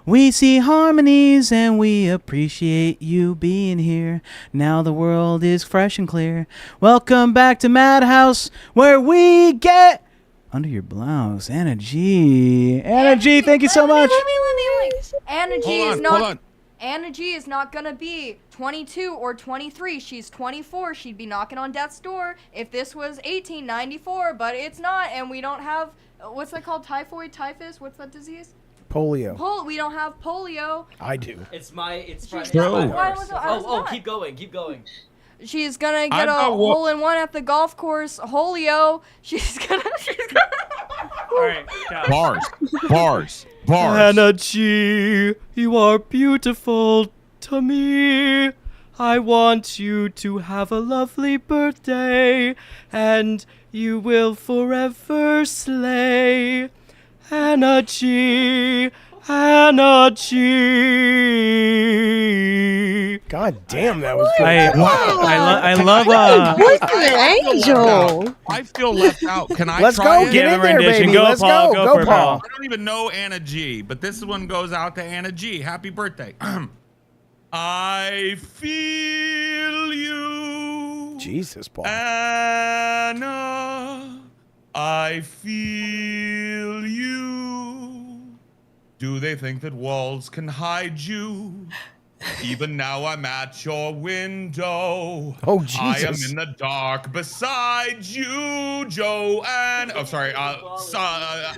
We see harmonies and we appreciate you being here. Now the world is fresh and clear. Welcome back to Madhouse, where we get under your blouse. Anna G. Anna G, thank you so much. Let me. Anna G Hold is on, not. hold on. Anna G is not gonna be 22 or 23. She's 24. She'd be knocking on death's door if this was 1894, but it's not, and we don't have what's that called? Typhoid, typhus. What's that disease? Polio. We don't have polio. I do. It's my True. Keep going. She's gonna I get a thought hole in one at the golf course. Holio. She's gonna. All right, Bars. Anna G, you are beautiful to me. I want you to have a lovely birthday, and you will forever slay. Anna G, Anna G. God damn, that was good. I love Voice of an angel. I feel left out. Can I Let's try go. it? Get in there, rendition. baby. Go, Let's Paul. go. Go for it, Paul. I don't even know Anna G, but this one goes out to Anna G. Happy birthday. I feel you. Jesus, Paul. Anna, I feel you. Do they think that walls can hide you? Even now I'm at your window. Oh, I am Jesus. in the dark beside you, Joanne. Oh, sorry.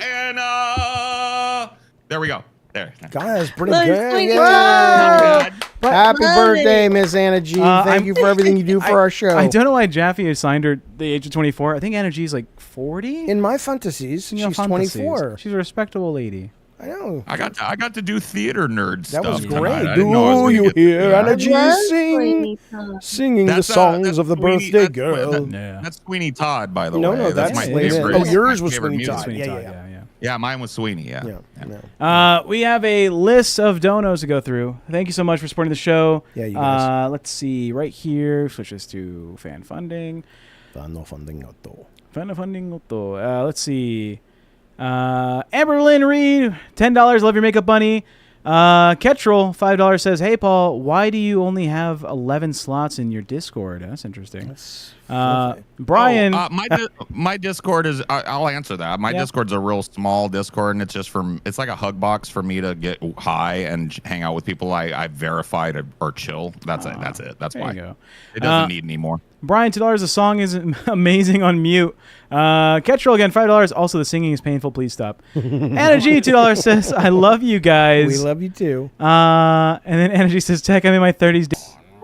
Anna. There we go. There. God, that's pretty Let's good. swing it. Yeah. Happy Love birthday, it. Miss Anna G. Thank you for everything you do for our show. I don't know why Jaffe assigned her the age of 24. I think Anna G's like 40. In my fantasies, In your she's fantasies. 24. She's a respectable lady. I know. I got to do theater nerd That stuff. was tonight. great. I didn't know I was Do gonna you get to hear do that. Anna G Love sing? Sweeney Todd. Singing the That's, songs that's of the Sweeney- birthday that's- girl. That's Sweeney Todd, by the No, way. no, that's my Sweeney. favorite. Oh, yours was favorite Sweeney music. Todd. Yeah. Yeah, mine was Sweeney. Yeah. We have a list of donos to go through. Thank you so much for supporting the show. Yeah, you guys. Let's see right here. Switch this to fan funding. Fan funding auto. Fan funding. Let's see. Amber Lynn Reed, $10. Love your makeup bunny. Ketrel, $5 says, "Hey Paul, why do you only have 11 slots in your Discord?" That's interesting. Brian, my Discord is. I'll answer that. My Discord's a real small Discord, and it's just it's like a hug box for me to get high and hang out with people I verified or chill. That's it. That's it. That's there why. you go. It doesn't need any more. Brian, $2. The song is amazing on mute. Ketrel again, $5. Also, the singing is painful. Please stop. Anna G, $2 says, "I love you guys." We love you too. And then Anna G says, "Tech, I'm in my 30s."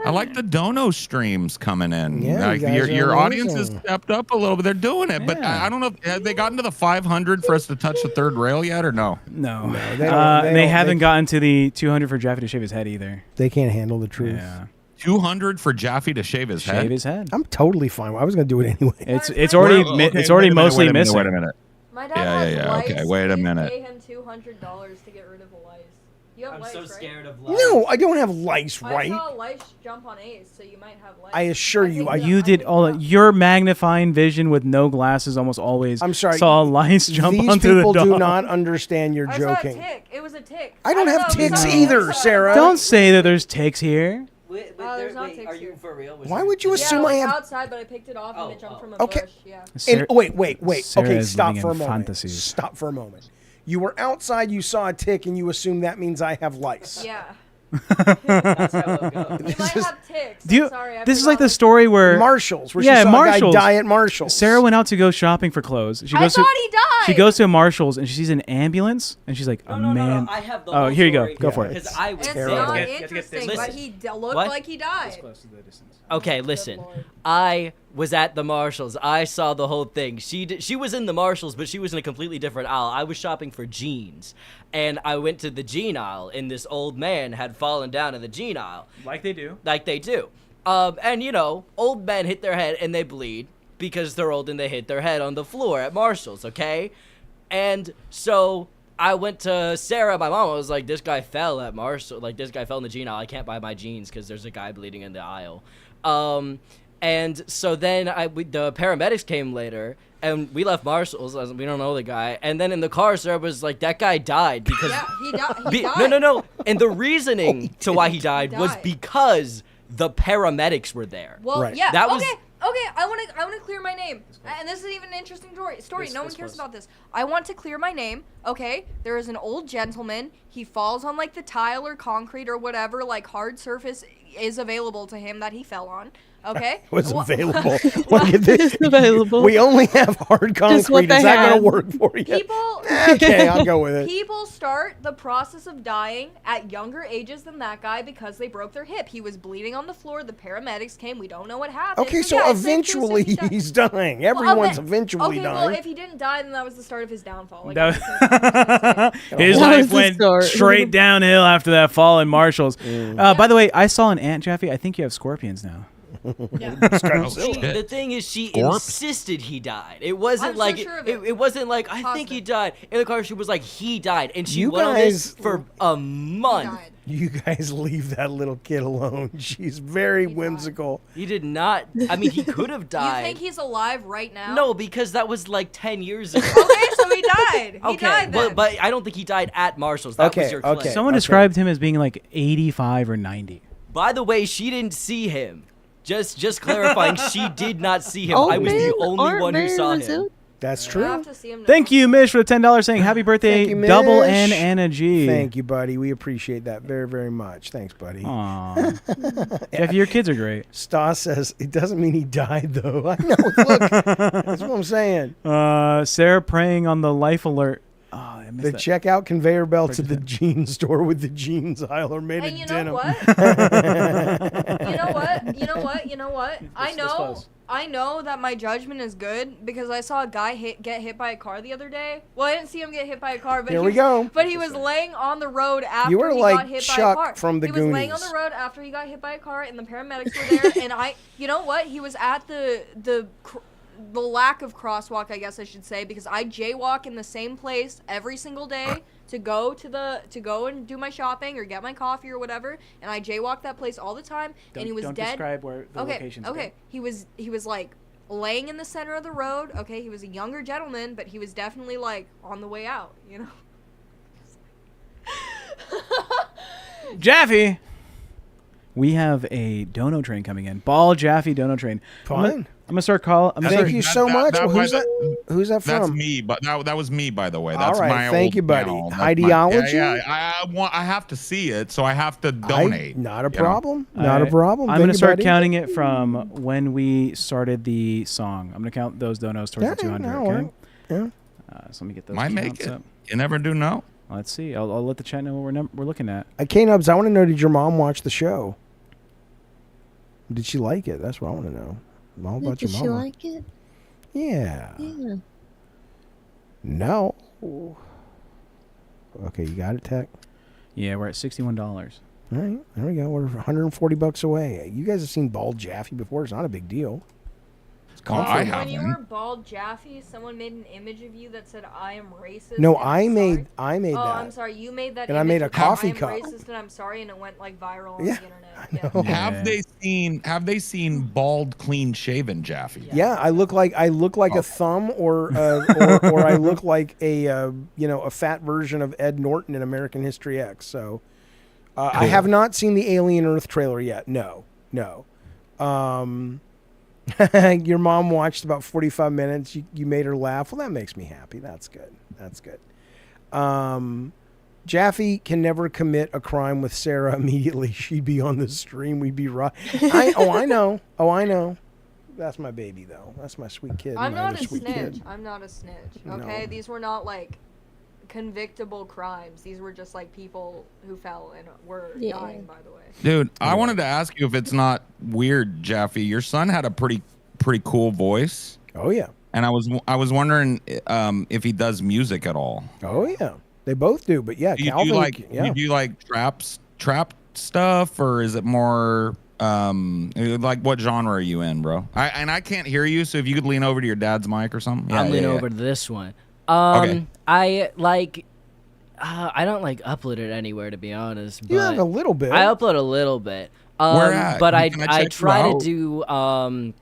I like the Dono streams coming in. Yeah, like you guys your are audience has amazing. stepped up a little bit. They're doing it, but Yeah. I don't know. Have they gotten to the 500 for us to touch the third rail yet, or no? No, they don't- they haven't gotten to the 200 for Jaffe to shave his head either. They can't handle the truth. Yeah. 200 for Jaffe to shave his head. Shave his head. I'm totally fine. I was going to do it anyway. It's already mostly missing. Wait a minute. My dad has lice. Okay, wait a Please minute. Pay him $200 to get rid of the lice. You have I'm lice, so right? scared of lice. No, I don't have lice, I right? saw lice jump on Ace, so you might have lice. I assure you, You did all your magnifying vision with no glasses almost always. I'm sorry. Saw lice jump These onto the people dog. do not understand you're I saw a joking. tick. It was a tick. I don't have know, ticks we saw- either, we saw- Sarah. Don't say that there's ticks here. There's not ticks are you here. for real? Why would you assume yeah, I like have? outside, but I picked it off and it jumped from a Okay. bush. Yeah. And, wait. Sarah Okay, is stop living for a in moment. fantasies. Stop for a moment. You were outside, you saw a tick, and you assume that means I have lice. Yeah. That's how it goes. You might have ticks. Mavericks. Do you? I'm sorry, I This is like forgot the story where Marshalls. Where yeah, she saw Marshalls. a guy die at Marshalls. Sarah went out to go shopping for clothes. She I goes thought to, he died. She goes to a Marshalls and she sees an ambulance and she's like, a man. I have the oh, whole here you go. story Go for it. Because I was It's there. not Get- get interesting, this. but he looked What? like he died. Okay, listen. I was at the Marshalls. I saw the whole thing. She was in the Marshalls, but she was in a completely different aisle. I was shopping for jeans, and I went to the jean aisle, and this old man had fallen down in the jean aisle. Like they do. Like they do. And you know, old men hit their head and they bleed because they're old and they hit their head on the floor at Marshalls, okay? And so I went to Sarah, my mom. I was like, this guy fell at Marshall. Like, this guy fell in the jean aisle. I can't buy my jeans because there's a guy bleeding in the aisle. And so then the paramedics came later, and we left Marshall's. We don't know the guy. And then in the car, Sarah was like, that guy died because... Yeah, he died. No. And the reasoning to why he died was because the paramedics were there. Well, Right. yeah. That was- Okay, I want to clear my name. And this is even an interesting story. No one cares about this. I want to clear my name. Okay, there is an old gentleman. He falls on like the tile or concrete or whatever, like hard surface is available to him that he fell on. Okay, was available. Look at this. available. We only have hard Just what concrete. Is they that going had. to work for you? people. Okay, I'll go with it. People start the process of dying at younger ages than that guy because they broke their hip. He was bleeding on the floor. The paramedics came. We don't know what happened. Okay, so yeah, it's safe to eventually assume he died. he's dying. Well, Everyone's okay, eventually well, dying. if he didn't die, then that was the start of his downfall. Like, That That His was life the went start. straight downhill after that fall in Marshalls. By the way, I saw an ant, Jeffy. I think you have scorpions now. The thing is, she Scorp? insisted he died. It wasn't I'm so like sure of it wasn't like I think he died. In the car, she was like he died, and she You went on this guys- for a month. died. You guys leave that little kid alone. She's very whimsical. He did not. I mean, he could have You died. think he's alive right now? No, because that was like 10 years ago. Okay, so he died. He Okay, died then. but I don't think he died at Marshall's. That was Okay, your claim. okay. Someone described him as being like 85 or 90. By the way, she didn't see him. Just clarifying, she did not see him. Old I was the man only aren't one who very saw him. resilient. That's I true. have to see him now. Thank you, Mish, for the $10 saying happy birthday, Thank you, Double Mish. N Anna G. Thank you, buddy. We appreciate that very, very much. Thanks, buddy. Aw. Jeffy, your kids are great. Stas says it doesn't mean he died, though. I know. Look, that's what I'm saying. Sarah praying on the life alert. Oh, I missed The that. checkout conveyor belts at the jeans store with the jeans aisle are made And of you denim. know what? You know what? I know that my judgment is good because I saw a guy get hit by a car the other day. Well, I didn't see him get hit by a car, but Here we go. But he was laying on the road after You were he like got hit Chuck by a car. from The He was laying on Goonies. the road after he got hit by a car, and the paramedics were there. And you know what? He was at the lack of crosswalk, I guess I should say, because I jaywalk in the same place every single day to go and do my shopping or get my coffee or whatever, and I jaywalk that place all the time. And he was don't dead. describe where the location's Okay. He was like laying in the center of the road. Okay, he was a younger gentleman, but he was definitely like on the way out. You know. Jaffe, we have a Dono train coming in. Ball Jaffe Dono train. Fine. I'm gonna start calling. Thank you so much. Well, who's that? Who's that from? That's me, but that was me, by the way. All That's right, my thank old you, buddy. channel. That's Ideology? I have to see it, so I have to donate. Not a you know? problem. Not a problem. I'm Thank gonna you, start buddy. counting it from when we started the song. I'm gonna count those donos towards Yeah, the 200. that'll Okay. work. Yeah. So let me get those. Might make counts it. up. You never do know. Let's see. I'll let the chat know what we're looking at. K-Nubs, I want to know, did your mom watch the show? Did she like it? That's what I want to know. All about Did your she mama. like it? Yeah. Yeah. No. Okay, you got it, Tech? Yeah, we're at $61. All right, there we go. We're $140 away. You guys have seen Bald Jaffe before. It's not a big deal. It's Oh, I comfortable. When you haven't. were bald Jaffe, someone made an image of you that said "I am racist." No, and I I'm made sorry." that. Oh, I'm sorry. You made that. And I made image a of coffee I am cup. racist and I'm sorry, and it went like viral on Yeah, the internet. I Yeah. know. Have they seen bald, clean shaven Jaffe? Yeah, I look like a thumb, or I look like a fat version of Ed Norton in American History X. So I have not seen the Alien Earth trailer yet. No. Your mom watched about 45 minutes. You made her laugh. Well, that makes me happy. That's good. Jaffe can never commit a crime with Sarah immediately. She'd be on the stream. We'd be right. I know. Oh, I know. That's my baby, though. That's my sweet kid. I'm not a sweet snitch. kid. I'm not a snitch. Okay, No. these were not like convictable crimes. These were just like people who fell and were dying. By the way, dude, I wanted to ask you if it's not weird, Jaffe. Your son had a pretty cool voice. Oh yeah. And I was wondering if he does music at all. Oh yeah, they both do. But yeah, Do you Calvin. do like do you like trap stuff, or is it more like what genre are you in, bro? I can't hear you, so if you could lean over to your dad's mic or something. I'm leaning over to this one. Okay. I like. I don't like upload it anywhere, to be honest. You but have a little bit. I upload a little bit. Where at? But Can I I check try you to out? do.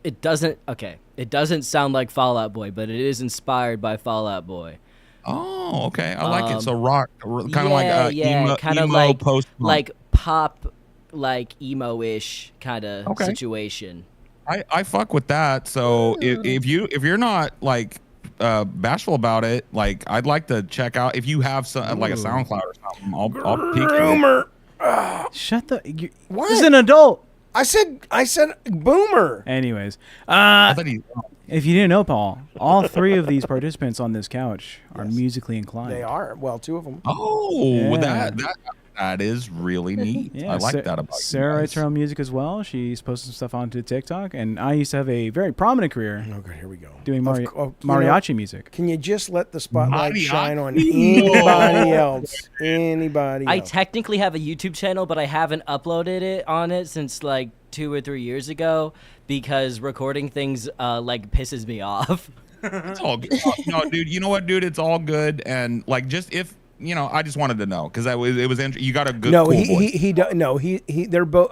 It doesn't. Okay. It doesn't sound like Fall Out Boy, but it is inspired by Fall Out Boy. Oh, okay. I like it. So rock, kind of like emo, kind of emo like post-punk. like pop, like emo-ish kind of situation. I fuck with that. So if you're not like bashful about it, like I'd like to check out if you have some like a SoundCloud or something. I'll peek it. Shut the. What? This is an adult. I said boomer. Anyways, I thought he. if you didn't know, Paul, all three of these participants on this couch are musically inclined. They are. Well, two of them. Oh, Yeah. that is really neat. Yeah, I like that about Sarah you writes her own music as well. She's posted some stuff onto TikTok, and I used to have a very prominent career. Okay, here we go. Doing you mariachi know, music. Can you just let the spotlight Mariachi? shine on anybody else? Anybody I else? technically have a YouTube channel, but I haven't uploaded it on it since like 2 or 3 years ago because recording things like pisses me off. It's all good. No, dude. You know what, dude? It's all good. And like, just if I just wanted to know because it was you got a good. No, cool he voice. does. No, he. They're both.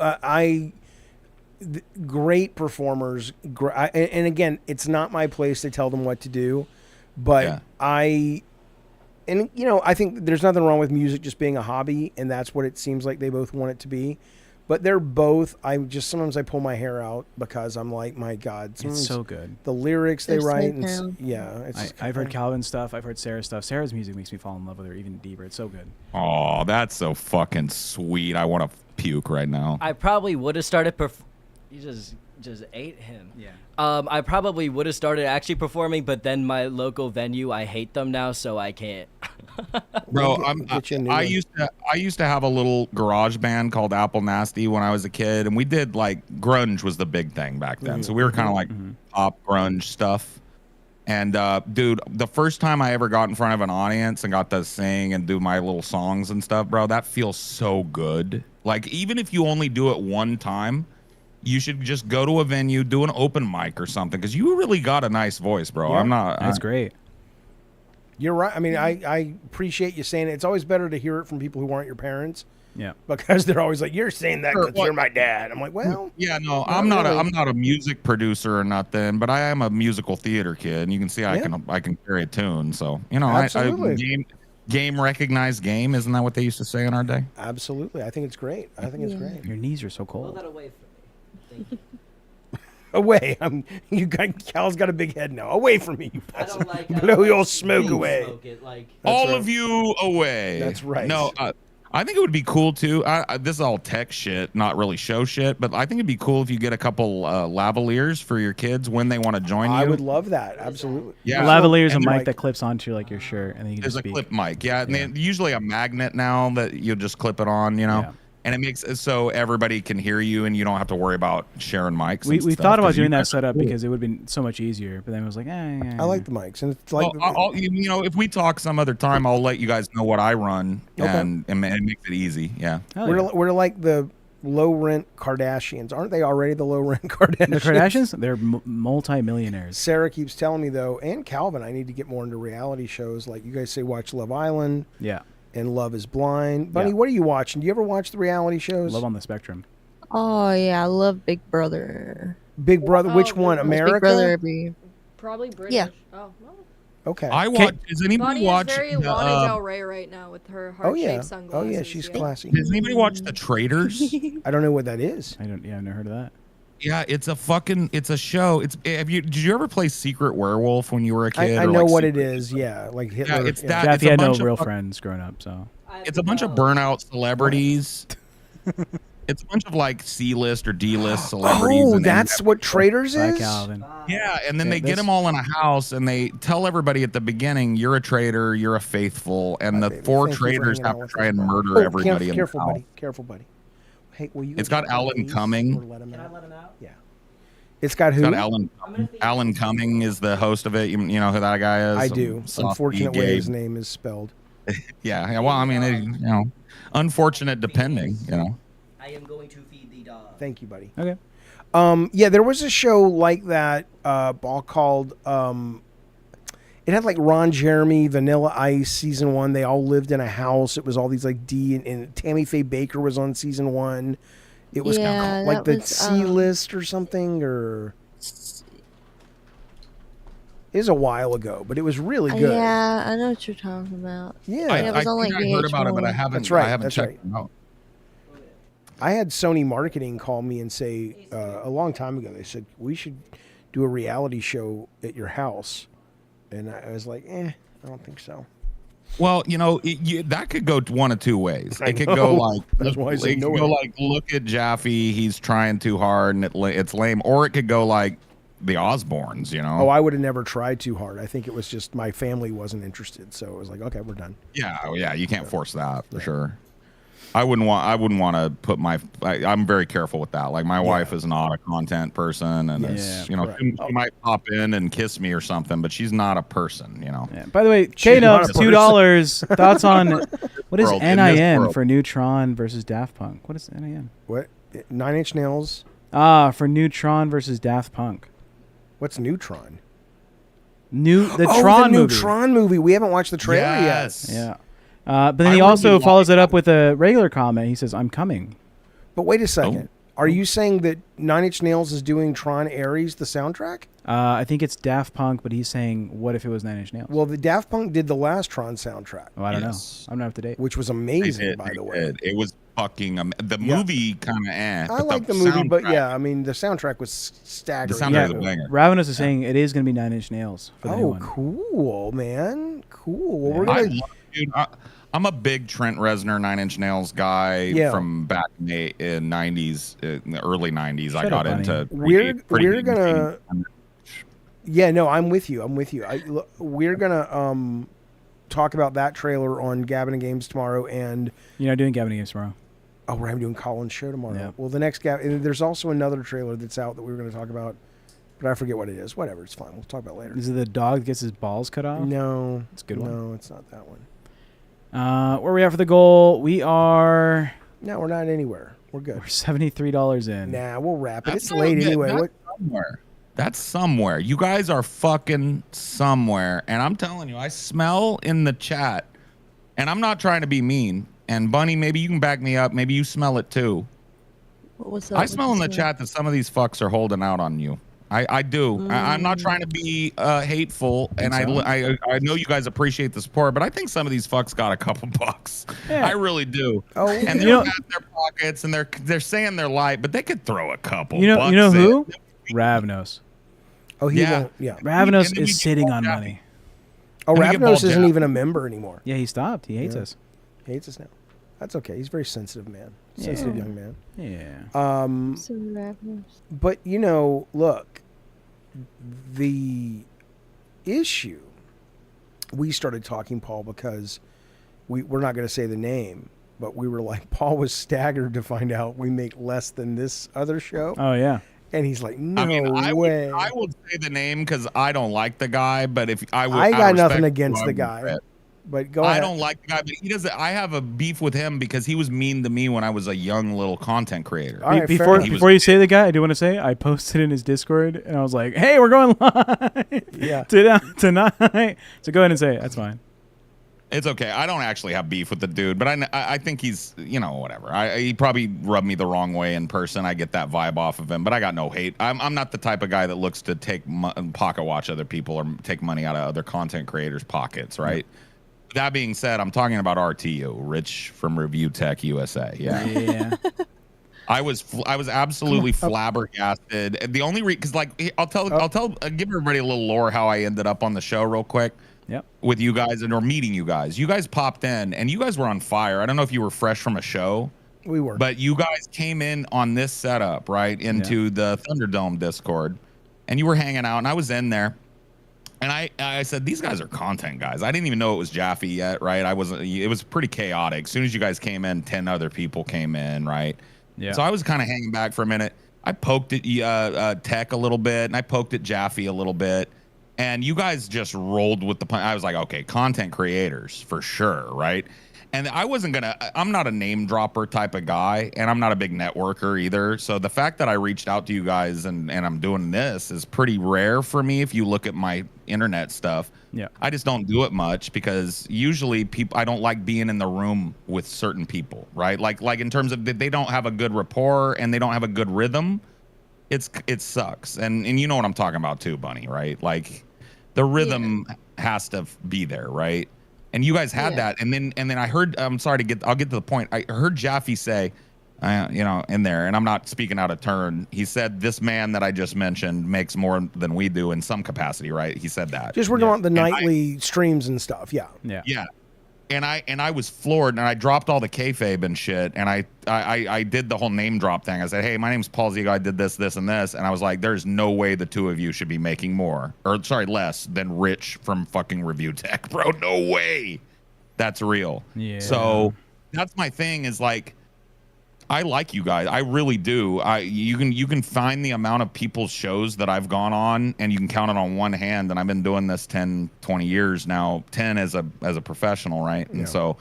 Great performers. And again, it's not my place to tell them what to do, but I think there's nothing wrong with music just being a hobby, and that's what it seems like they both want it to be. But they're both. Sometimes I pull my hair out because I'm like, my God, It's so good. The lyrics they They're so write, I've heard Calvin's stuff. I've heard Sarah's stuff. Sarah's music makes me fall in love with her even deeper. It's so good. Oh, that's so fucking sweet. I want to puke right now. I probably would have started. You just ate him. Yeah. I probably would have started actually performing, but then my local venue, I hate them now, so I can't. Bro, I used to have a little garage band called Apple Nasty when I was a kid, and we did like grunge was the big thing back then. So we were kind of like pop grunge stuff. And dude, the first time I ever got in front of an audience and got to sing and do my little songs and stuff, bro, that feels so good. Like even if you only do it one time, you should just go to a venue, do an open mic or something, because you really got a nice voice, bro. Yeah. That's great. You're right. I mean, I appreciate you saying it. It's always better to hear it from people who aren't your parents. Yeah. Because they're always like, you're saying that because you're my dad. I'm like, well. Yeah, no, I'm not a music producer or nothing, but I am a musical theater kid, and you can see I can carry a tune. So Absolutely. Game recognized game. Isn't that what they used to say in our day? Absolutely. I think it's great. It's great. Your knees are so Pull cold. that away from me. Thank you. Away. Cal's got a big head now. Away from me, you I don't like blow your smoke away. Smoke it, like, All of you away. That's right. No, I think it would be cool too. This is all tech shit, not really show shit, but I think it'd be cool if you get a couple lavaliers for your kids when they want to join you. I would love that. Absolutely. Yeah. Lavalier is a And mic like- that clips onto like your shirt, and then you can There's just a speak. clip mic, yeah. And then usually a magnet now that you'll just clip it on, Yeah. and it makes it so everybody can hear you and you don't have to worry about sharing mics. We and thought stuff, about 'cause you doing that guys are setup cool. because it would have been so much easier, but then it was like, I like the mics, and it's like Well, if we talk some other time, I'll let you guys know what I run, and it makes it easy. Yeah. we're like the low rent Kardashians, aren't they already the low rent Kardashians? The Kardashians, they're multi-millionaires. Sarah keeps telling me though, and Calvin, I need to get more into reality shows. Like you guys say, watch Love Island. Yeah. And Love is Blind. Bunny, Yeah. what are you watching? Do you ever watch the reality shows? Love on the Spectrum. Oh yeah, I love Big Brother. Big Brother. Which Oh, one? Big America. Big Brother every. Probably British. Yeah. Oh, well. Okay. I watch. Does anybody Bonnie watch? is very the, Lana Del Rey right now with her heart-shaped sunglasses. Oh yeah, she's classy. Does anybody watch The Traitors? I don't know what that is. I've never heard of that. Yeah, it's a show. Did you ever play Secret Werewolf when you were a kid? I or know like what Secret- it is. Yeah, like Hitler. Yeah, it's yeah. that. Jeff, It's he a had no bunch of real fuck- friends growing up, so. It's a bunch of burnout celebrities. It's a bunch of like C-list or D-list celebrities. Oh, and that's what Traders Bye, is? Calvin. Yeah, and then Yeah, they get this- them all in a house, and they tell everybody at the beginning, "You're a traitor, you're a faithful," and the Baby, four thank you for traitors hanging have out to with try us, and bro. murder Oh, everybody in careful, the house. buddy. Careful, buddy. Hey, will you? It's got Alan Cumming. Or let him out? let him out? Yeah. It's got who? It's got Alan Cumming is the host of it. You know who that guy is? I do. Softy, Unfortunate way gay. his name is spelled. Yeah. Well, I mean, unfortunate depending. I am going to feed the dog. Thank you, buddy. Okay. Yeah, there was a show like that, called. It had like Ron Jeremy, Vanilla Ice, season 1. They all lived in a house. It was all these like and Tammy Faye Baker was on season 1. It was Yeah, like that the was, C-list or something, or it was a while ago, but it was really good. Yeah, I know what you're talking about. Yeah, it was I on like think I heard about it, but I VH1. haven't. That's right, I haven't that's checked right. it out. I had Sony Marketing call me and say a long time ago, they said, we should do a reality show at your house. And I was like, I don't think so. Well, that could go one of two ways. It could know. go like, That's why I said it no could go way. like, look at Jaffe, he's trying too hard and it's lame. Or it could go like the Osbournes, Oh, I would have never tried too hard. I think it was just my family wasn't interested. So it was like, okay, we're done. Yeah, you can't force that for sure. I wouldn't want to put I'm very careful with that. Like my wife is not a content person, and it's, she might pop in and kiss me or something, but she's not a person, Yeah. By the way, She's not K-Nubs, a person. $2. Thoughts on what is World, in this NIN world. for Neutron versus Daft Punk? What is NIN? What? 9 Inch Nails? For Neutron versus Daft Punk. What's Neutron? The Oh, Tron the movie. Neutron movie. We haven't watched the trailer Yes. yet. Yeah. But then he I also really follows like it up with a regular comment. He says, "I'm coming." But wait a second. Are you saying that 9 Inch Nails is doing Tron Ares, the soundtrack? I think it's Daft Punk, but he's saying, "What if it was 9 Inch Nails?" Well, the Daft Punk did the last Tron soundtrack, Oh, I don't Yes. know. I'm not up to date. which was amazing, by the way. It was fucking the Yeah. movie kind of I but like the movie, but soundtrack- yeah, I mean, the soundtrack was staggering. The soundtrack Yeah, is a banger. Ravenous is saying it is going to be 9 Inch Nails for the new Oh, one. cool, man. Cool. Well, we're I gonna. love, dude. I'm a big Trent Reznor 9 Inch Nails guy Yeah. from back in the 90s, in the early 90s. I Shut got up, into. We're pretty gonna. Yeah, no, I'm with you. We're gonna talk about that trailer on Gavin and Games tomorrow, and You're not doing Gavin Games tomorrow. we're doing Colin's show tomorrow. Yeah. Well, the next Gavin, there's also another trailer that's out that we were going to talk about, but I forget what it is. Whatever, it's fine. We'll talk about it later. Is it the dog that gets his balls cut off? No, It's a good one. No, it's not that one. Where are we at for the goal? We are No, we're not anywhere. We're good. we're $73 in. Nah, we'll wrap it. That's It's late not- anyway. That's What? somewhere. That's somewhere. You guys are fucking somewhere. And I'm telling you, I smell in the chat. And I'm not trying to be mean. And Bunny, maybe you can back me up. Maybe you smell it too. What was that? I smell in the chat that some of these fucks are holding out on you. I do. I'm not trying to be hateful, and I know you guys appreciate the support, but I think some of these fucks got a couple bucks. Yeah. I really do. Oh, And they're got their pockets, and they're saying they're light, but they could throw a couple. You know bucks who? in. Ravnos. Oh, he Yeah. won't. Yeah. Ravnos and then we is get sitting Ball on Jaffy. money. Oh, Let me get Ball Ravnos isn't Jaffy. even a member anymore. Yeah, he stopped. He hates Yeah. us. He hates us now. That's okay. He's a very sensitive man. Sensitive young man. Yeah. But look, the issue we started talking, Paul, because we're not going to say the name, but we were like, Paul was staggered to find out we make less than this other show. Oh yeah. And he's like, no I way. I would say the name because I don't like the guy, but if I would, I got out of nothing respect, against I the would guy. say it. But go I ahead. don't like the guy, but he doesn't. I have a beef with him because he was mean to me when I was a young little content creator. All right, fair before enough. you say the guy, I do want to say I posted in his Discord and I was like, "Hey, we're going live Yeah. tonight." So go ahead and say it. That's fine. It's okay. I don't actually have beef with the dude, but I think he's, whatever. He probably rubbed me the wrong way in person. I get that vibe off of him, but I got no hate. I'm not the type of guy that looks to take pocket watch other people or take money out of other content creators' pockets, right? That being said, I'm talking about RTU, Rich from Review Tech USA. Yeah. Yeah. I was absolutely flabbergasted. And the only because like I'll give everybody a little lore how I ended up on the show real quick. Yep. With you guys or meeting you guys. You guys popped in and you guys were on fire. I don't know if you were fresh from a show. We were. But you guys came in on this setup, right, into the Thunderdome Discord, and you were hanging out, and I was in there, and I said, these guys are content guys. I didn't even know it was Jaffe yet, right? It was pretty chaotic. As soon as you guys came in, 10 other people came in, right? Yeah. So I was kind of hanging back for a minute. I poked at Tech a little bit, and I poked at Jaffe a little bit. And you guys just rolled with the punch. I was like, okay, content creators for sure, right? And I'm not a name dropper type of guy, and I'm not a big networker either. So the fact that I reached out to you guys and I'm doing this is pretty rare for me if you look at my internet stuff. Yeah. I just don't do it much because usually I don't like being in the room with certain people, right? Like in terms of they don't have a good rapport and they don't have a good rhythm. It sucks. And you know what I'm talking about too, Bunny, right? Like the rhythm has to be there, right? And you guys had that, and then I heard. I'll get to the point. I heard Jaffe say, in there, and I'm not speaking out of turn. He said, "This man that I just mentioned makes more than we do in some capacity." Right? He said that. Just working on the nightly streams and stuff. Yeah. Yeah. And I was floored, and I dropped all the kayfabe and shit, and I did the whole name drop thing. I said, hey, my name's Paul Zigo. I did this, and this, and I was like, there's no way the two of you should be making less than Rich from fucking Review Tech, bro. No way. That's real. Yeah. So that's my thing is like, I like you guys. I really do. You can find the amount of people's shows that I've gone on, and you can count it on one hand. And I've been doing this 10, 20 years now, 10 as a professional, right? And so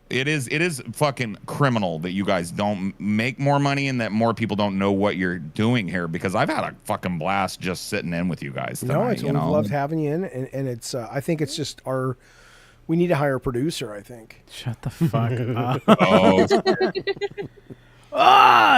it is fucking criminal that you guys don't make more money and that more people don't know what you're doing here, because I've had a fucking blast just sitting in with you guys tonight. We've loved having you in, and it's I think it's just we need to hire a producer, I think. Shut the fuck up.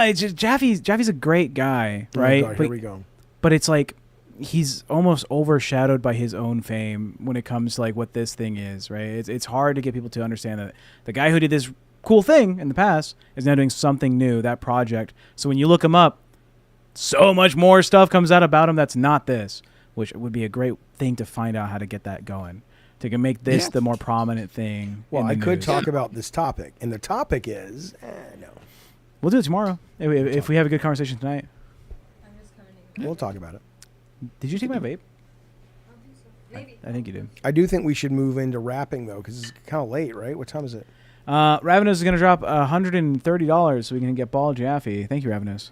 It's just Jaffe's a great guy, right? Oh God, here we go. But it's like he's almost overshadowed by his own fame when it comes to like what this thing is, right? It's hard to get people to understand that the guy who did this cool thing in the past is now doing something new, that project. So when you look him up, so much more stuff comes out about him that's not this, which would be a great thing to find out how to get that going. To make this the more prominent thing. Well, I could news. talk about this topic, and the topic is no. We'll do it tomorrow if we have a good conversation tonight. We'll talk about it. Did you take my vape? Maybe. I think you did. I do think we should move into rapping though, because it's kind of late, right? What time is it? Ravenous is going to drop $130 so we can get Ball Jaffe. Thank you, Ravenous.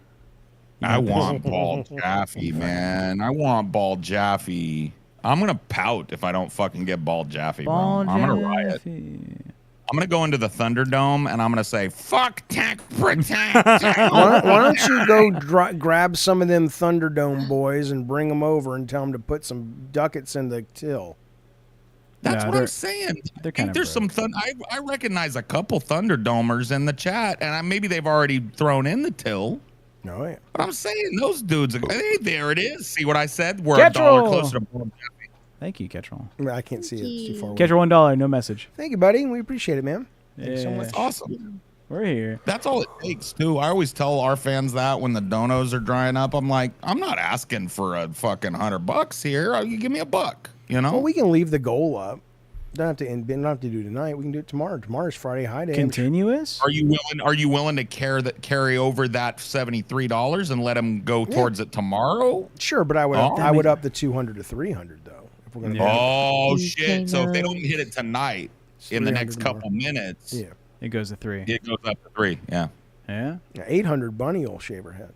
I want Ball Jaffe, man. I want Ball Jaffe. I'm going to pout if I don't fucking get Ball Jaffe, bro. I'm going to riot. I'm going to go into the Thunderdome, and I'm going to say, fuck tech protect. Why don't you go grab some of them Thunderdome boys and bring them over and tell them to put some ducats in the till? That's what I'm saying. I think there's some I recognize a couple Thunderdomers in the chat, and maybe they've already thrown in the till. No, yeah. But I'm saying those dudes, hey, there it is. See what I said? We're $1 closer to Ball Jaffe. Thank you, Ketchel. I can't see it. It's too far away. Ketchel, $1, no message. Thank you, buddy. We appreciate it, man. Thank you so much. Awesome. We're here. That's all it takes, too. I always tell our fans that when the donos are drying up, I'm like, I'm not asking for a fucking $100 here. You give me $1, you know? Well, we can leave the goal up. Don't have to do it tonight. We can do it tomorrow. Tomorrow's Friday high day. Continuous? Are you willing to carry over that $73 and let them go towards it tomorrow? Sure, but I would up the 200 to 300 though. If we're gonna Oh shit! So if they don't hit it tonight, in the next couple minutes, it goes to 3. It goes up to 3. Yeah. Yeah. 800 Bunny will shave her head.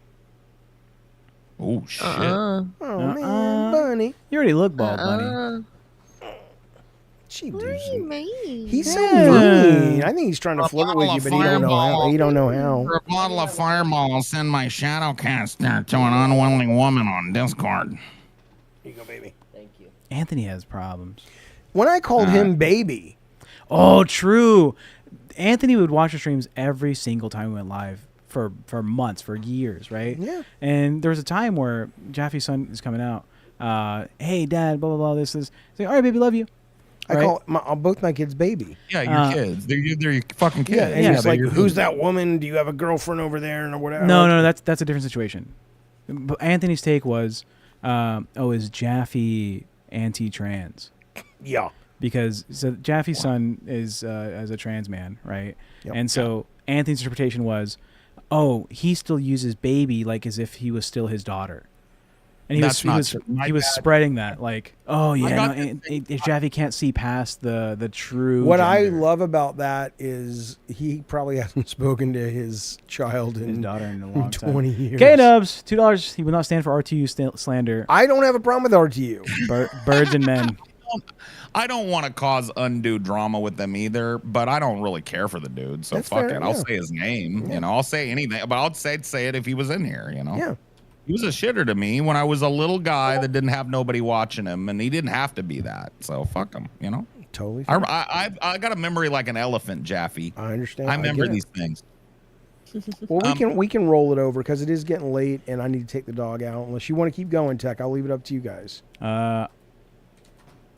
Oh shit! Oh man, Bunny. You already look bald, Bunny. What do you mean? He's so mean. I think he's trying to flirt with you, but he don't know how. He don't know how. For a bottle of Fireball, I'll send my Shadowcaster to an unwilling woman on Discord. Here you go, baby. Thank you. Anthony has problems. When I called him baby. Oh, true. Anthony would watch the streams every single time we went live for months, for years, right? Yeah. And there was a time where Jaffe's son is coming out. Hey, Dad, blah, blah, blah, this is. He's like, all right, baby, love you. I call both my kids baby. Yeah, your kids. They're your fucking kids. Yeah, and it's like, your who's kids. that woman? Do you have a girlfriend over there or whatever? No, that's a different situation. But Anthony's take was, is Jaffe anti-trans? Yeah. Because Jaffe's son is as a trans man, right? Yep. And so Anthony's interpretation was, he still uses baby like as if he was still his daughter. And he was spreading that like, if Jaffe can't see past the true. What gender. I love about that is he probably hasn't spoken to his child his daughter in a long 20 time. years. K-Dubs, $2. He will not stand for RTU slander. I don't have a problem with RTU. Birds and men. I don't want to cause undue drama with them either, but I don't really care for the dude, so That's fuck fair, it. I'll say his name. Yeah. You know, I'll say anything, but I'll say it if he was in here. You know. Yeah. He was a shitter to me when I was a little guy that didn't have nobody watching him, and he didn't have to be that. So fuck him, you know. Totally. I got a memory like an elephant, Jaffe. I understand. I remember these things. Well, we can roll it over because it is getting late, and I need to take the dog out. Unless you want to keep going, Tech, I'll leave it up to you guys.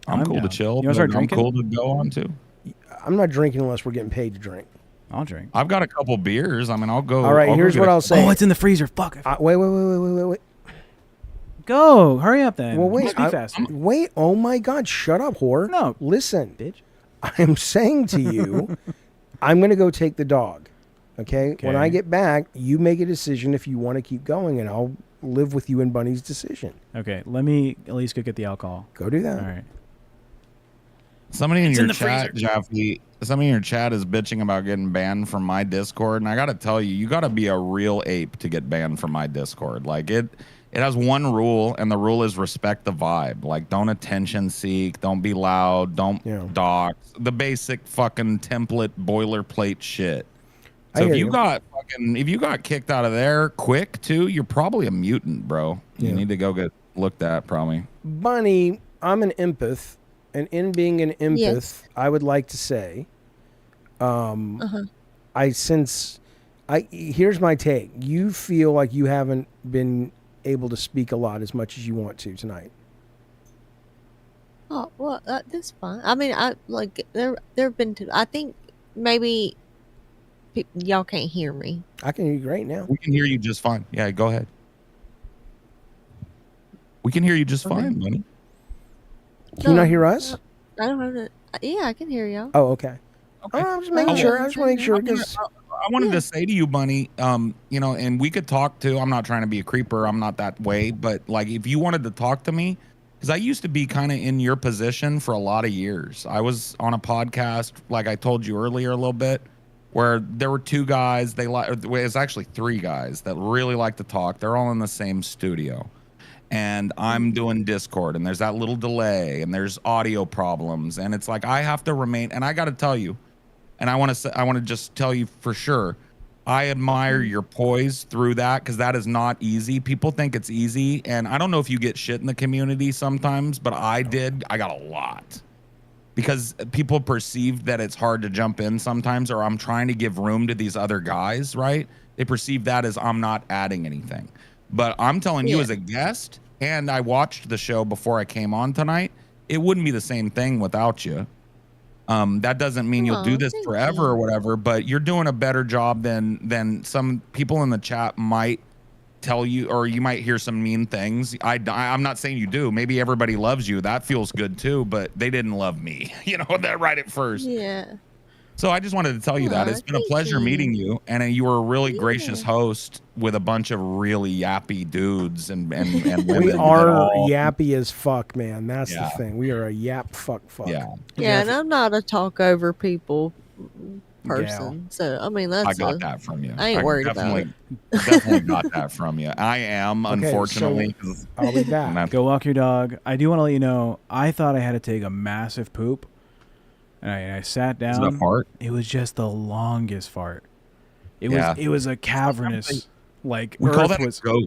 I'm cool down. to chill. You wanna start I'm drinking? cool to go on too. I'm not drinking unless we're getting paid to drink. I'll drink. I've got a couple beers. I mean, I'll go. All right, here's what I'll say. Oh, it's in the freezer. Fuck. Wait. Go. Hurry up then. Well, wait. Speak faster. Wait. Oh my God! Shut up, whore. No. Listen, bitch. I am saying to you, I'm going to go take the dog. Okay? When I get back, you make a decision if you want to keep going, and I'll live with you in Bunny's decision. Okay. Let me at least go get the alcohol. Go do that. All right. Somebody in your chat, Jaffe, somebody in your chat is bitching about getting banned from my Discord, and I got to tell you, you got to be a real ape to get banned from my Discord. Like it has one rule, and the rule is respect the vibe. Like, don't attention seek, don't be loud, don't dox, the basic fucking template boilerplate shit. So if you got kicked out of there quick too, you're probably a mutant, bro. You need to go get looked at, probably. Bunny, I'm an empath, and in being an empath, I would like to say, here's my take. You feel like you haven't been able to speak a lot as much as you want to tonight. Oh well, that's fine. I mean, there have been. I think maybe y'all can't hear me. I can hear you great now. We can hear you just fine. Yeah, go ahead. We can hear you just fine, Bunny. Can you not hear us? I don't have to. Yeah, I can hear y'all. Oh, okay. I'm just making sure. I just want to make sure because I wanted to say to you, Bunny, you know, and we could talk too. I'm not trying to be a creeper. I'm not that way. But like, if you wanted to talk to me, because I used to be kind of in your position for a lot of years. I was on a podcast, like I told you earlier a little bit, where there were two guys. It was actually three guys that really like to talk. They're all in the same studio. And I'm doing Discord, and there's that little delay, and there's audio problems, and it's like I have to remain. And I got to tell you, and I want to just tell you for sure, I admire your poise through that because that is not easy. People think it's easy, and I don't know if you get shit in the community sometimes, but I did. I got a lot because people perceive that it's hard to jump in sometimes, or I'm trying to give room to these other guys. Right? They perceive that as I'm not adding anything. But I'm telling you as a guest, and I watched the show before I came on tonight, it wouldn't be the same thing without you. That doesn't mean you'll do this forever or whatever, but you're doing a better job than some people in the chat might tell you, or you might hear some mean things. I'm not saying you do. Maybe everybody loves you. That feels good too, but they didn't love me. You know, that right at first. Yeah. So I just wanted to tell you that it's been a pleasure meeting you, and you were a really gracious host with a bunch of really yappy dudes and women. We are yappy as fuck, man. That's the thing. We are a yap fuck. Yeah. Yeah, and I'm not a talk over people person. So I mean, I got that from you. I ain't worried about it. Definitely got that from you. I am, unfortunately. So I'll be back. Go walk your dog. I do want to let you know, I thought I had to take a massive poop. And I sat down. Was it a fart? It was just the longest fart. It was a cavernous, like we Earth call that was a ghost.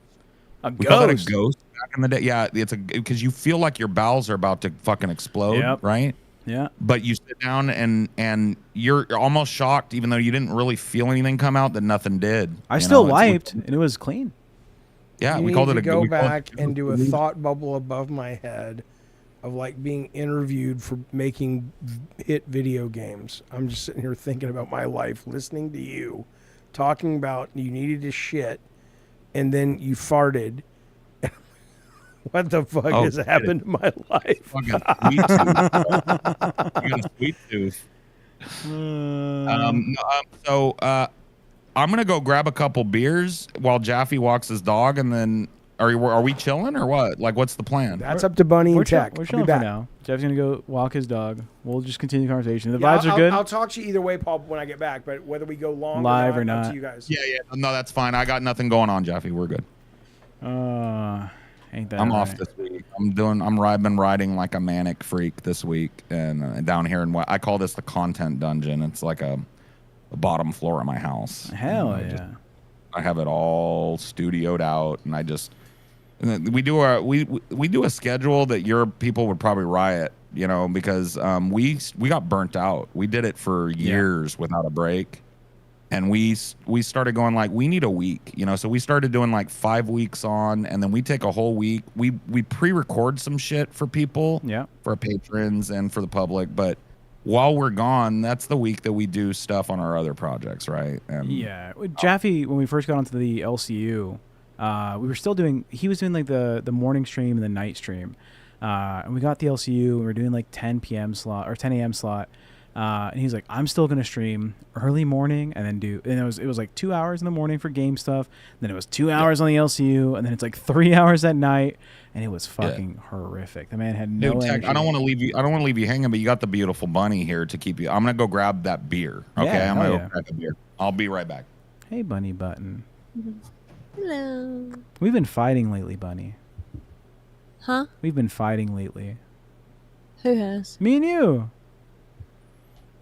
We call that a ghost back in the day. Yeah, it's because you feel like your bowels are about to fucking explode, right? Yeah. But you sit down and you're almost shocked, even though you didn't really feel anything come out, that nothing did. I still wiped, and it was clean. Yeah, we called need it to a go back and do a thought bubble above my head of like being interviewed for making hit video games. I'm just sitting here thinking about my life, listening to you, talking about you needed to shit, and then you farted. What the fuck has happened to my life? I got a sweet tooth. So I'm gonna go grab a couple beers while Jaffe walks his dog, and then are we chilling or what? Like, what's the plan? That's up to Bunny and Tech. We're chilling for now. Jeff's gonna go walk his dog. We'll just continue the conversation. The vibes are good. I'll talk to you either way, Paul, when I get back. But whether we go long live or not, not, up to you guys. Yeah. No, that's fine. I got nothing going on, Jaffe. We're good. Ain't that I'm right. off this week. I've been riding like a manic freak this week, and down here in what I call this the content dungeon. It's like a bottom floor of my house. Hell yeah. I have it all studioed out, and we do a schedule that your people would probably riot, because we got burnt out. We did it for years without a break, and we started going like, we need a week, so we started doing like 5 weeks on, and then we take a whole week. We pre-record some shit for people, for our patrons and for the public, but while we're gone, that's the week that we do stuff on our other projects, right? Jaffe, when we first got onto the LCU, we were still doing. He was doing like the morning stream and the night stream, and we got the LCU. And we were doing like 10 p.m. slot or 10 a.m. slot, and he's like, "I'm still gonna stream early morning and then do." And it was like 2 hours in the morning for game stuff. Then it was 2 hours on the LCU, and then it's like 3 hours at night. And it was fucking horrific. The man had no energy. I don't want to leave you hanging, but you got the beautiful bunny here to keep you. I'm gonna go grab that beer. Okay, I'm gonna go grab the beer. I'll be right back. Hey, Bunny Button. Hello. We've been fighting lately, Bunny. Huh? We've been fighting lately. Who has? Me and you.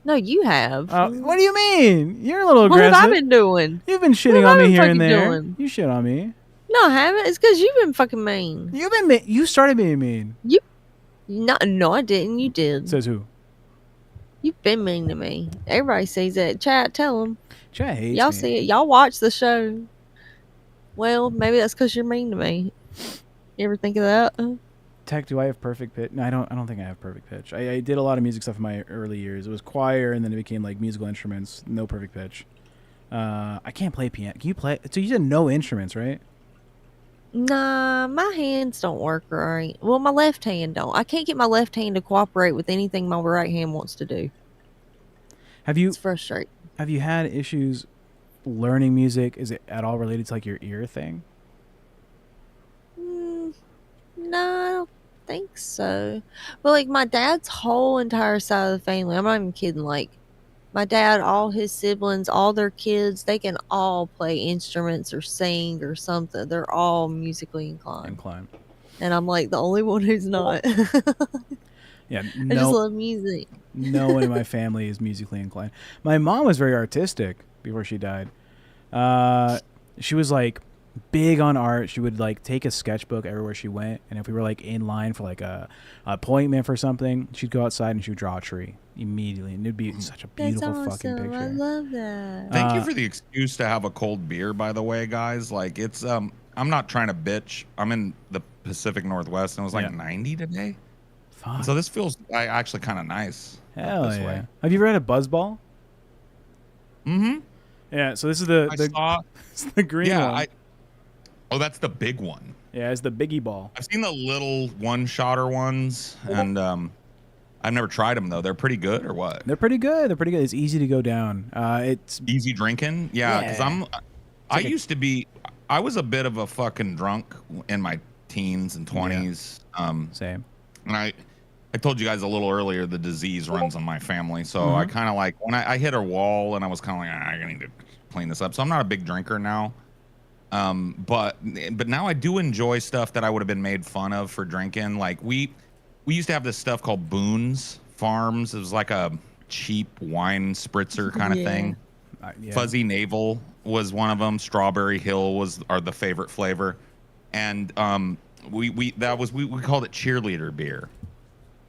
No, you have. What do you mean? You're a little aggressive. What have I been doing? You've been shitting on me here and there. You shit on me. No, I haven't. It's because you've been fucking mean. You've been You started being mean. No, I didn't. You did. Says who? You've been mean to me. Everybody sees that. Chat, tell them. Chat hates Y'all me. see it. Y'all watch the show. Well, maybe that's because you're mean to me. You ever think of that? Tech, do I have perfect pitch? No, I don't think I have perfect pitch. I did a lot of music stuff in my early years. It was choir, and then it became like musical instruments. No perfect pitch. I can't play piano. Can you play? So you said no instruments, right? Nah, my hands don't work right. Well, my left hand don't. I can't get my left hand to cooperate with anything my right hand wants to do. It's frustrating. Have you had issues learning music? Is it at all related to like your ear thing? No, I don't think so. But like my dad's whole entire side of the family, I'm not even kidding, like my dad, all his siblings, all their kids, they can all play instruments or sing or something. They're all musically inclined. And I'm like the only one who's not. Yeah, I just love music. No one in my family is musically inclined. My mom was very artistic before she died. She was like big on art. She would like take a sketchbook everywhere she went, and if we were like in line for like a appointment for something, she'd go outside and she would draw a tree immediately, and it'd be such a beautiful fucking picture. I love that. Thank you for the excuse to have a cold beer, by the way, guys. Like, it's I'm not trying to bitch. I'm in the Pacific Northwest, and it was like 90 today. Fuck. So this feels actually kind of nice. Hell this yeah. way. Have you ever had a buzzball? Mm-hmm. Yeah, so this is it's the green one. Oh, that's the big one. Yeah, it's the biggie ball. I've seen the little one-shotter ones, and I've never tried them, though. They're pretty good, or what? They're pretty good. It's easy to go down. It's easy drinking. Yeah, because I was a bit of a fucking drunk in my teens and 20s. Same. And I told you guys a little earlier the disease runs on my family, so I kind of like when I hit a wall, and I was kind of like, I need to clean this up. So I'm not a big drinker now. But now I do enjoy stuff that I would have been made fun of for drinking. Like we used to have this stuff called Boone's Farms. It was like a cheap wine spritzer kind of thing. Fuzzy Navel was one of them. Strawberry Hill are the favorite flavor, and we called it cheerleader beer.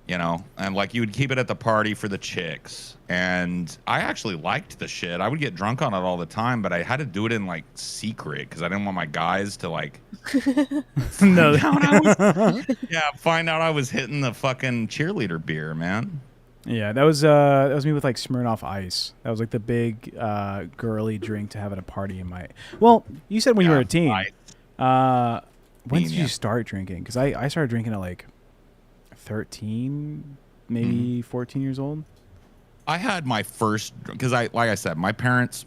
you know, and like you would keep it at the party for the chicks. And I actually liked the shit. I would get drunk on it all the time, but I had to do it in like secret because I didn't want my guys to like No. find out I was hitting the fucking cheerleader beer, man. Yeah, that was me with like Smirnoff Ice. That was like the big girly drink to have at a party in my. Well, you said when you were a teen. When did you start drinking? Because I started drinking at like 13, maybe 14 years old. I had my first, because like I said, my parents,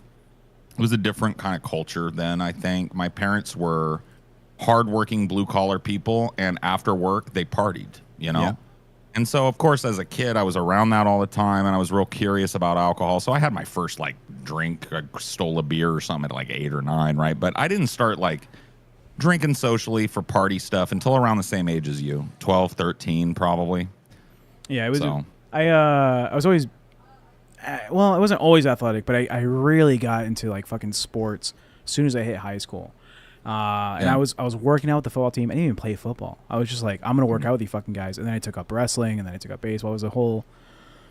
it was a different kind of culture then. I think my parents were hardworking blue collar people, and after work they partied, you know. Yeah. And so, of course, as a kid, I was around that all the time, and I was real curious about alcohol. So I had my first like drink. I stole a beer or something at like 8 or 9, right? But I didn't start like drinking socially for party stuff until around the same age as you, 12, 13, probably. Yeah, it was. So. I was always. Well, I wasn't always athletic, but I really got into like fucking sports as soon as I hit high school. And I was working out with the football team. I didn't even play football. I was just like, I'm gonna work out with you fucking guys. And then I took up wrestling, and then I took up baseball. It was a whole.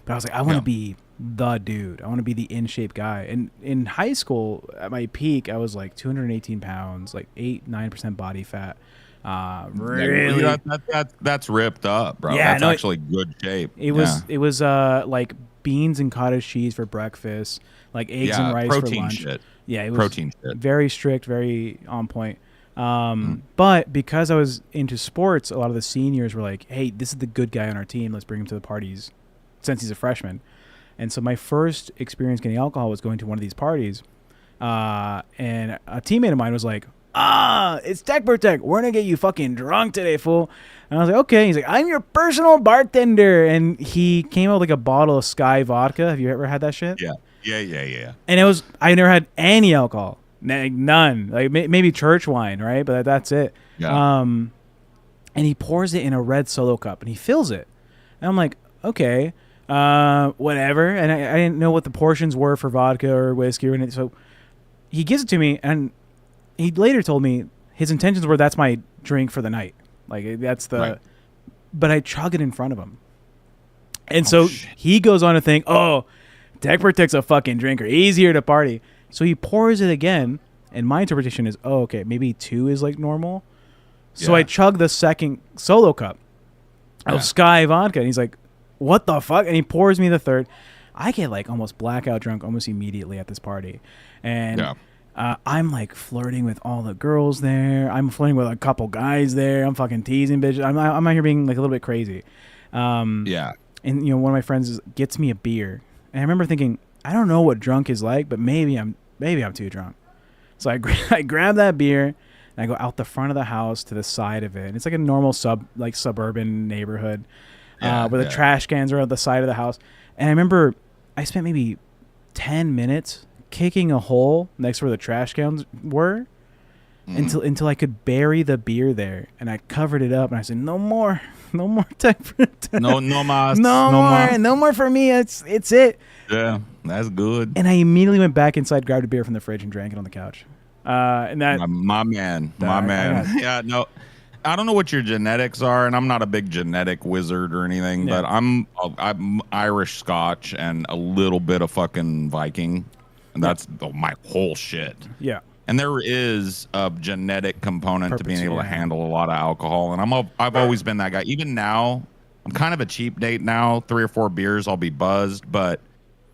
But I was like, I want to be the dude. I want to be the in shape guy. And in high school, at my peak, I was like 218 pounds, like 8-9% body fat. Really, that's ripped up, bro. Yeah, that's actually good shape. It was like beans and cottage cheese for breakfast, like eggs and rice for lunch. Shit. Yeah, it was protein shit. Very strict, very on point. But because I was into sports, a lot of the seniors were like, hey, this is the good guy on our team. Let's bring him to the parties since he's a freshman. And so my first experience getting alcohol was going to one of these parties. And a teammate of mine was like, it's Tech Protect. We're going to get you fucking drunk today, fool. And I was like, okay. He's like, I'm your personal bartender. And he came out with like a bottle of Sky vodka. Have you ever had that shit? Yeah. And I never had any alcohol. None. Like maybe church wine, right? But that's it. Yeah. And he pours it in a red Solo cup and he fills it. And I'm like, okay, whatever. And I didn't know what the portions were for vodka or whiskey or anything. So he gives it to me, and he later told me his intentions were that's my drink for the night. Like that's the. Right. But I chug it in front of him, and so he goes on to think, oh, Tech Protect's a fucking drinker. He's here to party. So he pours it again, and my interpretation is, oh, okay, maybe 2 is like normal. So I chug the second Solo cup of Sky vodka, and he's like, what the fuck? And he pours me the third. I get like almost blackout drunk almost immediately at this party. And I'm like flirting with all the girls there. I'm flirting with a couple guys there. I'm fucking teasing bitches. I'm out here being like a little bit crazy. And you know, one of my friends gets me a beer. And I remember thinking, I don't know what drunk is like, but maybe I'm too drunk. So I grab that beer and I go out the front of the house to the side of it. And it's like a normal suburban neighborhood. Where the trash cans are at the side of the house. And I remember I spent maybe 10 minutes kicking a hole next to where the trash cans were until I could bury the beer there. And I covered it up and I said, no more Tech Protect. No más. No more for me. It's it. Yeah, that's good. And I immediately went back inside, grabbed a beer from the fridge and drank it on the couch. And that my man. Yeah, no. I don't know what your genetics are, and I'm not a big genetic wizard or anything, but I'm Irish, Scotch, and a little bit of fucking Viking, and that's my whole shit. Yeah. And there is a genetic component to being able to handle a lot of alcohol, and I've always been that guy. Even now, I'm kind of a cheap date now. 3 or 4 beers, I'll be buzzed, but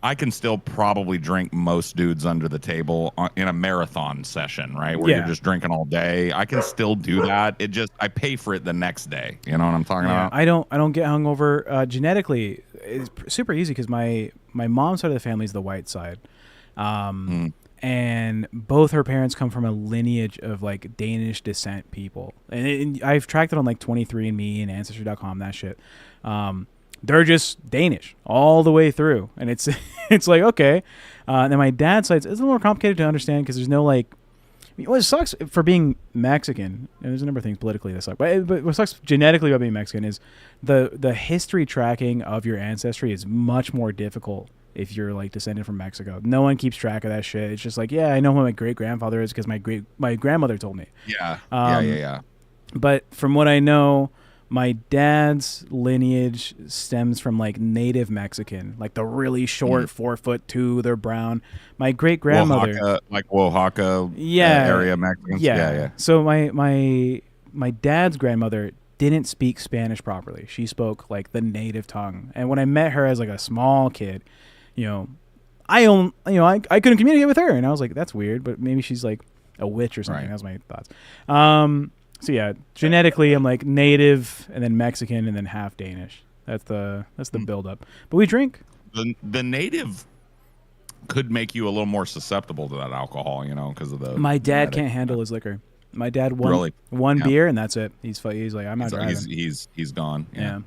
I can still probably drink most dudes under the table in a marathon session, right? Where you're just drinking all day. I can still do that. I pay for it the next day. You know what I'm talking about? I don't get hungover genetically. It's super easy because my mom's side of the family is the white side. And both her parents come from a lineage of like Danish descent people. And I've tracked it on like 23andMe and Ancestry.com, that shit. They're just Danish all the way through. And it's like, okay. And then my dad's side, it's a little more complicated to understand because there's no like, what sucks for being Mexican, and there's a number of things politically that suck, but what sucks genetically about being Mexican is the history tracking of your ancestry is much more difficult if you're like descended from Mexico. No one keeps track of that shit. It's just like, yeah, I know who my great grandfather is because my grandmother told me. Yeah. But from what I know, My dad's lineage stems from like native Mexican, like the really short 4'2", they're brown. My great grandmother, Oaxaca area Mexicans. Yeah. So my dad's grandmother didn't speak Spanish properly. She spoke like the native tongue. And when I met her as like a small kid, I couldn't communicate with her, and I was like, that's weird, but maybe she's like a witch or something. Right. That was my thoughts. So yeah, genetically I'm like native and then Mexican and then half Danish. That's the build up. But we drink. The native could make you a little more susceptible to that alcohol, because of the. My dad can't handle his liquor. My dad one beer and that's it. He's like, I'm not driving. He's gone. Yeah.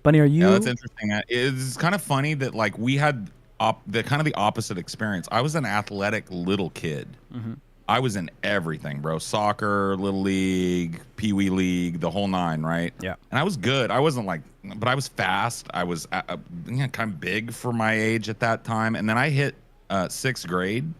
Bunny, are you? Yeah, that's interesting. It's kind of funny that like we had the opposite experience. I was an athletic little kid. Mm-hmm. I was in everything, bro. Soccer, little league, pee-wee league, the whole nine, right? Yeah. And I was good. I wasn't like, but I was fast. I was kind of big for my age at that time. And then I hit 6th grade,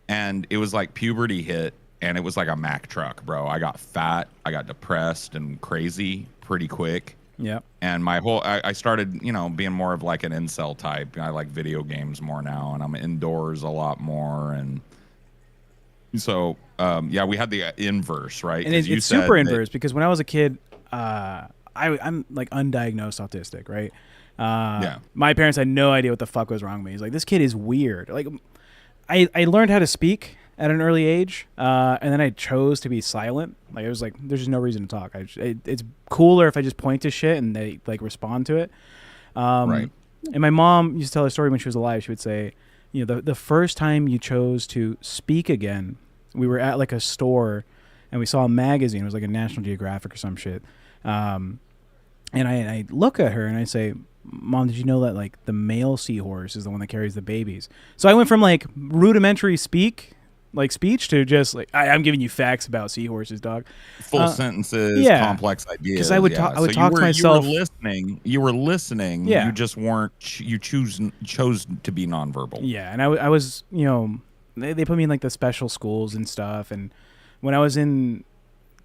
and it was like puberty hit, and it was like a Mack truck, bro. I got fat. I got depressed and crazy pretty quick. Yeah. And I started, being more of like an incel type. I like video games more now, and I'm indoors a lot more, and so, we had the inverse, right? And it's super inverse because when I was a kid, I'm like undiagnosed autistic, right? My parents had no idea what the fuck was wrong with me. He's like, this kid is weird. Like, I learned how to speak at an early age, and then I chose to be silent. Like, it was like, there's just no reason to talk. It's cooler if I just point to shit and they like respond to it. Right. And my mom used to tell a story when she was alive. She would say, the first time you chose to speak again, we were at like a store and we saw a magazine. It was like a National Geographic or some shit. And I look at her and I say, Mom, did you know that like the male seahorse is the one that carries the babies? So I went from like rudimentary speech to just like, I'm giving you facts about seahorses, dog. Full sentences, complex ideas. Because I would talk to myself. You were listening. Yeah. You just weren't. You chose to be nonverbal. Yeah, and I was, they put me in like the special schools and stuff. And when I was in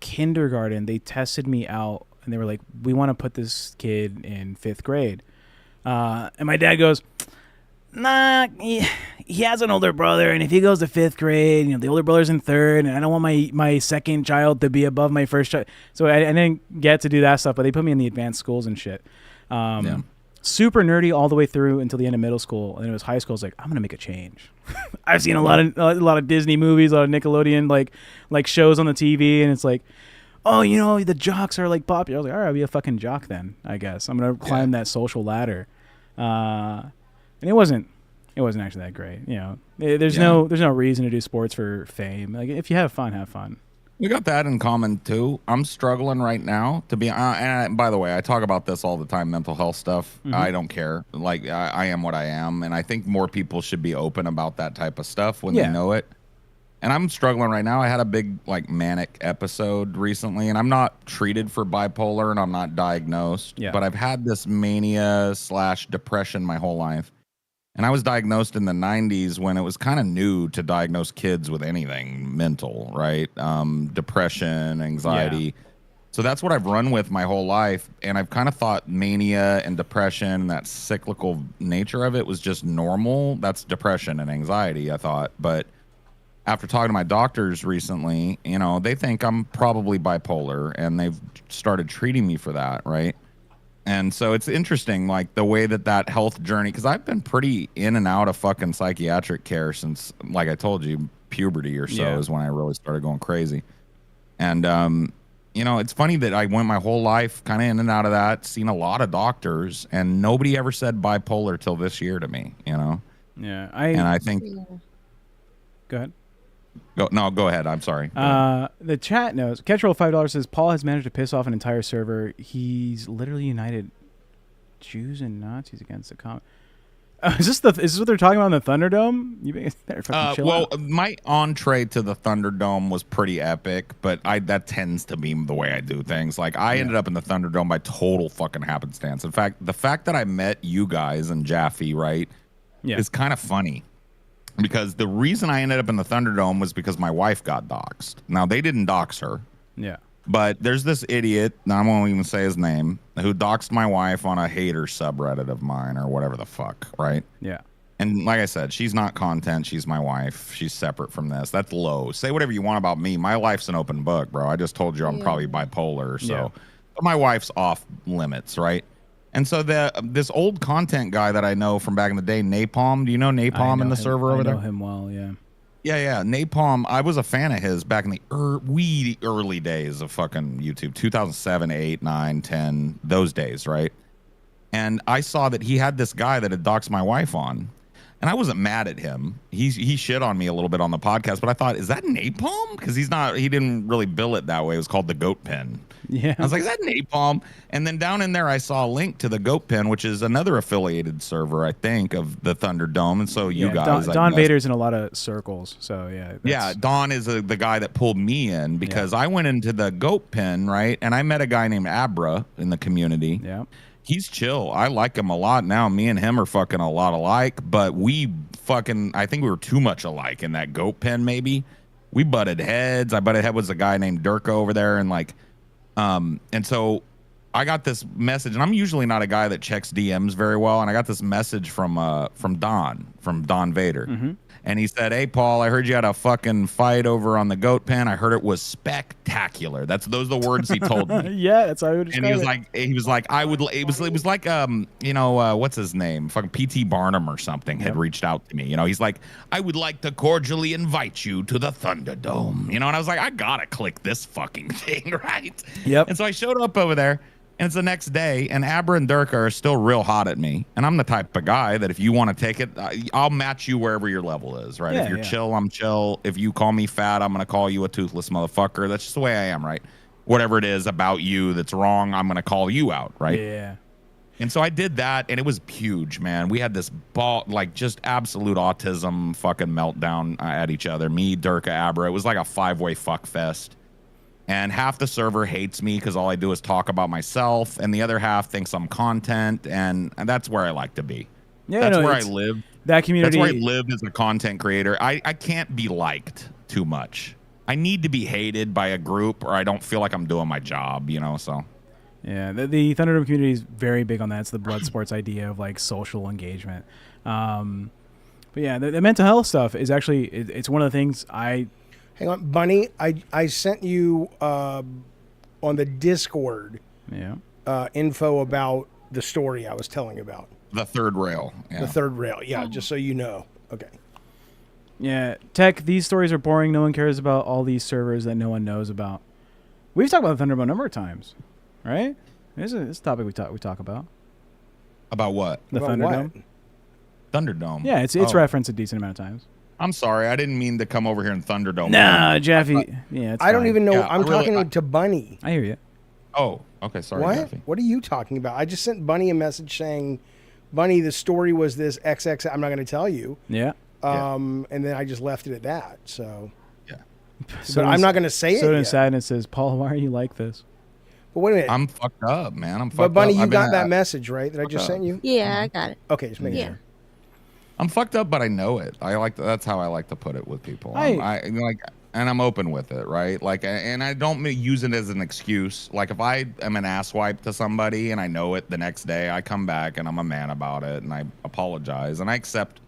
kindergarten, they tested me out, and they were like, "We want to put this kid in 5th grade." And my dad goes, nah, he has an older brother, and if he goes to 5th grade, the older brother's in 3rd, and I don't want my second child to be above my first child. So I didn't get to do that stuff, but they put me in the advanced schools and shit. Super nerdy all the way through until the end of middle school, and then it was high school. I was like, I'm gonna make a change. I've seen a lot of Disney movies, a lot of Nickelodeon like shows on the TV, and it's like, oh, the jocks are like popular. I was like, all right, I'll be a fucking jock then, I guess. I'm gonna climb that social ladder. And it wasn't actually that great. There's no reason to do sports for fame. Like, if you have fun, have fun. We got that in common too. I'm struggling right now to be. And by the way, I talk about this all the time. Mental health stuff. Mm-hmm. I don't care. Like, I am what I am, and I think more people should be open about that type of stuff when they know it. And I'm struggling right now. I had a big like manic episode recently, and I'm not treated for bipolar, and I'm not diagnosed. Yeah. But I've had this mania / depression my whole life. And I was diagnosed in the 90s when it was kind of new to diagnose kids with anything mental, right? Depression, anxiety. Yeah. So that's what I've run with my whole life. And I've kind of thought mania and depression, that cyclical nature of it, was just normal. That's depression and anxiety, I thought. But after talking to my doctors recently, they think I'm probably bipolar, and they've started treating me for that, right? And so it's interesting, like the way that health journey, because I've been pretty in and out of fucking psychiatric care since, like I told you, puberty or so is when I really started going crazy. And, it's funny that I went my whole life kind of in and out of that, seen a lot of doctors, and nobody ever said bipolar till this year to me, Yeah. And I think. Go ahead. Go ahead. I'm sorry. The chat knows. Catchroll $5 says Paul has managed to piss off an entire server. He's literally united Jews and Nazis against the common. Is this what they're talking about in the Thunderdome? You better fucking chill out. My entree to the Thunderdome was pretty epic, but that tends to be the way I do things. Like, I ended up in the Thunderdome by total fucking happenstance. In fact, the fact that I met you guys and Jaffe, right, is kind of funny. Because the reason I ended up in the Thunderdome was because my wife got doxxed. Now, they didn't dox her. Yeah. But there's this idiot, I won't even say his name, who doxed my wife on a hater subreddit of mine or whatever the fuck, right? Yeah. And like I said, she's not content. She's my wife. She's separate from this. That's low. Say whatever you want about me. My life's an open book, bro. I just told you I'm probably bipolar. So but my wife's off limits, right? And so this old content guy that I know from back in the day, Napalm. Do you know Napalm in the server over there? I know him well, yeah. Yeah. Napalm, I was a fan of his back in the early days of fucking YouTube. 2007, 8, 9, 10, those days, right? And I saw that he had this guy that had doxed my wife on. And I wasn't mad at him. He shit on me a little bit on the podcast, but I thought, is that Napalm? Because he didn't really bill it that way. It was called the Goat Pen. Yeah. I was like, is that Napalm? And then down in there, I saw a link to the Goat Pen, which is another affiliated server, I think, of the Thunderdome. And so you guys, Don Vader's in a lot of circles. So yeah, Don is the guy that pulled me in because I went into the Goat Pen, right? And I met a guy named Abra in the community. Yeah. He's chill. I like him a lot now. Me and him are fucking a lot alike, but I think we were too much alike in that Goat Pen, maybe. We butted heads. I butted head with a guy named Durka over there, and so I got this message, and I'm usually not a guy that checks DMs very well, and I got this message from Don Vader. Mm-hmm. And he said, "Hey, Paul, I heard you had a fucking fight over on the Goat Pen. I heard it was spectacular." Those are the words he told me. Yeah, that's how I would describe it. He was like, it was like, what's his name? Fucking P.T. Barnum or something had reached out to me. You know, he's like, "I would like to cordially invite you to the Thunderdome." You know, and I was like, I gotta click this fucking thing, right? Yep. And so I showed up over there. And it's the next day, and Abra and Durka are still real hot at me. And I'm the type of guy that if you want to take it, I'll match you wherever your level is, right? Yeah, if you're chill, I'm chill. If you call me fat, I'm going to call you a toothless motherfucker. That's just the way I am, right? Whatever it is about you that's wrong, I'm going to call you out, right? Yeah. And so I did that, and it was huge, man. We had this just absolute autism fucking meltdown at each other. Me, Durka, Abra. It was like a 5-way fuck fest. And half the server hates me because all I do is talk about myself, and the other half thinks I'm content, and that's where I like to be. Yeah, that's where I live. That community. That's where I live as a content creator. I can't be liked too much. I need to be hated by a group, or I don't feel like I'm doing my job, so. Yeah, the Thunderdome community is very big on that. It's the blood sports idea of like social engagement. But yeah, the mental health stuff is actually, it's one of the things Hang on, Bunny. I sent you on the Discord info about the story I was telling about. The third rail. Yeah. The third rail. Yeah, just so you know. Okay. Yeah, Tech, these stories are boring. No one cares about all these servers that no one knows about. We've talked about the Thunderdome a number of times, right? This is a topic we talk about. About what? The about Thunderdome. What? Thunderdome. Yeah, it's referenced a decent amount of times. I'm sorry, I didn't mean to come over here and Thunderdome. Nah, Jeffy. I don't even know. I'm talking to Bunny. I hear you. Oh, okay. Sorry, what? Jeffy. What are you talking about? I just sent Bunny a message saying, "Bunny, the story was this XX. I'm not going to tell you." Yeah. And then I just left it at that. So. Yeah. But I'm not going to say it. So in Sadness says, "Paul, why are you like this?" But wait a minute. I'm fucked up, man. I'm fucked up. But Bunny, up. you got that message, right? That I just sent you? Yeah, I got it. Okay, just making sure. I'm fucked up, but I know it. That's how I like to put it with people. And I'm open with it, right? Like, and I don't use it as an excuse. Like, if I am an asswipe to somebody and I know it the next day, I come back and I'm a man about it and I apologize and I accept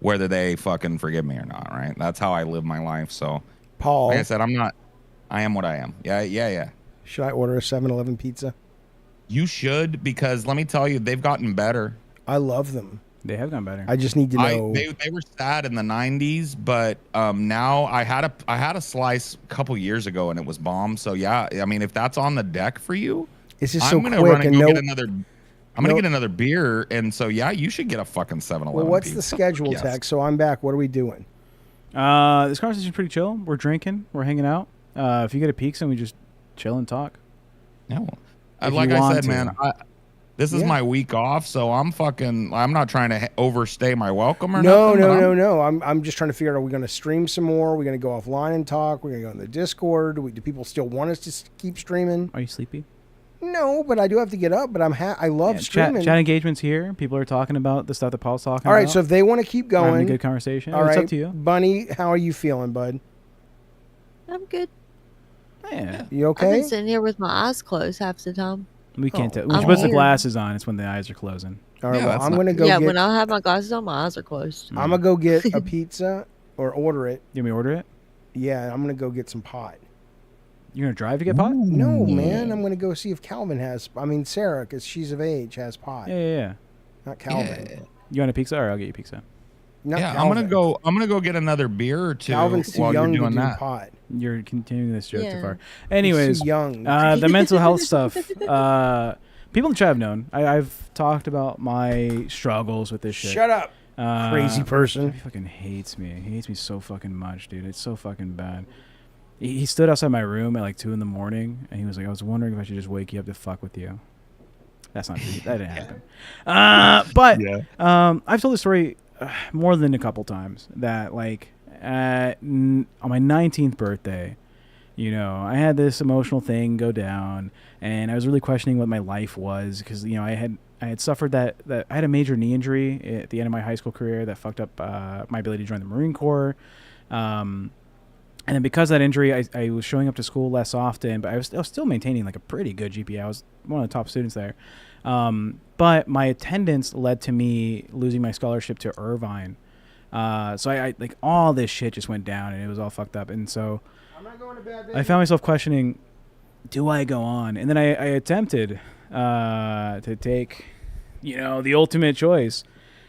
whether they fucking forgive me or not, right? That's how I live my life. So, Paul, like I said, I am what I am. Yeah. Should I order a 7-Eleven pizza? You should, because let me tell you, they've gotten better. I love them. They have gotten better. I just need to know. They were sad in the 90s, but now I had a slice a couple years ago and it was bomb. So yeah, I mean, if that's on the deck for you, it's just I'm so gonna quick run and and go no. get another. I'm gonna get another beer, and so yeah, you should get a fucking 7-Eleven. Well, what's pizza. the schedule, Yes. Tech? So I'm back. What are we doing? This conversation's pretty chill. We're drinking. We're hanging out. If you get a pizza, we just chill and talk. Yeah, If like you I want said, to. man. This is my week off, so I'm not trying to overstay my welcome or No. nothing. I'm just trying to figure out, are we going to stream some more? Are we going to go offline and talk? We're going to go on the Discord. Do people still want us to keep streaming? Are you sleepy? No, but I do have to get up. But I love streaming. Chat engagements here. People are talking about the stuff that Paul's talking about. All right, so if they want to keep We're having going, a good conversation. All right, It's up to you. Bunny, how are you feeling, bud? I'm good. Yeah. You I've been okay? sitting here with my eyes closed half the time. We can't tell. I'm When she puts the here. glasses on, it's when the eyes are closing. All right, Yeah, well, that's I'm not- gonna go Yeah, get. when I have my glasses on, my eyes are closed. I'm gonna go get a pizza or order it. You want me to order it? Yeah, I'm gonna go get some pot. You're gonna drive to get pot? No, man, I'm gonna go see if Calvin has. I mean, Sarah, because she's of age, has pot. Yeah. Not Calvin. Yeah. You want a pizza, or I'll get you pizza. Not Yeah, Calvin. I'm gonna go get another beer or two Calvin's too while young you're doing to do that. pot. You're continuing this joke too Yeah. far. He's Anyways, too young. the mental health stuff. People in the chat have known. I've talked about my struggles with this shit. Shut up, crazy person. He fucking hates me. He hates me so fucking much, dude. It's so fucking bad. He stood outside my room at like 2 a.m. and he was like, "I was wondering if I should just wake you up to fuck with you." That's not true. That didn't happen. But I've told the story more than a couple times that like on my 19th birthday, you know, I had this emotional thing go down, and I was really questioning what my life was because you know I had suffered that I had a major knee injury at the end of my high school career that fucked up my ability to join the Marine Corps. And then because of that injury, I was showing up to school less often, but I was still maintaining like a pretty good GPA. I was one of the top students there. But my attendance led to me losing my scholarship to Irvine. So I like all this shit just went down and it was all fucked up. And so I found myself questioning, do I go on? And then I attempted to take, you know, the ultimate choice.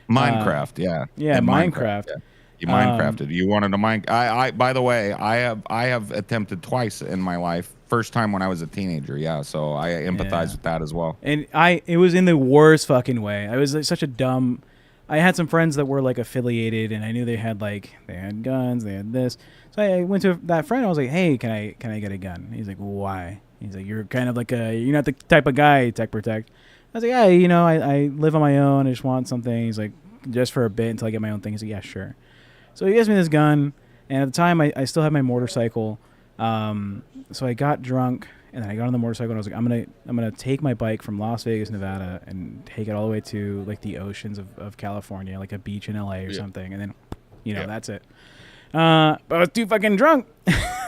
Minecraft, yeah. Yeah, And Minecraft. Yeah. You Minecrafted. You wanted to mine. I by the way, I have attempted twice in my life. First time when I was a teenager. Yeah, so I empathize with that as well. And it was in the worst fucking way. I was like, such a dumb. I had some friends that were like affiliated, and I knew they had guns, they had this. So I went to that friend. I was like, "Hey, can I get a gun?" He's like, "Why?" He's like, "You're kind of like you're not the type of guy Tech Protect." I was like, "Yeah, you know, I live on my own. I just want something." He's like, "Just for a bit until I get my own thing." He's like, "Yeah, sure." So he gives me this gun, and at the time I still had my motorcycle. So I got drunk, and then I got on the motorcycle, and I was like, I'm gonna take my bike from Las Vegas, Nevada, and take it all the way to like the oceans of California, like a beach in LA or something, and then, you know, that's it. But I was too fucking drunk,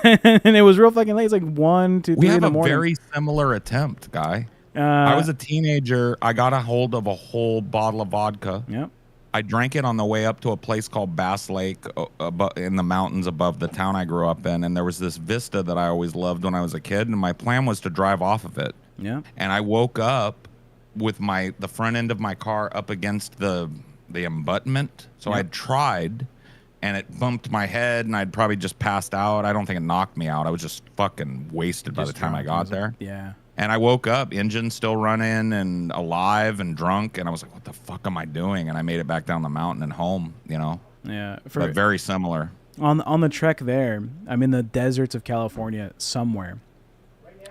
and it was real fucking late. It's like 1, 2, 3 in the morning. We have a very similar attempt, guy. I was a teenager. I got a hold of a whole bottle of vodka. Yep. I drank it on the way up to a place called Bass Lake in the mountains above the town I grew up in. And there was this vista that I always loved when I was a kid. And my plan was to drive off of it. Yeah. And I woke up with the front end of my car up against the abutment. So I tried, and it bumped my head, and I'd probably just passed out. I don't think it knocked me out. I was just fucking wasted by the time I got there. Yeah. And I woke up, engine still running and alive and drunk, and I was like, what the fuck am I doing? And I made it back down the mountain and home, you know? Yeah. But very similar. On the trek there, I'm in the deserts of California somewhere.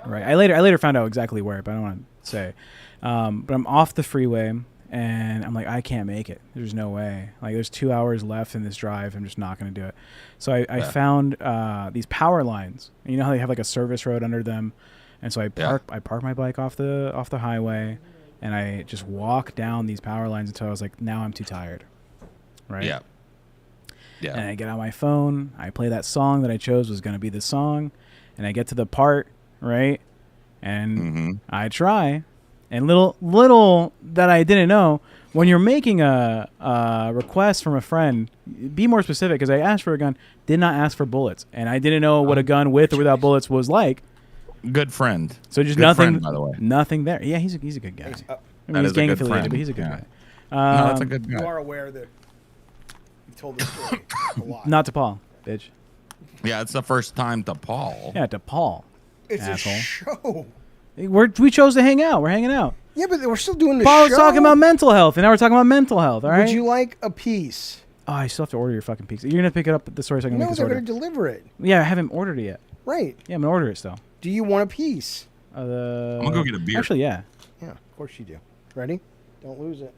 Right. I later found out exactly where, but I don't want to say. But I'm off the freeway, and I'm like, I can't make it. There's no way. Like, there's 2 hours left in this drive. I'm just not going to do it. So I found these power lines. And you know how they have like a service road under them? And so I park my bike off the highway, and I just walk down these power lines until I was like, now I'm too tired. Right? Yeah. Yeah. And I get on my phone, I play that song that I chose was going to be the song, and I get to the part, right? And I try, and little that I didn't know, when you're making a request from a friend, be more specific, because I asked for a gun, did not ask for bullets, and I didn't know what a gun with or without bullets was like. Good friend. So just good nothing, friend, by the way. Nothing there. Yeah, he's a good guy. I mean, That he's is a gang good affiliated, friend. but he's a good Yeah. guy. No, that's a good guy. You are aware that you told this story a lot. Not to Paul, bitch. Yeah, it's the first time to Paul. Yeah, to Paul. It's asshole. a show. We chose to hang out. We're hanging out. Yeah, but we're still doing the Paul show. was talking about mental health, and now we're talking about mental health. All right. Would you like a piece? Oh, I still have to order your fucking pizza. You're gonna pick it up at the store so I can make No, this they're order. going to deliver it. Yeah, I haven't ordered it yet. Right. Yeah, I'm gonna order it still. Do you want a piece? I'm gonna go get a beer. Actually, yeah. Yeah, of course you do. Ready? Don't lose it.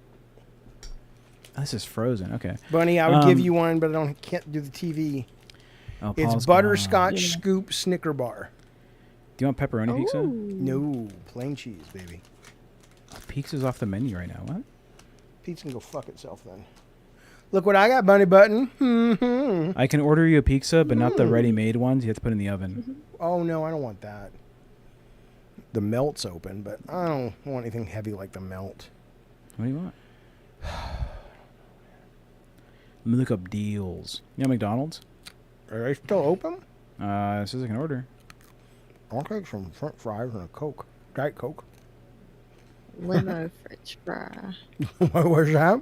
This is frozen. Okay. Bunny, I would give you one, but can't do the TV. Oh, It's Paul's butterscotch gone. scoop Snicker bar. Do you want pepperoni pizza? No, plain cheese, baby. Pizza's off the menu right now. What? Pizza can go fuck itself then. Look what I got, Bunny Button. I can order you a pizza, but not the ready-made ones. You have to put in the oven. Oh, no, I don't want that. The melt's open, but I don't want anything heavy like the melt. What do you want? Let me look up deals. You know McDonald's? Are they still open? It says I can order. I'll take some French fries and a Coke. Diet Coke. Limo French fry. Where's that?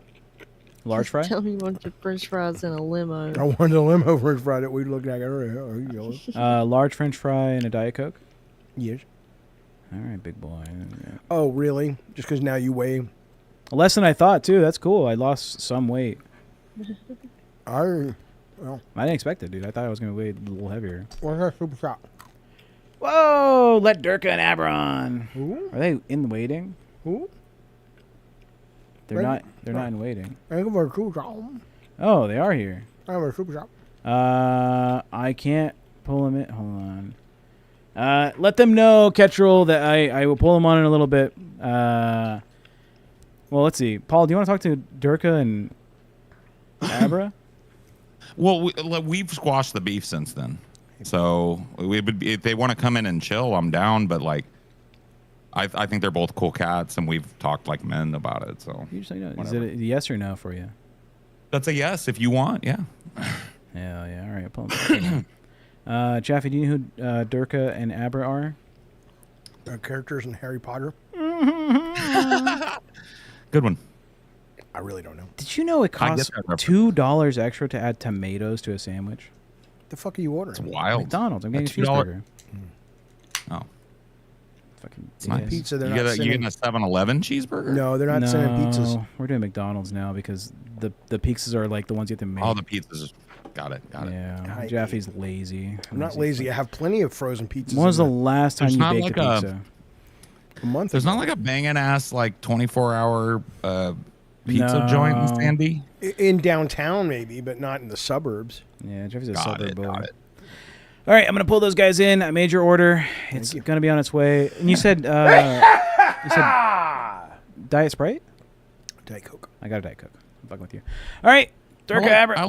Large fry? Tell me you want your French fries in a limo. I wanted a limo French fry that we looked at earlier. Large French fry and a Diet Coke? Yes. All right, big boy. Yeah. Oh, really? Just because now you weigh? Less than I thought, too. That's cool. I lost some weight. I didn't expect it, dude. I thought I was going to weigh a little heavier. What's that super shot? Whoa! Let Durka and Abron. Ooh. Are they in waiting? Ooh. They're not in waiting. I think we're super shot. Oh, they are here. I have a super shot. I can't pull them in. Hold on. Let them know, Ketrel, that I will pull them on in a little bit. Well, let's see. Paul, do you want to talk to Durka and Abra? Well, we've squashed the beef since then. So we would be, if they want to come in and chill, I'm down. But like, I think they're both cool cats, and we've talked like men about it. So You just say no. Is it a yes or no for you? That's a yes if you want. Yeah. Yeah. All right. Pull them. Chaffee, do you know who Durka and Abra are? Characters in Harry Potter. Good one. I really don't know. Did you know it costs $2 extra to add tomatoes to a sandwich? The fuck are you ordering? It's wild. McDonald's. I'm getting a $2. cheeseburger. Oh. Fucking It's not pizza. They're you not getting a 7-Eleven cheeseburger? No, they're not sending pizzas. We're doing McDonald's now because the pizzas are like the ones you have to make. Oh, the pizzas. Got it. Yeah. Jaffe's lazy. I'm not lazy. I have plenty of frozen pizzas. When was the last time you baked a pizza? A month. There's not like a banging ass like 24-hour pizza joint in Sandy. In downtown, maybe, but not in the suburbs. Yeah, Jeffy's a suburb boy. All right, I'm gonna pull those guys in. I made your order. It's gonna be on its way. And you said, Diet Sprite? Diet Coke. I got a Diet Coke. I'm fucking with you. All right, Durka Abra.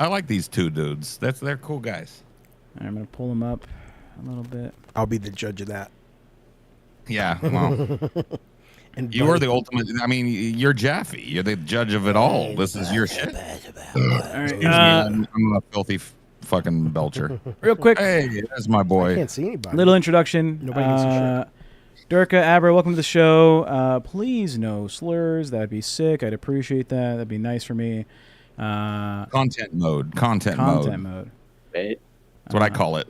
I like these two dudes. They're cool guys. All right, I'm gonna pull them up a little bit. I'll be the judge of that. Yeah, well, and you are the ultimate. I mean, you're Jaffe. You're the judge of it all. This is your shit. All right, Excuse me, I'm a filthy fucking belcher. Real quick. Hey, that's my boy. I can't see anybody. Little introduction. Nobody can see shit. Durka Abra, welcome to the show. Please no slurs. That'd be sick. I'd appreciate that. That'd be nice for me. Content mode. Content mode. Right. That's what I call it.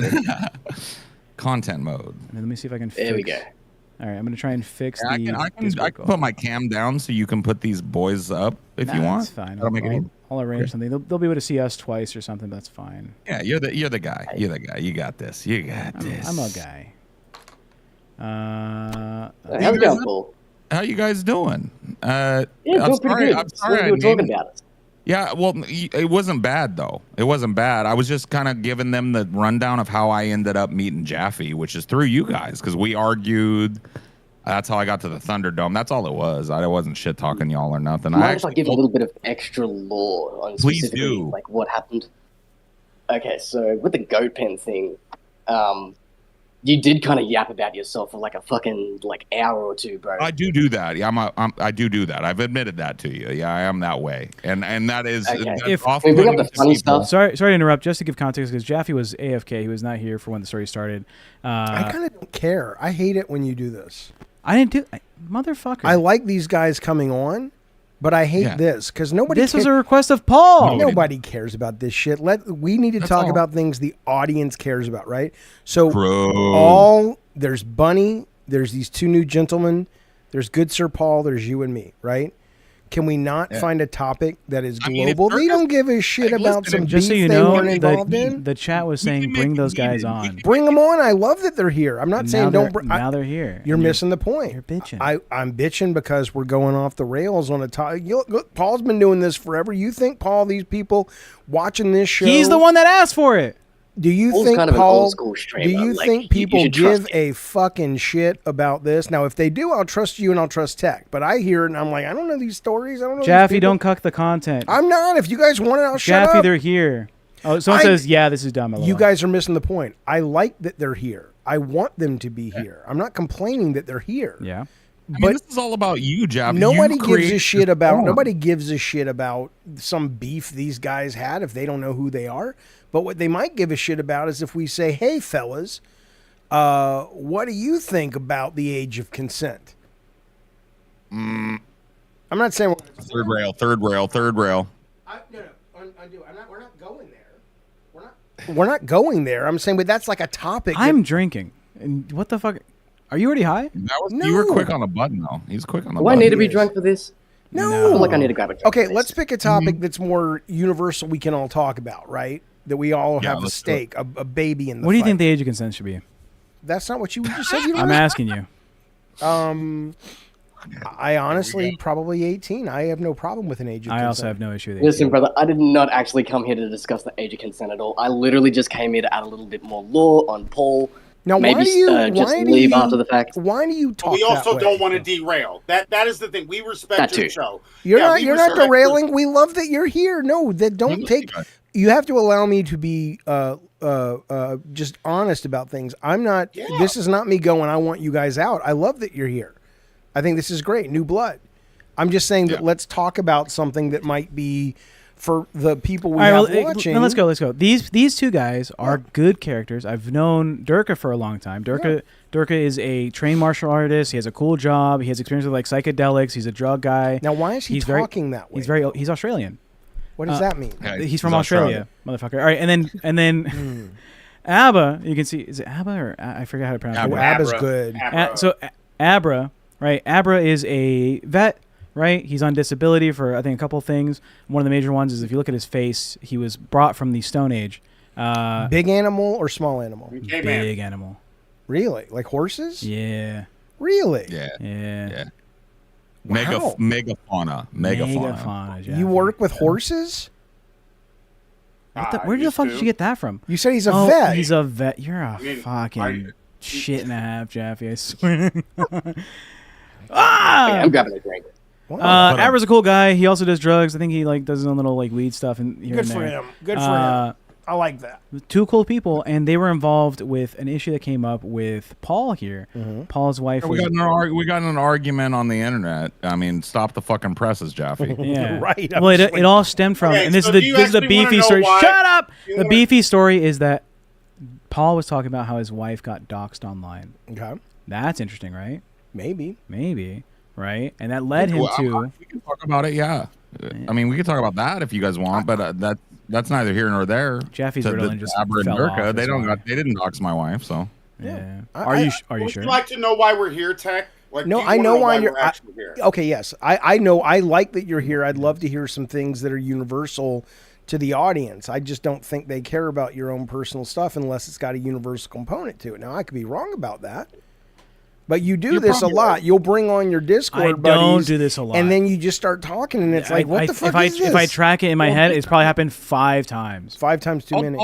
Content mode. And then let me see if I can There we fix. go. All right, I'm gonna try and fix I the. can put my cam down so you can put these boys up if you want. That's fine. That'll make it easy. I'll arrange something. They'll be able to see us twice or something. That's fine. Yeah, you're the guy. You're the guy. You got this. You got this. I'm a guy. How's it going, Paul? How you guys doing? Yeah, doing pretty good. I'm sorry. We were talking about it. Yeah, well, it wasn't bad though. It wasn't bad. I was just kind of giving them the rundown of how I ended up meeting Jaffe, which is through you guys, because we argued. That's how I got to the Thunderdome. That's all it was. I wasn't shit talking y'all or nothing. Mind if I give a little bit of extra lore on Please specifically do. like what happened? Okay, so with the goat pen thing, you did kind of yap about yourself for like a fucking hour or two, bro. I do that. Yeah, I do that. I've admitted that to you. Yeah, I am that way, and that is Okay. that's If- Can we bring up the off-putting to funny people. stuff? Sorry to interrupt. Just to give context, because Jaffe was AFK. He was not here for when the story started. I kind of don't care. I hate it when you do this. I didn't do. Motherfucker. I like these guys coming on, but I hate this because nobody. This was a request of Paul. Nobody cares about this shit. We need to That's talk all. about things the audience cares about, right? So Bro. there's Bunny, there's these two new gentlemen, there's Good Sir Paul, there's you and me, right? Can we not find a topic that is global? They don't give a shit about some Just so beef you they know, weren't involved in. the chat was saying bring those guys on. Bring them on. I love that they're here. I'm not And saying now don't. they're- now they're here. You're And missing the point. You're bitching. I'm bitching because we're going off the rails on a topic. Look, Paul's been doing this forever. You think, Paul, these people watching this show? He's the one that asked for it. Do you Paul's think kind of an Paul? old school streamer. Do you Like, think people should trust give him. a fucking shit about this? Now, if they do, I'll trust you and I'll trust Tech. But I hear it and I'm like, I don't know these stories. I don't know. Jaffe, these people. don't cuck the content. I'm not. If you guys want it, I'll shut Jaffe, up. they're here. Oh, someone says, yeah, this is dumb. You guys are missing the point. I like that they're here. I want them to be here. I'm not complaining that they're here. Yeah. But this is all about you, Jaffe. Nobody You gives a create shit this about. form. Nobody gives a shit about some beef these guys had if they don't know who they are. But what they might give a shit about is if we say, "Hey, fellas, what do you think about the age of consent?" I'm not saying Third rail. Undo. We're not going there. We're not going there. I'm saying, but that's like a topic. I'm drinking. And what the fuck? Are you already high? You were quick on the button, though. He's quick on the Do button. I need to be drunk for this? No. I feel like I need to grab a drink. Okay, let's pick a topic that's more universal. We can all talk about, right? That we all have a let's do it. stake, a baby in the. What do you fight. think the age of consent should be? That's not what you just said. You I'm asking you. I honestly probably 18. I have no problem with an age of consent. I also have no issue with it. Listen, brother, I did not actually come here to discuss the age of consent at all. I literally just came here to add a little bit more law on Paul. Now, Maybe why do you just why do leave you, after the fact. Why do you talk We also that way? don't want to derail. That is the thing. We respect That your too. show. You're Yeah, we not respect derailing. We love that you're here. No, that don't take. You have to allow me to be just honest about things. I'm not. Yeah. This is not me going, I want you guys out. I love that you're here. I think this is great. New blood. I'm just saying that let's talk about something that might be for the people we have watching. Then let's go. These two guys are good characters. I've known Durka for a long time. Durka is a trained martial artist. He has a cool job. He has experience with like psychedelics. He's a drug guy. Now, why is he talking that way? He's Australian. What does that mean? He's from Australia, motherfucker. All right, and then Abba, you can see, is it Abba or I forget how to pronounce it. Abba's good. So Abra, right? Abra is a vet, right? He's on disability for I think a couple of things. One of the major ones is if you look at his face, he was brought from the Stone Age. Big animal or small animal? Big animal. Really? Like horses? Yeah. Really? Yeah. Wow. Megafauna. Jaffe. You work with horses? Where the fuck did you get that from? You said he's a vet. He's a vet. You're a fucking shit and a half, Jaffe. I swear. I'm grabbing a drink. Abra's a cool guy. He also does drugs. I think he like does his own little like weed stuff and here Good and for there. him. Good for him. I like that. Two cool people, and they were involved with an issue that came up with Paul here. Paul's wife. We got in an argument on the internet. I mean, stop the fucking presses, Jaffe. Yeah. Right. Well, it all stemmed from, and this is the beefy story. Shut up. The beefy story is that Paul was talking about how his wife got doxxed online. Okay. That's interesting, right? Maybe. Right? And that led him to. We can talk about it, yeah. I mean, we can talk about that if you guys want, but that's neither here nor there. Jaffe's Ritalin just Abra and fell Durka, off, they didn't dox my wife, so. Yeah. Are you Would sure? you like to know why we're here, Tech? Like, No, do you I wanna know why you're we're actually here. Okay, yes. I know. I like that you're here. I'd love to hear some things that are universal to the audience. I just don't think they care about your own personal stuff unless it's got a universal component to it. Now, I could be wrong about that. But you do this a lot. You'll bring on your Discord buddies. I don't do this a lot. And then you just start talking, and it's like, what the fuck is this? If I track it in my head, it's probably happened 5 times. 5 times too many.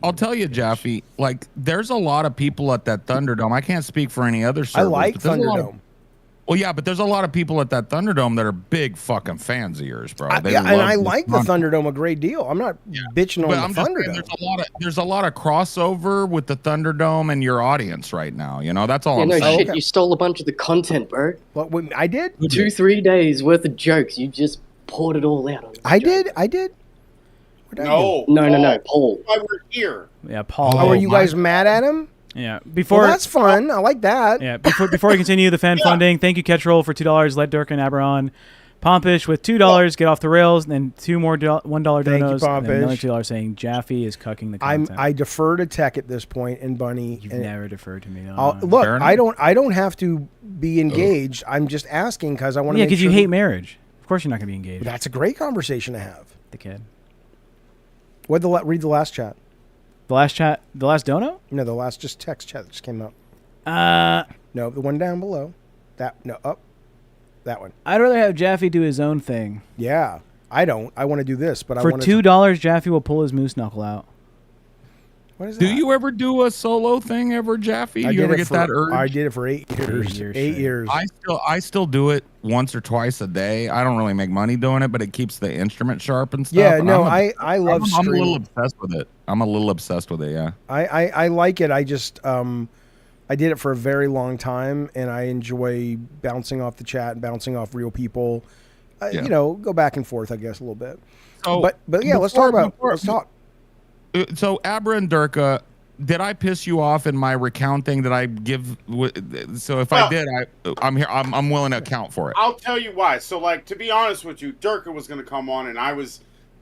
I'll tell you, Jaffe. Like, there's a lot of people at that Thunderdome. I can't speak for any other servers. I like but there's a lot of- Thunderdome. Well, yeah, but there's a lot of people at that Thunderdome that are big fucking fans of yours, bro. And I like the Thunderdome a great deal. I'm not bitching on But the I'm just saying Thunderdome. there's a lot of crossover with the Thunderdome and your audience right now. You know, that's all Yeah, I'm no saying. shit, you stole a bunch of the content, bro. What I did? 2-3 days worth of jokes. You just poured it all out on me. I did. No, Paul. Why we're here? Yeah, Paul. Oh, are you guys mad at him? Yeah. Well, that's fun. I like that. Yeah. Before we continue the fan funding, thank you, Catchroll, for $2. Let Durka and Aber on. Pompish with $2. Get off the rails, and then 2 more $1 donos. Thank you, and then another Pompish. $2 saying Jaffe is cucking the content. I defer to Tech at this point, and Bunny. You've never deferred to me. Look, I don't have to be engaged. I'm just asking because I want to. Yeah, make because sure you hate marriage. Of course, you're not going to be engaged. That's a great conversation to have. The kid. Read the last chat. The last dono? No, the last just text chat that just came up. No, the one down below. That one. I'd rather have Jaffe do his own thing. Yeah, I don't. I want to do this, but For $2, Jaffe will pull his moose knuckle out. What is that? Do you ever do a solo thing ever, Jaffe? Do you ever get that urge? I did it for 8 years. 8 years. I still do it once or twice a day. I don't really make money doing it, but it keeps the instrument sharp and stuff. Yeah, and no, I love I'm a streaming. little obsessed with it. I'm a little obsessed with it, yeah. I like it. I just I did it for a very long time, and I enjoy bouncing off the chat and bouncing off real people. You know, go back and forth, I guess, a little bit. So, but yeah, let's talk. So Abra and Durka, did I piss you off in my recounting that I give? So if I did, I'm here. I'm willing to account for it. I'll tell you why. So, like, to be honest with you, Durka was going to come on, and I was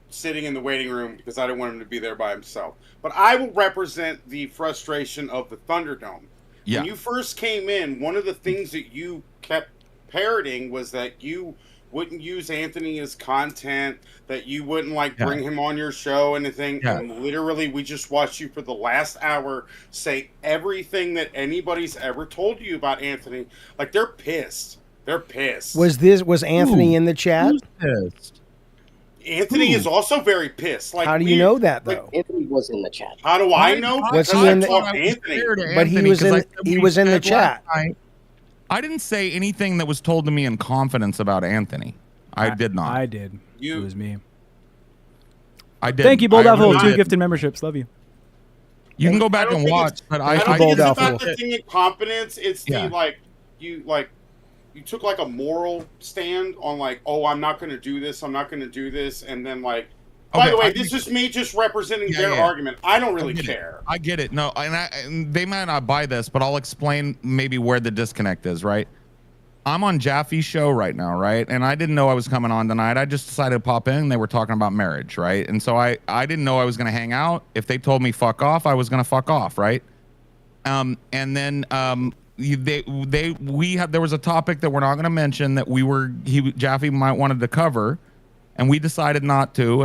sitting in the waiting room because I didn't want him to be there by himself. But I will represent the frustration of the Thunderdome. Yeah. When you first came in, one of the things that you kept parroting was that you wouldn't use Anthony as content, that you wouldn't bring him on your show, anything. Yeah. And literally, we just watched you for the last hour say everything that anybody's ever told you about Anthony. Like, they're pissed. They're pissed. Was Anthony in the chat? Who's pissed? Anthony is also very pissed. Like, how do you know that though? Anthony was in the chat. How do I know? Was he in the? But he was in the chat. I didn't say anything that was told to me in confidence about Anthony. I did not. I did. It was me. I did. Thank you, Bold Apple. 2 gifted memberships. Love you. You can go back and watch, but I don't think it's about the thing in confidence. It's the you took like a moral stand on I'm not going to do this. I'm not going to do this, and then by the way, this is me just representing their argument. I don't really care. I get it. No, and they might not buy this, but I'll explain maybe where the disconnect is, right? I'm on Jaffe's show right now, right? And I didn't know I was coming on tonight. I just decided to pop in. They were talking about marriage, right? And so I didn't know I was going to hang out. If they told me fuck off, I was going to fuck off, right? And then there was a topic that we're not going to mention that Jaffe might wanted to cover. And we decided not to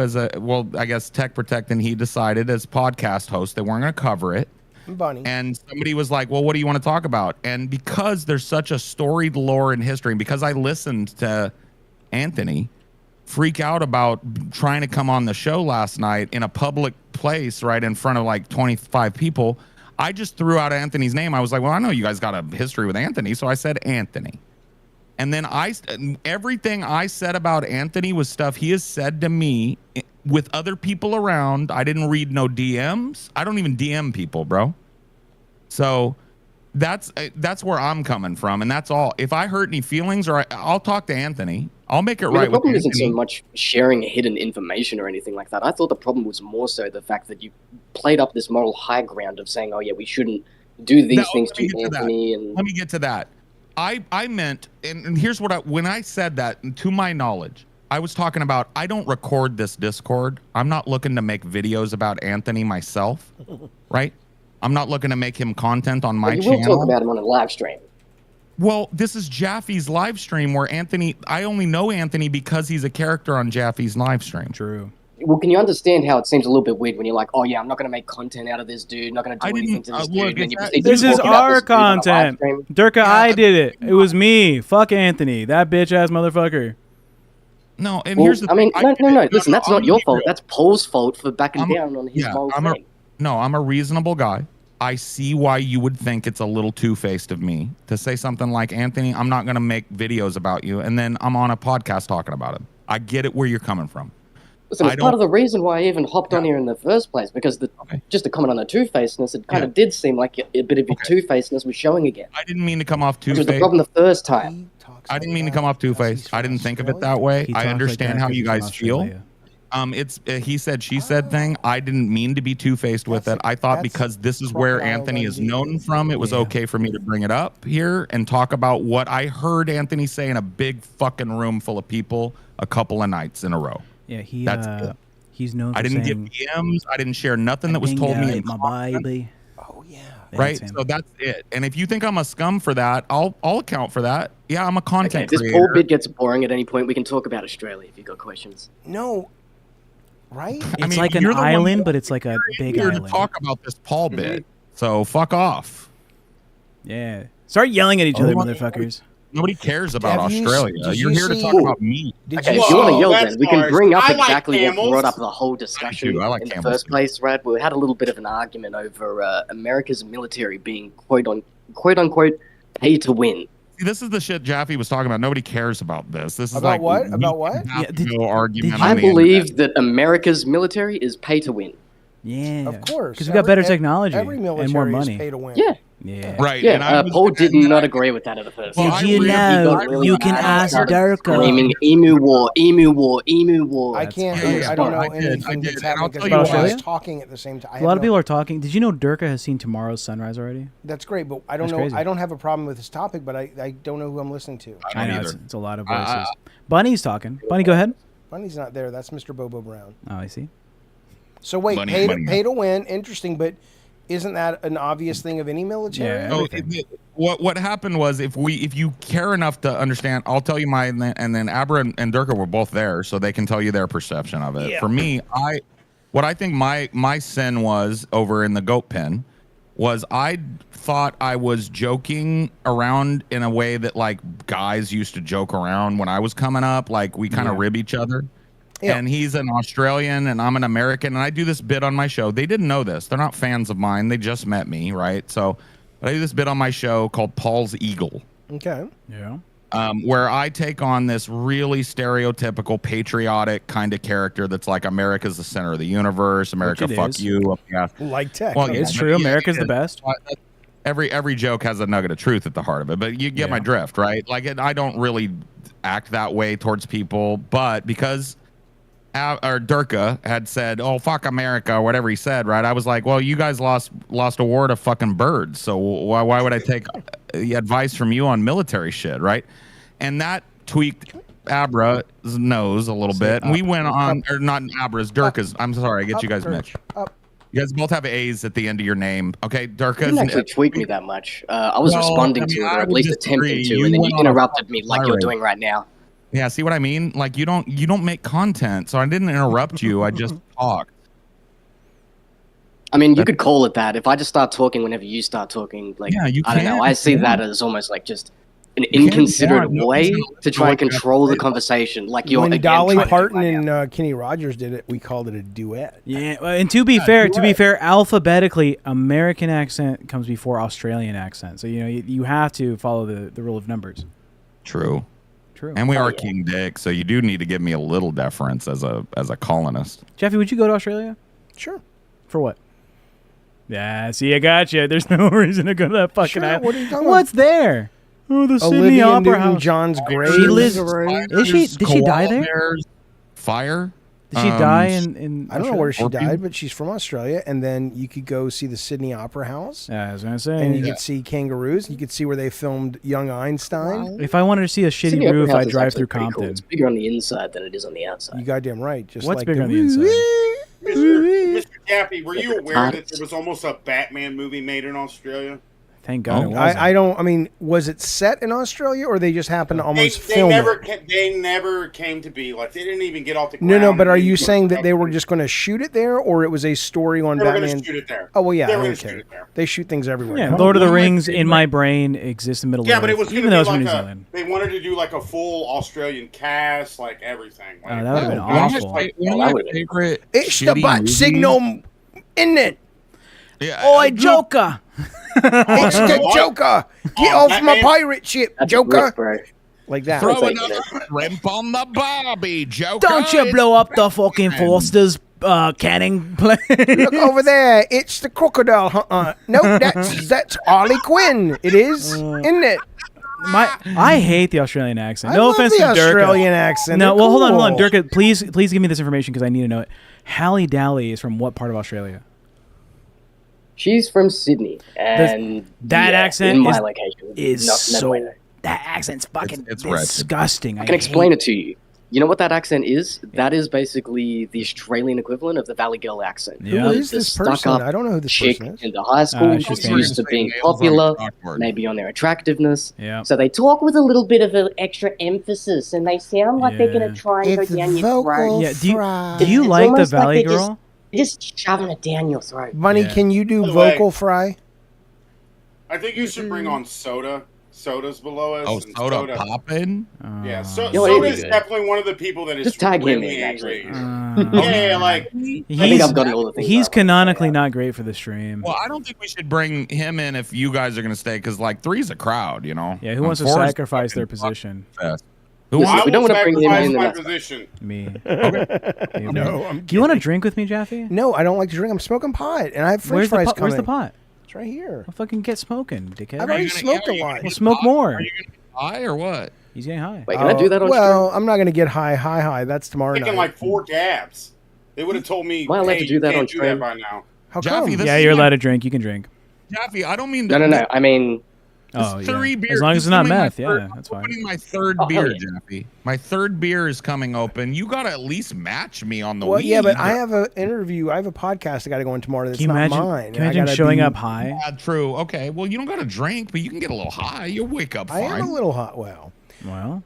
I guess Tech Protect and he decided as podcast hosts they weren't going to cover it. Bunny. And somebody was like, well, what do you want to talk about? And because there's such a storied lore in history, and because I listened to Anthony freak out about trying to come on the show last night in a public place right in front of 25 people, I just threw out Anthony's name. I was like, well, I know you guys got a history with Anthony. So I said Anthony. And then everything I said about Anthony was stuff he has said to me with other people around. I didn't read no DMs. I don't even DM people, bro. So that's where I'm coming from, and that's all. If I hurt any feelings, I'll talk to Anthony. I'll make it right. The problem isn't so much sharing hidden information or anything like that. I thought the problem was more so the fact that you played up this moral high ground of saying, "Oh yeah, we shouldn't do these things to Anthony." And let me get to that. I meant, and here's what when I said that, to my knowledge, I was talking about, I don't record this Discord. I'm not looking to make videos about Anthony myself, right? I'm not looking to make him content on my channel. You will talk about him on a live stream. Well, this is Jaffe's live stream where I only know Anthony because he's a character on Jaffe's live stream. True. Well, can you understand how it seems a little bit weird when you're like, oh yeah, I'm not going to make content out of this dude, not going to do anything to this dude. This is our content. Durka, I did it. It was me. Fuck Anthony. That bitch ass motherfucker. No, and here's the thing. No. Listen, that's not your fault. That's Paul's fault for backing down on his moral thing. I'm a reasonable guy. I see why you would think it's a little two-faced of me to say something like, Anthony, I'm not going to make videos about you, and then I'm on a podcast talking about him. I get it where you're coming from. Listen, it's part of the reason why I even hopped on here in the first place, because just to comment on the two-facedness, it kind of did seem like a bit of your two-facedness was showing again. I didn't mean to come off two-faced. It was the problem the first time. I didn't mean to come off two-faced. I didn't think of it that way. I understand how you guys feel. It's he said, she said thing. I didn't mean to be two-faced with it. I thought because this is where Anthony is known from, it was okay for me to bring it up here and talk about what I heard Anthony say in a big fucking room full of people a couple of nights in a row. Yeah, he's known for I didn't give DMs. I didn't share nothing that was told me in my baby. Oh yeah. Right? So that's it. And if you think I'm a scum for that, I'll account for that. Yeah, I'm a content creator. If this whole bit gets boring at any point, we can talk about Australia if you've got questions. No. Right? It's like an island, but it's like a big island. To talk about this Paul bit. So fuck off. Yeah. Start yelling at each other, motherfuckers. Nobody cares about Have you s- Australia. did You're you here to see- talk about meat. Okay, you if you want to see- yell, that's then we can ours. bring up I like exactly what camels. brought up the whole discussion I like in the camels first too. place, right? We had a little bit of an argument over America's military being quote unquote pay to win. See, this is the shit Jaffe was talking about. Nobody cares about this. This is About like what? About what? argument. I on the believe that America's military is pay to win. Yeah, Of course, because we got better technology Every military and more is money. pay to win. Yeah. Yeah. Right. Yeah, and I was- Paul did not agree with that at the first. Well, Did you know you can ask Durka? Screaming emu war, emu war, emu war. I can't. Yeah, I don't know I did, anything I did, that's and I'll happening tell because you I why. was talking at the same time. A lot of people are talking. Did you know Durka has seen tomorrow's sunrise already? That's great, but I don't That's know. crazy. I don't have a problem with this topic, but I don't know who I'm listening to. I know either. it's a lot of voices. Bunny's talking. Bunny, go ahead. Bunny's not there. That's Mr. Bobo Brown. Oh, I see. So wait, Bunny- pay Bunny. to win. Interesting, but isn't that an obvious thing of any military? Yeah. Oh, everything. what happened was if you care enough to understand, I'll tell you and then Abra and Durka were both there, so they can tell you their perception of it. Yeah. For me, what I think my sin was over in the goat pen was I thought I was joking around in a way that like guys used to joke around when I was coming up, like we kind of rib each other. Yeah. And he's an Australian and I'm an American, and I do this bit on my show. They didn't know this. They're not fans of mine. They just met me, right? So I do this bit on my show called Paul's Eagle, Okay. Yeah. where I take on this really stereotypical patriotic kind of character that's like America's the center of the universe. America, it fuck is. you. Yeah. Like tech. Well, It's yeah, true. yeah, America's it the is. best. Every joke has a nugget of truth at the heart of it, but you get my drift, right? Like I don't really act that way towards people, but because Durka had said, "Oh fuck America," or whatever he said, right? I was like, "Well, you guys lost a war to fucking birds, so why would I take advice from you on military shit, right?" And that tweaked Abra's nose a little bit. And we went on, or not Abra's, Durka's. I'm sorry, I get you guys mixed. You guys both have A's at the end of your name, okay? You Durka's. didn't actually tweak me that much. I was Well, responding I mean, to it, I or at would least disagree. attempting to, You and then went you on a interrupted me like you're tirade. doing right now. Yeah, see what I mean? Like you don't make content, so I didn't interrupt you. I just talked. I mean, you could call it that. If I just start talking whenever you start talking, like Yeah, you I don't know. can. I see that as almost like just an inconsiderate Yeah, way nobody's gonna to try and like that. control the conversation. Like you're when again Dolly trying to do Parton right now. and Kenny Rogers did it, we called it a duet. Yeah, and to be fair, alphabetically, American accent comes before Australian accent. So you have to follow the rule of numbers. True. True. And we are King Dick, so you do need to give me a little deference as a colonist. Jeffy, would you go to Australia? Sure. For what? Yeah, see, I got you. There's no reason to go to that fucking Sure, island. what are you talking What's there? Oh, the Sydney Olivia Opera Newton-John's House. grave. She lives. Spiders, Did she die koala there? bears, fire. Did she die in I don't know where she Scorpion? died, but she's from Australia. And then you could go see the Sydney Opera House. Yeah, I was gonna say. And you could see kangaroos. You could see where they filmed Young Einstein. If I wanted to see a shitty Sydney Opera roof, House I'd is drive actually through pretty cool. Compton. It's bigger on the inside than it is on the outside. You goddamn right. Just What's like bigger on the inside? Mr. Gappy, were you aware that there was almost a Batman movie made in Australia? Thank God it wasn't. I don't. I mean, was it set in Australia, or they just happened to almost They film never it? they never came to be. Like they didn't even get off the ground. No. But are you and- saying that they were just going to shoot it there, or it was a story on They were Batman? going to shoot it there. Oh well, yeah. They I were don't gonna shoot care. it there. They shoot things everywhere. Yeah, now. Lord of the Rings in my brain exists in Middle Yeah, Earth, but it was going even to though be it's from like New a. Zealand. They wanted to do like a full Australian cast, like everything. Like, that would've been One of awful. my favorite. It's the shitty bat movies- signal, isn't it? Yeah, Oi, Joker! It's the Joker. Get Oh, off my Batman. pirate ship, That's Joker. Rick, bro. Like that. Throw That's another shrimp on the barbie, Joker. Don't you blow up the fucking Foster's canning place. Look over there. It's the crocodile. No, that's Harley Quinn. It is, isn't it? I hate the Australian accent. I No love offense the to Durka. Australian accent. No, They're well, hold on. cool. Durka, please give me this information because I need to know it. Halle Dally is from what part of Australia? She's from Sydney, and that accent in my is- location Is no so way, no. that accent's fucking It's wretched. disgusting. I can explain it to you. You know what that accent is? That is basically the Australian equivalent of the Valley Girl accent. Yeah. Who is The this person? stuck-up I don't know who this chick person is. in the high school she's who's famous. used to being Nails on popular, a chalkboard. maybe on their attractiveness. Yeah. So they talk with a little bit of an extra emphasis, and they sound like they're Yeah. going to try and It's go down your throat. vocal Yeah. fry. Do you It's like the almost like Valley they're Girl? Just shoving it down your throat. Bunny, Yeah. can you do By the way- vocal fry? I think you should bring on soda Soda's below us. Oh, and Soda poppin'? Yeah, Yo, Soda he'd is be good. definitely one of the people that is Just tag him really in, actually. angry. Yeah, like I think I've gotten all the things He's I wanna canonically not great for the stream. Well, I don't think we should bring him in if you guys are going to stay, because like 3's a crowd, you know? Yeah, who wants to Four is sacrifice their fucking position? fest. Listen, if we don't want to bring him sacrifice in, then my that's fine. position. Me. Okay. No, I'm Do you want to drink with me, Jaffe? No, I don't like to drink. I'm smoking pot, and I have French fries coming. Where's the pot? It's right here. Well, fucking get smoking, dickhead. I've already smoked a lot. Well, smoke more. Are you going to get high or what? He's getting high. Wait, can I do that on Well, I'm not going to get high. That's tomorrow Taking night. like 4 dabs. They would have told me, Am I allowed hey, to do you that can't on do stream? that by now. How Jaffe, come? this Yeah, is you're my- allowed to drink. You can drink. Jaffe, I don't mean to. No. I mean, Oh, yeah. 3 beers. As long as it's This not is my meth, third- yeah, that's I'm fine. opening my third Oh, hell beer, yeah. Jaffe. My third beer is coming open. You got to at least match me on the Well, weed. yeah, but I have an interview. I have a podcast I got to go on tomorrow. That's Can you not imagine, mine. can you and I imagine gotta showing be- up high? Yeah, true. Okay. Well, you don't got to drink, but you can get a little high. You'll wake up I fine. am a little hot. Well,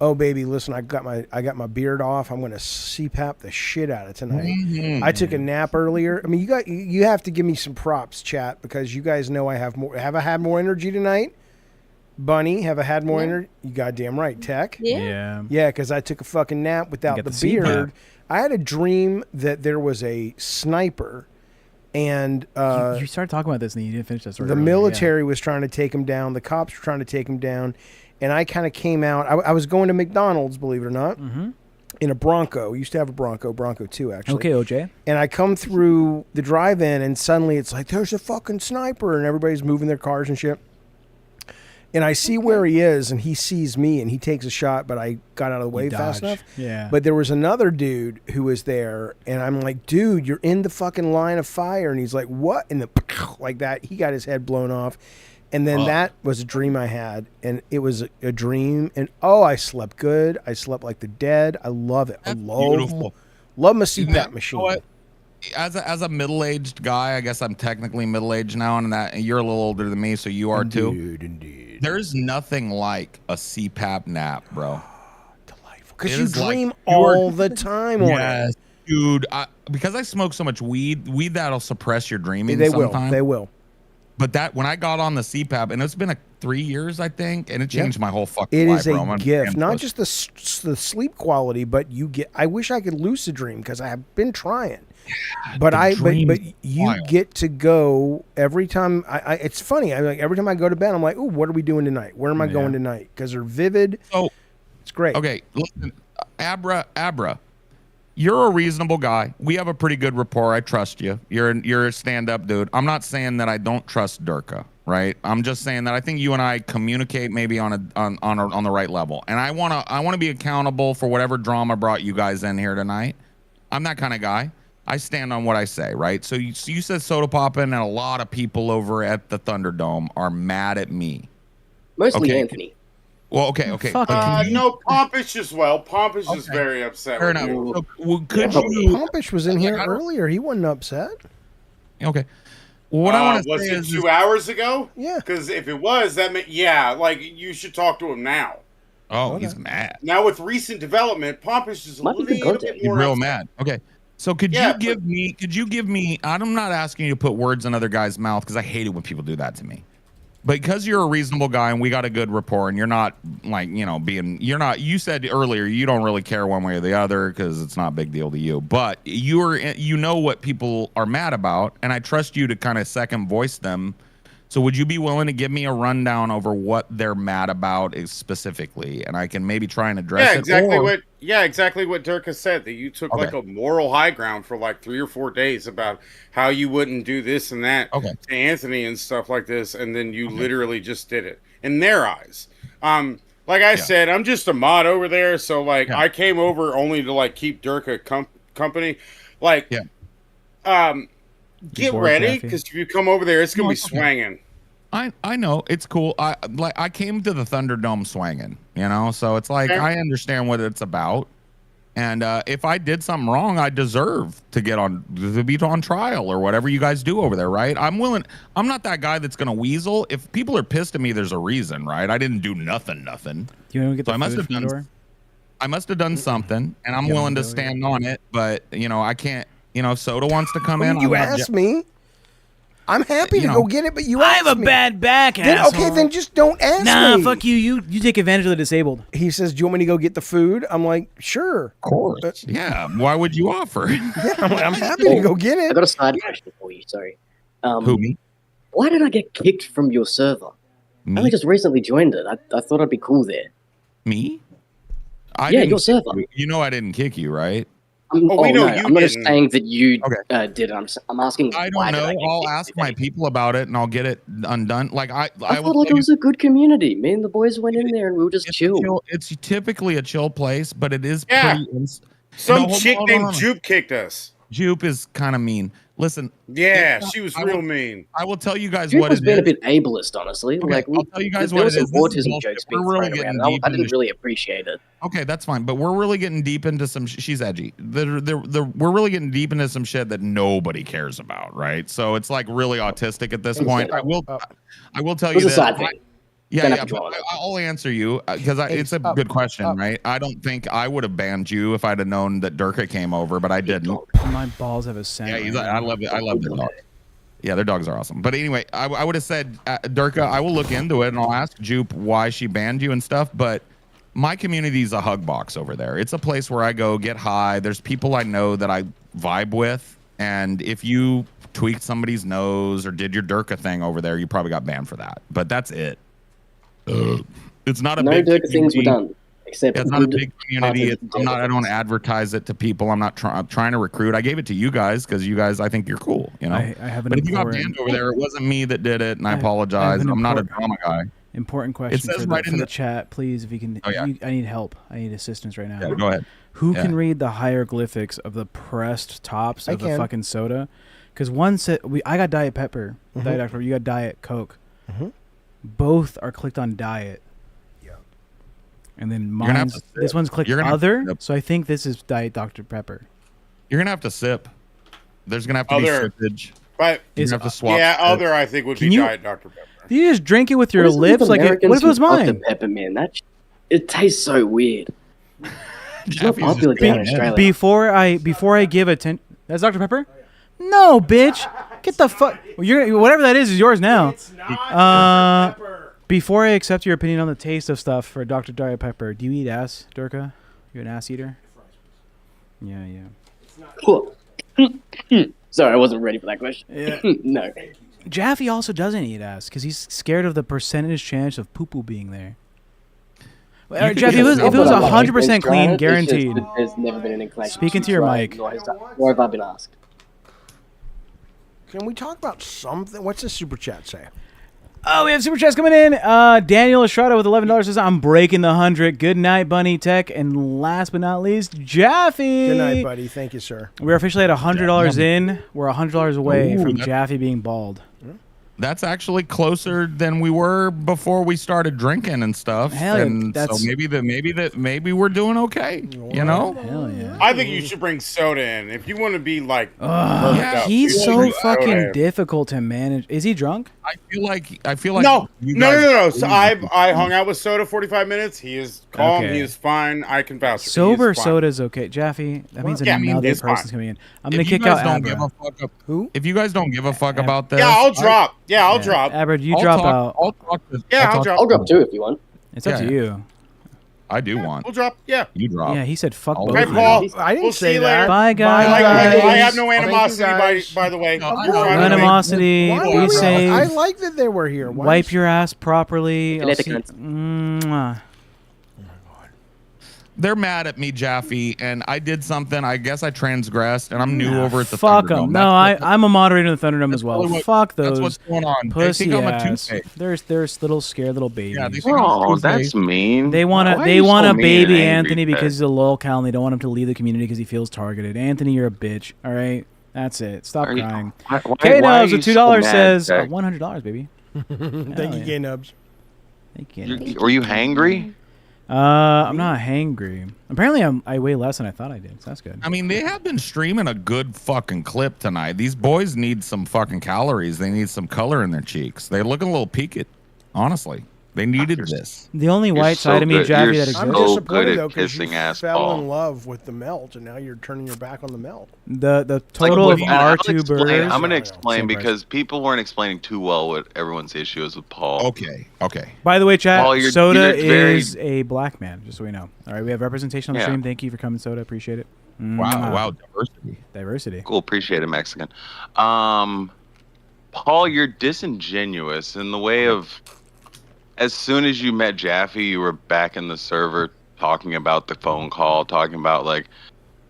oh baby, listen, I got my beard off. I'm gonna CPAP the shit out of it tonight. Mhm. I took a nap earlier. I mean, you have to give me some props, chat, because you guys know I have more. Have I had more energy tonight? Bunny, have I had more energy? You goddamn right, Tech. Yeah. Yeah, because I took a fucking nap without got the the beard. CPAP. I had a dream that there was a sniper, and You started talking about this and you didn't finish that story. the earlier, military was trying to take him down. The cops were trying to take him down, and I kind of came out. I was going to McDonald's, believe it or not, in a Bronco. We used to have a Bronco 2 Yeah. actually. Okay, OJ. And I come through the drive-in, and suddenly it's like, there's a fucking sniper, and everybody's moving their cars and shit. And I see where he is, and he sees me, and he takes a shot, but I got out of the way fast dodged. enough. Yeah. But there was another dude who was there, and I'm like, dude, you're in the fucking line of fire. And he's like, what? And then like that, he got his head blown off. And then that was a dream I had, and it was a dream. And I slept good. I slept like the dead. I love it. That's I love beautiful. my CPAP machine. You know what? As a middle-aged guy, I guess I'm technically middle-aged now, and that you're a little older than me, so you are too. Indeed. There's nothing like a CPAP nap, bro. Because It you is like dream you are- all the time on it. Yes, dude. Because I smoke so much weed that'll suppress your dreaming. They sometimes. will. But that when I got on the CPAP, and it's been 3 years, I think, and it changed my whole fucking It life, is bro. a I'm gift, damn not pussy. just the sleep quality, but you get. I wish I could lucid dream because I have been trying, but but you wild. get to go every time. I it's funny. I like every time I go to bed, I'm like, oh, what are we doing tonight? Where am I going tonight? Because they're vivid. So it's great. Okay, listen, Abra, you're a reasonable guy. We have a pretty good rapport. I trust you. You're a stand-up dude. I'm not saying that I don't trust Durka, right? I'm just saying that I think you and I communicate maybe on the right level. And I wanna be accountable for whatever drama brought you guys in here tonight. I'm that kind of guy. I stand on what I say, right? So you said soda poppin', and a lot of people over at the Thunderdome are mad at me. Mostly Anthony. Well, okay. No, Pompous as well. Pompous is very upset. Fair with enough. you. So, well, could you? Pompous was in here earlier. He wasn't upset. Okay. Well, what I want to was say it is 2 hours ago? Yeah. Because if it was, that meant like you should talk to him now. Oh, he's mad. Now with recent development, Pompous is a little bit He's more real upset. mad. Okay. So could you give me? I'm not asking you to put words in other guys' mouth because I hate it when people do that to me. But because you're a reasonable guy and we got a good rapport, and you're not like you said earlier you don't really care one way or the other because it's not a big deal to you. But you know what people are mad about, and I trust you to kind of second voice them. So would you be willing to give me a rundown over what they're mad about specifically, and I can maybe try and address it? Exactly what Dirk has said, that you took like a moral high ground for like 3 or 4 days about how you wouldn't do this and that to Anthony and stuff like this, and then you literally just did it in their eyes. Like I said, I'm just a mod over there, so like I came over only to like keep Dirk company. Like, get ready, because if you come over there, it's gonna be swanging. I know it's cool. I came to the Thunderdome swanging, so it's like I understand what it's about. And if I did something wrong, I deserve to be on trial or whatever you guys do over there, right? I'm willing. I'm not that guy that's gonna weasel. If people are pissed at me, there's a reason, right? I didn't do nothing. Do you want to get the food from the door? I must have done something, and I'm willing to stand on it. But I can't. If Soda wants to come in, You asked me. I'm happy to go get it, but you I asked have a me. bad back, Then, asshole. okay, then just don't ask Nah, me. fuck you. You take advantage of the disabled. He says, "Do you want me to go get the food?" I'm like, "Sure." Of course. Yeah. Why would you offer? Yeah, I'm happy to go get I it. got a side question for you. Sorry. Who, me? Why did I get kicked from your server? I only just recently joined it. I thought I'd be cool there. Me? Yeah, your server. You know I didn't kick you, right? I'm not just saying that you did it. I'm asking. I why don't know. did I get I'll kicked, ask if my anything. people about it, and I'll get it undone. Like I will thought like tell it was a good community. Me and the boys went in there and we were just chill. It's typically a chill place, but it is Yeah. pretty. Some chick named Jupe kicked us. Jupe is kind of mean. Listen. Yeah, she was real mean. I will tell you guys Jupe what was it being is. a bit ableist, honestly. Okay, like I'll tell you guys there what was it some is. This is autism bullshit. jokes being We're really thrown getting around. deep I didn't into really appreciate it. Okay, that's fine, but we're really getting deep into some. She's edgy. We're really getting deep into some shit that nobody cares about, right? So it's like really autistic at this point. I will tell you It was a this. side thing. Yeah. But I'll answer you because it's a good question, right? I don't think I would have banned you if I'd have known that Durka came over, but I didn't. My balls have a scent. Yeah, I love it. I love their dogs. Yeah, their dogs are awesome. But anyway, I would have said, Durka, I will look into it and I'll ask Jupe why she banned you and stuff. But my community is a hug box over there. It's a place where I go get high. There's people I know that I vibe with. And if you tweaked somebody's nose or did your Durka thing over there, you probably got banned for that. But that's it. It's not a big Durka things were done. Except it's not a big community. I don't advertise it to people. I'm trying to recruit. I gave it to you guys because you guys, I think you're cool. You know. I have but if you got banned over there, it wasn't me that did it, and I apologize. I'm not a drama guy. Important question It says for, right the, in for the the chat, please. If you can, I need help. I need assistance right now. Yeah, go ahead. Who can read the hieroglyphics of the pressed tops of the fucking soda? Because one said I got Diet Pepper, Diet Dr. You got Diet Coke. Both are clicked on Diet. And then this one's clicked other, so I think this is Diet Dr. Pepper. You're gonna have to sip. There's gonna have to be sippage. But you have to swap. Yeah, other I think would be Diet Dr. Pepper. Do you just drink it with your lips? Like, what if it was mine? Pepper, man, it tastes so weird. It's not popular down in Australia. Before I give attention, that's Dr. Pepper. No, bitch, get the fuck. Well, whatever that is yours now. It's not Before I accept your opinion on the taste of stuff for Dr. Diet Pepper, do you eat ass, Durka? You're an ass eater? Yeah. Cool. Sorry, I wasn't ready for that question. Yeah. No. Jaffe also doesn't eat ass because he's scared of the percentage chance of poo-poo being there. Jaffe, if it was 100% clean, guaranteed. There's never been an inclination. Speaking to your mic. Nor have I been asked. Can we talk about something? What's the super chat say? Oh, we have super chats coming in. Daniel Estrada with $11 says, I'm breaking the 100. Good night, Bunny Tech. And last but not least, Jaffe. Good night, buddy. Thank you, sir. We're officially at $100 in. We're $100 away from Jaffe being bald. That's actually closer than we were before we started drinking and stuff. Hell yeah, and so maybe we're doing okay. You know? Hell yeah. I think you should bring soda in if you want to be like. He's so fucking difficult to manage. Is he drunk? I feel like no. So I hung out with Soda 45 minutes. He is calm. Okay. He is fine. I can vouch. Sober soda's okay. Jaffe, that means another person's coming in. I'm gonna kick out Abra. Who? If you guys don't give a fuck about this, yeah, I'll drop. I'll drop. Abra, you drop out. I'll drop. I'll drop too if you want. It's up to you. I do want. We'll drop. Yeah. You drop. Yeah, he said fuck both Okay, of you. Paul. I didn't say that. Bye, guys. I have no animosity, by the way. No animosity. Be safe. I like that they were here. Wipe your ass properly. Let it count. Mwah. They're mad at me, Jaffe, and I did something. I guess I transgressed, and I'm new over at the Fuck Thunderdome. them. No, I'm a moderator in the Thunderdome as well. Fuck those. That's what's going on. Pussy they think I'm a ass. Two-Face. They're little scared little babies. Yeah, they think I'm a Two-Face. That's mean. They want Why to. are They you want so to mean baby and angry Anthony today? because he's a lol cow, and they don't want him to leave the community because he feels targeted. Anthony, you're a bitch. All right, that's it. Stop crying. K Nubs with $2 says $100, baby. Thank you, K Nubs. Thank you. Were you hangry? I'm not hangry. Apparently, I weigh less than I thought I did. So that's good. I mean, they have been streaming a good fucking clip tonight. These boys need some fucking calories. They need some color in their cheeks. They're looking a little peaked, honestly. They needed this. The only You're white so side of me, good. Jaffe, You're that I'm exists. so disappointed good though at because you kissing ass fell Paul. in love with the melt, and now you're turning your back on the melt. The Like, total of I'll our two explain. burgers. I'm gonna I know. explain Same price. because people weren't explaining too well what everyone's issue is with Paul. Okay. By the way, chat, Paul, Soda you're very- is a black man, just so we know. All right, we have representation on the Yeah. stream. Thank you for coming, Soda. Appreciate it. Wow, diversity. Diversity. Cool, appreciate it, Mexican. Paul, you're disingenuous in the way of, as soon as you met Jaffe, you were back in the server talking about the phone call, talking about like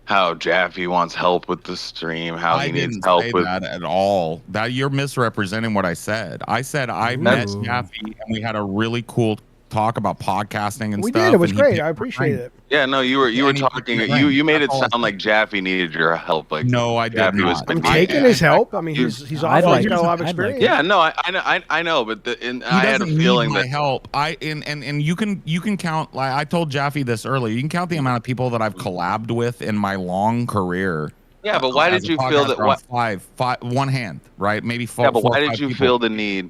how Jaffe wants help with the stream, how I he needs didn't help say with. that at all. That you're misrepresenting what I said. I said I met Jaffe and we had a really cool talk about podcasting and We stuff. did. It was and he great. picked I my appreciate brain. it. Yeah, no, you were And he picked talking. my brain. You made it That's all I sound like Jaffe needed your help. Like No, I did Jaffe was not. I'm beneath taking you. his help. I mean, he's I'd awesome. like He's got a lot of I'd like experience. Yeah, no, I know, but I had a doesn't feeling need my that help. And you can count. Like I told Jaffe this earlier. You can count the amount of people that I've collabed with in my long career. Yeah, but why as did a you feel that? podcaster on five, one hand, right? Maybe four. Yeah, but four why or did five you people. feel the need?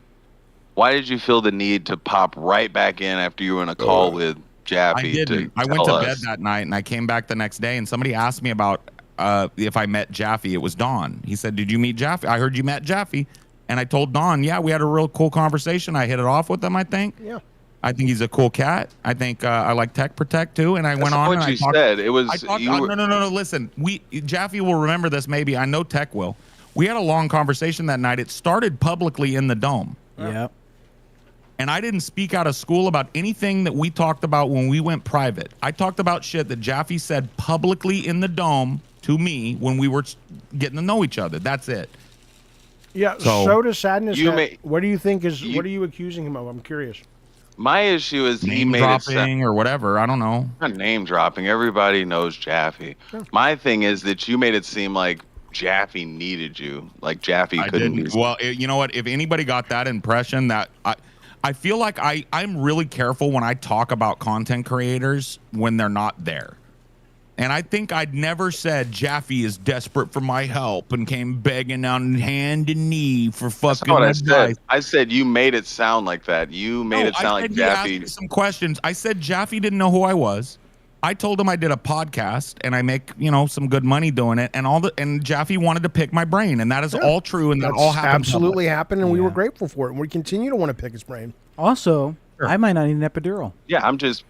Why did you feel the need to pop right back in after you were in a call with Jaffe? I didn't. I went to bed that night and I came back the next day and somebody asked me about if I met Jaffe. It was Don. He said, "Did you meet Jaffe? I heard you met Jaffe." And I told Don, "Yeah, we had a real cool conversation. I hit it off with him. I think. Yeah. I think he's a cool cat. I think I like Tech Protect too." And I went on. What and you I talked, said. It was. I talked, you were, no. Listen, Jaffe will remember this. Maybe I know Tech will. We had a long conversation that night. It started publicly in the Dome. Yep. And I didn't speak out of school about anything that we talked about when we went private. I talked about shit that Jaffe said publicly in the Dome to me when we were getting to know each other. That's it. Yeah. So, Soda Sadness. you may- What do you think is? What are you accusing him of? I'm curious. my issue is he Name made it sound. dropping or whatever. I don't know. Not name dropping. Everybody knows Jaffe. My thing is that you made it seem like Jaffe needed you, like Jaffe I couldn't. didn't. Well, you know what? If anybody got that impression, that I feel like I'm really careful when I talk about content creators when they're not there. And I think I'd never said Jaffe is desperate for my help and came begging on hand and knee for That's fucking not what I advice. said. I said you made it sound like that. You made it sound like he asked Jaffe. me some questions. I said Jaffe didn't know who I was. I told him I did a podcast and I make, some good money doing it, and Jaffe wanted to pick my brain, and that is all true, and that all happened. Absolutely happened, and we were Yeah. grateful for it, and we continue to want to pick his brain. Also, I might not need an epidural. Yeah,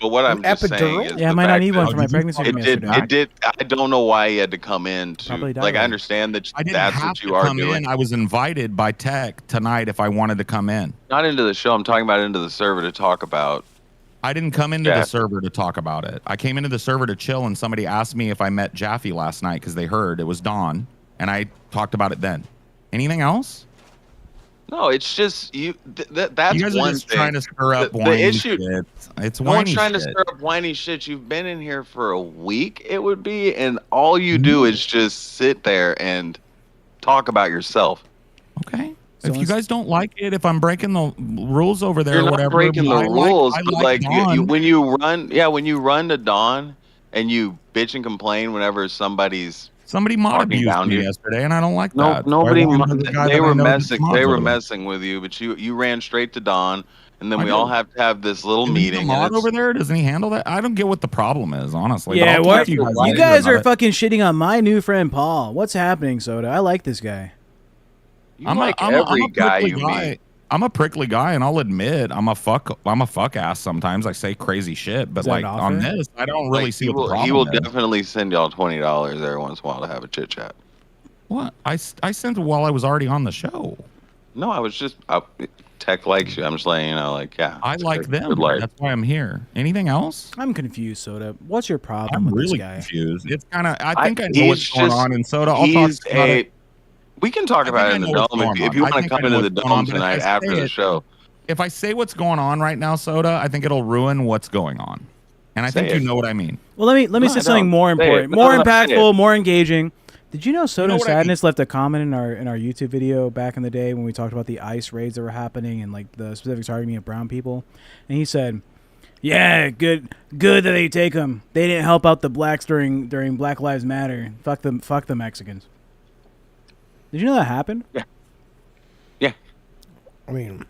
but what I'm just saying epidural? is Yeah, I the might not fact need one that for my pregnancy from yesterday. It did. I don't know why he had to come in to. Probably died Like, I already. understand that I didn't that's have what you to are come doing. in. I was invited by Tech tonight if I wanted to come in. Not into the show. I'm talking about into the server to talk about. I didn't come into Yeah. the server to talk about it. I came into the server to chill, and somebody asked me if I met Jaffe last night because they heard it was Dawn, and I talked about it then. Anything else? No, it's just you. That's You guys are one just thing. trying to stir up The whiny issue. shit. It's No one's whiny trying to shit. stir up whiny shit. You've been in here for a week, it would be, and all you do is just sit there and talk about yourself. Okay. So If you guys don't like it, if I'm breaking the rules over there, You're or not whatever, breaking the I rules, I but like Dawn. when you run to Dawn and you bitch and complain whenever somebody's Somebody mod talking abused down me you. yesterday, and I don't like No, that. nobody. So I went to the guy They that I were know messing. that's They were mod over messing with you, but you ran straight to Dawn, and then I we all did. have to have this little there. Is he the meeting. mod And over there? Doesn't he handle that? I don't get what the problem is, honestly. but Yeah, I'll what? talk to You later guys are about it. fucking shitting on my new friend Paul. What's happening, Soda? I like this guy. you like every guy you meet. I'm a prickly guy, and I'll admit I'm a fuck ass sometimes. I say crazy shit, but Is that like an on offer? this, I don't really Like, see he what the will, problem he will is. definitely send y'all $20 every once in a while to have a chit chat. What? I sent it while I was already on the show. No, I was just Tech likes you. I'm just letting you know, like, yeah. I it's like good- them. good life. That's why I'm here. Anything else? I'm confused, Soda. What's your problem I'm with really this guy? confused. It's kind of. I think I know he's what's going just- on in Soda. I'll talk he's about it. We can talk about it in the know what's dome going if on. you I want to think I come know into the what's going on, dome but if I tonight say after the it- show. If I say what's going on right now, Soda, I think it'll ruin what's going on. And I Say think it. you know what I mean. Well, let me No, say I something don't. more Say important, it. more No, say impactful, it. more engaging. Did you know Soda know and what I mean? Sadness left a comment in our YouTube video back in the day when we talked about the ICE raids that were happening and like the specific targeting of brown people? And he said, "Yeah, good that they take them. They didn't help out the blacks during Black Lives Matter. Fuck the Mexicans." Did you know that happened? Yeah. I mean,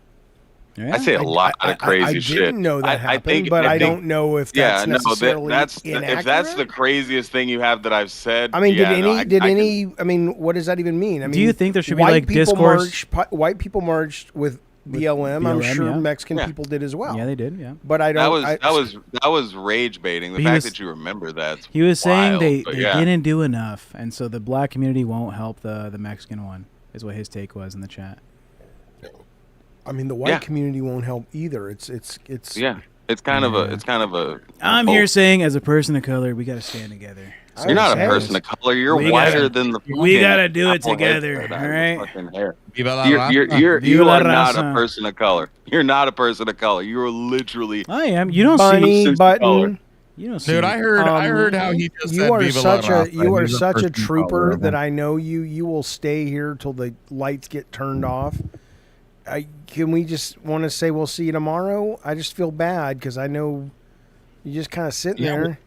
I say a lot of crazy shit. I didn't know that happened, but I don't know if that's necessarily inaccurate. If that's the craziest thing you have that I've said. I mean, I mean, what does that even mean? I mean, do you think there should be like discourse? White people marched with BLM. I'm sure yeah. Mexican people did as well. Yeah, they did. Yeah, but I don't. That was rage baiting. The fact that you remember that. He was saying they yeah. didn't do enough, and so the black community won't help the Mexican one. Is what his take was in the chat. I mean, the white community won't help either. It's yeah. It's kind of a. I'm here saying, as a person of color, we got to stand together. You're not a person of color. You're whiter than the. We gotta do it together, all right? You are not a person of color. You're not a person of color. You're literally. I am. You don't see button. You don't see. Dude, I heard how he just said you are such a trooper that I know you will stay here till the lights get turned off. Can we just want to say we'll see you tomorrow? I just feel bad because I know you just kind of sitting there.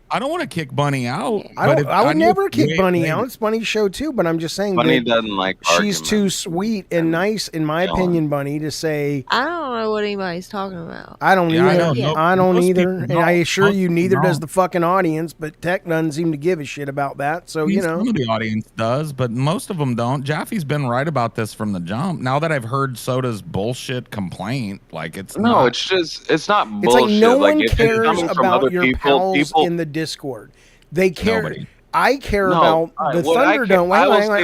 I don't want to kick Bunny out. I would never kick Bunny out. It's Bunny's show too, but I'm just saying Bunny doesn't like she's too sweet and nice, in my opinion, Bunny, to say. I don't know what anybody's talking about. I don't either. I don't either. And I assure you, neither does the fucking audience. But Tech doesn't seem to give a shit about that. So some of the audience does, but most of them don't. Jaffe's been right about this from the jump. Now that I've heard Soda's bullshit complaint, like it's not bullshit. It's like no one cares about your pals in the Discord. They care. Nobody. I care about the Thunderdome.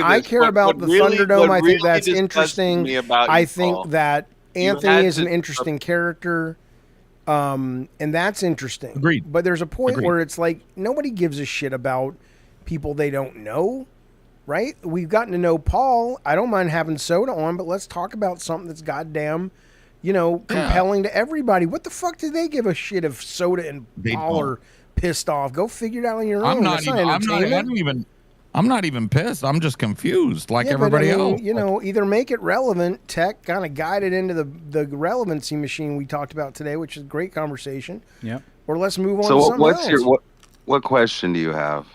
I care about the Thunderdome. I think that's interesting. I think that Anthony is an interesting character, and that's interesting. Agreed. But there's a point where it's like nobody gives a shit about people they don't know, right? We've gotten to know Paul. I don't mind having Soda on, but let's talk about something that's goddamn, compelling to everybody. What the fuck do they give a shit if Soda and Paul are pissed off? Go figure it out on your own. I'm not even pissed. I'm just confused, like everybody else. Either make it relevant. Tech kind of guided into the relevancy machine we talked about today, which is a great conversation. Yeah. Or let's move on. So to something else. What question do you have?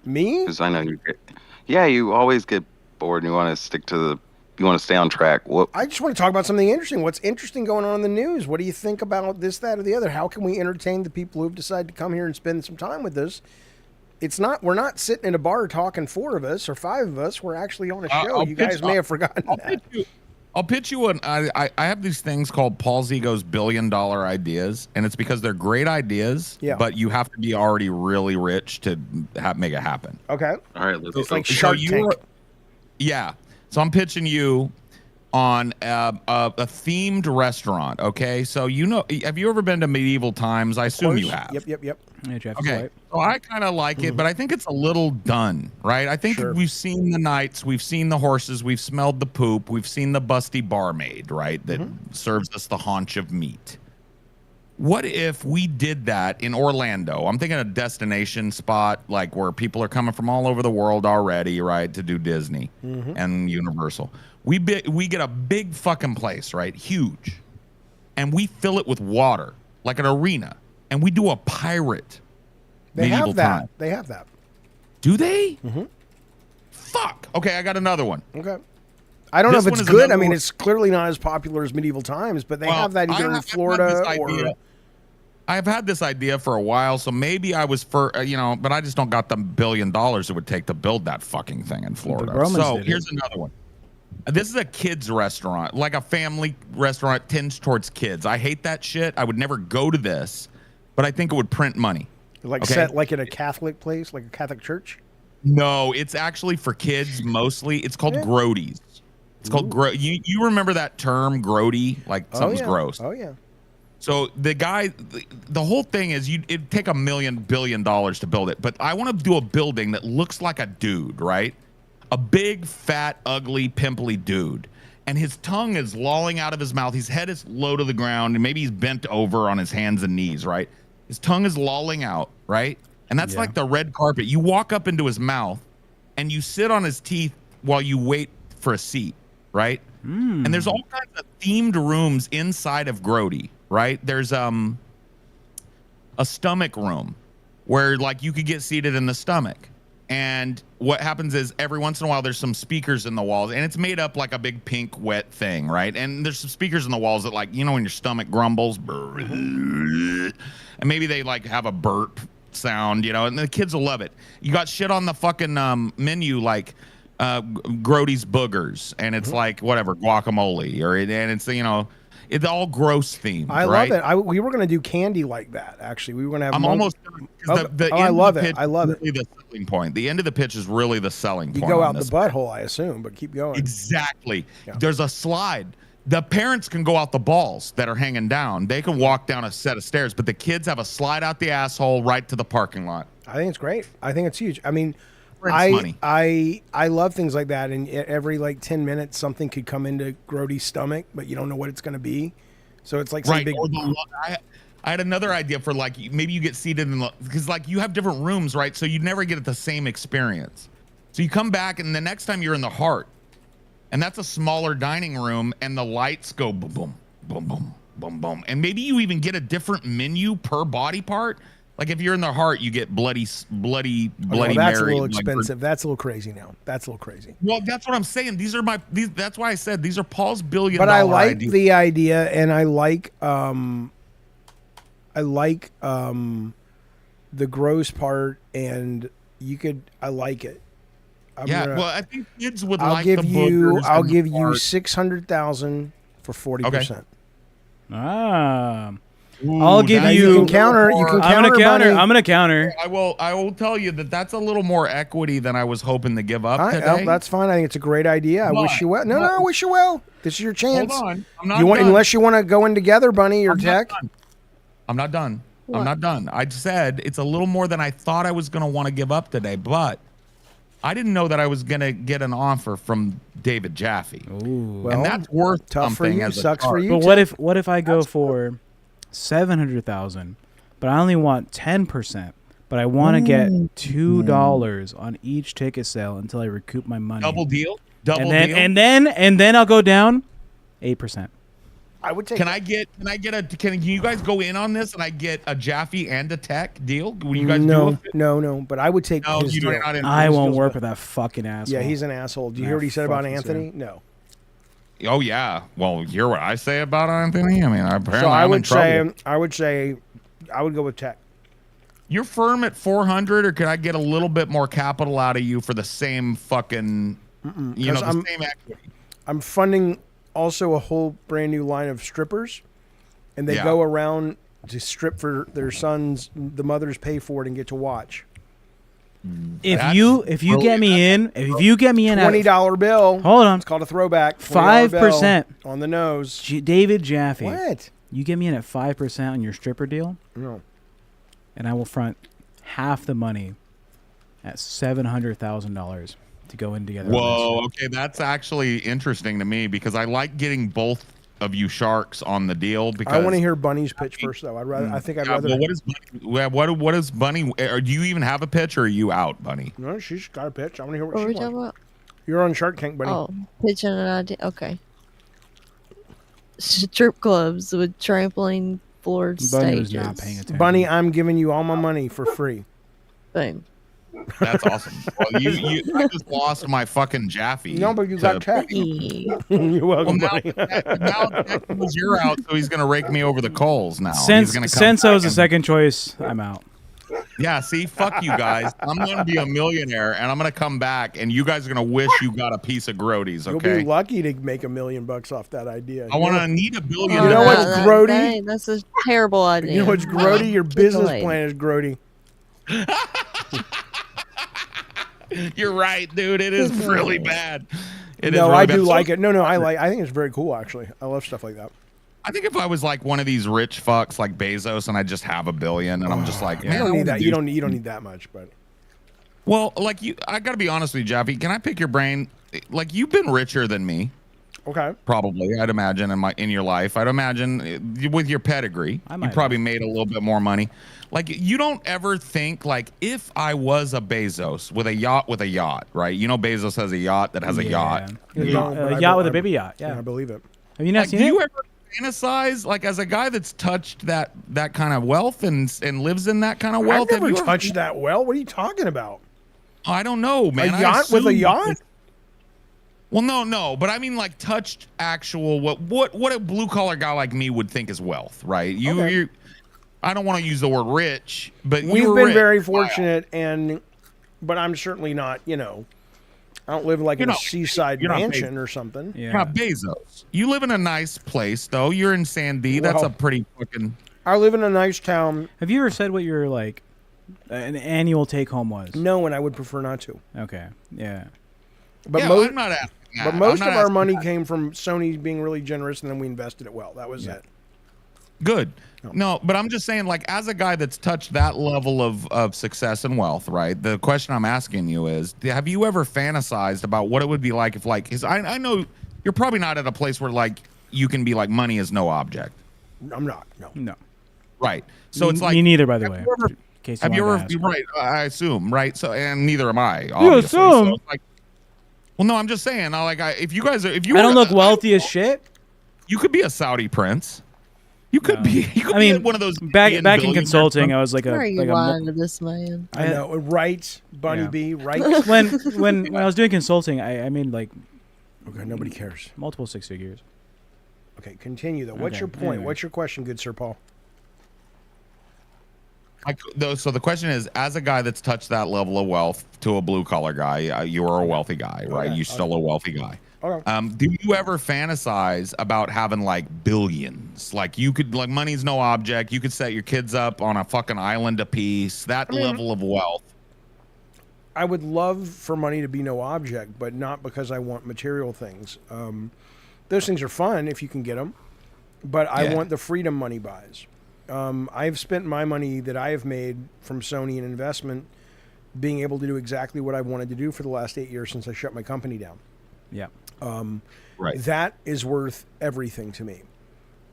Me? Because I know you always get bored and you want to stay on track. I just want to talk about something interesting. What's interesting going on in the news? What do you think about this, that, or the other? How can we entertain the people who've decided to come here and spend some time with us? We're not sitting in a bar talking 4 of us or 5 of us. We're actually on a show. You guys may have forgotten that. I'll pitch you I have these things called Paul's Ego's $1 billion ideas, and it's because they're great ideas, but you have to be already really rich to make it happen. Okay. All right. It's like Shark Tank. Yeah. So I'm pitching you on a themed restaurant. Okay. So have you ever been to Medieval Times? I assume you have. Yep. Yeah, Jeff, okay. So I kind of like it, but I think it's a little done, right? I think we've seen the knights, we've seen the horses, we've smelled the poop, we've seen the busty barmaid, right? That serves us the haunch of meat. What if we did that in Orlando? I'm thinking a destination spot like where people are coming from all over the world already, right, to do Disney and Universal. We get a big fucking place, right, huge, and we fill it with water like an arena, and we do a pirate. They medieval have that. time. They have that. Do they? Fuck. Okay, I got another one. Okay. I don't know if it's good. I mean, it's clearly not as popular as Medieval Times, but they have that either in Florida or. I've had this idea for a while, so maybe I was but I just don't got the $1 billion it would take to build that fucking thing in Florida. So here's another one. This is a kids restaurant, like a family restaurant tends towards kids. I hate that shit. I would never go to this, but I think it would print money. Like set like in a Catholic place, like a Catholic church? No, it's actually for kids mostly. It's called Grodies. It's called You remember that term, Grody? Like something's gross. Oh yeah. So the whole thing is it'd take $1 billion to build it, but I want to do a building that looks like a dude, right? A big, fat, ugly, pimply dude. And his tongue is lolling out of his mouth. His head is low to the ground, and maybe he's bent over on his hands and knees, right? His tongue is lolling out, right? And that's like the red carpet. You walk up into his mouth, and you sit on his teeth while you wait for a seat, right? And there's all kinds of themed rooms inside of Grody, right? There's a stomach room where like you could get seated in the stomach. And what happens is every once in a while there's some speakers in the walls, and it's made up like a big pink wet thing, right? And there's some speakers in the walls that, like, you know, when your stomach grumbles, and maybe they like have a burp sound, you know, and the kids will love it. You got shit on the fucking menu like Grody's boogers, and it's like whatever guacamole, and it's, you know, it's all gross themed. I right? love it. We were going to do candy like that. Actually, we were going to have. I'm almost done. I love it. I love it. Really the selling point. The end of the pitch is really the selling point. You go out the butthole, I assume, but keep going. Exactly. Yeah. There's a slide. The parents can go out the balls that are hanging down. They can walk down a set of stairs, but the kids have a slide out the asshole right to the parking lot. I think it's great. I think it's huge. I mean, I love things like that, and every like 10 minutes something could come into Grody's stomach, but you don't know what it's going to be. So it's like some big. I had another idea for, like, maybe you get seated in the, because like you have different rooms, right? So you never get the same experience. So you come back, and the next time you're in the Heart, and that's a smaller dining room, and the lights go boom, boom, boom, boom, boom, boom, and maybe you even get a different menu per body part. Like if you're in the Heart, you get bloody That's Mary. That's a little expensive. That's a little crazy now. That's a little crazy. Well, that's what I'm saying. That's why I said these are Paul's billion. But I like the idea, and I like the gross part, and I like it. Well, I think kids would I'll like give the you. boogers I'll and give the you Heart. 600,000 for 40%. I'll give you. You can counter. You can counter. I'm gonna counter. I will tell you that's a little more equity than I was hoping to give up today. Oh, that's fine. I think it's a great idea. I wish you well. No, I wish you well. This is your chance. Hold on. I'm not done. Unless you want to go in together, Bunny or Tech. I'm not done. I'm not done. I said it's a little more than I thought I was going to want to give up today, but I didn't know that I was going to get an offer from David Jaffe. Ooh. Well, and that's worth tough for something. you. As a Sucks for start. you. But what if I go for 700,000, but I only want 10%, but I want to get $2 on each ticket sale until I recoup my money. Double deal. And then I'll go down 8%. I would take. Can you guys go in on this and I get a Jaffe and a Tech deal? Will you guys do it? No. But I would take. No, his you deal. are not in. I won't work with that fucking asshole. Yeah, he's an asshole. Do you hear what he said about Anthony? No. Oh yeah. Well, hear what I say about Anthony. I mean, apparently So I I'm in would trouble. I would go with Tech. You're firm at 400, or could I get a little bit more capital out of you for the same fucking, the same equity? I'm funding also a whole brand new line of strippers, and they go around to strip for their sons. The mothers pay for it and get to watch. If you get me in $20 bill. Hold on. It's called a throwback. 5% on the nose. David Jaffe. What? You get me in at 5% on your stripper deal? No. And I will front half the money at $700,000 to go in together. Whoa, okay, that's actually interesting to me because I like getting both of you sharks on the deal. Because I want to hear Bunny's pitch first, though. I'd rather. Well, what is Bunny? Or do you even have a pitch, or are you out, Bunny? No, she's got a pitch. I want to hear what What are we she talking wants. about? You're on Shark Tank, Bunny. Oh, pitching an idea. Okay. Strip clubs with trampoline floored Bunny was stages. not paying attention. Bunny, I'm giving you all my money for free. Boom. That's awesome. Well, I just lost my fucking Jaffe. No, but you got Tech. You're welcome, Bunny. Now you're out, so he's gonna rake me over the coals now. Since Senso's a second choice, I'm out. Yeah, see, fuck you guys. I'm gonna be a millionaire, and I'm gonna come back, and you guys are gonna wish you got a piece of Grody's. Okay. You'll be lucky to make $1 million off that idea. I want to need $1 billion. You know what's Grody? That's a terrible idea. You know what's Grody? Your business plan is Grody. You're right, dude. It is really bad. I do like it. No, I think it's very cool. Actually, I love stuff like that. I think if I was like one of these rich fucks like Bezos and I just have $1 billion and I'm just like, man, you don't need that. You don't need that much, but. Well, like I gotta be honest with you, Jaffe. Can I pick your brain? Like you've been richer than me. Okay. Probably, I'd imagine in your life. I'd imagine with your pedigree, you probably made a little bit more money. Like you don't ever think like if I was a Bezos with a yacht, right? You know Bezos has a yacht that has a yacht. A yacht with a baby yacht. Yeah, I believe it. Have you not seen it? Do you ever fantasize like as a guy that's touched that kind of wealth and lives in that kind of wealth? I've never touched that well. What are you talking about? I don't know, man. A yacht with a yacht? Well, no, but I mean, like, touched actual what a blue collar guy like me would think is wealth, right? You, I don't want to use the word rich, but we've you're been rich. very fortunate, but I'm certainly not. I don't live like in a seaside mansion or something. You're not Bezos. You live in a nice place, though. You're in Sandy. That's a pretty fucking. I live in a nice town. Have you ever said what your like an annual take home was? No, and I would prefer not to. Okay. Yeah. But I'm not asking that. But most of our money came from Sony being really generous, and then we invested it well. That was it. Good. No, but I'm just saying, like, as a guy that's touched that level of success and wealth, right? The question I'm asking you is, have you ever fantasized about what it would be like if, like, because I know you're probably not at a place where, like, you can be like, money is no object. I'm not. No. Right. So it's like me neither, by the way. Have you ever? Right. I assume. Right. So, and neither am I. You Obviously. assume. So, like, well, no, I'm just saying. If you guys are, if you, I don't look wealthy as shit. You could be a Saudi prince. You could be. You could be one of those. Back in consulting, I was like Why are you like lying to this man? I know. Right, Bunny B. Right. when I was doing consulting, I made like. Okay, nobody cares. Multiple six figures. Okay, continue though. What's your point? Anyway. What's your question, good Sir Paul? So the question is, as a guy that's touched that level of wealth to a blue collar guy, you are a wealthy guy, right? Okay, You're still a wealthy guy. Okay. Do you ever fantasize about having like billions? Like you could, like, money's no object. You could set your kids up on a fucking island apiece. That level of wealth. I would love for money to be no object, but not because I want material things. Those things are fun if you can get them, but I want the freedom money buys. I've spent my money that I have made from Sony and investment being able to do exactly what I wanted to do for the last 8 years since I shut my company down. Yeah. Right. That is worth everything to me.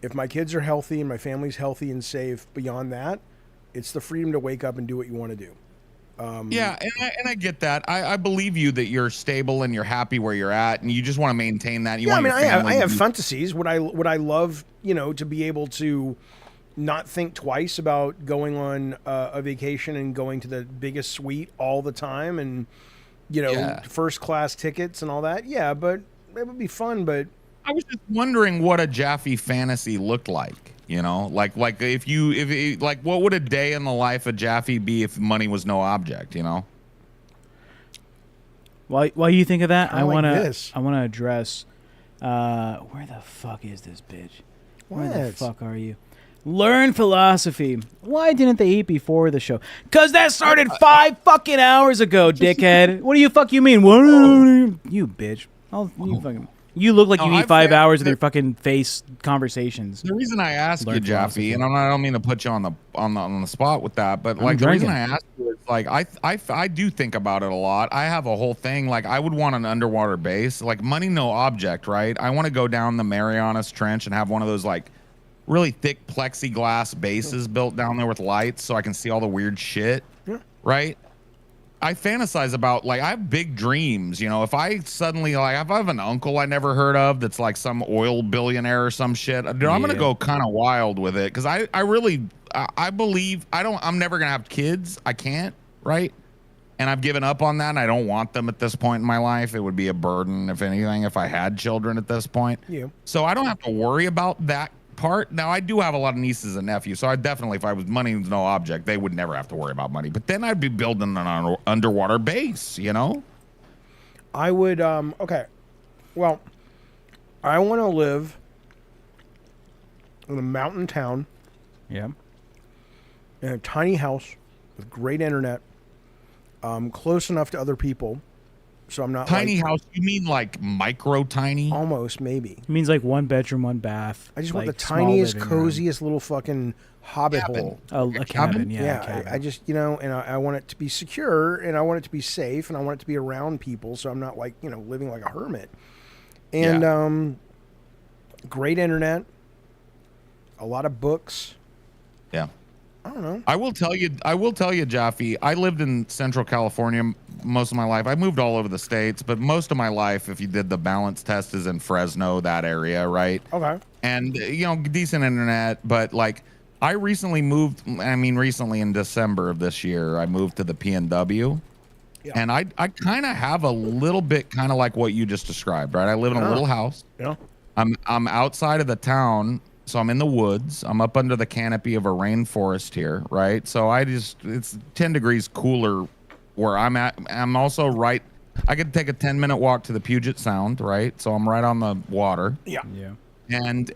If my kids are healthy and my family's healthy and safe, beyond that, it's the freedom to wake up and do what you want to do. Yeah, and I get that. I believe you that you're stable and you're happy where you're at, and you just want to maintain that. You want your family I have fantasies. Would I love, to be able to not think twice about going on a vacation and going to the biggest suite all the time, and first class tickets and all that. Yeah, but it would be fun. But I was just wondering what a Jaffe fantasy looked like. Like if what would a day in the life of Jaffe be if money was no object? While you think of that, I want this. to address where the fuck is this bitch? Where the What? fuck are you? Learn philosophy. Why didn't they eat before the show? Cause that started 5 fucking hours ago, dickhead. What do you mean? What you bitch? You look like you eat 5 hours of your fucking face conversations. The reason I asked you, Jaffe, and I don't mean to put you on the spot with that, but I'm the reason drinking. I asked you is like I do think about it a lot. I have a whole thing like I would want an underwater base, like money no object, right? I want to go down the Marianas Trench and have one of those like really thick plexiglass bases built down there with lights so I can see all the weird shit, right? I fantasize about, like, I have big dreams, if I suddenly, like, if I have an uncle I never heard of that's like some oil billionaire or some shit, dude, I'm going to go kind of wild with it. Cause I believe I'm never going to have kids. I can't, right? And I've given up on that. And I don't want them at this point in my life. It would be a burden, if anything, if I had children at this point. Yeah. So I don't have to worry about that part. Now I do have a lot of nieces and nephews, so I definitely, if I was money was no object, they would never have to worry about money. But then I'd be building an underwater base, I would. Okay. Well, I want to live in a mountain town. Yeah. In a tiny house with great internet, close enough to other people, so I'm not tiny house. You mean like micro tiny? Almost, maybe. It means like 1 bedroom, 1 bath. I just want the small tiniest, living room. coziest little fucking hobbit hole. A cabin, yeah. A cabin. I just, and I want it to be secure, and I want it to be safe, and I want it to be around people, so I'm not like, living like a hermit. And great internet, a lot of books. Yeah. I don't know. I will tell you, Jaffe, I lived in Central California most of my life. I moved all over the states, but most of my life, if you did the balance test, is in Fresno, that area, right? Okay. And, decent internet, but like I recently moved, recently in December of this year, I moved to the PNW. And I kind of have a little bit kind of like what you just described, right? I live in a little house. Yeah. I'm outside of the town, so I'm in the woods. I'm up under the canopy of a rainforest here, right? So it's 10 degrees cooler where I'm at. I'm also right. I could take a 10-minute walk to the Puget Sound, right? So I'm right on the water. Yeah. And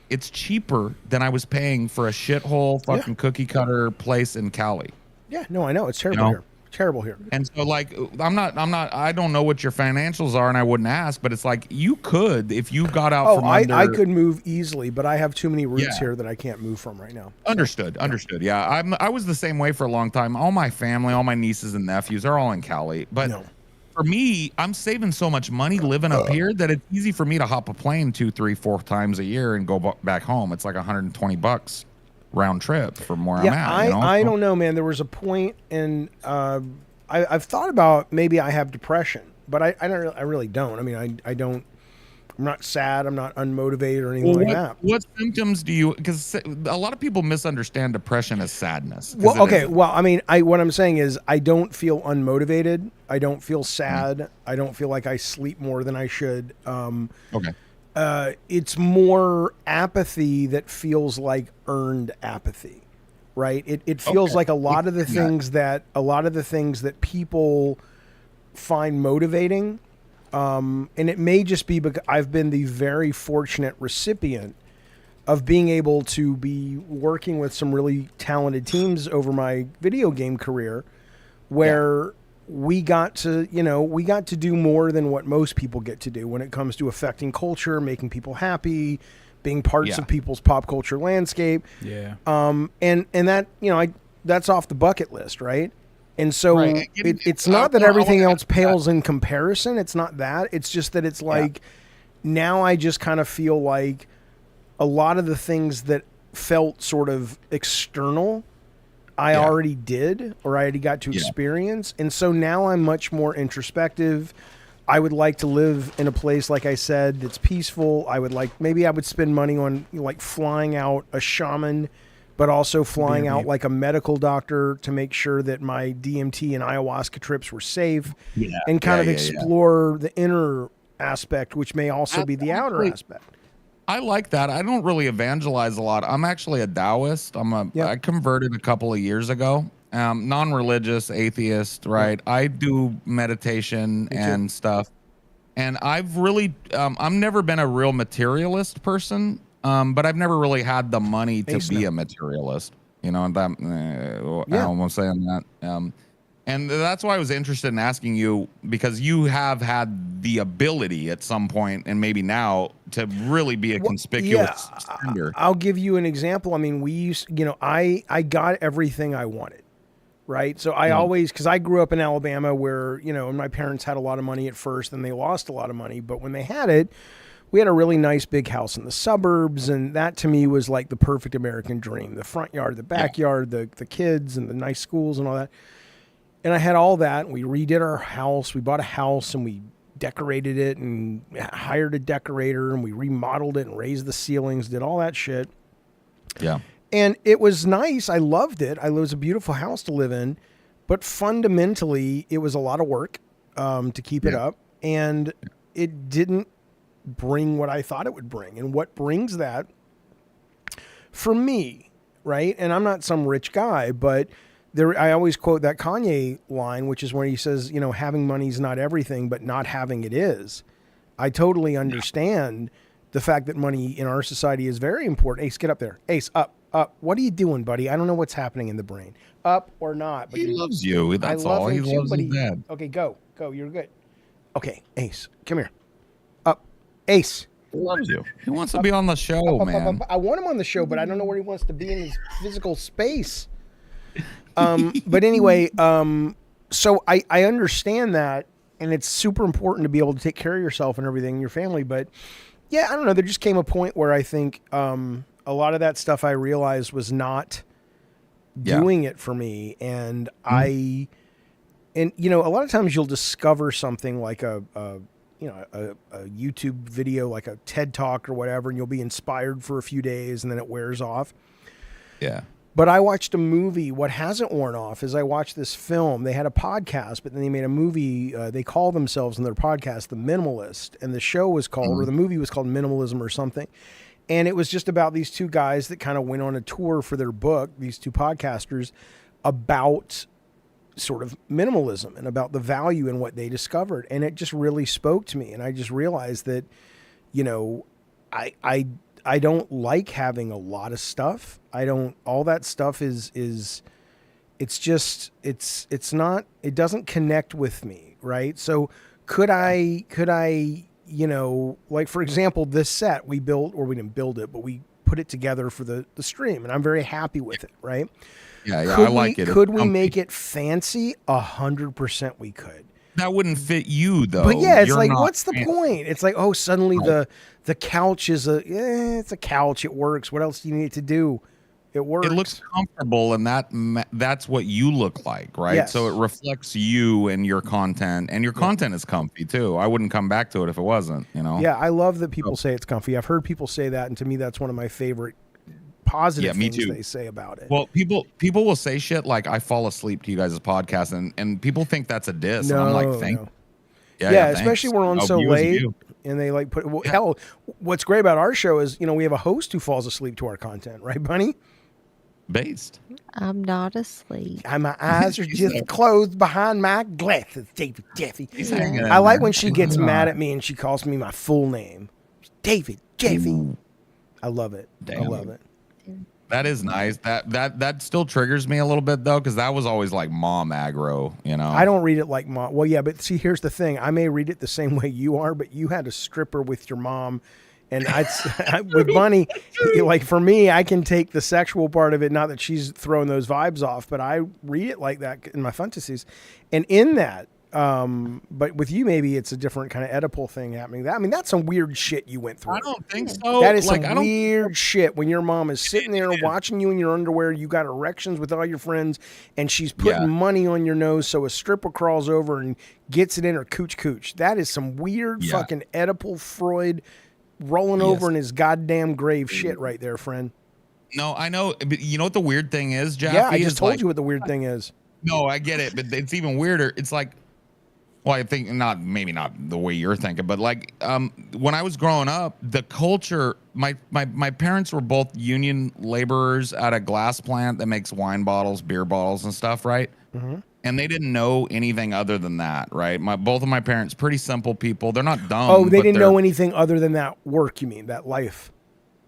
it's cheaper than I was paying for a shithole fucking cookie cutter place in Cali. Yeah, no, I know. It's terrible here. Terrible here. And so like I don't know what your financials are, and I wouldn't ask, but it's like you could, if you got out from under. I could move easily, but I have too many roots here that I can't move from right now. Understood. Yeah, I was the same way for a long time. All my family, all my nieces and nephews are all in Cali. But for me, I'm saving so much money living up here that it's easy for me to hop a plane 2, 3, 4 times a year and go back home. It's like $120 round trip from where I'm at. I don't know, man. There was a point in I've thought about maybe I have depression, but I really don't. I mean, I don't. I'm not sad. I'm not unmotivated or anything like that. What symptoms do you? Because a lot of people misunderstand depression as sadness. Well, okay. Well, I mean, what I'm saying is I don't feel unmotivated. I don't feel sad. I don't feel like I sleep more than I should. Okay. It's more apathy that feels like earned apathy, right? It feels like a lot of the things that people find motivating. And it may just be because I've been the very fortunate recipient of being able to be working with some really talented teams over my video game career, where we got to do more than what most people get to do when it comes to affecting culture, making people happy, being parts of people's pop culture landscape. Yeah. And that, that's off the bucket list, right? And so it's not that everything else pales in comparison. It's not that. It's just that it's like now I just kind of feel like a lot of the things that felt sort of external, I already did, or I already got to experience. And so now I'm much more introspective. I would like to live in a place, like I said, that's peaceful. Maybe I would spend money on like flying out a shaman, but also flying out like a medical doctor to make sure that my DMT and ayahuasca trips were safe, and kind of explore the inner aspect, which may also be the outer aspect. I like that. I don't really evangelize a lot. I'm actually a Taoist. I converted a couple of years ago. Non-religious, atheist, right? I do meditation and stuff. And I've really, I've never been a real materialist person. But I've never really had the money to be a materialist, and I'm saying that. And that's why I was interested in asking you, because you have had the ability at some point, and maybe now, to really be a conspicuous spender. I'll give you an example. I mean, we used, I got everything I wanted, right? So I always, because I grew up in Alabama where, my parents had a lot of money at first, and they lost a lot of money. But when they had it, we had a really nice big house in the suburbs, and that to me was like the perfect American dream. The front yard, the backyard, the kids, and the nice schools and all that. And I had all that, and we redid our house. We bought a house, and we decorated it and hired a decorator, and we remodeled it and raised the ceilings, did all that shit. Yeah. And it was nice. I loved it. It was a beautiful house to live in. But fundamentally, it was a lot of work to keep it up, and it didn't bring what I thought it would bring. And what brings that for me, right? And I'm not some rich guy, but I always quote that Kanye line, which is where he says, having money is not everything, but not having it is. I totally understand the fact that money in our society is very important. Ace, get up there. Ace, up. What are you doing, buddy? I don't know what's happening in the brain. Up or not. But he loves you. That's all. He loves his dad. Okay, go. You're good. Okay, Ace, come here. Ace. He loves you. He wants to be on the show, man. I want him on the show, but I don't know where he wants to be in his physical space. But anyway, so I understand that, and it's super important to be able to take care of yourself and everything, your family. But I don't know. There just came a point where I think a lot of that stuff I realized was not doing it for me, and a lot of times you'll discover something like a YouTube video, like a TED Talk or whatever, and you'll be inspired for a few days and then it wears off. Yeah. But I watched a movie. What hasn't worn off is I watched this film. They had a podcast, but then they made a movie. They call themselves in their podcast The Minimalist, and the show was called, or the movie was called Minimalism or something. And it was just about these two guys that kind of went on a tour for their book, these two podcasters, about sort of minimalism and about the value in what they discovered. And it just really spoke to me. And I just realized that, you know, I don't like having a lot of stuff. All that stuff it's not, it doesn't connect with me. Right. So could I, you know, like for example, this set we built, or we didn't build it, but we put it together for the stream, and I'm very happy with it. Right. Yeah. I like it. Could we make it fancy? 100% we could. That wouldn't fit you though. But yeah, it's like, what's the point? It's like, oh, suddenly the couch is it's a couch. It works. What else do you need it to do? It works. It looks comfortable, and that's what you look like, right? Yes. So it reflects you and your content, and your content is comfy too. I wouldn't come back to it if it wasn't, you know? Yeah, I love that people say it's comfy. I've heard people say that, and to me, that's one of my favorite positive things they say about it. Well, people will say shit like, I fall asleep to you guys' podcast, and people think that's a diss. No, and I'm like, thank you. Yeah, especially we're on so late, and they like put, hell, what's great about our show is, you know, we have a host who falls asleep to our content, right, Bunny? Based. I'm not asleep. My eyes are just closed behind my glasses, David Jeffy. Yeah. I like when she gets mad at me and she calls me my full name. David Jeffy. I love it. Damn. I love it. That is nice. That still triggers me a little bit though, because that was always like mom aggro, you know. I don't read it like mom. Well, yeah, but see, here's the thing. I may read it the same way you are, but you had a stripper with your mom, and with Bunny, like for me, I can take the sexual part of it. Not that she's throwing those vibes off, but I read it like that in my fantasies, and in that. But with you, maybe it's a different kind of Oedipal thing happening. I mean, that's some weird shit you went through. I don't think so. That is some weird shit when your mom is sitting there watching you in your underwear. You got erections with all your friends, and she's putting money on your nose, so a stripper crawls over and gets it in her cooch. That is some weird fucking Oedipal Freud rolling over in his goddamn grave shit right there, friend. No, I know. But you know what the weird thing is, Jeffy? Yeah, I just told you what the weird thing is. No, I get it, but it's even weirder. It's like, well, I think maybe not the way you're thinking, but like when I was growing up, the culture, my parents were both union laborers at a glass plant that makes wine bottles, beer bottles and stuff, right? Mm-hmm. And they didn't know anything other than that, right? Both of my parents, pretty simple people. They're not dumb. Oh, they didn't know anything other than that work, you mean, that life?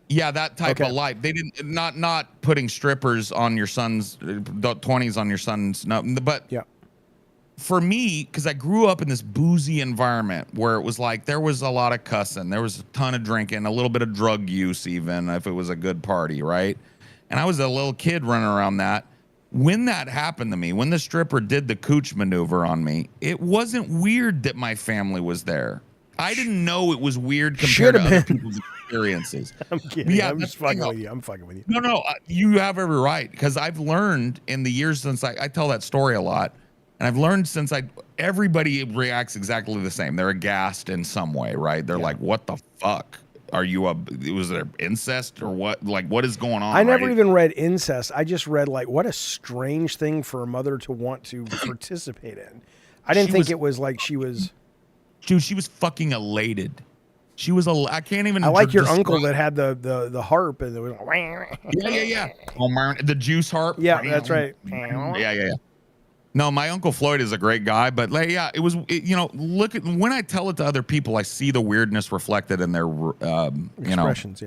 Yeah, that type of life. They didn't, not putting strippers on your son's, 20s on your son's, no, but yeah. For me, because I grew up in this boozy environment where it was like there was a lot of cussing, there was a ton of drinking, a little bit of drug use, even if it was a good party, right? And I was a little kid running around that. When that happened to me, when the stripper did the cooch maneuver on me, it wasn't weird that my family was there. I didn't know it was weird compared to other people's experiences. I'm kidding. Yeah, I'm just fucking with you. I'm fucking with you. No, you have every right, because I've learned in the years since I tell that story a lot. And I've learned since everybody reacts exactly the same. They're aghast in some way, right? They're like, what the fuck? Was there incest or what? Like, what is going on? I never even read incest. I just read like, what a strange thing for a mother to want to participate in. I didn't think it was like she was. Dude, she was fucking elated. She was I can't even. I like your uncle that had the harp and it was. Yeah. Oh, the juice harp. Yeah, that's right. Yeah. No, my Uncle Floyd is a great guy, but like, yeah, look at when I tell it to other people, I see the weirdness reflected in their, expressions,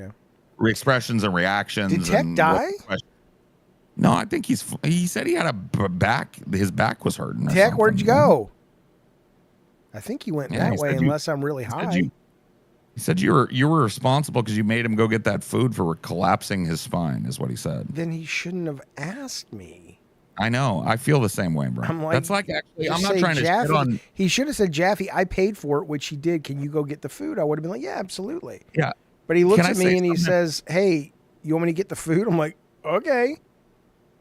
expressions and reactions. Did Tech die? No, I think he said he had his back was hurting. Tech, where'd you go? I think he went that way, unless I'm really high. He said you were responsible because you made him go get that food for collapsing his spine, is what he said. Then he shouldn't have asked me. I know. I feel the same way, bro. That's like actually. I'm not trying to shit on. He should have said, "Jaffe, I paid for it," which he did. Can you go get the food? I would have been like, "Yeah, absolutely." Yeah. But he looks at me and he says, "Hey, you want me to get the food?" I'm like, "Okay."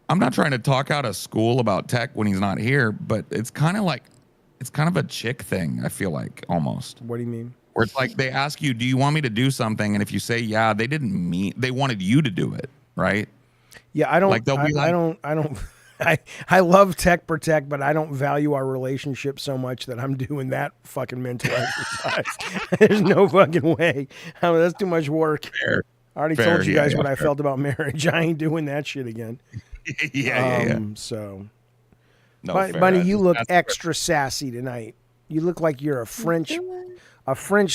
I'm not trying to talk out of school about Tech when he's not here, but it's kind of a chick thing. I feel like almost. What do you mean? Where it's like they ask you, "Do you want me to do something?" And if you say, "Yeah," they didn't mean they wanted you to do it, right? Yeah, I don't. Like they'll be like, I don't. I love Tech Protect, but I don't value our relationship so much that I'm doing that fucking mental exercise. There's no fucking way. I mean, that's too much work. Fair. I already Fair, told you yeah, guys yeah, what I fair. felt about marriage. I ain't doing that shit again. yeah. So, No, Bunny, fair. Bunny, I you just- look that's extra sassy tonight. You look like you're a French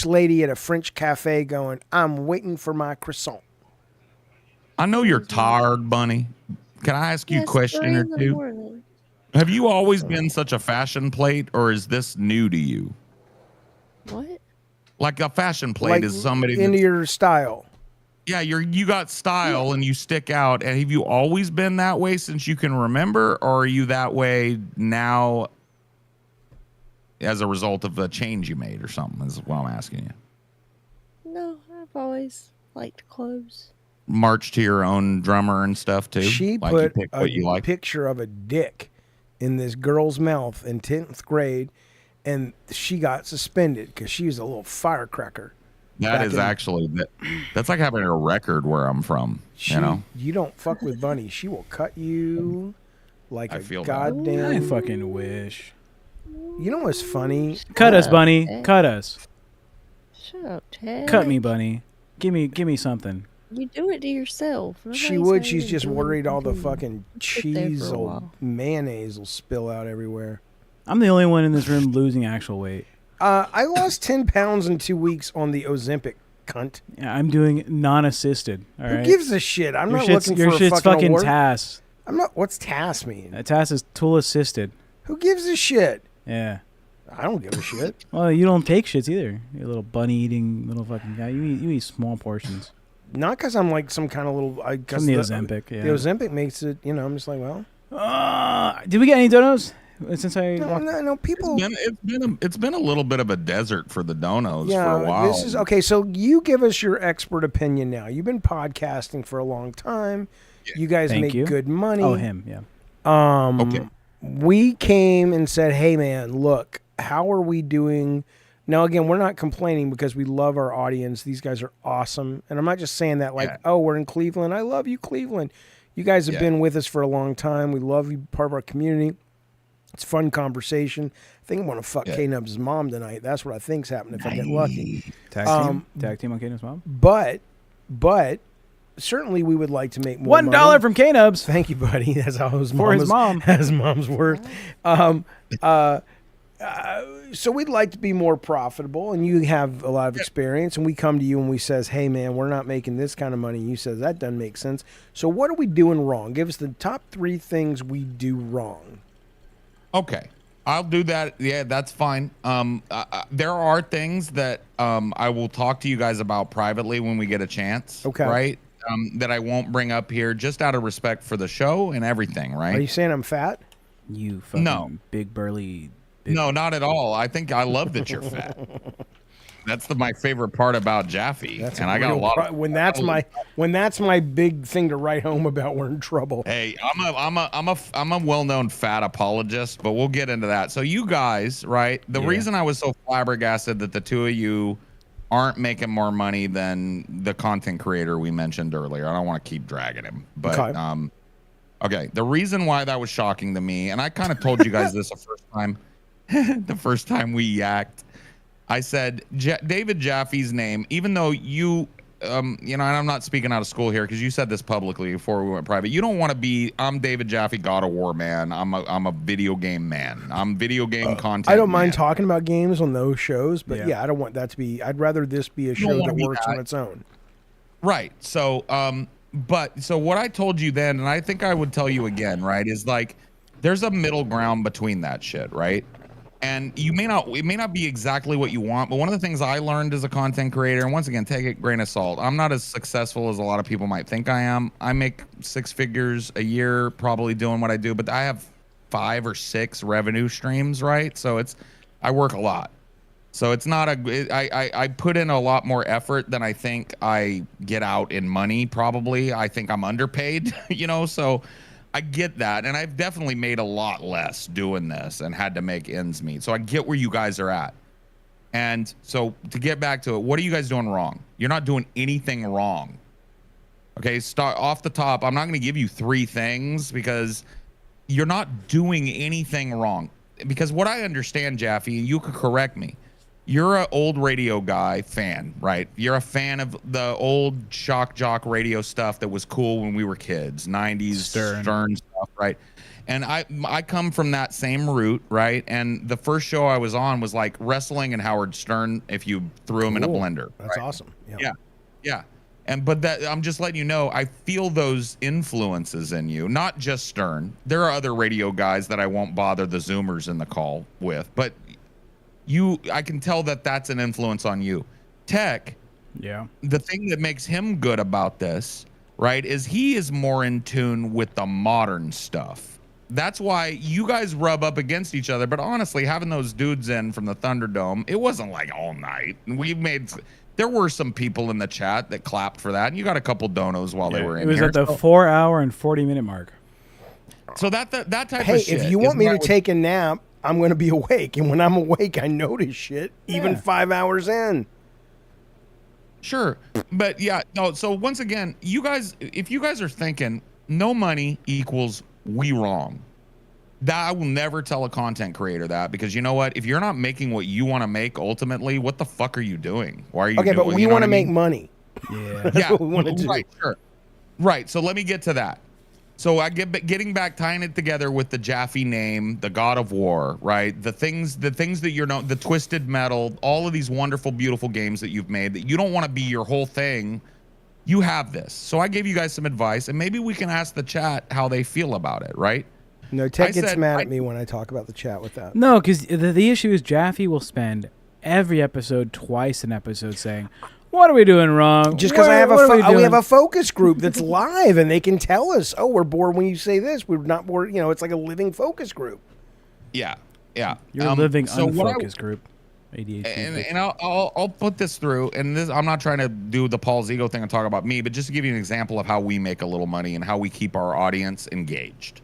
lady at a French cafe going, "I'm waiting for my croissant." I know you're tired, Bunny. Can I ask you a question or two? Morning. Have you always been such a fashion plate, or is this new to you? What? Like a fashion plate Like is somebody into that's- your style. Yeah, you got style and you stick out. And have you always been that way since you can remember, or are you that way now as a result of a change you made or something? Is what I'm asking you. No, I've always liked clothes. March to your own drummer and stuff too. She like you put pick a what you like. picture of a dick in this girl's mouth in 10th grade, and she got suspended because she was a little firecracker. That back is in- actually that's like having a record where I'm from. She, you don't fuck with Bunny. She will cut you like I a feel goddamn. I fucking wish. You know what's funny? Cut us, Bunny. Cut us. Shut up, Ted. Cut me, Bunny. Give me something. You do it to yourself. She Nobody's would. saying She's you just do worried all the anything. fucking Sit there for cheese a or while. mayonnaise will spill out everywhere. I'm the only one in this room losing actual weight. I lost 10 pounds in 2 weeks on the Ozempic, cunt. Yeah, I'm doing non-assisted. All Who right. gives a shit? I'm Your not shit's- looking your for a shit's fucking award. TAS. I'm not. What's TAS mean? TAS is tool assisted. Who gives a shit? Yeah. I don't give a shit. Well, you don't take shits either. You're a little bunny eating little fucking guy. You eat small portions. Not because I'm like some kind of little. I guess From the Ozempic, yeah. The Ozempic makes it. You know, I'm just like, well. Did we get any donos? Since I No, people. It's been a little bit of a desert for the donos Yeah, for a while. this is okay. So you give us your expert opinion now. You've been podcasting for a long time. You guys Thank make you. good money. Oh, him, yeah. Okay. We came and said, "Hey, man, look, how are we doing?" Now, again, we're not complaining because we love our audience. These guys are awesome, and I'm not just saying that like, "Oh, we're in Cleveland. I love you, Cleveland." You guys have been with us for a long time. We love you, part of our community. It's a fun conversation. I think I'm gonna fuck K-Nub's mom tonight. That's what I think's happening if I get lucky. Tag team on K-Nub's mom. But certainly we would like to make more. $1 money. from K-Nubs. Thank you, buddy. That's how his For his mom. His mom's worth. So we'd like to be more profitable, and you have a lot of experience, and we come to you and we says, "Hey, man, we're not making this kind of money." And you says that doesn't make sense. So what are we doing wrong? Give us the top 3 things we do wrong. Okay, I'll do that. Yeah, that's fine. There are things that I will talk to you guys about privately when we get a chance. Okay. Right. That I won't bring up here, just out of respect for the show and everything. Right. Are you saying I'm fat? You fucking No. big burly. No, not at all. I think I love that you're fat. That's my favorite part about Jaffe. That's and I got a lot of, when that's my big thing to write home about. We're in trouble. Hey, I'm a well-known fat apologist, but we'll get into that. So you guys, right? The reason I was so flabbergasted that the two of you aren't making more money than the content creator we mentioned earlier. I don't want to keep dragging him, but okay. The reason why that was shocking to me, and I kind of told you guys this the first time. The first time we yacked, I said David Jaffe's name, even though you and I'm not speaking out of school here because you said this publicly before we went private. You don't want to be, I'm David Jaffe, God of War man. I'm a video game man. I'm video game content. I don't mind man. talking about games on those shows, but I don't want that to be. I'd rather this be a show that works on its own. Right. So, so what I told you then, and I think I would tell you again, right, is like there's a middle ground between that shit, right? And it may not be exactly what you want, but one of the things I learned as a content creator, and once again, take it grain of salt. I'm not as successful as a lot of people might think I am. I make 6 figures a year probably doing what I do, but I have 5 or 6 revenue streams, right? So I work a lot. So it's not I put in a lot more effort than I think I get out in money, probably. I think I'm underpaid, so I get that, and I've definitely made a lot less doing this and had to make ends meet. So I get where you guys are at. And so to get back to it, what are you guys doing wrong? You're not doing anything wrong. Okay, start off the top. I'm not going to give you 3 things because you're not doing anything wrong. Because what I understand, Jaffe, and you could correct me, you're an old radio guy fan, right? You're a fan of the old shock jock radio stuff that was cool when we were kids, 90s Stern stuff, right? And I come from that same route, right? And the first show I was on was like wrestling and Howard Stern if you threw him in a blender. That's awesome. Yeah. But that I'm just letting you know, I feel those influences in you, not just Stern. There are other radio guys that I won't bother the Zoomers in the call with, but I can tell that that's an influence on you. Tech, the thing that makes him good about this, right, is he is more in tune with the modern stuff. That's why you guys rub up against each other. But honestly, having those dudes in from the Thunderdome, it wasn't like all night. There were some people in the chat that clapped for that, and you got a couple donos while they were in here. It was at the 4 hour and 40-minute mark. So that type of shit. Hey, if you want me to take a nap, I'm going to be awake. And when I'm awake, I notice shit, even 5 hours in. Sure. But yeah, no. So once again, if you guys are thinking no money equals we wrong, that I will never tell a content creator that, because you know what? If you're not making what you want to make, ultimately, what the fuck are you doing? Why are you doing? Okay, but we want to make money. Yeah. That's what we want to do. Right, sure. Right. So let me get to that. So getting back, tying it together with the Jaffe name, the God of War, right? The things that you're the Twisted Metal, all of these wonderful, beautiful games that you've made that you don't want to be your whole thing. You have this. So I gave you guys some advice, and maybe we can ask the chat how they feel about it, right? No, Tech gets mad at me when I talk about the chat with that. No, because the issue is Jaffe will spend every episode, twice an episode, saying, "What are we doing wrong?" Just because we have a focus group that's live, and they can tell us, "Oh, we're bored when you say this. We're not bored." You know, it's like a living focus group. Yeah. You're a living unfocused group. ADHD. And I'll put this through, and this, I'm not trying to do the Paul's ego thing and talk about me, but just to give you an example of how we make a little money and how we keep our audience engaged.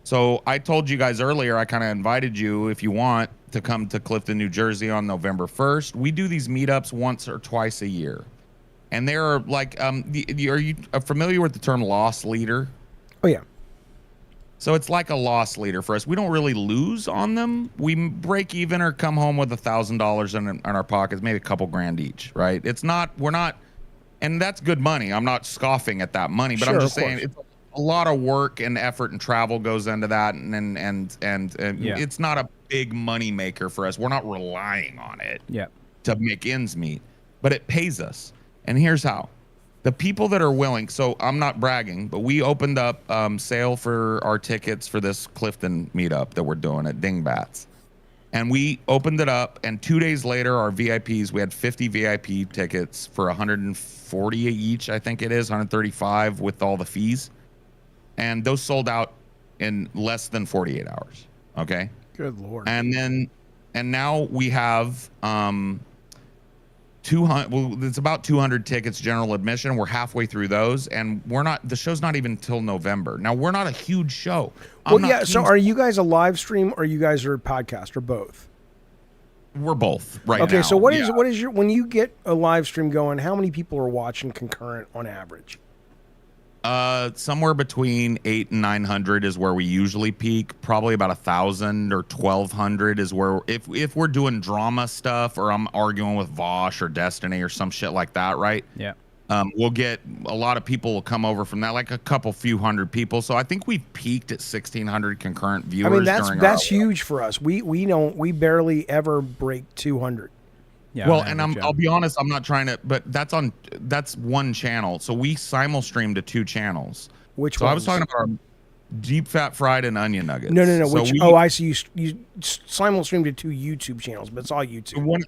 So I told you guys earlier, I kind of invited you, if you want, to come to Clifton, New Jersey on November 1st. We do these meetups once or twice a year. And they're like, are you familiar with the term loss leader? Oh, yeah. So it's like a loss leader for us. We don't really lose on them. We break even or come home with $1,000 in our pockets, maybe a couple grand each, right? We're not, and that's good money. I'm not scoffing at that money, but I'm just saying it's a lot of work and effort and travel goes into that, and it's not a big money maker for us. We're not relying on it to make ends meet, but it pays us. And here's how. The people that are willing, so I'm not bragging, but we opened up sale for our tickets for this Clifton meetup that we're doing at Dingbats. And we opened it up, and 2 days later, our VIPs, we had 50 VIP tickets for 140 each, I think it is, 135 with all the fees. And those sold out in less than 48 hours, okay? Good Lord. And now we have 200. Well, it's about 200 tickets general admission. We're halfway through those, and the show's not even till November. Now, we're not a huge show. So are you guys a live stream, or you guys are a podcast, or both? We're both now. Okay, so what is your, when you get a live stream going, how many people are watching concurrent on average? Somewhere between 800 and 900 is where we usually peak. Probably about 1,000 or 1,200 is where, if we're doing drama stuff, or I'm arguing with Vosh or Destiny or some shit like that, right? Yeah. We'll get a lot of people will come over from that, like a few hundred people. So I think we've peaked at 1,600 concurrent viewers. I mean, that's huge for us. We barely ever break 200. Yeah, well, and I'll be honest, I'm not trying to, but that's one channel. So we simul-stream to 2 channels. Which ones? I was talking about our deep fat fried and onion nuggets. No. So I see you simul-stream to 2 YouTube channels, but it's all YouTube.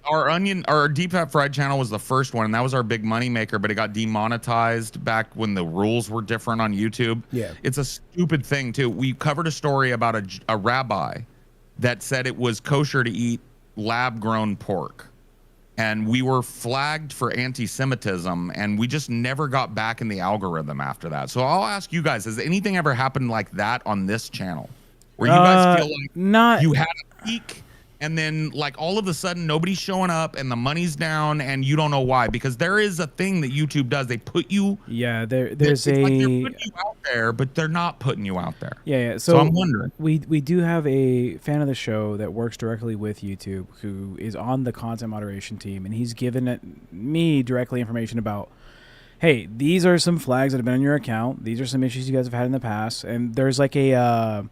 Our deep fat fried channel was the first one, and that was our big money maker, but it got demonetized back when the rules were different on YouTube. Yeah. It's a stupid thing too. We covered a story about a rabbi that said it was kosher to eat lab-grown pork. And we were flagged for anti-Semitism, and we just never got back in the algorithm after that. So I'll ask you guys, has anything ever happened like that on this channel? Where you guys feel like you had a peak and then like all of a sudden nobody's showing up and the money's down and you don't know why, because there is a thing that YouTube does. They put you there's like they're putting you out there, but they're not putting you out there. Yeah. So I'm wondering. We do have a fan of the show that works directly with YouTube who is on the content moderation team, and he's given me directly information about, hey, these are some flags that have been on your account. These are some issues you guys have had in the past, and there's like a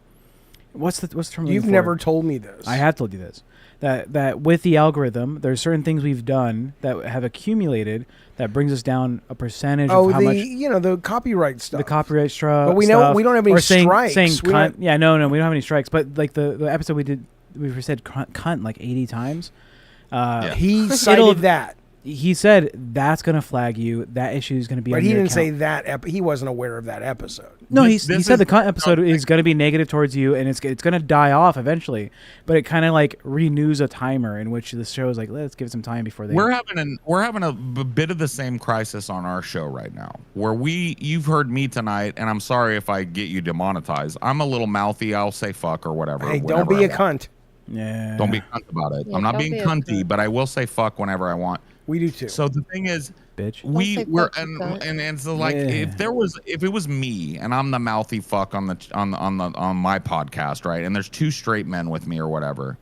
what's the term? You've never told me this. I have told you this. That with the algorithm, there's certain things we've done that have accumulated that brings us down a percentage of how much. The copyright stuff. The copyright stuff. But we know we don't have any strikes. Saying cunt. Yeah, no, we don't have any strikes. But like the episode we did, we said cunt like 80 times. He cited that. He said that's going to flag you. That issue is going to be. But on he your didn't say account. that. He wasn't aware of that episode. No, he said the cunt episode is going to be negative towards you, and it's going to die off eventually. But it kind of like renews a timer in which the show is like, let's give it some time before they. We're having a bit of the same crisis on our show right now, where you've heard me tonight, and I'm sorry if I get you demonetized. I'm a little mouthy. I'll say fuck or whatever. Hey, don't be a cunt. Yeah. Don't be a cunt about it. Yeah, I'm not don't being be a cunty, cunt. but I will say fuck whenever I want. We do too. So the thing is, bitch, we're and so like if it was me and I'm the mouthy fuck on my podcast, right? And there's two straight men with me or whatever.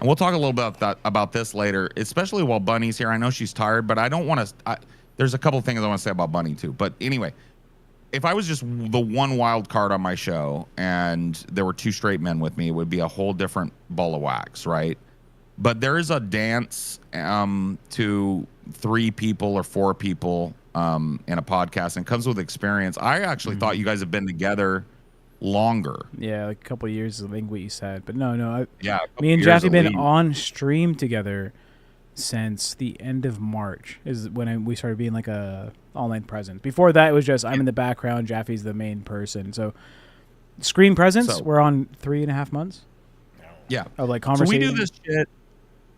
And we'll talk a little bit about this later, especially while Bunny's here. I know she's tired, but I don't want to. There's a couple things I want to say about Bunny too. But anyway, if I was just the one wild card on my show and there were two straight men with me, it would be a whole different ball of wax, right? But there is a dance to 3 people or 4 people in a podcast, and it comes with experience. I actually thought you guys have been together longer. Yeah, like a couple of years, I think what you said. But no. Me and Jaffe have been on stream together since the end of March is when we started being like a online presence. Before that, it was just I'm in the background, Jaffe's the main person. So screen presence, we're on 3.5 months. Yeah. Of like So conversation. we do this shit.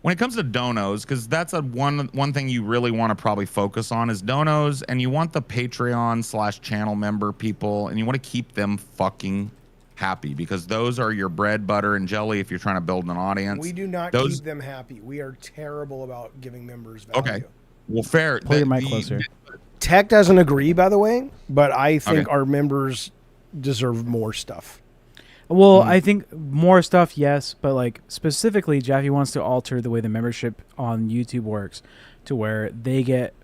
When it comes to donos, because that's one thing you really want to probably focus on is donos, and you want the Patreon / channel member people, and you want to keep them fucking happy, because those are your bread, butter, and jelly if you're trying to build an audience. We do not keep them happy. We are terrible about giving members value. Okay. Well, fair. Pull your mic closer. Tech doesn't agree, by the way, but I think our members deserve more stuff. Well, I think more stuff, yes, but like specifically, Jaffe wants to alter the way the membership on YouTube works to where they get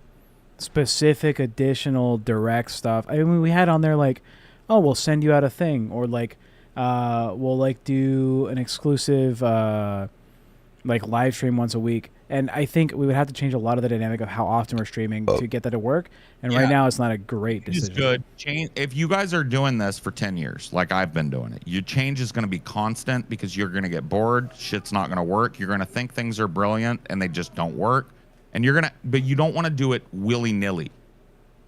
specific additional direct stuff. I mean, we had on there like, oh, we'll send you out a thing, or like, we'll like do an exclusive like live stream once a week. And I think we would have to change a lot of the dynamic of how often we're streaming to get that to work. And right now, it's not a great decision. It's good. Change. If you guys are doing this for 10 years, like I've been doing it, your change is going to be constant because you're going to get bored. Shit's not going to work. You're going to think things are brilliant and they just don't work. And but you don't want to do it willy nilly.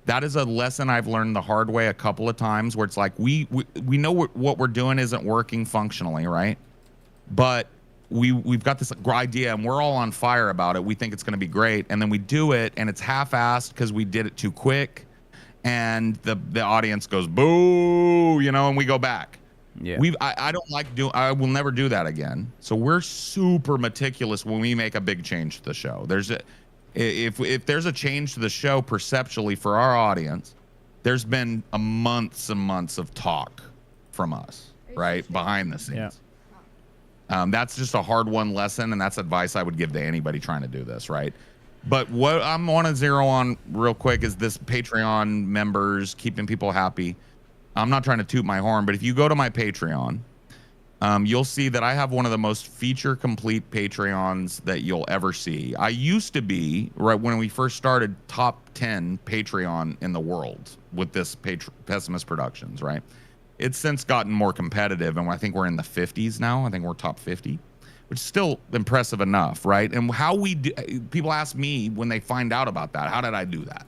That is a lesson I've learned the hard way a couple of times, where it's like we know what we're doing isn't working functionally, right? But we've got this idea and we're all on fire about it. We think it's going to be great, and then we do it and it's half-assed because we did it too quick, and the audience goes boo, and we go back. Yeah. I don't like I will never do that again. So we're super meticulous when we make a big change to the show. If there's a change to the show perceptually for our audience, there's been months and months of talk from us, right, behind the scenes. Yeah. That's just a hard one lesson, and that's advice I would give to anybody trying to do this, right? But what I'm on a zero on real quick is this Patreon members, keeping people happy. I'm not trying to toot my horn, but if you go to my Patreon, you'll see that I have one of the most feature-complete Patreons that you'll ever see. I used to be, right when we first started, top 10 Patreon in the world with this Pessimist Productions, right? It's since gotten more competitive, and I think we're in the 50s now. I think we're top 50, which is still impressive enough, right? And people ask me when they find out about that, how did I do that?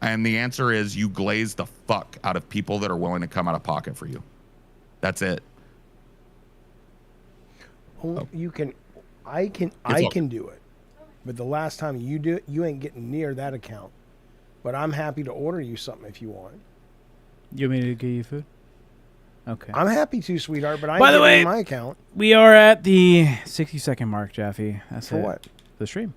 And the answer is you glaze the fuck out of people that are willing to come out of pocket for you. That's it. Well, I can do it. But the last time you do it, you ain't getting near that account. But I'm happy to order you something if you want. You want me to get you food? Okay. I'm happy to, sweetheart, but I By ain't the getting way, in my account. We are at the 60-second mark, Jaffe. That's For it. what? The stream.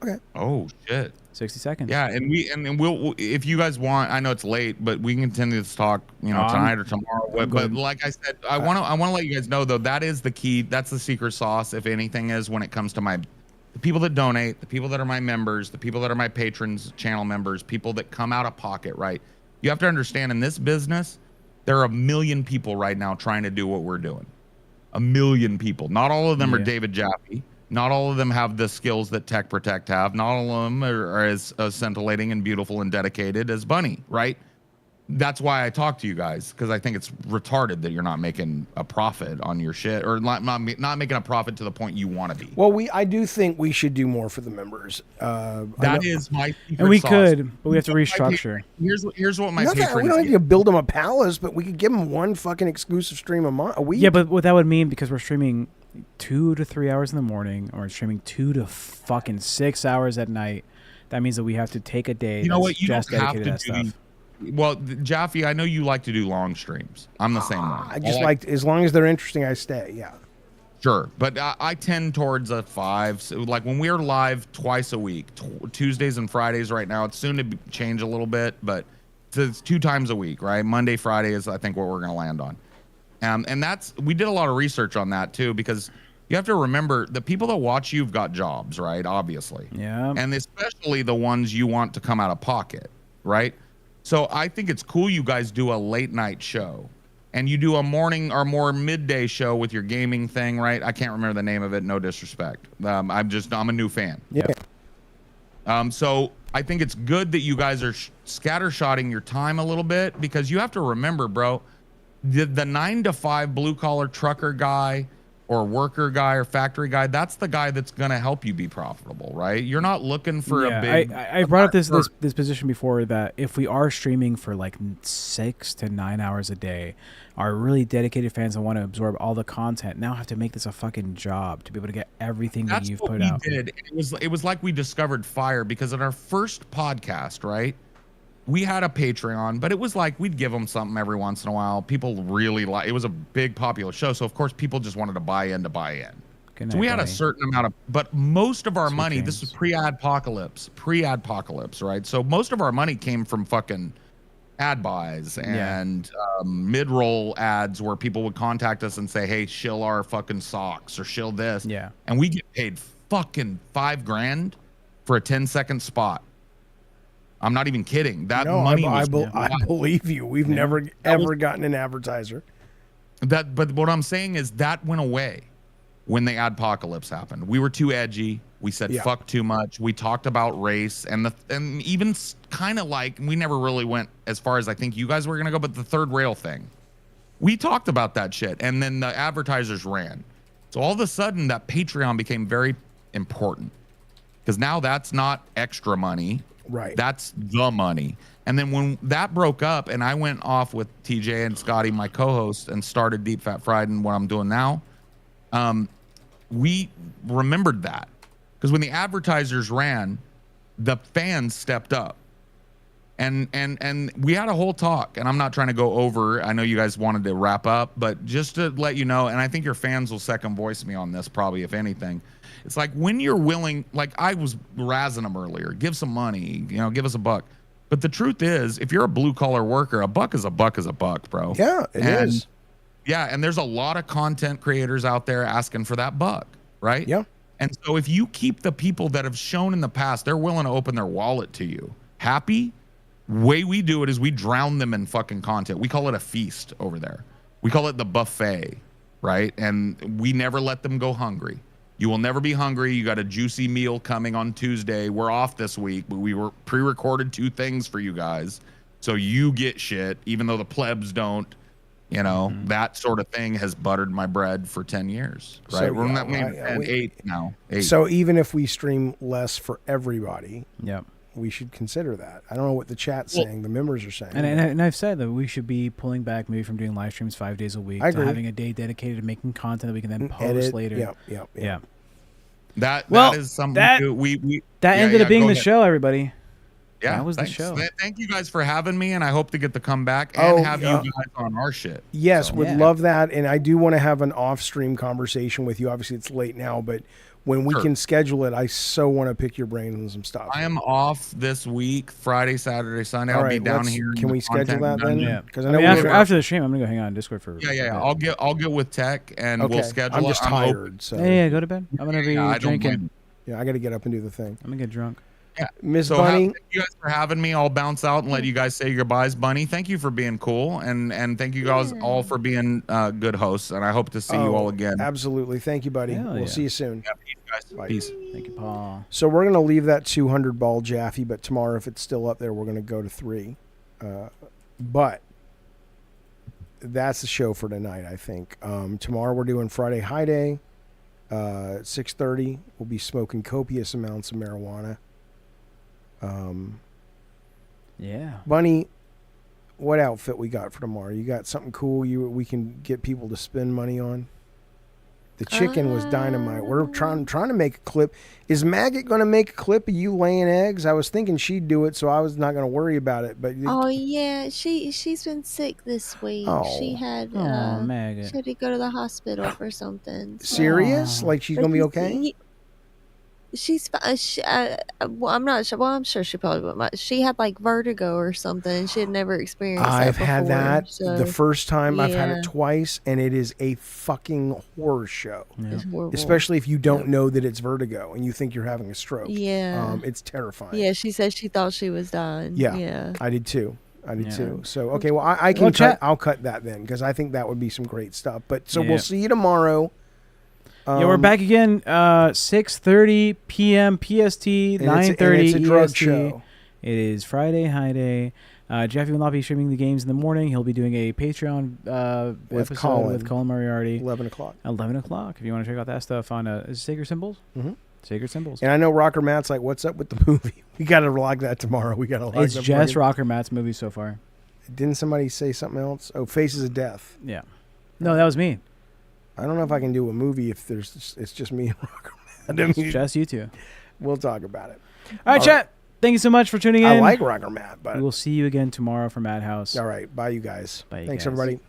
Okay. Oh shit. 60 seconds. Yeah, and we'll if you guys want, I know it's late, but we can continue this talk, tonight or tomorrow. But like I said, I want to let you guys know though, that is the key. That's the secret sauce, if anything, is when it comes to the people that donate, the people that are my members, the people that are my patrons, channel members, people that come out of pocket. Right? You have to understand, in this business, there are 1 million people right now trying to do what we're doing. 1 million people. Not all of them are David Jaffe. Not all of them have the skills that Tech Protect have. Not all of them are as scintillating and beautiful and dedicated as Bunny, right? That's why I talk to you guys, because I think it's retarded that you're not making a profit on your shit, or not making a profit to the point you want to be. Well, I do think we should do more for the members. That is my secret and we sauce. could, but we have to restructure. Here's what my Nothing, patrons we don't get. need to build them a palace, but we could give them one fucking exclusive stream a week. Yeah, but what that would mean, because we're streaming 2 to 3 hours in the morning, or streaming 2 to fucking 6 hours at night, that means that we have to take a day. You know what? You just don't have dedicated to to that do. stuff. Well, Jaffe, I know you like to do long streams. I'm the same way. I just like, as long as they're interesting, I stay. Yeah. Sure, but I tend towards a 5. So like when we're live twice a week, Tuesdays and Fridays right now. It's soon to change a little bit, but it's 2 times a week, right? Monday, Friday is I think what we're going to land on. And we did a lot of research on that too, because you have to remember the people that watch you've got jobs, right? Obviously. Yeah. And especially the ones you want to come out of pocket, right? So I think it's cool you guys do a late night show, and you do a morning or more midday show with your gaming thing, right? I can't remember the name of it. No disrespect. I'm a new fan. Yeah. So I think it's good that you guys are scattershotting your time a little bit, because you have to remember, bro, the 9 to 5 blue collar trucker guy or worker guy or factory guy, that's the guy that's going to help you be profitable, right? You're not looking for a big... I brought up this position before, that if we are streaming for like 6 to 9 hours a day, our really dedicated fans that want to absorb all the content now have to make this a fucking job to be able to get everything that you've put out. Did. It was like we discovered fire, because in our first podcast, right, we had a Patreon, but it was like we'd give them something every once in a while. People really it was a big popular show, so of course people just wanted to buy in. So we had a certain amount of, but most of our money, this is pre-adpocalypse, right? So most of our money came from fucking ad buys and mid-roll ads, where people would contact us and say, hey, shill our fucking socks or shill this. Yeah. And we get paid fucking $5,000 for a 10-second spot. I'm not even kidding. That money I believe you. We've never ever gotten an advertiser. But what I'm saying is that went away when the adpocalypse happened. We were too edgy. We said fuck too much. We talked about race and even kind of like, we never really went as far as I think you guys were gonna go, but the third rail thing. We talked about that shit, and then the advertisers ran. So all of a sudden that Patreon became very important, because now that's not extra money. Right. That's the money. And then when that broke up and I went off with TJ and Scotty, my co-host, and started Deep Fat Fried and what I'm doing now, we remembered that. Because when the advertisers ran, the fans stepped up. And we had a whole talk, and I'm not trying to go over. I know you guys wanted to wrap up, but just to let you know, and I think your fans will second voice me on this probably, if anything. It's like when you're willing, like I was razzing them earlier, give some money, give us $1. But the truth is, if you're a blue collar worker, $1 is $1, bro. Yeah, it is. Yeah, and there's a lot of content creators out there asking for that $1, right? Yeah. And so if you keep the people that have shown in the past, they're willing to open their wallet to you, happy, way we do it is we drown them in fucking content. We call it a feast over there. We call it the buffet, right? And we never let them go hungry. You will never be hungry. You got a juicy meal coming on Tuesday. We're off this week, but we were pre-recorded 2 things for you guys. So you get shit, even though the plebs don't. That sort of thing has buttered my bread for 10 years, right? So, We're not 8 now. 8. So even if we stream less for everybody, yep, we should consider that. I don't know what the chat's saying. The members are saying. And I've said that we should be pulling back maybe from doing live streams 5 days a week to having a day dedicated to making content that we can then post later. Yeah. That is something that we ended up being the show, everybody. Yeah, that was thanks. the show. Thank you guys for having me, and I hope to get to come back and have you guys on our shit. Yes, So. would love that, and I do want to have an off-stream conversation with you. Obviously, it's late now, but when we can schedule it, I so want to pick your brain on some stuff. I am off this week, Friday, Saturday, Sunday. All I'll right, be down here. Can we schedule that then? Yeah, because I mean, after the stream, I'm gonna go hang out on Discord for. Yeah. I'll get with Tech and we'll schedule. I'm just tired, so yeah, go to bed. I'm gonna be drinking. Yeah, I got to get up and do the thing. I'm gonna get drunk. Yeah, Miss Bunny. Thank you guys for having me. I'll bounce out and let you guys say your goodbyes. Bunny, thank you for being cool, and thank you guys all for being good hosts. And I hope to see you all again. Absolutely, thank you, buddy. Hell We'll yeah. see you soon. Yeah, peace, guys. Bye. Peace. Thank you, Paul. So we're gonna leave that 200 ball Jaffe, but tomorrow, if it's still up there, we're gonna go to 3. But that's the show for tonight, I think. Tomorrow we're doing Friday High Day. 6:30. We'll be smoking copious amounts of marijuana. Yeah. Bunny, what outfit we got for tomorrow? You got something cool we can get people to spend money on? The chicken was dynamite. We're trying to make a clip. Is Maggot going to make a clip of you laying eggs? I was thinking she'd do it, so I was not going to worry about it. But Oh yeah, she's been sick this week. She had Maggot. she had to go to the hospital for something. serious? Like she's going to be okay? She's fine. Well, I'm not sure. Well, I'm sure she probably won't. She had like vertigo or something. And she had never experienced that I've before. had that So, the first time. I've had yeah. it twice, and it is a fucking horror show. It's horrible. Especially if you don't know that it's vertigo and you think you're having a stroke. Yeah. It's terrifying. Yeah, she said she thought she was dying. Yeah. I did too. Yeah. So okay, well I can I'll cut that then because I think that would be some great stuff. But so we'll see you tomorrow. Yeah, we're back again. 6:30 p.m. PST, 9:30 it's a drug EST. show. It is Friday High Day. Jeffy will not be streaming the games in the morning. He'll be doing a Patreon With episode with Colin Moriarty. 11 o'clock. 11 o'clock. If you want to check out that stuff on is it Sacred Symbols? Mm-hmm. Sacred Symbols. And I know Rocker Matt's like, "What's up with the movie? We got to log that tomorrow. We got to log It's that just fucking-" Rocker Matt's movie so far. Didn't somebody say something else? Oh, Faces of Death. Yeah. No, that was me. I don't know if I can do a movie if it's just me and Rocker Matt. I mean, It's just you two. We'll talk about it. All right, chat. Thank you so much for tuning in. I like Rocker Matt, but we will see you again tomorrow for Madhouse. All right. Bye, you guys. Bye, you Thanks, guys. everybody.